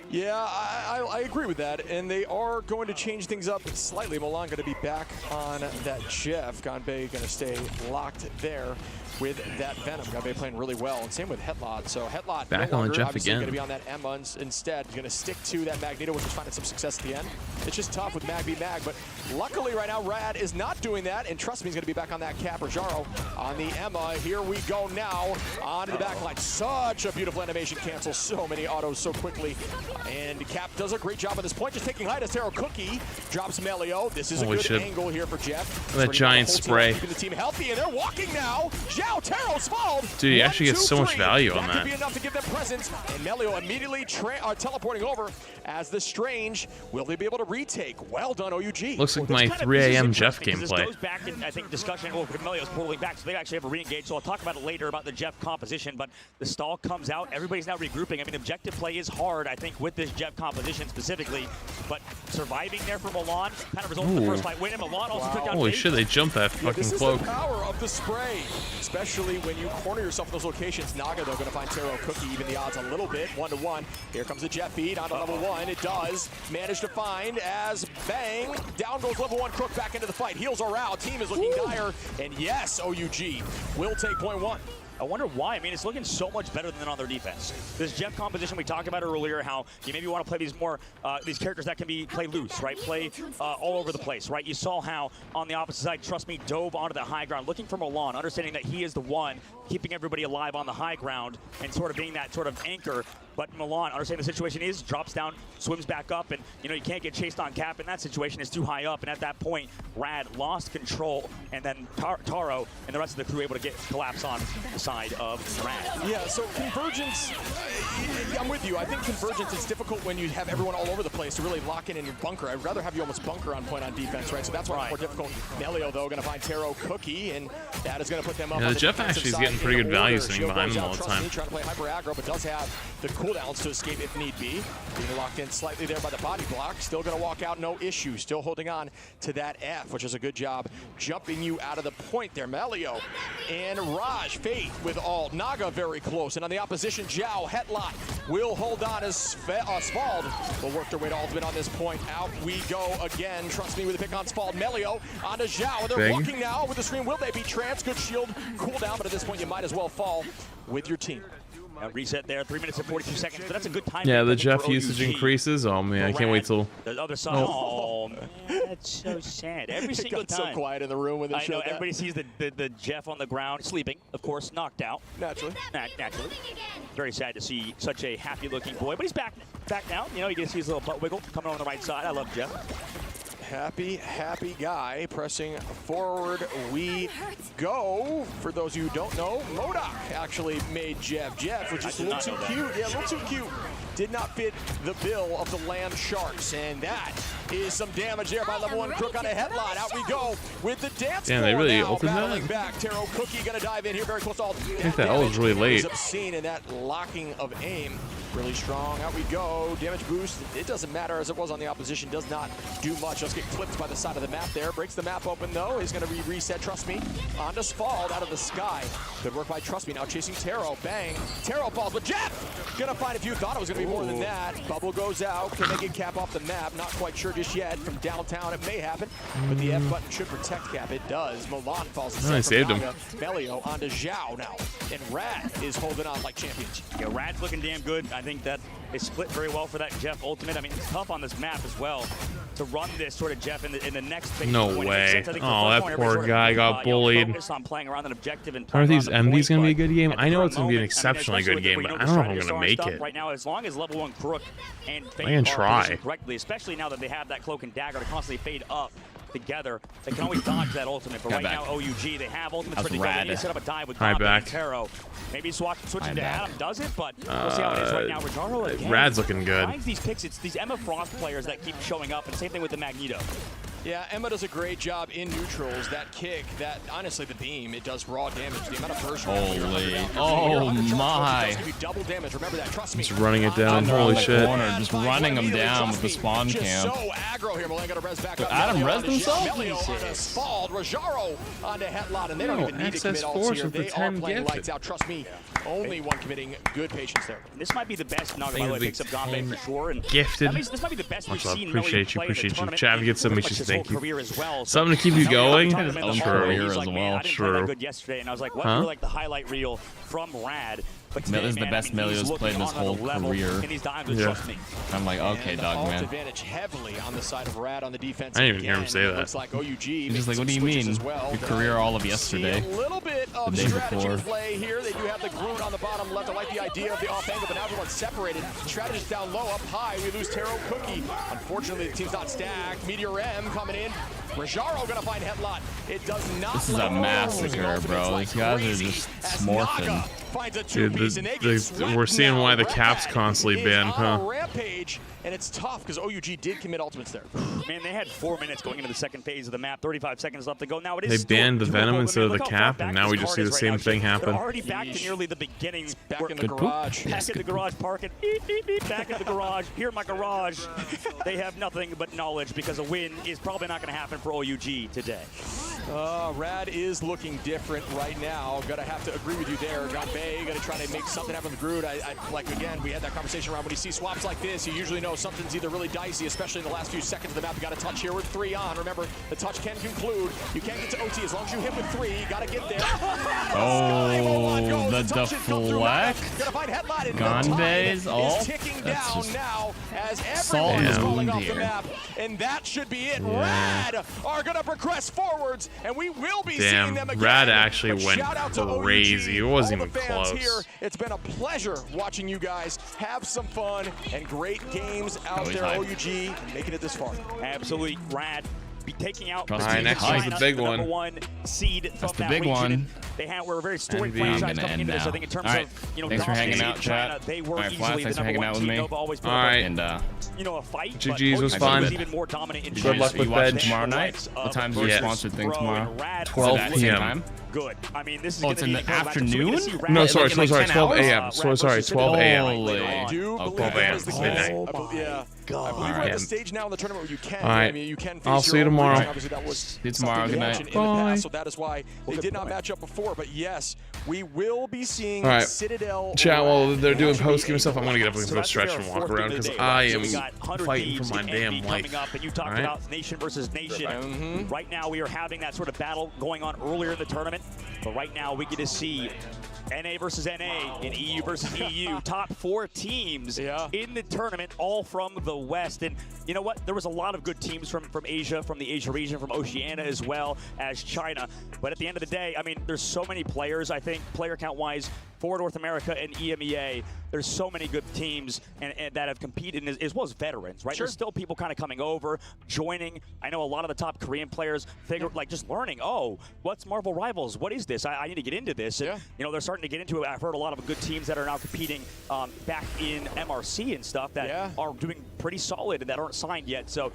Yeah, I agree with that, and they are going to change things up slightly. Milan going to be back on that Jeff. Ganbei going to stay locked there with that Venom. Ganbei playing really well, and same with Hetlot. So Hetlot back on the Jeff obviously again. Going to be on that Emma instead. Going to stick to that Magneto, which is finding some success at the end. It's just tough with Mag v Mag, but luckily right now Rad is not doing that, and trust me, he's going to be back on that Cap. Rajaro on the Emma. Here we go now onto the back line. Such a beautiful animation cancel. So many autos so quickly. And Cap does a great job at this point, just taking height as Taro Cookie drops Melio. This is a good angle here for Jeff. That giant spray. Keeping the team healthy, and they're walking now. Zhao, Taro, Spald. Dude, he actually gets so much value on that. That could be enough to give them presence. And Melio immediately teleporting over as the Strange. Will they be able to retake? Well done, OUG. Looks like my 3 a.m. Jeff gameplay. This goes back in, I think, discussion. Well, Melio's pulling back, so they actually have a re-engage. So I'll talk about it later about the Jeff composition. But the stall comes out. Everybody's now regrouping. I mean, objective play is hard, I think, with this Jeff composition specifically. But surviving there for Milan kind of resulted in the first fight win. And Milan also took down Holy shit, they jumped that fucking cloak. This is the power of the spray, especially when you corner yourself in those locations. Naga, though, going to find Taro Cookie, even the odds a little bit, 1-1. Here comes the Jet feed onto level 1. It does manage to find as bang, down goes level 1 Crook back into the fight. Heals are out. Team is looking dire, and yes, OUG will take point 1. I wonder why. I mean, it's looking so much better than on their defense. This Jeff composition we talked about earlier, how you maybe want to play these more these characters that can be play loose, right? Play all over the place, right? You saw how on the opposite side, Trust Me dove onto the high ground, looking for Milan, understanding that he is the one keeping everybody alive on the high ground and sort of being that sort of anchor. But Milan, understanding the situation is, drops down, swims back up, and you know you can't get chased on Cap in that situation. It's too high up, and at that point, Rad lost control, and then Taro and the rest of the crew able to collapse on the side of Rad. Yeah, so Convergence, I'm with you. I think Convergence is difficult when you have everyone all over the place to really lock in your bunker. I'd rather have you almost bunker on point on defense, right? So that's why it's more difficult. Melio, though, going to find Taro Cookie, and that is going to put them up. Yeah, the Jeff actually is getting pretty good value sitting behind them all the time. Trying to play hyper aggro, but does have the cooldowns to escape if need be. Being locked in slightly there by the body block. Still going to walk out, no issue. Still holding on to that F, which is a good job jumping you out of the point there. Melio and Raj, Faith with all. Naga very close. And on the opposition, Zhao, Hetlot will hold on as Spald will work their way to ultimate on this point. Out we go again. Trust me with the pick on Spald. Melio onto Zhao. They're walking now with the screen. Will they be trans? Good shield cooldown, but at this point you might as well fall with your team. Reset there, 3 minutes and 42 seconds, but that's a good time. Yeah, the Jeff usage increases. Oh man, I can't wait till. The other side. Oh man, that's so sad. Every single time. So quiet in the room when they I know everybody sees the Jeff on the ground sleeping, of course, knocked out. Naturally. Naturally. Very sad to see such a happy-looking boy, but he's back now. You know, you can see his little butt wiggle coming on the right side. I love Jeff. Happy guy. Pressing forward we go. For those of you who don't know, Modok actually made Jeff. Jeff, which is a little too cute. Yeah, a little too cute. Did not fit the bill of the Lamb Sharks, and that is some damage there by level 1 Crook on a headline. Out we go with the dance. Damn, they really now, opened battling that. back. Taro Cookie gonna dive in here very close to all. I think that was really late. Is obscene in that locking of aim. Really strong. Out we go. Damage boost. It doesn't matter as it was on the opposition. Does not do much. Just get clipped by the side of the map there. Breaks the map open though. He's going to reset. Trust me. Onda's fall out of the sky. Good work by Trust Me. Now chasing Taro. Bang. Taro falls. But Jeff going to find if you thought it was going to be more than that. Bubble goes out. Can they get Cap off the map? Not quite sure just yet. From downtown it may happen. But the F button should protect Cap. It does. Milan falls. I saved him. Melio onto Zhao now. And Rad is holding on like champions. Yeah, Rad's looking damn good. I think that is split very well for that Jeff ultimate. I mean, it's tough on this map as well to run this sort of Jeff in the next phase. No way. Oh, that poor guy got bullied. On playing around an objective and Are these MDs going to be a good game? I know it's going to be an exceptionally good game, but I don't know if I'm going to make it. Right now, as long as level 1 Crook and Fade I can try. correctly, especially now that they have that Cloak and Dagger to constantly fade up together, they can always dodge that ultimate. But right now, OUG, they have ultimates ready to go. They need to set up a dive with Bob and Taro. Maybe switching to Adam does it, but we'll see how it is right now. Rajaro again. Rad's looking good. Finds these picks. It's these Emma Frost players that keep showing up, and same thing with the Magneto. Yeah, Emma does a great job in neutrals. That kick, that honestly the beam, it does raw damage. The amount of burst. Holy! Oh my! Does give you double damage. Remember that. Trust me. He's running it down. Holy shit! Corner, just running them down with the spawn camp. So aggro here. Milan got to res back up. Adam res himself. Spalled. Rajaro onto Hetlot, and they don't even need to commit ults here. They are playing lights out. Trust me. Only one committing. Good patience there. This might be the best Naga, by the way, picks up Gombe for sure. And gifted. This might be the best we've seen. Appreciate you. Chav gets some issues. Thank you. Well. Something to keep you going. True. As well. True. Good yesterday, and I was like, what? Huh? Like the highlight reel from Rad. But today, this is the best Melio's played in his whole career. Trust me. I'm like, okay, dog, man. Advantage heavily on the side of Rad on the defense. I didn't even hear him say that. Looks like OUG. He's just like, what do you mean? Your career all of yesterday. A little bit of the day before. Play here. They do have the Groot on the bottom left. I like the idea of the off angle, but now everyone's separated. Strategist down low, up high. We lose Taro Cookie. Unfortunately, the team's not stacked. Meteor M coming in. Rajaro gonna find Hetlot. It does not. This is a massacre, bro. These guys are just smorphing. Dude, we're seeing why the Caps constantly ban, huh? Rampage, and it's tough because OUG did commit ultimates there. Man, they had 4 minutes going into the second phase of the map. 35 seconds left to go. Now it is. They banned the Venom instead of the Cap, and now we just see the same thing happen. They're already back to nearly the beginning. Back in the garage. Back in the garage, parking. Back in the garage. Here in my garage. They have nothing but knowledge because a win is probably not going to happen for OUG today. Rad is looking different right now. Gonna have to agree with you there. Gonbei gonna try to make something happen with Groot. Like again, we had that conversation around when you see swaps like this, you usually know something's either really dicey, especially in the last few seconds of the map. You got a touch here with 3 on. Remember, the touch can conclude. You can't get to OT as long as you hit with 3. You gotta get there. Oh, the deflect. Gonbei's ult. Ticking down now as everyone is falling off the map, and that should be it. Rad are gonna progress forwards. And we will be seeing them again. Rad actually went crazy. It wasn't even close. Here. It's been a pleasure watching you guys have some fun and great games out there. OUG making it this far. Absolutely. Rad be taking out next one's the big one. Number 1 seed from the big one. They were a very storied franchise coming into this. I think in terms of thanks for hanging out, chat. They were easily the number 1 team. All right. And a fight. GG's was fun. Even more dominant in good luck with bed tomorrow night. What time's your sponsored thing tomorrow? 12 p.m. Good. I mean, this is it's in the afternoon? No, sorry, 12 a.m. Sorry, 12 a.m. 12 a.m. Midnight. Yeah. I believe we're at the stage now in the tournament where you can. All right. I mean, you can I'll see you tomorrow. Obviously, that was see you tomorrow. Good night. Bye. So that is why they did not match up before. But yes, we will be seeing Citadel. Chat, while they're doing post-game and stuff, I'm going to get up and go stretch and walk around because I am fighting for my damn life. And you talked about nation versus nation. Right now, we are having that sort of battle going on earlier in the tournament. But right now, we get to see NA versus NA and EU versus EU. Top 4 teams in the tournament, all from the West. And you know what? There was a lot of good teams from Asia, from the Asia region, from Oceania as well as China. But at the end of the day, I mean, there's so many players, I think, player count-wise, for North America and EMEA. There's so many good teams and that have competed, as well as veterans, right? There's still people kind of coming over, joining. I know a lot of the top Korean players figure, like, just learning, oh, what's Marvel Rivals? What is this? I need to get into this. And, you know, they're starting to get into it. I've heard a lot of good teams that are now competing back in MRC and stuff that are doing pretty solid and that aren't signed yet. So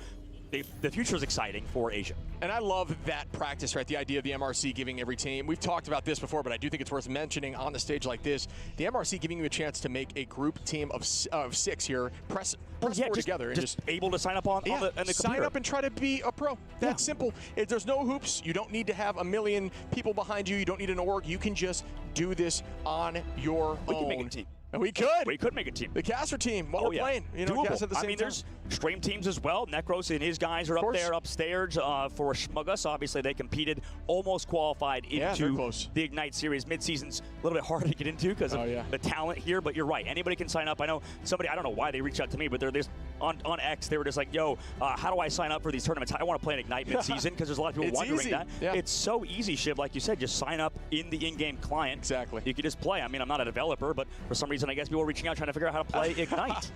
the future is exciting for Asia. And I love that practice, right? The idea of the MRC giving every team. We've talked about this before, but I do think it's worth mentioning on the stage like this. The MRC giving you a chance to make a group team of 6 here, press four together. And just able to sign up on the computer. Sign up and try to be a pro. That's simple. There's no hoops. You don't need to have a million people behind you. You don't need an org. You can just do this on your own. We can make a team. We could. We could make a team. The caster team while we're playing. You know, cast at the same time. There's stream teams as well. Necros and his guys are up there upstairs for Schmuggus. Obviously, they competed, almost qualified into the Ignite series. Mid-season's a little bit harder to get into because of the talent here, but you're right. Anybody can sign up. I know somebody, I don't know why they reached out to me, but they're this on X, they were just like, yo, how do I sign up for these tournaments? I want to play an Ignite mid-season because there's a lot of people wondering that. It's so easy, Shiv, like you said, just sign up in the in-game client. Exactly. You can just play. I mean, I'm not a developer, but for some reason, I guess people are reaching out trying to figure out how to play Ignite.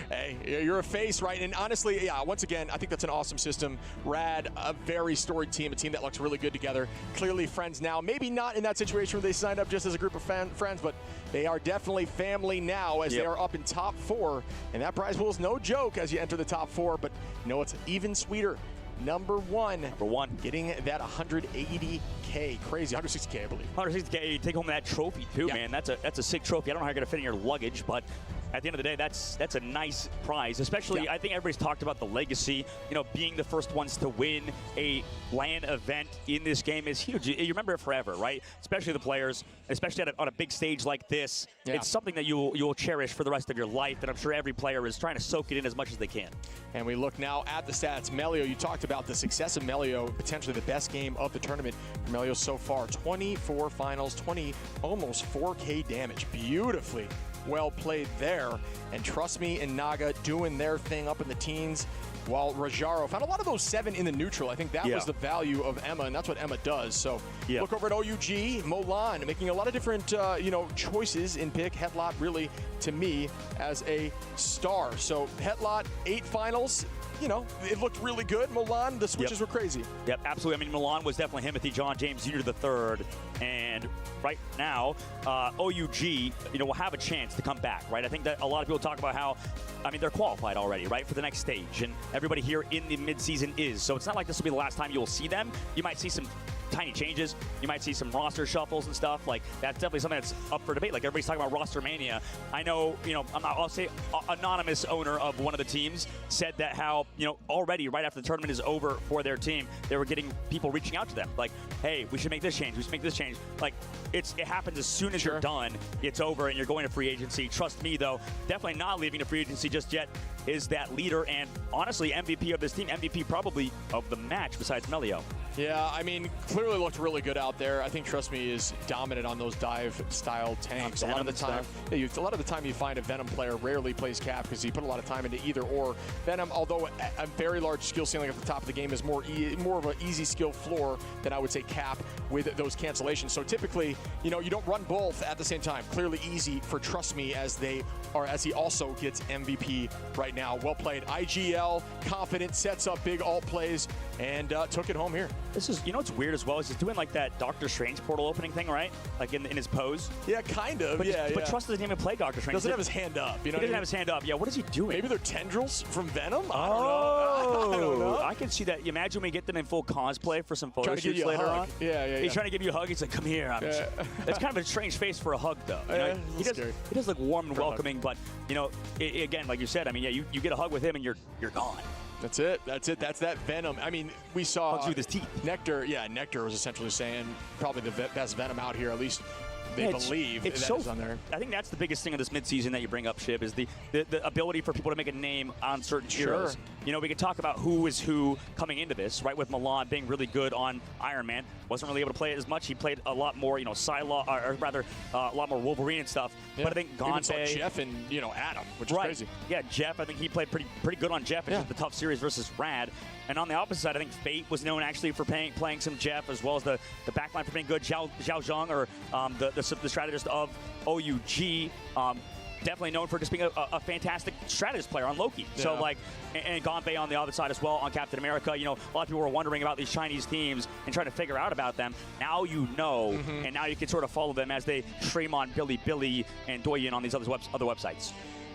Hey, you're a face, right? And honestly, once again, I think that's an awesome system. Rad, a very storied team, a team that looks really good together. Clearly friends now. Maybe not in that situation where they signed up just as a group of friends, but they are definitely family now as they are up in top 4. And that prize pool is no joke as you enter the top 4, but you know what's even sweeter? Number one, getting that 180K, crazy, 160K, I believe. 160K, you take home that trophy too, man. That's a sick trophy. I don't know how you're gonna fit in your luggage, but at the end of the day, that's a nice prize. Especially, I think everybody's talked about the legacy. You know, being the first ones to win a LAN event in this game is huge. You remember it forever, right? Especially the players, especially on a big stage like this. It's something that you'll cherish for the rest of your life, and I'm sure every player is trying to soak it in as much as they can. And we look now at the stats. Melio, you talked about the success of Melio, potentially the best game of the tournament for Melio so far. 24 finals, almost 4K damage. Beautifully well played there. And trust me and Naga doing their thing up in the teens, while Rajaro found a lot of those 7 in the neutral. I think that was the value of Emma, and that's what Emma does. So look over at OUG, Molan making a lot of different choices in pick. Hetlot really, to me, as a star. So Hetlot, 8 finals. You know, it looked really good. Milan, the switches were crazy. Yep, absolutely. I mean, Milan was definitely Himothy John James Jr. III, and right now, OUG, will have a chance to come back, right? I think that a lot of people talk about how, I mean, they're qualified already, right, for the next stage, and everybody here in the mid-season is. So it's not like this will be the last time you'll see them. You might see some tiny changes. You might see some roster shuffles and stuff. Like, that's definitely something that's up for debate. Like, everybody's talking about roster mania. I know, I'll say anonymous owner of one of the teams said that how, already right after the tournament is over for their team, they were getting people reaching out to them. Like, hey, we should make this change. We should make this change. Like, it happens as soon as you're done. It's over and you're going to free agency. Trust me, though, definitely not leaving to free agency just yet is that leader and honestly MVP of this team, MVP probably of the match besides Melio. Yeah, I mean, clearly looked really good out there. I think Trust Me is dominant on those dive-style tanks. A lot of the time you find a Venom player rarely plays Cap because he put a lot of time into either or. Venom, although a very large skill ceiling at the top of the game, is more of an easy skill floor than I would say Cap with those cancellations. So typically, you don't run both at the same time. Clearly easy for Trust Me as he also gets MVP right now. Well played. IGL, confident, sets up big alt plays, and took it home here. This is, what's weird as well is he's doing like that Doctor Strange portal opening thing, right? Like in his pose. Yeah, kind of. But Trust doesn't even play Doctor Strange. Doesn't have his hand up. He doesn't have his hand up. Yeah, what is he doing? Maybe they're tendrils from Venom? I don't know. I can see that. Imagine we get them in full cosplay for some photo shoots later on. Yeah. He's trying to give you a hug. He's like, come here. It's kind of a strange face for a hug, though. He does look warm and welcoming, but, again, like you said, I mean, you get a hug with him and you're gone. That's it. That's that Venom. I mean, we saw hugs with his teeth. Nectar. Yeah, Nectar was essentially saying probably the best Venom out here, at least they believe that is on there. I think that's the biggest thing of this midseason that you bring up, Shiv, is the ability for people to make a name on certain heroes. you know, we could talk about who is who coming into this, right? With Milan being really good on Iron Man, wasn't really able to play it as much. He played a lot more, you know, Psylocke, or rather, a lot more Wolverine and stuff. Yeah. But I think Gonbe, Jeff and Adam, which is crazy. Yeah, Jeff. I think he played pretty good on Jeff. It's just the tough series versus Rad. And on the opposite side, I think Fate was known actually for playing some Jeff, as well as the backline for being good. Zhao Zhang, or the strategist of OUG. Definitely known for just being a fantastic strategist player on Loki. Yeah. So, like, and Gonbe on the other side as well on Captain America. You know, a lot of people were wondering about these Chinese teams and trying to figure out about them. Now you know, and now you can sort of follow them as they stream on Billy, and Douyin on these other websites.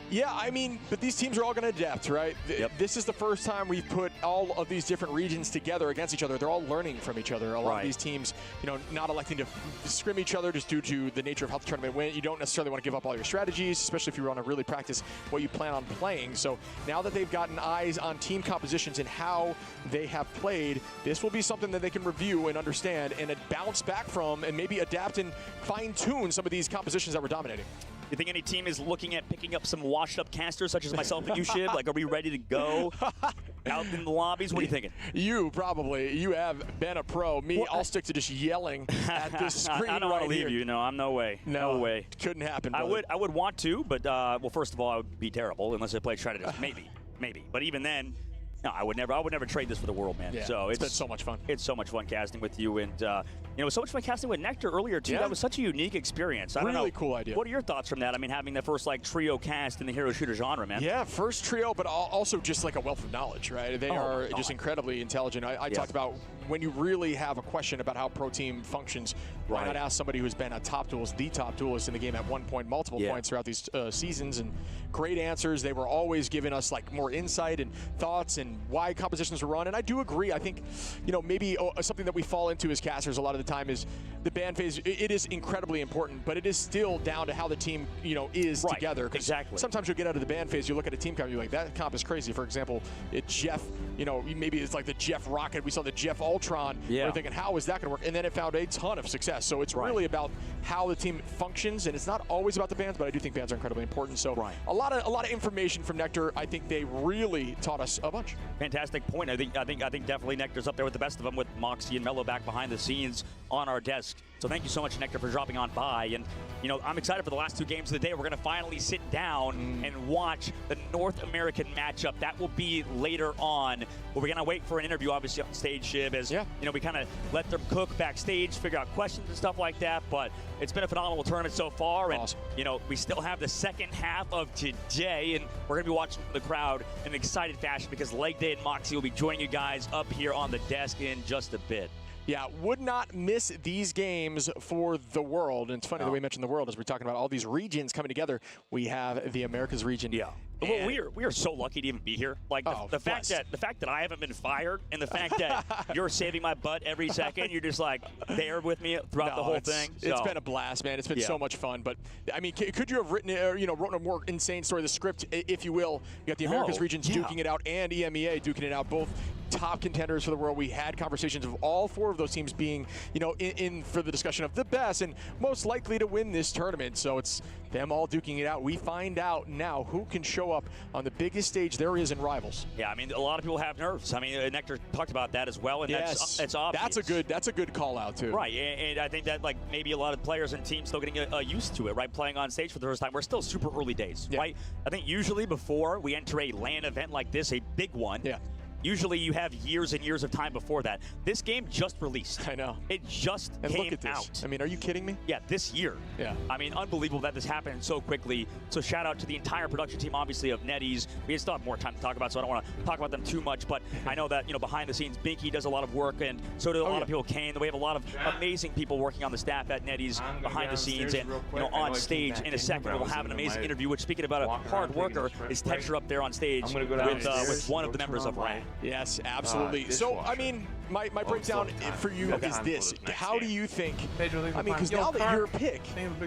Yeah, I mean, but these teams are all going to adapt, right? This is the first time we've put all of these different regions together against each other. They're all learning from each other. A lot of these teams, you know, not electing to scrim each other just due to the nature of how the tournament went. You don't necessarily want to give up all your strategies, especially if you want to really practice what you plan on playing. So now that they've gotten eyes on team compositions and how they have played, this will be something that they can review and understand and bounce back from, and maybe adapt and fine-tune some of these compositions that were dominating. You think any team is looking at picking up some washed-up casters such as myself and you, Shib? Like, are we ready to go out in the lobbies? What are you thinking? You probably. You have been a pro. Me, well, I'll stick to just yelling at this screen. I don't want to leave you. No, I'm no way. No way. Couldn't happen. Brother. I would want to, but well, first of all, I would be terrible unless I played strategist. Maybe. But even then, no, I would never trade this for the world, man. Yeah, so it's been so much fun. It's so much fun casting with you, and you know, so much fun casting with Nectar earlier too. Yeah. That was such a unique experience. I don't know. Really cool idea. What are your thoughts from that? I mean, having the first like trio cast in the hero shooter genre, man. Yeah, first trio, but also just like a wealth of knowledge, right? They are just incredibly intelligent. I talked about when you really have a question about how pro team functions, why not ask somebody who's been a top duelist, the top duelist in the game at one point, multiple points throughout these seasons, and great answers. They were always giving us like more insight and thoughts and why compositions were run. And I do agree. I think, you know, maybe something that we fall into as casters a lot of the time is the ban phase. It is incredibly important, but it is still down to how the team, you know, is together. Exactly. Sometimes you'll get out of the ban phase, you look at a team comp, you're like, that comp is crazy. For example, Jeff, you know, maybe it's like the Jeff Rocket. We saw the Jeff Ultron. We're thinking, how is that going to work? And then it found a ton of success. So it's really about how the team functions, and it's not always about the bans, but I do think bans are incredibly important. So a lot of information from Nectar. I think they really taught us a bunch. Fantastic point. I think definitely Nectar's up there with the best of them, with Moxie and Mello back behind the scenes on our desk. So thank you so much, Nectar, for dropping on by. And, you know, I'm excited for the last two games of the day. We're going to finally sit down and watch the North American matchup. That will be later on. But we're going to wait for an interview, obviously, on stage, Shib, as, you know, we kind of let them cook backstage, figure out questions and stuff like that. But it's been a phenomenal tournament so far. And, you know, we still have the second half of today, and we're going to be watching the crowd in an excited fashion because Leg Day and Moxie will be joining you guys up here on the desk in just a bit. Yeah, would not miss these games for the world. And it's funny that we mentioned the world as we're talking about all these regions coming together. We have the Americas region. Yeah. Well, we are so lucky to even be here. Like the fact that I haven't been fired, and the fact that you're saving my butt every second, you're just like there with me throughout the whole thing. So. It's been a blast, man. It's been so much fun. But I mean, could you have written a more insane story? The script, if you will. You got the Americas regions duking it out, and EMEA duking it out. Both top contenders for the world. We had conversations of all four of those teams being, you know, in for the discussion of the best and most likely to win this tournament. So it's them all duking it out. We find out now who can show up on the biggest stage there is in Rivals. Yeah, I mean, a lot of people have nerves. I mean, Nectar talked about that as well, and that's obvious. That's a good call out too. Right, and I think that like maybe a lot of players and teams still getting used to it, right? Playing on stage for the first time. We're still super early days, right? I think usually before we enter a LAN event like this, a big one. Yeah. Usually you have years and years of time before that. This game just released. I know. It just came look at this. out. I mean, are you kidding me? Yeah, this year. Yeah. I mean, unbelievable that this happened so quickly. So shout out to the entire production team, obviously, of NetEase. We still have more time to talk about, so I don't want to talk about them too much, but I know that, you know, behind the scenes, Binky does a lot of work, and so do a lot of people. Kane. We have a lot of amazing people working on the staff at NetEase behind the scenes and, you know, on stage. In a second, we'll have an amazing interview, which, speaking about a hard worker, is Texture up there on stage with one of the members of RAD. Yes, absolutely. So, I mean, my breakdown for you is this. How do you think, I mean, because now that your pick,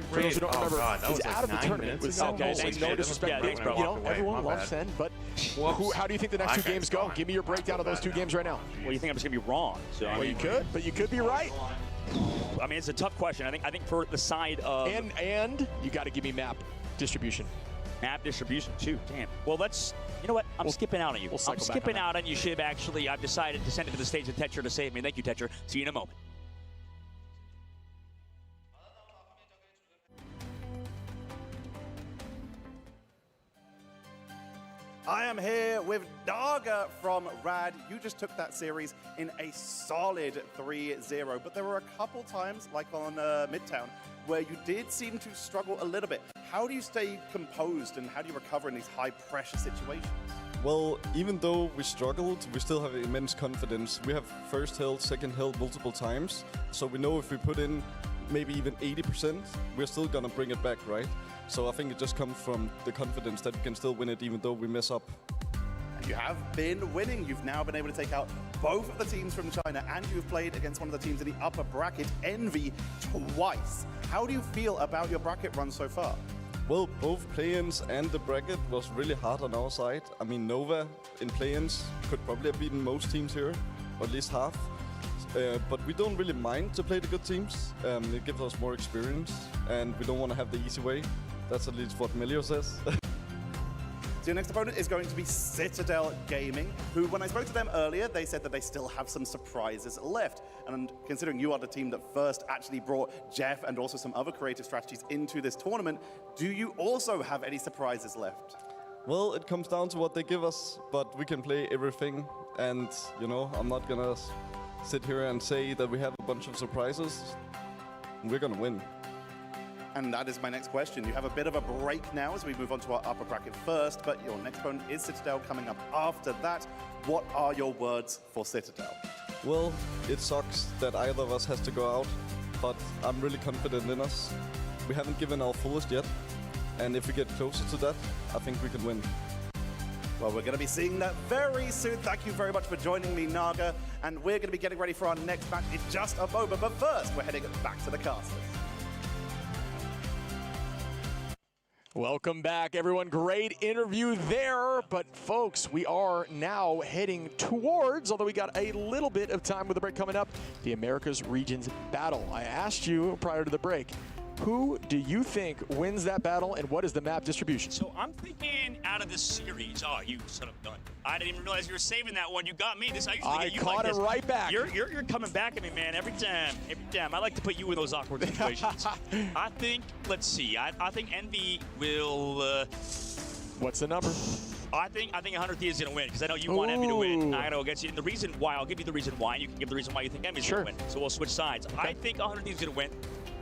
for those who don't remember, is out of the tournament with no disrespect, you know, everyone loves Sen, but how do you think the next two games go? Give me your breakdown of those two games right now. Well, you think I'm just going to be wrong. So, well, you could, but you could be right. I mean, it's a tough question. I think for the side of... And you got to give me map distribution. Map distribution too. Damn. Well, let's. You know what? I'm skipping out on you. I'm skipping out on you, Shib. Actually, I've decided to send it to the stage with Tetcher to save me. Thank you, Tetcher. See you in a moment. I am here with Naga from Rad. You just took that series in a solid 3-0, but there were a couple times, like on Midtown, where you did seem to struggle a little bit. How do you stay composed and how do you recover in these high-pressure situations? Well, even though we struggled, we still have immense confidence. We have first hill, second hill multiple times, so we know if we put in maybe even 80%, we're still gonna bring it back, right? So I think it just comes from the confidence that we can still win it even though we mess up. And you have been winning. You've now been able to take out both of the teams from China, and you've played against one of the teams in the upper bracket, Envy, twice. How do you feel about your bracket run so far? Well, both play-ins and the bracket was really hard on our side. I mean, Nova in play-ins could probably have beaten most teams here, or at least half. But we don't really mind to play the good teams. It gives us more experience, and we don't want to have the easy way. That's at least what Melio says. So your next opponent is going to be Citadel Gaming, who, when I spoke to them earlier, they said that they still have some surprises left. And considering you are the team that first actually brought Jeff and also some other creative strategies into this tournament, do you also have any surprises left? Well, it comes down to what they give us, but we can play everything. And, you know, I'm not gonna sit here and say that we have a bunch of surprises. We're gonna win. And that is my next question. You have a bit of a break now as we move on to our upper bracket first, but your next opponent is Citadel coming up after that. What are your words for Citadel? Well, it sucks that either of us has to go out, but I'm really confident in us. We haven't given our fullest yet, and if we get closer to that, I think we can win. Well, we're going to be seeing that very soon. Thank you very much for joining me, Naga, and we're going to be getting ready for our next match in just a moment, but first, we're heading back to the casters. Welcome back, everyone. Great interview there. But, folks, we are now heading towards, although we got a little bit of time with the break coming up, the Americas Regions Battle. I asked you prior to the break, who do you think wins that battle, and what is the map distribution? So I'm thinking out of this series. Oh, you son of a gun! I didn't even realize you were saving that one. You got me. I caught it right back. You're coming back at me, man. Every time. I like to put you in those awkward situations. I think. Let's see. I think Envy will. What's the number? I think 100 Thieves is going to win, because I know you want Envy to win. I'm going to go against you. And the reason why, I'll give you the reason why, and you can give the reason why you think Envy's going to win. So we'll switch sides. Okay. I think 100 Thieves is going to win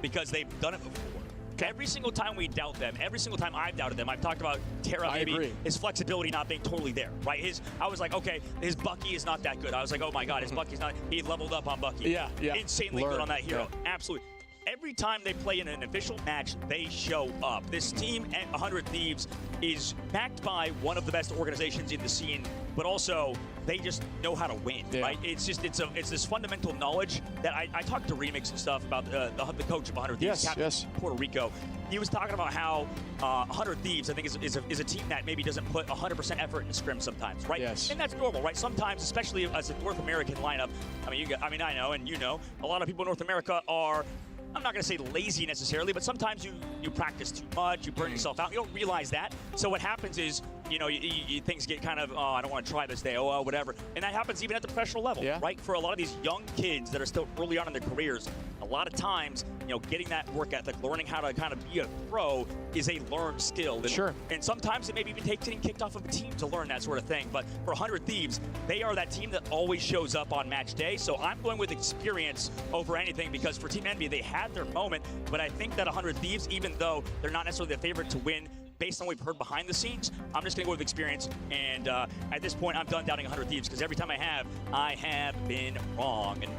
because they've done it before. Every single time we doubt them, every single time I've doubted them, I've talked about Terra, maybe his flexibility not being totally there, right? I was like, okay, his Bucky is not that good. I was like, oh my God, his Bucky's not, he leveled up on Bucky. Yeah. Insanely good on that hero, absolutely. Every time they play in an official match, they show up. This team at 100 Thieves is backed by one of the best organizations in the scene, but also they just know how to win, right? It's this fundamental knowledge that I talked to Remix and stuff about the coach of 100 Thieves, Captain Puerto Rico. He was talking about how 100 Thieves, I think, is a team that maybe doesn't put 100% effort in scrim sometimes, right? Yes. And that's normal, right? Sometimes, especially as a North American lineup, I know, and you know, a lot of people in North America are, I'm not going to say lazy necessarily, but sometimes you practice too much, you burn yourself out, you don't realize that. So what happens is, you know, things get kind of, oh, I don't want to try this day, oh, whatever. And that happens even at the professional level, right? For a lot of these young kids that are still early on in their careers, a lot of times, you know, getting that work ethic, learning how to kind of be a pro is a learned skill. And, and sometimes it maybe even takes getting kicked off of a team to learn that sort of thing. But for 100 Thieves, they are that team that always shows up on match day. So I'm going with experience over anything, because for Team Envy, they had their moment. But I think that 100 Thieves, even though they're not necessarily the favorite to win, based on what we've heard behind the scenes, I'm just going to go with experience. And at this point, I'm done doubting 100 Thieves, because every time I have been wrong. And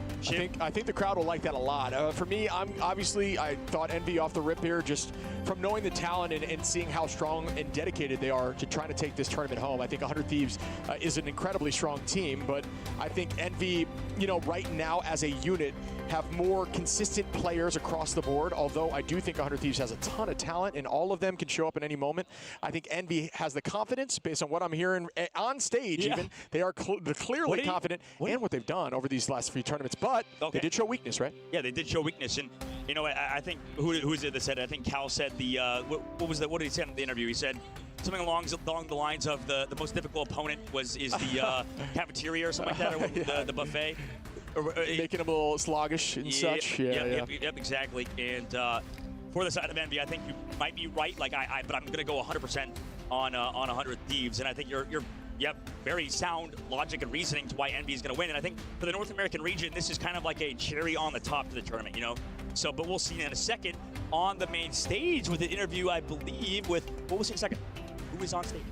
I think the crowd will like that a lot. For me, I thought Envy off the rip here, just from knowing the talent and seeing how strong and dedicated they are to trying to take this tournament home. I think 100 Thieves is an incredibly strong team, but I think Envy, you know, right now as a unit, have more consistent players across the board, although I do think 100 Thieves has a ton of talent, and all of them can show up at any moment. I think Envy has the confidence, based on what I'm hearing on stage even. They are clearly confident in what they've done over these last few tournaments, but they did show weakness, right? Yeah, they did show weakness, and you know, I think, who is it that said it? I think Cal said what was that? What did he say in the interview? He said, something along the lines of the most difficult opponent is the cafeteria or something like that, or the buffet. Making them a little sluggish and such. Yep, exactly. And for the side of Envy, I think you might be right. But I'm going to go 100% on 100 Thieves, and I think you're very sound logic and reasoning to why Envy is going to win. And I think for the North American region, this is kind of like a cherry on the top to the tournament, you know. So, but we'll see in a second on the main stage with an interview, I believe, with what was it? Second, who is on stage?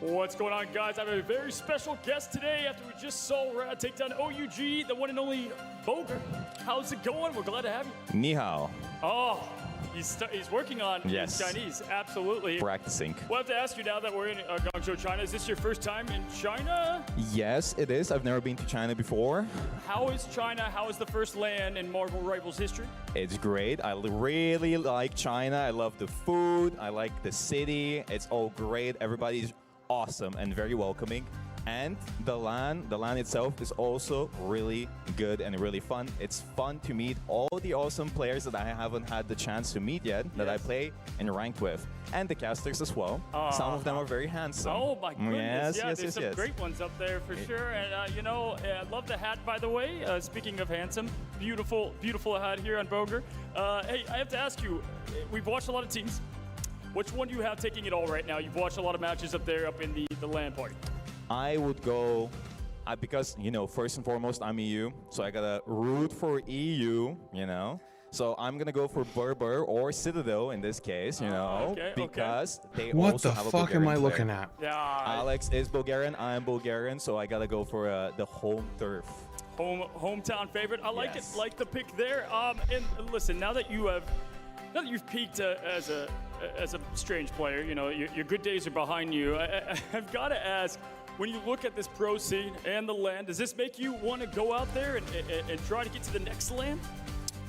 What's going on, guys? I have a very special guest today after we just saw Rad take down OUG, the one and only Boger. How's it going? We're glad to have you. Ni hao. Oh, he's working on his Chinese, absolutely. Practicing. We'll have to ask you now that we're in Guangzhou, China. Is this your first time in China? Yes, it is. I've never been to China before. How is China? How is the first LAN in Marvel Rivals history? It's great. I really like China. I love the food. I like the city. It's all great. Everybody's awesome and very welcoming. And the LAN itself is also really good and really fun. It's fun to meet all the awesome players that I haven't had the chance to meet yet, that I play and ranked with. And the casters as well. Some of them are very handsome. Oh my goodness, Yes, there's some great ones up there for sure. And you know, I love the hat, by the way. Speaking of handsome, beautiful hat here on Boger. Hey, I have to ask you, we've watched a lot of teams. Which one do you have taking it all right now? You've watched a lot of matches up there, up in the LAN party. I would go, because, you know, first and foremost, I'm EU, so I gotta root for EU, you know. So I'm gonna go for Berber or Citadel in this case, you know, because they also have a Bulgarian player. What the fuck am I looking at? Yeah. Alex is Bulgarian, I'm Bulgarian, so I gotta go for the home turf. Hometown favorite. I like it. Like the pick there. And listen, now that you've peaked as a strange player, you know, your good days are behind you. I've got to ask, when you look at this pro scene and the LAN, does this make you want to go out there and try to get to the next LAN?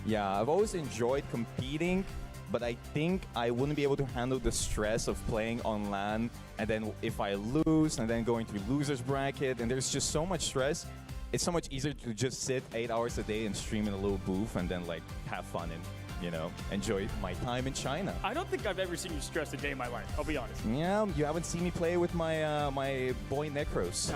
Yeah, I've always enjoyed competing, but I think I wouldn't be able to handle the stress of playing on LAN, and then if I lose, and then going through losers bracket, and there's just so much stress. It's so much easier to just sit 8 hours a day and stream in a little booth and then like have fun and, you know, enjoy my time in China. I don't think I've ever seen you stress a day in my life, I'll be honest. Yeah, you haven't seen me play with my my boy Necros.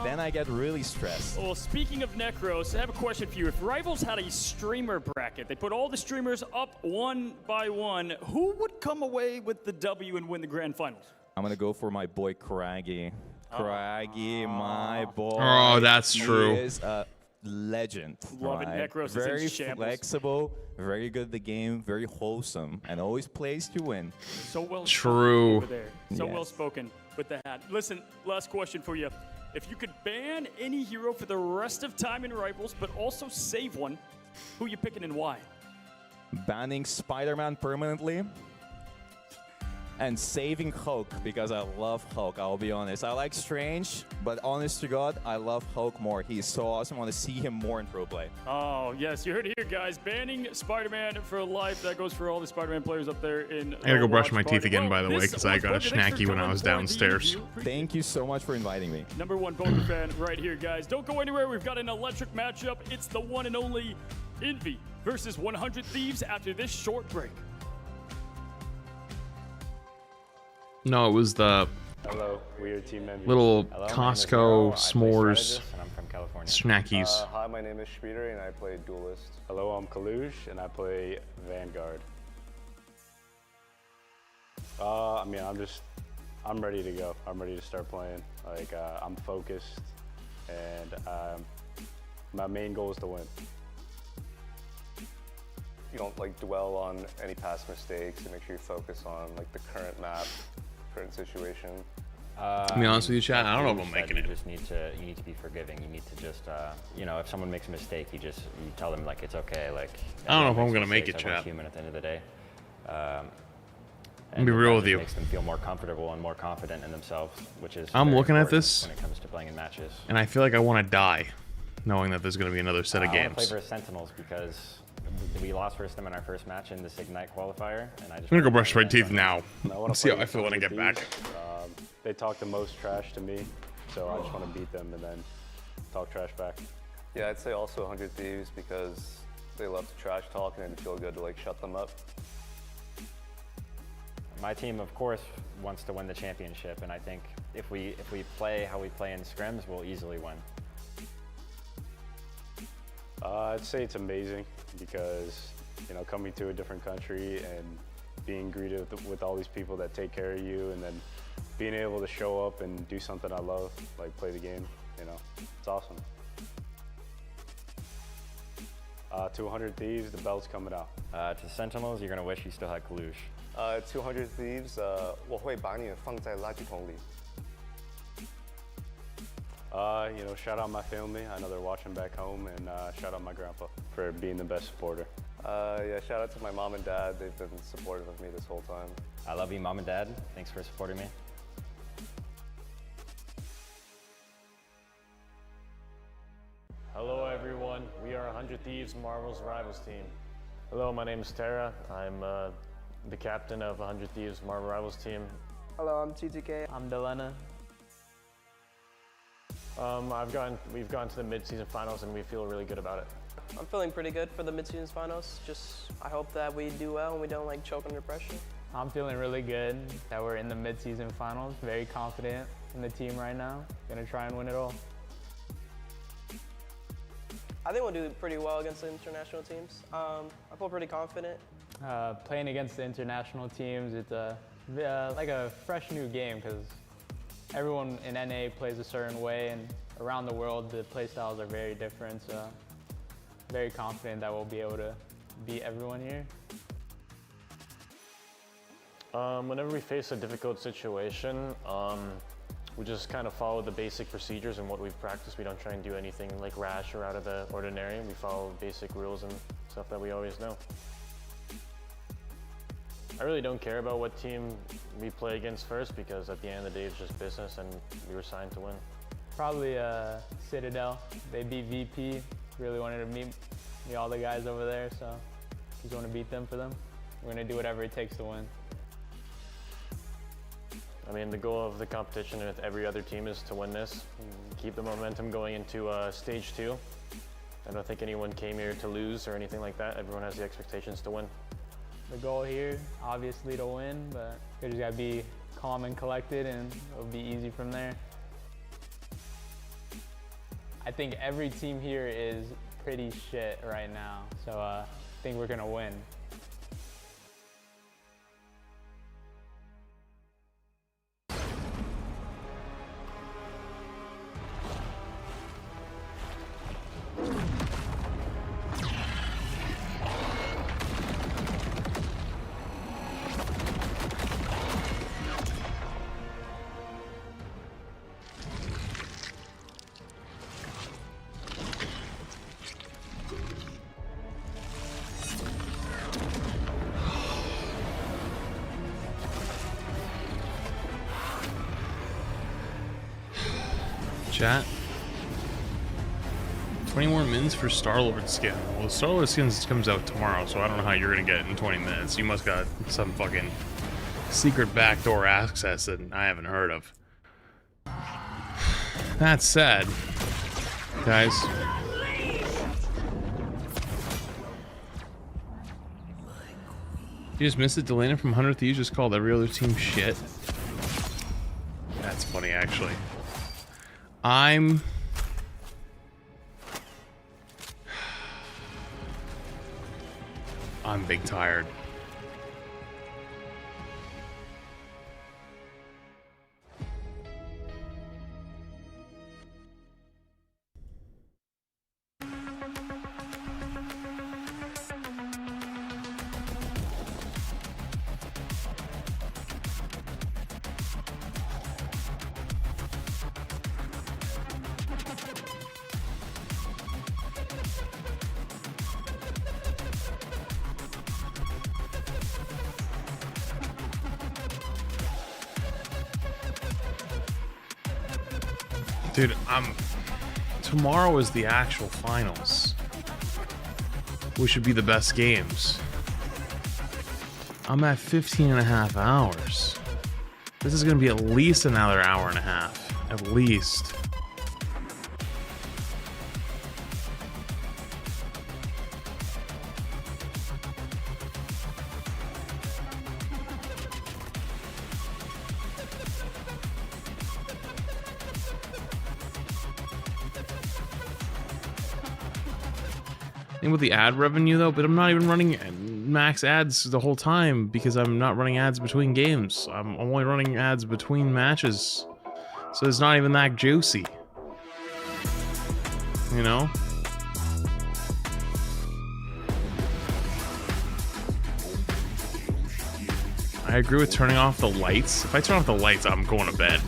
Then I get really stressed. Well, speaking of Necros, I have a question for you. If Rivals had a streamer bracket, they put all the streamers up one by one, who would come away with the W and win the grand finals? I'm going to go for my boy Craggy. Craggy, my boy. Oh, that's true. He is a legend. Love it. Necros very is in shambles. Flexible, very good at the game, very wholesome, and always plays to win. So well true. Over there. So well spoken with the hat. Listen, last question for you. If you could ban any hero for the rest of time in Rivals, but also save one, who you picking and why? Banning Spider-Man permanently. And saving Hulk, because I love Hulk, I'll be honest. I like Strange, but honest to God, I love Hulk more. He's so awesome. I want to see him more in pro play. Oh, yes, you heard it here, guys. Banning Spider-Man for life. That goes for all the Spider-Man players up there in I gotta go brush my teeth again, by the way, because I got a snacky when I was downstairs. Thank you so much for inviting me. #1 Boger fan right here, guys. Don't go anywhere. We've got an electric matchup. It's the one and only Envy versus 100 Thieves after this short break. No, it was the little Costco s'mores and I'm from California. snackies. Hi, my name is Schmieder and I play Duelist. Hello, I'm Kalush and I play Vanguard. I mean, I'm ready to go. I'm ready to start playing. Like, I'm focused and my main goal is to win. You don't like dwell on any past mistakes and make sure you focus on like the current map, current situation. To be honest with you, Chad, I don't know if I'm making it. You need to be forgiving. You need to just, you know, if someone makes a mistake, you tell them like it's okay. Like I don't know if I'm gonna make it, Chad. Everyone's human at the end of the day. I'll be real with you. Makes them feel more comfortable and more confident in themselves, which is. I'm looking at this when it comes to playing in matches. And I feel like I want to die, knowing that there's gonna be another set of games. I want to play for Sentinels because we lost versus them in our first match in this Ignite qualifier, and I'm gonna go brush my teeth now. Let's see how I feel when I get back. They talk the most trash to me, so I just want to beat them and then talk trash back. Yeah, I'd say also 100 Thieves because they love to trash talk and it'd feel good to like shut them up. My team, of course, wants to win the championship, and I think if we play how we play in scrims, we'll easily win. I'd say it's amazing because, you know, coming to a different country and being greeted with all these people that take care of you, and then being able to show up and do something I love, like play the game, you know, it's awesome. 200 Thieves, the belt's coming out. To Sentinels, you're gonna wish you still had Kalush. 200 Thieves, 我会把你放在垃圾桶里。You know, shout out my family. I know they're watching back home, and shout out my grandpa for being the best supporter. Yeah, shout out to my mom and dad. They've been supportive of me this whole time. I love you, Mom and Dad. Thanks for supporting me. Hello everyone, we are 100 Thieves Marvel's Rivals team. Hello, my name is Tara. I'm the captain of 100 Thieves Marvel Rivals team. Hello, I'm TTK. I'm Delena. We've gone to the mid-season finals and we feel really good about it. I'm feeling pretty good for the mid-season finals. Just, I hope that we do well and we don't like choke under pressure. I'm feeling really good that we're in the mid-season finals. Very confident in the team right now. Gonna try and win it all. I think we'll do pretty well against the international teams. I feel pretty confident. Playing against the international teams, it's like a fresh new game because everyone in NA plays a certain way, and around the world the play styles are very different. So very confident that we'll be able to beat everyone here. Whenever we face a difficult situation, we just kind of follow the basic procedures and what we've practiced. We don't try and do anything like rash or out of the ordinary. We follow basic rules and stuff that we always know. I really don't care about what team we play against first because at the end of the day, it's just business and we were signed to win. Probably Citadel. They beat VP. Really wanted to meet all the guys over there, so just want to beat them for them. We're going to do whatever it takes to win. I mean, the goal of the competition with every other team is to win this, and keep the momentum going into stage 2. I don't think anyone came here to lose or anything like that. Everyone has the expectations to win. The goal here, obviously to win, but we just gotta be calm and collected and it'll be easy from there. I think every team here is pretty shit right now, so I think we're gonna win. Chat. 20 more mins for Star-Lord skin. Well, the Star-Lord skin comes out tomorrow, so I don't know how you're gonna get it in 20 minutes. You must got some fucking secret backdoor access that I haven't heard of. That said, guys. You just missed it. Delana from 100 Thieves just called every other team shit. That's funny, actually. I'm big tired. Dude, tomorrow is the actual finals, which should be the best games. I'm at 15.5 hours. This is gonna be at least another hour and a half, at least. thing with the ad revenue though, but I'm not even running max ads the whole time because I'm not running ads between games. I'm only running ads between matches. So it's not even that juicy. You know? I agree with turning off the lights. If I turn off the lights, I'm going to bed.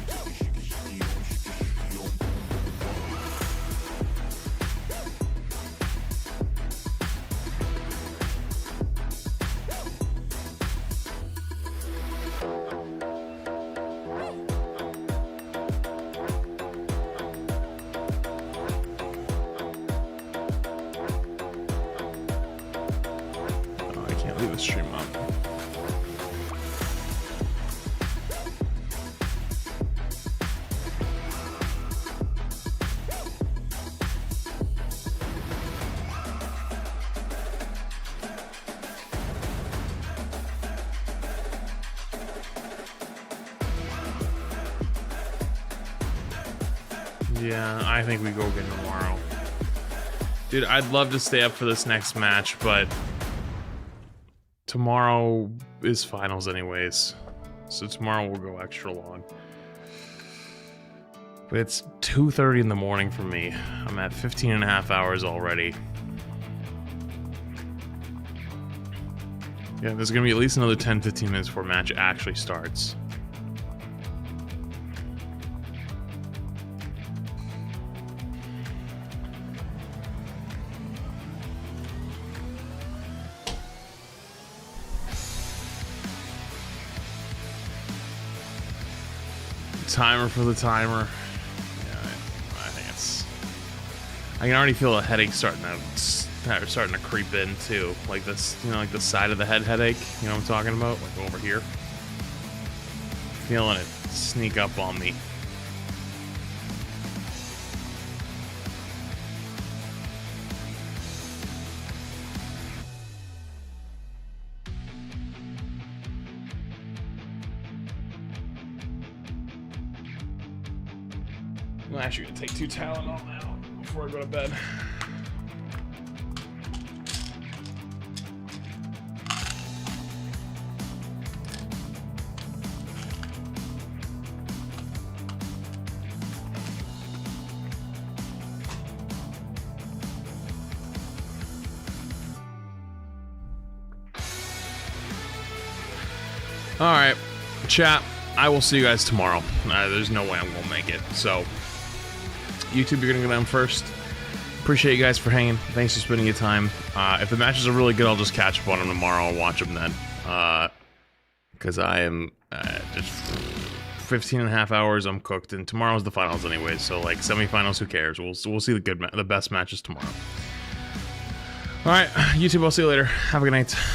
Oh, I can't leave the stream up. Yeah, I think we go again tomorrow. Dude, I'd love to stay up for this next match, but tomorrow is finals anyways. So tomorrow we'll go extra long. But it's 2:30 in the morning for me. I'm at 15 and a half hours already. Yeah, there's gonna be at least another 10-15 minutes before match actually starts. Timer for the timer. Yeah, I think it's. I can already feel a headache starting to creep in too, like this, you know, like the side of the head headache. You know what I'm talking about? Like over here. Feeling it sneak up on me. I'm actually gonna take 2 Tylenol now before I go to bed. All right, chat. I will see you guys tomorrow. There's no way I'm gonna make it. So, YouTube, you're gonna go down first. Appreciate you guys for hanging. Thanks for spending your time. If the matches are really good, I'll just catch up on them tomorrow and watch them then. Because I am just 15 and a half hours. I'm cooked, and tomorrow's the finals anyway. So like semifinals, who cares? We'll see the best matches tomorrow. All right, YouTube. I'll see you later. Have a good night.